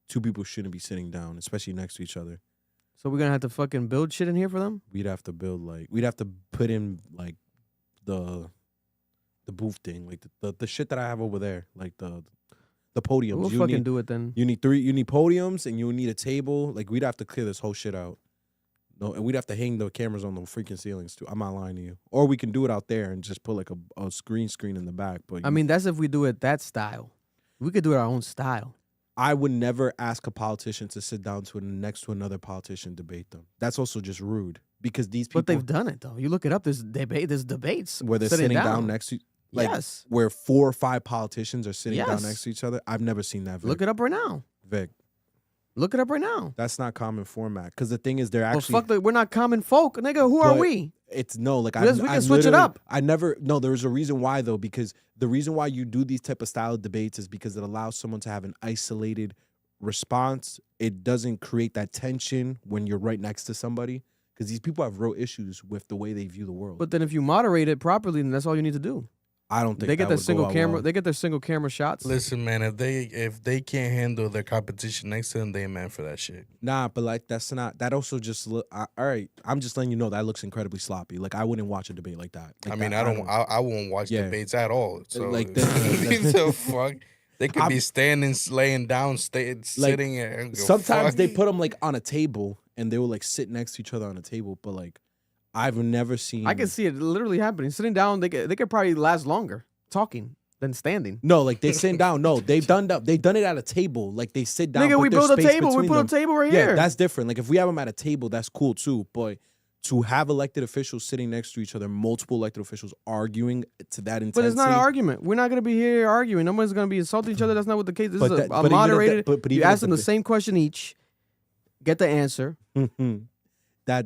2 people shouldn't be sitting down, especially next to each other. So we're gonna have to fucking build shit in here for them? We'd have to we'd have to put in like the booth thing, like the shit that I have over there, like the podiums. We'll fucking do it then. You need podiums and you need a table. Like we'd have to clear this whole shit out. No, and we'd have to hang the cameras on the freaking ceilings too. I'm not lying to you. Or we can do it out there and just put like a screen in the back. But I mean, that's if we do it that style. We could do it our own style. I would never ask a politician to sit down next to another politician, debate them. That's also just rude because these people. But they've done it though. You look it up. There's debates where they're sitting down next to. Like, yes. Where 4 or 5 politicians are sitting down next to each other. I've never seen that. Vic. Look it up right now. Vic. Look it up right now. That's not common format. Because the thing is, they're actually. Well, fuck, we're not common folk, nigga. Who are we? It's no, like we can switch it up. There's a reason why though, because the reason why you do these type of style debates is because it allows someone to have an isolated response. It doesn't create that tension when you're right next to somebody. Because these people have real issues with the way they view the world. But then if you moderate it properly, then that's all you need to do. I don't think they get their single camera. Well. They get their single camera shots. Listen, man, if they can't handle their competition next to them, they ain't meant for that shit. Nah, but like that's not. That also just look. All right, I'm just letting you know that looks incredibly sloppy. Like I wouldn't watch a debate like that. Like, I won't watch debates at all. So like the fuck. They could be standing, laying down, sitting. And sometimes they put them like on a table, and they will like sit next to each other on a table. But like, I've never seen. I can see it literally happening. Sitting down, they could probably last longer talking than standing. No, like they sit down. No, they've done it at a table. Like they sit down. Nigga, we build a table. We put a table right here. Yeah, that's different. Like if we have them at a table, that's cool too. But to have elected officials sitting next to each other, multiple elected officials arguing to that intensity. But it's not an argument. We're not going to be here arguing. Nobody's going to be insulting each other. That's not what the case is. This is a moderated. But you ask them the same question each, get the answer. That.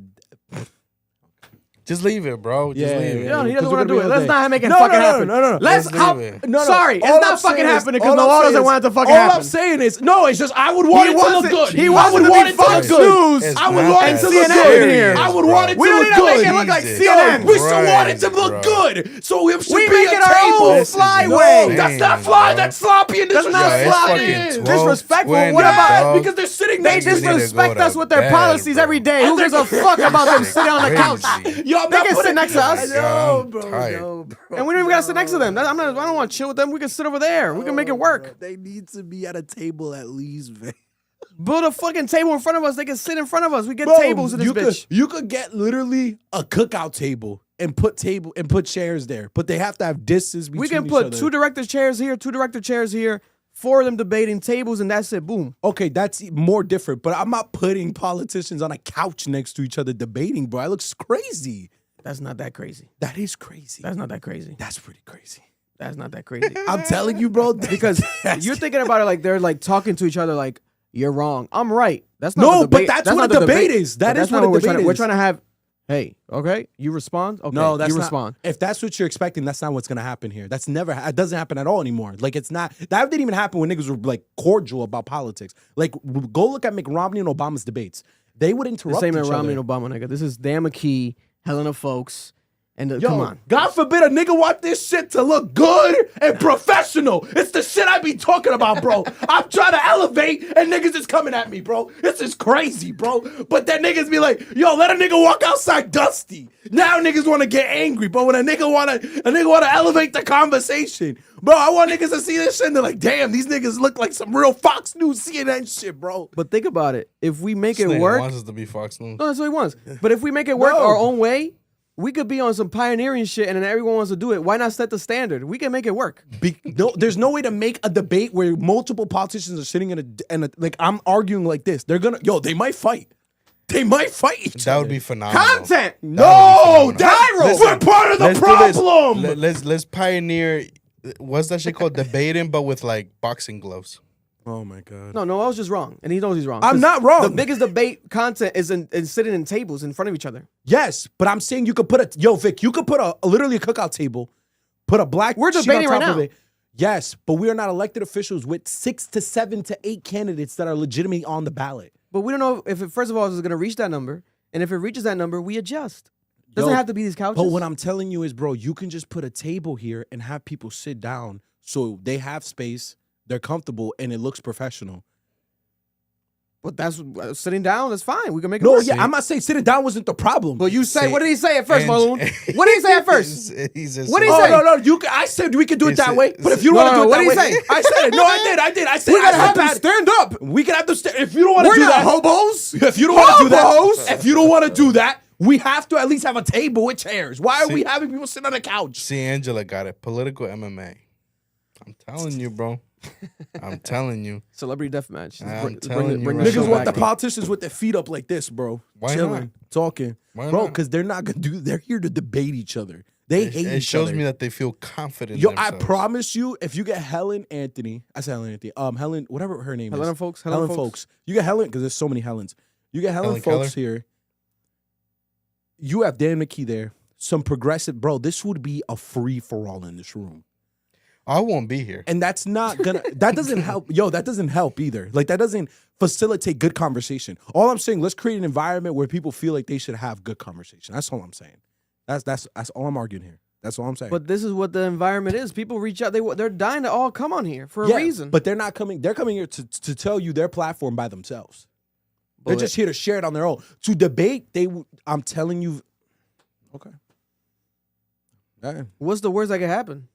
Just leave it, bro. Just leave it. No, he doesn't want to do it. Let's not make it fucking happen. No. Sorry, it's not fucking happening because Noah doesn't want it to fucking happen. All I'm saying is, no, it's just I would want it to look good. He wants it to be Fox News. I would want it to look good. I would want it to look good. We don't need to make it look like CNN. We still want it to look good. So it should be a table. We make it our own flyway. That's not fly. That's sloppy and disrespectful. Disrespectful. What about because they're sitting They disrespect us with their policies every day. Who gives a fuck about them sitting on the couch? Yo, I'm They not can sit putting- next to us. No, I'm bro. tired. No, bro. And we don't even gotta sit next to them. I don't want to chill with them. We can sit over there. We can make it work. They need to be at a table at least, man. Build a fucking table in front of us. They can sit in front of us. We get Bro, tables in this bitch. You could get literally a cookout table and put chairs there, but they have to have distance between We can each put other. 2 director chairs here, 2 director chairs here, 4 of them debating tables, and that's it. Boom. Okay, that's more different, but I'm not putting politicians on a couch next to each other debating, bro. That looks crazy. That's not that crazy. That is crazy. That's not that crazy. That's pretty crazy. That's not that crazy. I'm telling you, bro. Because you're thinking about it like they're like talking to each other like, you're wrong. I'm right. That's not No, the but debate. that's what not a the debate is. But That that's is not what a we're debate trying to, We're is. trying to have, hey, okay, you respond? Okay, No, that's you not, respond. If that's what you're expecting, that's not what's gonna happen here. That's never. It doesn't happen at all anymore. Like it's not. That didn't even happen when niggas were like cordial about politics. Like go look at Mitt Romney and Obama's debates. They would interrupt This ain't each Mitt Romney other. and Obama, nigga. This is Dan McKee, Helena Folks, and Yo, come on. God forbid a nigga want this shit to look good and professional. It's the shit I be talking about, bro. I'm trying to elevate and niggas is coming at me, bro. This is crazy, bro. But then niggas be like, yo, let a nigga walk outside dusty. Now niggas want to get angry, bro. When a nigga wanna elevate the conversation. Bro, I want niggas to see this shit and they're like, damn, these niggas look like some real Fox News CNN shit, bro. But think about it. If we make This it nigga work, wants us to be Fox News. no, that's what he wants. But if we make it work No. our own way, we could be on some pioneering shit and then everyone wants to do it. Why not set the standard? We can make it work. No, there's no way to make a debate where multiple politicians are sitting in a like I'm arguing like this. They're gonna they might fight. They might fight each other. That would be phenomenal. Content! No, Listen, we're part of the let's do this. problem. Let's pioneer. What's that shit called? Debating, but with like boxing gloves. Oh my god. No, I was just wrong. And he knows he's wrong. I'm 'Cause not wrong. The biggest debate content is in sitting in tables in front of each other. Yes, but I'm saying you could put Vic, you could put literally a cookout table, put a black. We're sheet debating on right top of now. it. Yes, but we are not elected officials with 6 to 7 to 8 candidates that are legitimately on the ballot. But we don't know if it, first of all, is going to reach that number. And if it reaches that number, we adjust. Doesn't Yo, have to be these couches. But what I'm telling you is, bro, you can just put a table here and have people sit down so they have space, they're comfortable, and it looks professional. But that's sitting down. That's fine. We can make it No, work. yeah, I'm not saying sitting down wasn't the problem. But you say, what did he say at first, and- Malone? What did he say at first? He's just What did he Oh say? no, I said we could do it that way. But if you No, don't no, want to do what it that did he way, say? I said it. No, I did. I said We gotta have them that. stand up. We can have them. If you don't want to We're do not that, hobos. If you don't want to do Hobos. that, if you don't want to do that, we have to at least have a table with chairs. Why are we having people sit on a couch? See, Angela got it. Political MMA. I'm telling you, bro. I'm telling you. Celebrity deathmatch. I'm telling you bring right the Niggas show now. want the back. politicians with their feet up like this, bro. Why Chilling, not? talking, Why bro. not? Because they're not gonna do. They're here to debate each other. They hate It each shows other. me that they feel confident. Yo, in I themselves. promise you, if you get Helen Anthony, I said Helen Anthony, Helen, whatever her name Helena is, Folks, Helen Helena Folks. You get Helen because there's so many Helens. You get Helen Helen Folks Keller? here. You have Dan McKee there. Some progressive, bro. This would be a free for all in this room. I won't be here. And that's not gonna, that doesn't help. Yo, that doesn't help either. Like, that doesn't facilitate good conversation. All I'm saying, let's create an environment where people feel like they should have good conversation. That's all I'm saying. That's all I'm arguing here. That's all I'm saying. But this is what the environment is. People reach out. They're dying to all come on here for a Yeah, reason. But they're not coming, they're coming here to tell you their platform by themselves. They're But- just here to share it on their own. To debate, I'm telling you, okay. Yeah. What's the worst that could happen?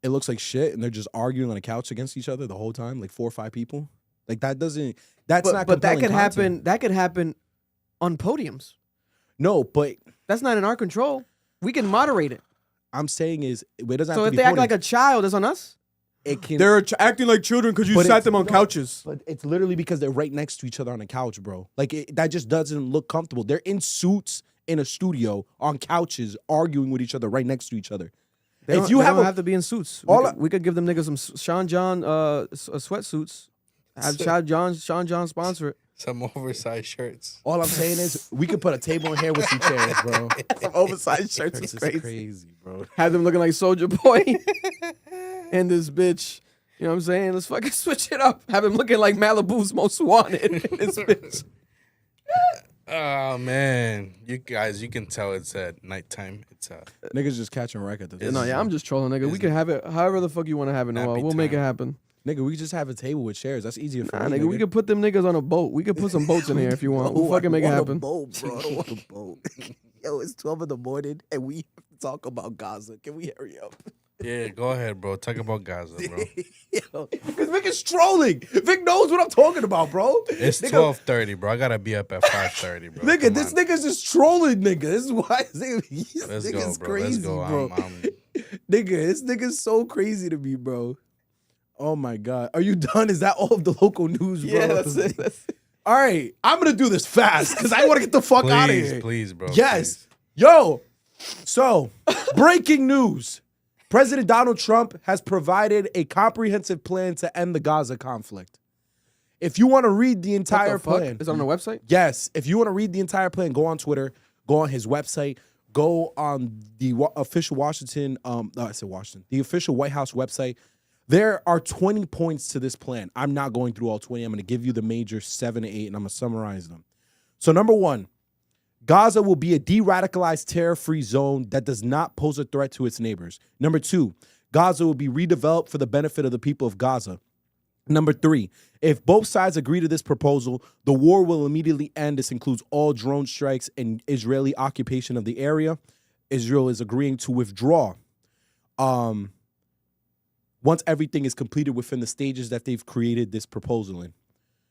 It looks like shit, and they're just arguing on a couch against each other the whole time, like 4 or 5 people. Like that's not. But that compelling could content. happen. That could happen on podiums. No, but That's not in our control. We can moderate it. I'm saying is it doesn't So have if to they be act like a child, it's on us. it can. They're acting like children because you But sat it's- them on no, couches. But it's literally because they're right next to each other on a couch, bro. Like that just doesn't look comfortable. They're in suits in a studio on couches arguing with each other right next to each other. They if don't, you they have don't a, have to be in suits. all We could give them niggas some Sean John sweatsuits. Have Sean John sponsor it. Some oversized shirts. all I'm saying is we could put a table in here with some chairs, bro. Some oversized shirts This is is crazy. crazy, bro. Have them looking like Soldier Boy and this bitch. You know what I'm saying? Let's fucking switch it up. Have him looking like Malibu's Most Wanted. This bitch. Oh man, you guys, you can tell it's at nighttime. It's Niggas just catching wreck at this. No, yeah, I'm just trolling, nigga. We can have it however the fuck you want to have it. Noah. Happy We'll make it time. happen. Nigga, we just have a table with chairs. That's easier for Nah, us, nigga, we could put them niggas on a boat. We could put some boats in here if you want. We'll fucking make it happen. Boat, bro. I don't want a boat. Yo, it's 12 in the morning and we have to talk about Gaza. Can we hurry up? Yeah, go ahead, bro. Talk about Gaza, bro. Yo, because Vic is trolling. Vic knows what I'm talking about, bro. It's Nigga, 12:30, bro. I gotta be up at 5:30, bro. Nigga, this nigga's just trolling, nigga. This is why this Let's nigga's go, bro. crazy, Let's go. bro. Nigga, this nigga's so crazy to me, bro. Oh my God. Are you done? Is that all of the local news, bro? Yeah, that's it. All right, I'm gonna do this fast because I want to get the fuck out of here. Please, bro. Yes. Yo. So, breaking news. President Donald Trump has provided a comprehensive plan to end the Gaza conflict. If you want to read the entire plan. Is it on the website? Yes. If you want to read the entire plan, go on Twitter, go on his website, go on the official the official White House website. There are 20 points to this plan. I'm not going through all 20. I'm going to give you the major 7 to 8, and I'm going to summarize them. So number 1, Gaza will be a de-radicalized terror-free zone that does not pose a threat to its neighbors. Number 2, Gaza will be redeveloped for the benefit of the people of Gaza. Number 3, if both sides agree to this proposal, the war will immediately end. This includes all drone strikes and Israeli occupation of the area. Israel is agreeing to withdraw once everything is completed within the stages that they've created this proposal in.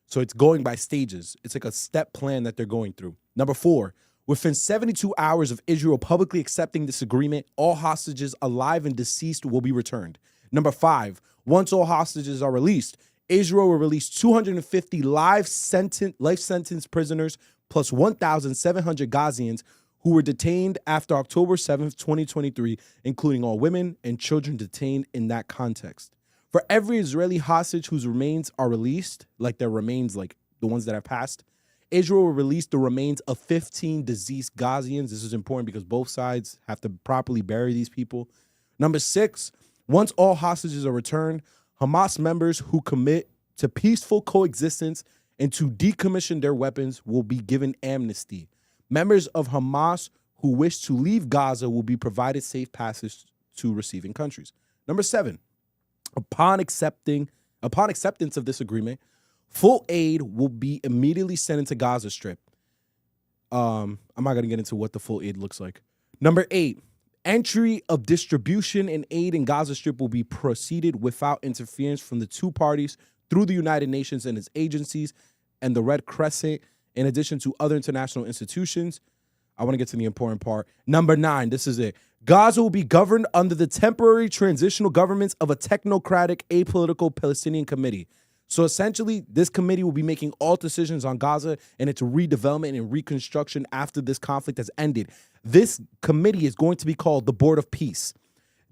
So it's going by stages. It's like a step plan that they're going through. Number 4, within 72 hours of Israel publicly accepting this agreement, all hostages alive and deceased will be returned. Number 5, once all hostages are released, Israel will release 250 life sentence prisoners plus 1,700 Gazians who were detained after October 7th, 2023, including all women and children detained in that context. For every Israeli hostage whose remains are released, like their remains, like the ones that have passed, Israel will release the remains of 15 deceased Gazians. This is important because both sides have to properly bury these people. Number 6, once all hostages are returned, Hamas members who commit to peaceful coexistence and to decommission their weapons will be given amnesty. Members of Hamas who wish to leave Gaza will be provided safe passage to receiving countries. Number 7, upon acceptance of this agreement, full aid will be immediately sent into Gaza Strip. I'm not going to get into what the full aid looks like. Number 8, entry of distribution and aid in Gaza Strip will be proceeded without interference from the two parties through the United Nations and its agencies and the Red Crescent, in addition to other international institutions. I want to get to the important part. Number 9, this is it. Gaza will be governed under the temporary transitional governments of a technocratic, apolitical Palestinian committee. So essentially, this committee will be making all decisions on Gaza and its redevelopment and reconstruction after this conflict has ended. This committee is going to be called the Board of Peace.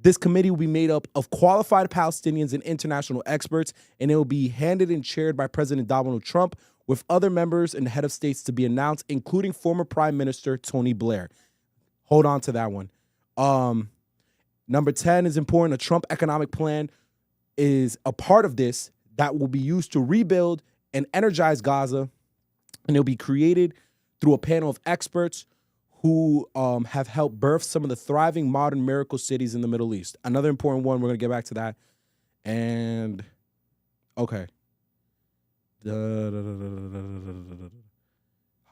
This committee will be made up of qualified Palestinians and international experts, and it will be handed and chaired by President Donald Trump, with other members and head of states to be announced, including former Prime Minister Tony Blair. Hold on to that one. Number 10 is important. A Trump economic plan is a part of this that will be used to rebuild and energize Gaza, and it'll be created through a panel of experts who have helped birth some of the thriving modern miracle cities in the Middle East. Another important one, we're going to get back to that. And, okay.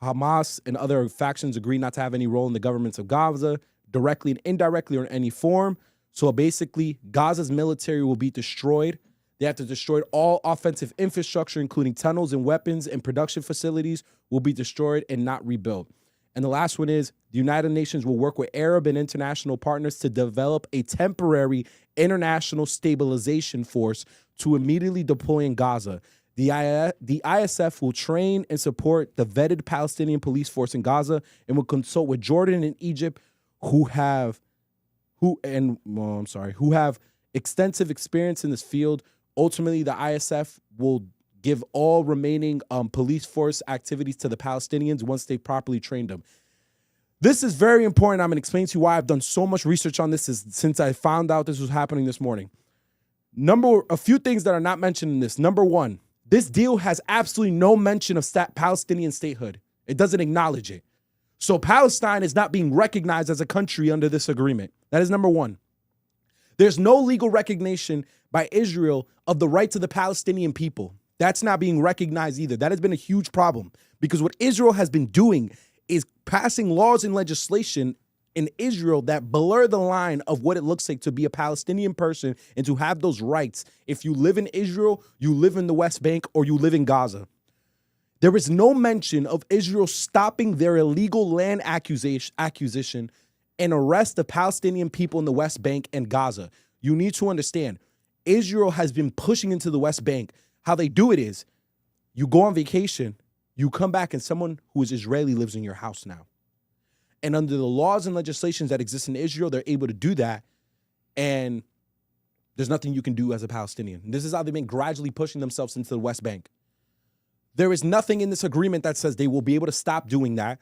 Hamas and other factions agree not to have any role in the governments of Gaza, directly and indirectly or in any form. So basically, Gaza's military will be destroyed. They have to destroy all offensive infrastructure, including tunnels and weapons and production facilities, will be destroyed and not rebuilt. And the last one is the United Nations will work with Arab and international partners to develop a temporary international stabilization force to immediately deploy in Gaza. The ISF will train and support the vetted Palestinian police force in Gaza and will consult with Jordan and Egypt, who have extensive experience in this field. Ultimately, the ISF will give all remaining police force activities to the Palestinians once they properly trained them. This is very important. I'm going to explain to you why I've done so much research on this since I found out this was happening this morning. A few things that are not mentioned in this. Number 1, this deal has absolutely no mention of Palestinian statehood. It doesn't acknowledge it. So Palestine is not being recognized as a country under this agreement. That is number 1. There's no legal recognition by Israel of the rights of the Palestinian people. That's not being recognized either. That has been a huge problem because what Israel has been doing is passing laws and legislation in Israel that blur the line of what it looks like to be a Palestinian person and to have those rights. If you live in Israel, you live in the West Bank, or you live in Gaza. There is no mention of Israel stopping their illegal land acquisition and arrest of Palestinian people in the West Bank and Gaza. You need to understand, Israel has been pushing into the West Bank. How they do it is, you go on vacation, you come back, and someone who is Israeli lives in your house now. And under the laws and legislations that exist in Israel, they're able to do that. And there's nothing you can do as a Palestinian. This is how they've been gradually pushing themselves into the West Bank. There is nothing in this agreement that says they will be able to stop doing that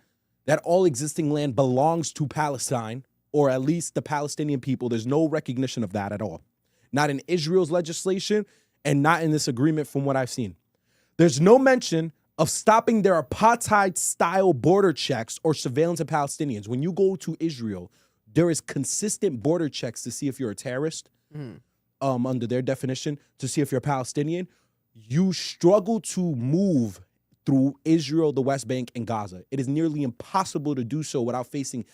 all existing land belongs to Palestine, or at least the Palestinian people. There's no recognition of that at all. Not in Israel's legislation and not in this agreement from what I've seen. There's no mention of stopping their apartheid-style border checks or surveillance of Palestinians. When you go to Israel, there is consistent border checks to see if you're a terrorist, under their definition, to see if you're a Palestinian. You struggle to move through Israel, the West Bank, and Gaza. It is nearly impossible to do so without facing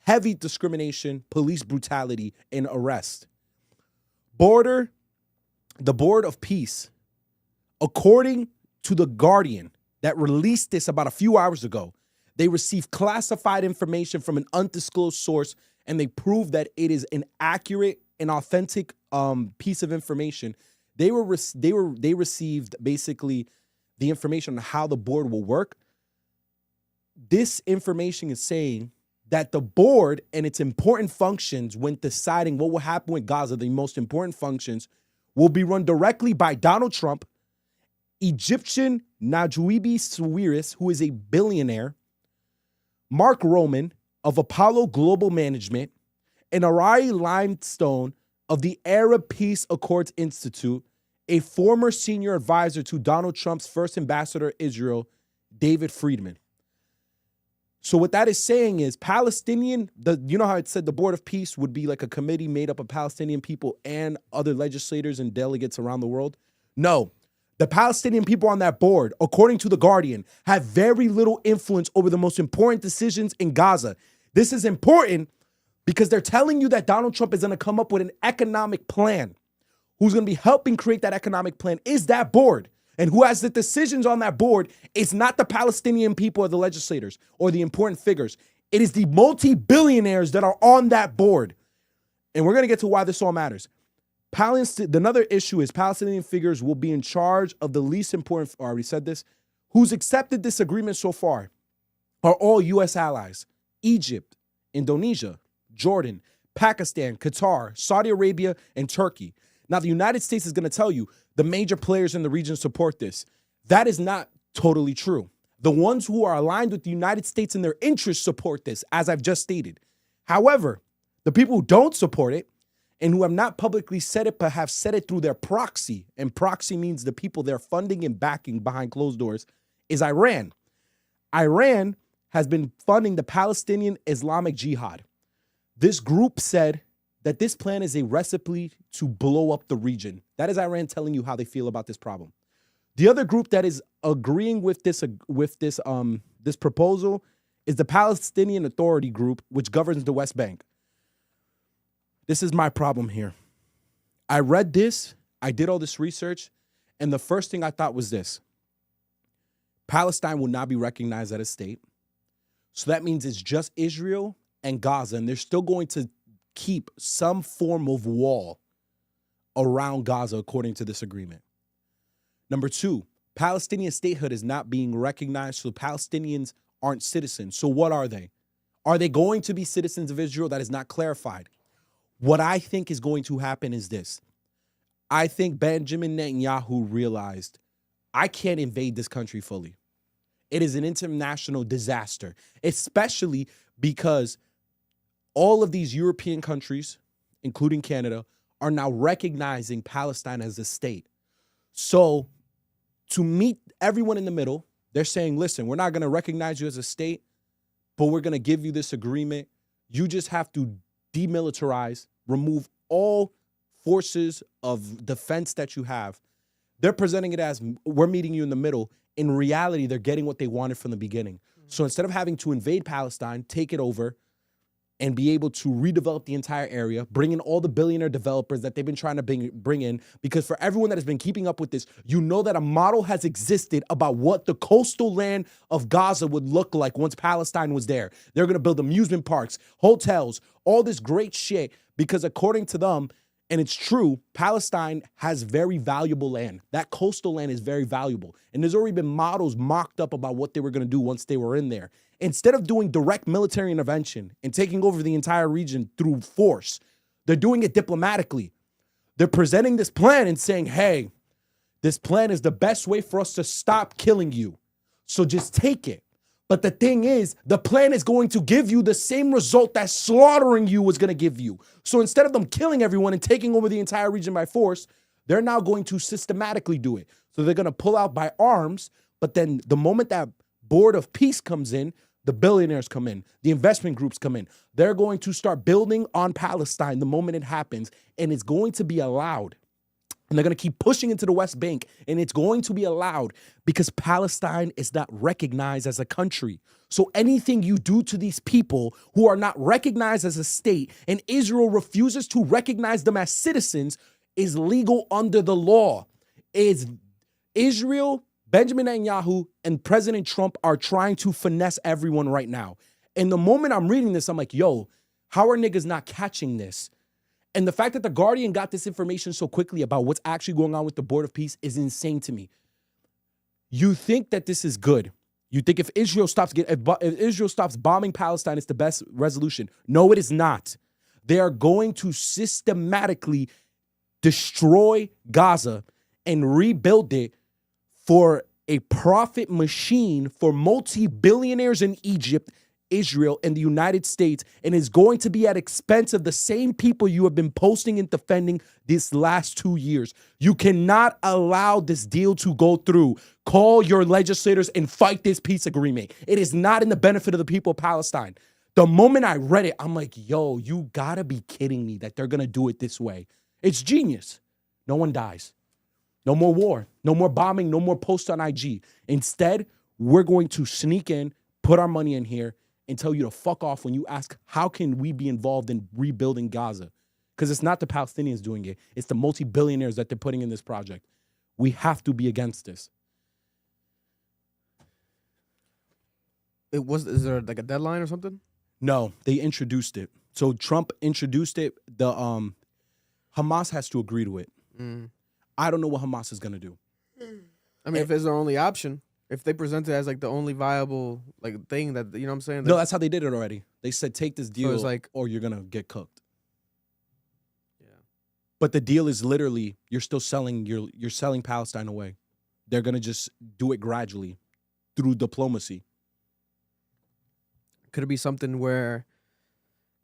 heavy discrimination, police brutality, and arrest. The Board of Peace, according to The Guardian, that released this about a few hours ago, they received classified information from an undisclosed source, and they proved that it is an accurate and authentic piece of information. They received basically the information on how the board will work. This information is saying that the board and its important functions when deciding what will happen with Gaza, the most important functions, will be run directly by Donald Trump, Egyptian Najoubi Sawiris, who is a billionaire, Mark Roman of Apollo Global Management, and Ari Limestone of the Arab Peace Accords Institute, a former senior advisor to Donald Trump's first ambassador to Israel, David Friedman. So what that is saying is you know how it said the Board of Peace would be like a committee made up of Palestinian people and other legislators and delegates around the world? No. The Palestinian people on that board, according to The Guardian, have very little influence over the most important decisions in Gaza. This is important because they're telling you that Donald Trump is going to come up with an economic plan. Who's going to be helping create that economic plan is that board. And who has the decisions on that board is not the Palestinian people or the legislators or the important figures. It is the multi-billionaires that are on that board. And we're going to get to why this all matters. Another issue is Palestinian figures will be in charge of the least important, I already said this, who's accepted this agreement so far are all U.S. allies: Egypt, Indonesia, Jordan, Pakistan, Qatar, Saudi Arabia, and Turkey. Now, the United States is going to tell you the major players in the region support this. That is not totally true. The ones who are aligned with the United States and their interests support this, as I've just stated. However, the people who don't support it and who have not publicly said it but have said it through their proxy, and proxy means the people they're funding and backing behind closed doors, is Iran. Iran has been funding the Palestinian Islamic Jihad. This group said that this plan is a recipe to blow up the region. That is Iran telling you how they feel about this problem. The other group that is agreeing with this proposal is the Palestinian Authority group, which governs the West Bank. This is my problem here. I read this, I did all this research, and the first thing I thought was this: Palestine will not be recognized as a state. So that means it's just Israel and Gaza, and they're still going to keep some form of wall around Gaza, according to this agreement. Number two, Palestinian statehood is not being recognized, so Palestinians aren't citizens. So what are they? Are they going to be citizens of Israel? That is not clarified. What I think is going to happen is this. I think Benjamin Netanyahu realized, I can't invade this country fully. It is an international disaster, especially because all of these European countries, including Canada, are now recognizing Palestine as a state. So to meet everyone in the middle, they're saying, listen, we're not going to recognize you as a state, but we're going to give you this agreement. You just have to demilitarize, remove all forces of defense that you have. They're presenting it as, we're meeting you in the middle. in reality, they're getting what they wanted from the beginning. So instead of having to invade Palestine, take it over, and be able to redevelop the entire area, bring in all the billionaire developers that they've been trying to bring in, because for everyone that has been keeping up with this, you know that a model has existed about what the coastal land of Gaza would look like once Palestine was there. They're gonna build amusement parks, hotels, all this great shit, because according to them, and it's true, Palestine has very valuable land. That coastal land is very valuable. And there's already been models mocked up about what they were gonna do once they were in there. Instead of doing direct military intervention and taking over the entire region through force, they're doing it diplomatically. They're presenting this plan and saying, hey, this plan is the best way for us to stop killing you. So just take it. But the thing is, the plan is going to give you the same result that slaughtering you was going to give you. So instead of them killing everyone and taking over the entire region by force, they're now going to systematically do it. So they're going to pull out by arms, but then the moment that board of peace comes in, the billionaires come in, the investment groups come in. They're going to start building on Palestine the moment it happens, and it's going to be allowed. And they're going to keep pushing into the West Bank, and it's going to be allowed because Palestine is not recognized as a country. So anything you do to these people who are not recognized as a state, and Israel refuses to recognize them as citizens, is legal under the law. Is Israel, Benjamin Netanyahu, and President Trump are trying to finesse everyone right now. And the moment I'm reading this, I'm like, yo, how are niggas not catching this? And the fact that The Guardian got this information so quickly about what's actually going on with the Board of Peace is insane to me. You think that this is good. You think if Israel stops bombing Palestine, it's the best resolution. No, it is not. They are going to systematically destroy Gaza and rebuild it for a profit machine for multi-billionaires in Egypt, Israel, and the United States, and is going to be at expense of the same people you have been posting and defending this last 2 years. You cannot allow this deal to go through. Call your legislators and fight this peace agreement. It is not in the benefit of the people of Palestine. The moment I read it, I'm like, yo, you gotta be kidding me that they're gonna do it this way. It's genius. No one dies. No more war. No more bombing. No more posts on IG. Instead, we're going to sneak in, put our money in here, and tell you to fuck off when you ask, how can we be involved in rebuilding Gaza? Because it's not the Palestinians doing it. It's the multi-billionaires that they're putting in this project. We have to be against this. Is there like a deadline or something? No, they introduced it. So Trump introduced it. The Hamas has to agree to it. I don't know what Hamas is going to do. I mean, if it's their only option, if they present it as like the only viable like thing that, you know what I'm saying? No, that's how they did it already. They said, take this deal, it's like, or you're going to get cooked. Yeah. But the deal is literally, you're still selling, you're selling Palestine away. They're going to just do it gradually through diplomacy. Could it be something where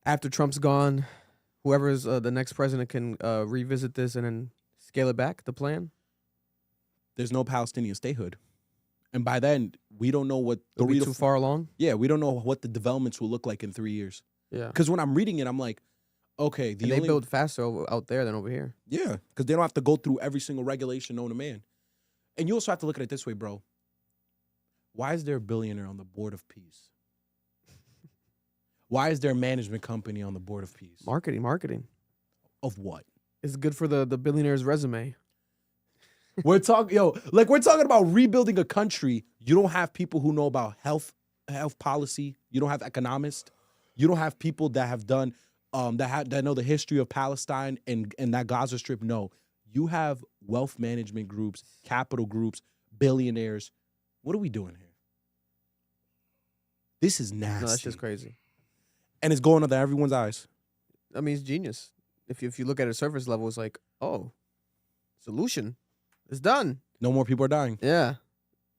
after Trump's gone, whoever's the next president can revisit this and then scale it back, the plan? There's no Palestinian statehood. And by then, we don't know what... It'll be too far along? Yeah, we don't know what the developments will look like in 3 years. Yeah. Because when I'm reading it, I'm like, okay... They build faster out there than over here. Yeah, because they don't have to go through every single regulation known to man. And you also have to look at it this way, bro. Why is there a billionaire on the Board of Peace? Why is there a management company on the Board of Peace? Marketing. Of what? It's good for the billionaire's resume. We're talking, we're talking about rebuilding a country. You don't have people who know about health policy. You don't have economists. You don't have people that have done, that know the history of Palestine and that Gaza Strip. No, you have wealth management groups, capital groups, billionaires. What are we doing here? This is nasty. No, that's just crazy. And it's going under everyone's eyes. I mean, it's genius. If you look at a surface level, it's like, oh, solution. It's done. No more people are dying. Yeah.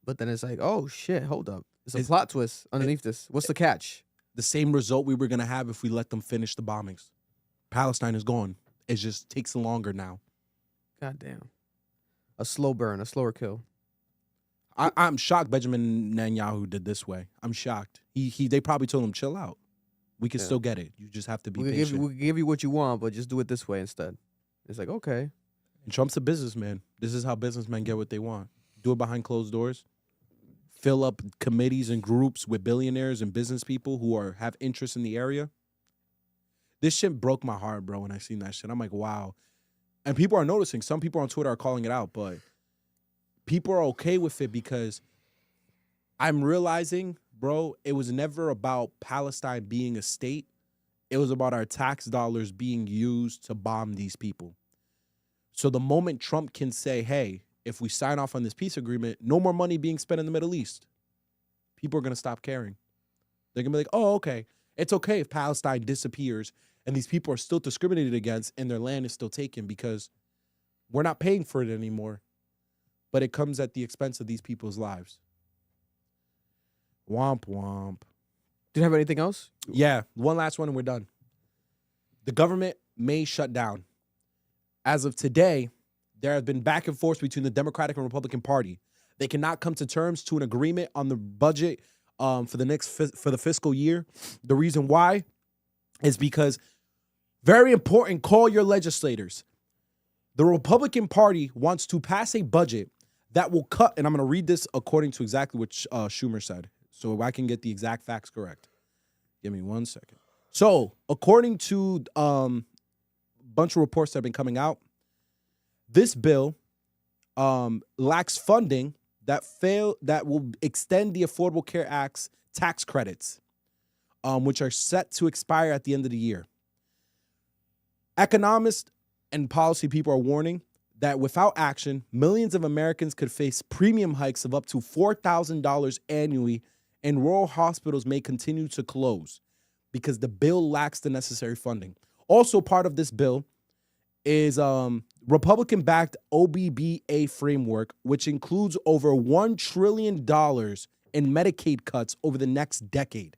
But then it's like, oh, shit, hold up. It's a plot twist underneath this. What's the catch? The same result we were going to have if we let them finish the bombings. Palestine is gone. It just takes longer now. God damn. A slow burn, a slower kill. I'm shocked Benjamin Netanyahu did this way. I'm shocked. They probably told him, chill out. We can still get it. You just have to be patient. We'll give you what you want, but just do it this way instead. It's like, okay. And Trump's a businessman. This is how businessmen get what they want. Do it behind closed doors. fill up committees and groups with billionaires and business people who have interest in the area. This shit broke my heart, bro, when I seen that shit. I'm like, wow. And people are noticing. Some people on Twitter are calling it out, but people are okay with it because I'm realizing, bro, it was never about Palestine being a state. It was about our tax dollars being used to bomb these people. So the moment Trump can say, hey, if we sign off on this peace agreement, no more money being spent in the Middle East, people are going to stop caring. They're going to be like, oh, okay. It's okay if Palestine disappears and these people are still discriminated against and their land is still taken because we're not paying for it anymore. But it comes at the expense of these people's lives. Womp womp. Do you have anything else? Yeah, one last one and we're done. The government may shut down. As of today, there have been back and forth between the Democratic and Republican Party. They cannot come to terms to an agreement on the budget for the fiscal year. The reason why is because, very important, call your legislators. The Republican Party wants to pass a budget that will cut, and I'm going to read this according to exactly what Schumer said, so I can get the exact facts correct. Give me 1 second. So, according to a bunch of reports that have been coming out, this bill lacks funding that will extend the Affordable Care Act's tax credits, which are set to expire at the end of the year. Economists and policy people are warning that without action, millions of Americans could face premium hikes of up to $4,000 annually, and rural hospitals may continue to close because the bill lacks the necessary funding. Also part of this bill is Republican-backed OBBA framework, which includes over $1 trillion in Medicaid cuts over the next decade.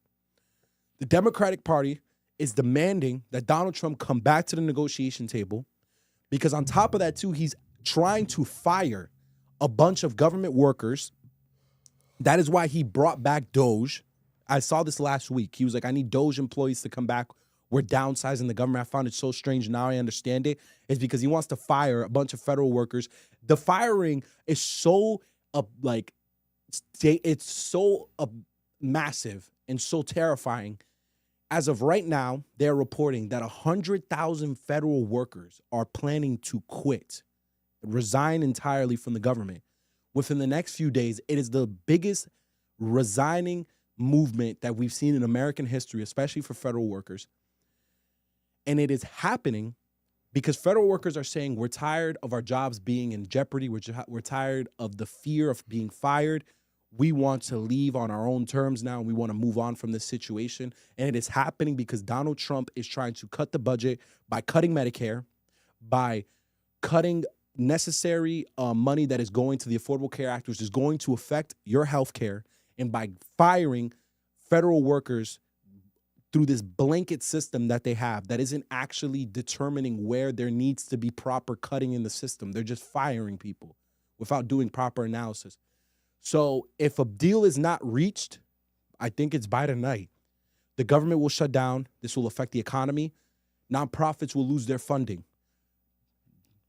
The Democratic Party is demanding that Donald Trump come back to the negotiation table because on top of that, too, he's trying to fire a bunch of government workers. That is why he brought back Doge. I saw this last week. He was like, I need Doge employees to come back. We're downsizing the government. I found it so strange. Now I understand it. It's because he wants to fire a bunch of federal workers. The firing is so massive and so terrifying. As of right now, they're reporting that 100,000 federal workers are planning to quit, resign entirely from the government. Within the next few days, it is the biggest resigning movement that we've seen in American history, especially for federal workers. And it is happening because federal workers are saying we're tired of our jobs being in jeopardy. We're tired of the fear of being fired. We want to leave on our own terms now, and we want to move on from this situation. And it is happening because Donald Trump is trying to cut the budget by cutting Medicare, by cutting necessary money that is going to the Affordable Care Act, which is going to affect your health care, and by firing federal workers through this blanket system that they have that isn't actually determining where there needs to be proper cutting in the system. They're just firing people without doing proper analysis. So if a deal is not reached, I think it's by tonight. The government will shut down. This will affect the economy. Nonprofits will lose their funding.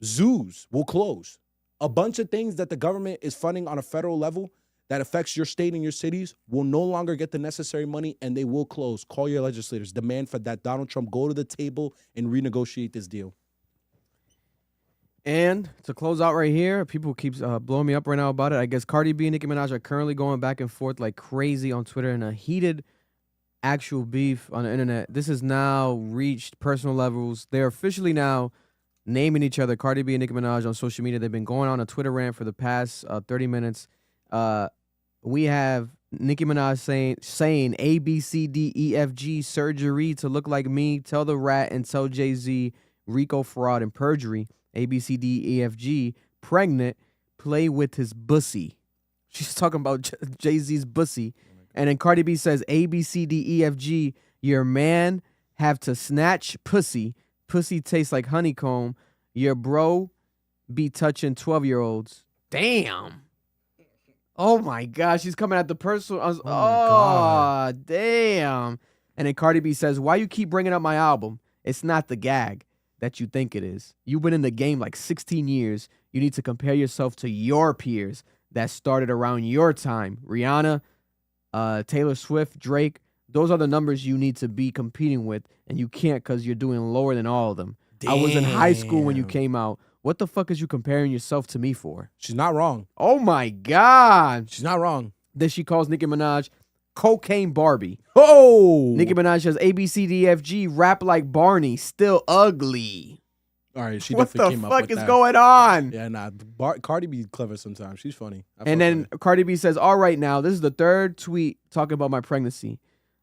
Zoos will close. A bunch of things that the government is funding on a federal level that affects your state and your cities will no longer get the necessary money, and they will close. Call your legislators. Demand for that Donald Trump go to the table and renegotiate this deal. And to close out right here, people keep blowing me up right now about it. I guess Cardi B and Nicki Minaj are currently going back and forth like crazy on Twitter in a heated actual beef on the internet. This has now reached personal levels. They're officially now naming each other, Cardi B and Nicki Minaj, on social media. They've been going on a Twitter rant for the past 30 minutes. We have Nicki Minaj saying A, B, C, D, E, F, G, surgery to look like me, tell the rat and tell Jay-Z, Rico fraud and perjury. A, B, C, D, E, F, G, pregnant, play with his bussy. She's talking about Jay-Z's bussy. And then Cardi B says, A, B, C, D, E, F, G, your man have to snatch pussy. Pussy tastes like honeycomb. Your bro be touching 12-year-olds. Damn. Oh, my gosh. She's coming at the personal. Oh, damn. And then Cardi B says, why you keep bringing up my album? It's not the gag that you think it is. You've been in the game like 16 years. You need to compare yourself to your peers. that started around your time. Rihanna, Taylor Swift, Drake. Those are the numbers you need to be competing with, and you can't because you're doing lower than all of them. I was in high school when you came out. What the fuck is you comparing yourself to me for? She's not wrong. Oh my God. She's not wrong. Then she calls Nicki Minaj Cocaine Barbie. Oh! Nicki Minaj says ABCDFG, rap like Barney, still ugly. All right, she What definitely the came up fuck with is that. going on? Yeah, nah. Cardi B clever sometimes. She's funny. And then Cardi B says, all right now, this is the third tweet talking about my pregnancy.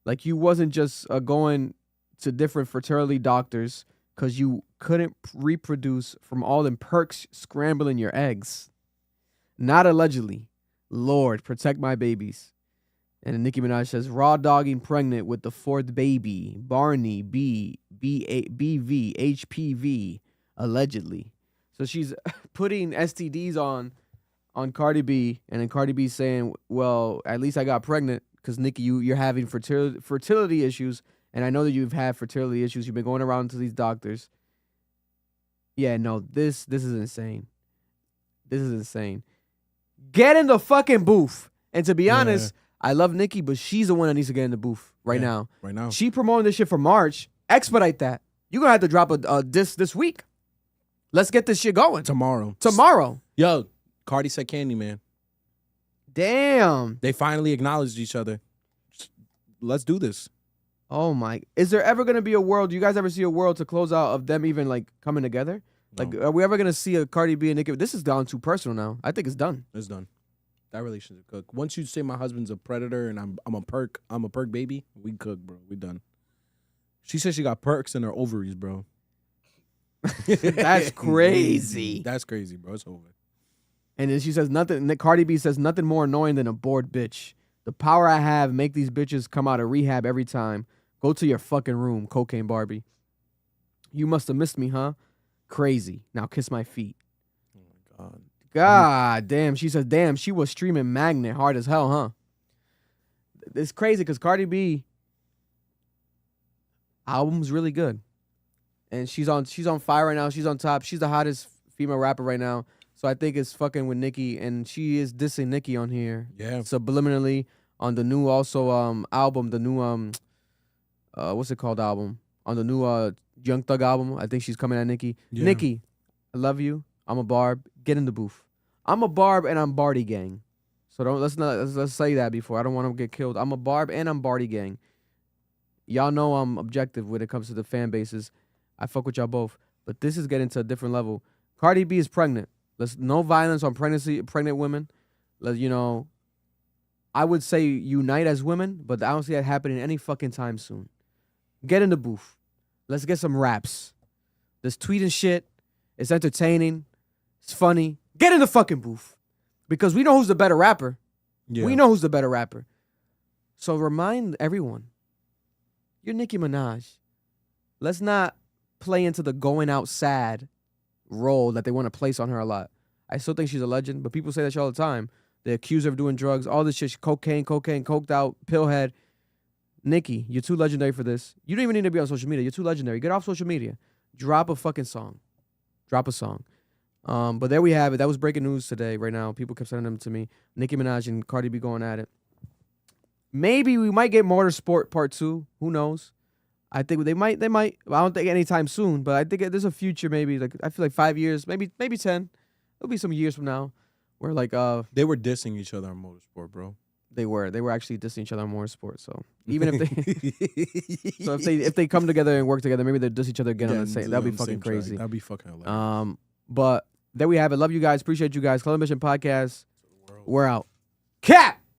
Like you wasn't just going to different fertility doctors because you couldn't reproduce from all them perks scrambling your eggs. Not allegedly. Lord, protect my babies. And then Nicki Minaj says, raw dogging pregnant with the fourth baby, Barney BV, HPV, allegedly. So she's putting STDs on Cardi B, and then Cardi B saying, well, at least I got pregnant because, Nicki, you're having fertility issues, and I know that you've had fertility issues. You've been going around to these doctors. Yeah, no, this is insane. This is insane. Get in the fucking booth. And to be honest, I love Nicki, but she's the one that needs to get in the booth right now. Right now. She promoting this shit for March. Expedite that. You're going to have to drop a disc this week. Let's get this shit going. Tomorrow. Yo, Cardi said Candy, man. Damn. They finally acknowledged each other. Let's do this. Oh my. Is there ever going to be a world, do you guys ever see a world to close out of them even like coming together? No. Like, are we ever going to see a Cardi B and Nicki? This is gone too personal now. I think it's done. It's done. That relationship cook. Once you say my husband's a predator and I'm a perk baby, we cook, bro. We done. She said she got perks in her ovaries, bro. That's crazy. That's crazy, bro. It's over. And then she says nothing. Cardi B says nothing more annoying than a bored bitch. The power I have make these bitches come out of rehab every time. Go to your fucking room, Cocaine Barbie. You must have missed me, huh? Crazy. Now kiss my feet. Oh my God. God damn. She says, damn, she was streaming Magnet hard as hell, huh? It's crazy because Cardi B album's really good. And she's on fire right now. She's on top. She's the hottest female rapper right now. So I think it's fucking with Nicki, and she is dissing Nicki on here. Yeah. Subliminally on the new album, the new what's it called album? On the new Young Thug album. I think she's coming at Nicki. Yeah. Nicki, I love you. I'm a Barb. Get in the booth. I'm a Barb and I'm Barty Gang. So let's say that before. I don't want to get killed. I'm a Barb and I'm Barty Gang. Y'all know I'm objective when it comes to the fan bases. I fuck with y'all both. But this is getting to a different level. Cardi B is pregnant. No violence on pregnant women. I would say unite as women, but I don't see that happening any fucking time soon. Get in the booth. Let's get some raps. This tweeting shit. It's entertaining. It's funny. Get in the fucking booth. Because we know who's the better rapper. Yeah. We know who's the better rapper. So remind everyone, you're Nicki Minaj. Let's not play into the going out sad role that they want to place on her a lot. I still think she's a legend, but people say that shit all the time. They accuse her of doing drugs, all this shit, cocaine, coked out, pillhead. Nicki, you're too legendary for this. You don't even need to be on social media. You're too legendary. Get off social media. Drop a fucking song. Drop a song. But there we have it. That was breaking news today, right now. People kept sending them to me. Nicki Minaj and Cardi B going at it. Maybe we might get Motorsport Part 2. Who knows? I think they might. I don't think anytime soon, but I think there's a future maybe. Like I feel like 5 years, maybe 10. It'll be some years from now where like they were dissing each other on Motorsport, bro. They were actually dissing each other on Motorsport. So even if they come together and work together, maybe they'll diss each other again on the same. That'd be fucking crazy. That'd be fucking hilarious. But there we have it. Love you guys. Appreciate you guys. Color Mission Podcast. We're out. Cap.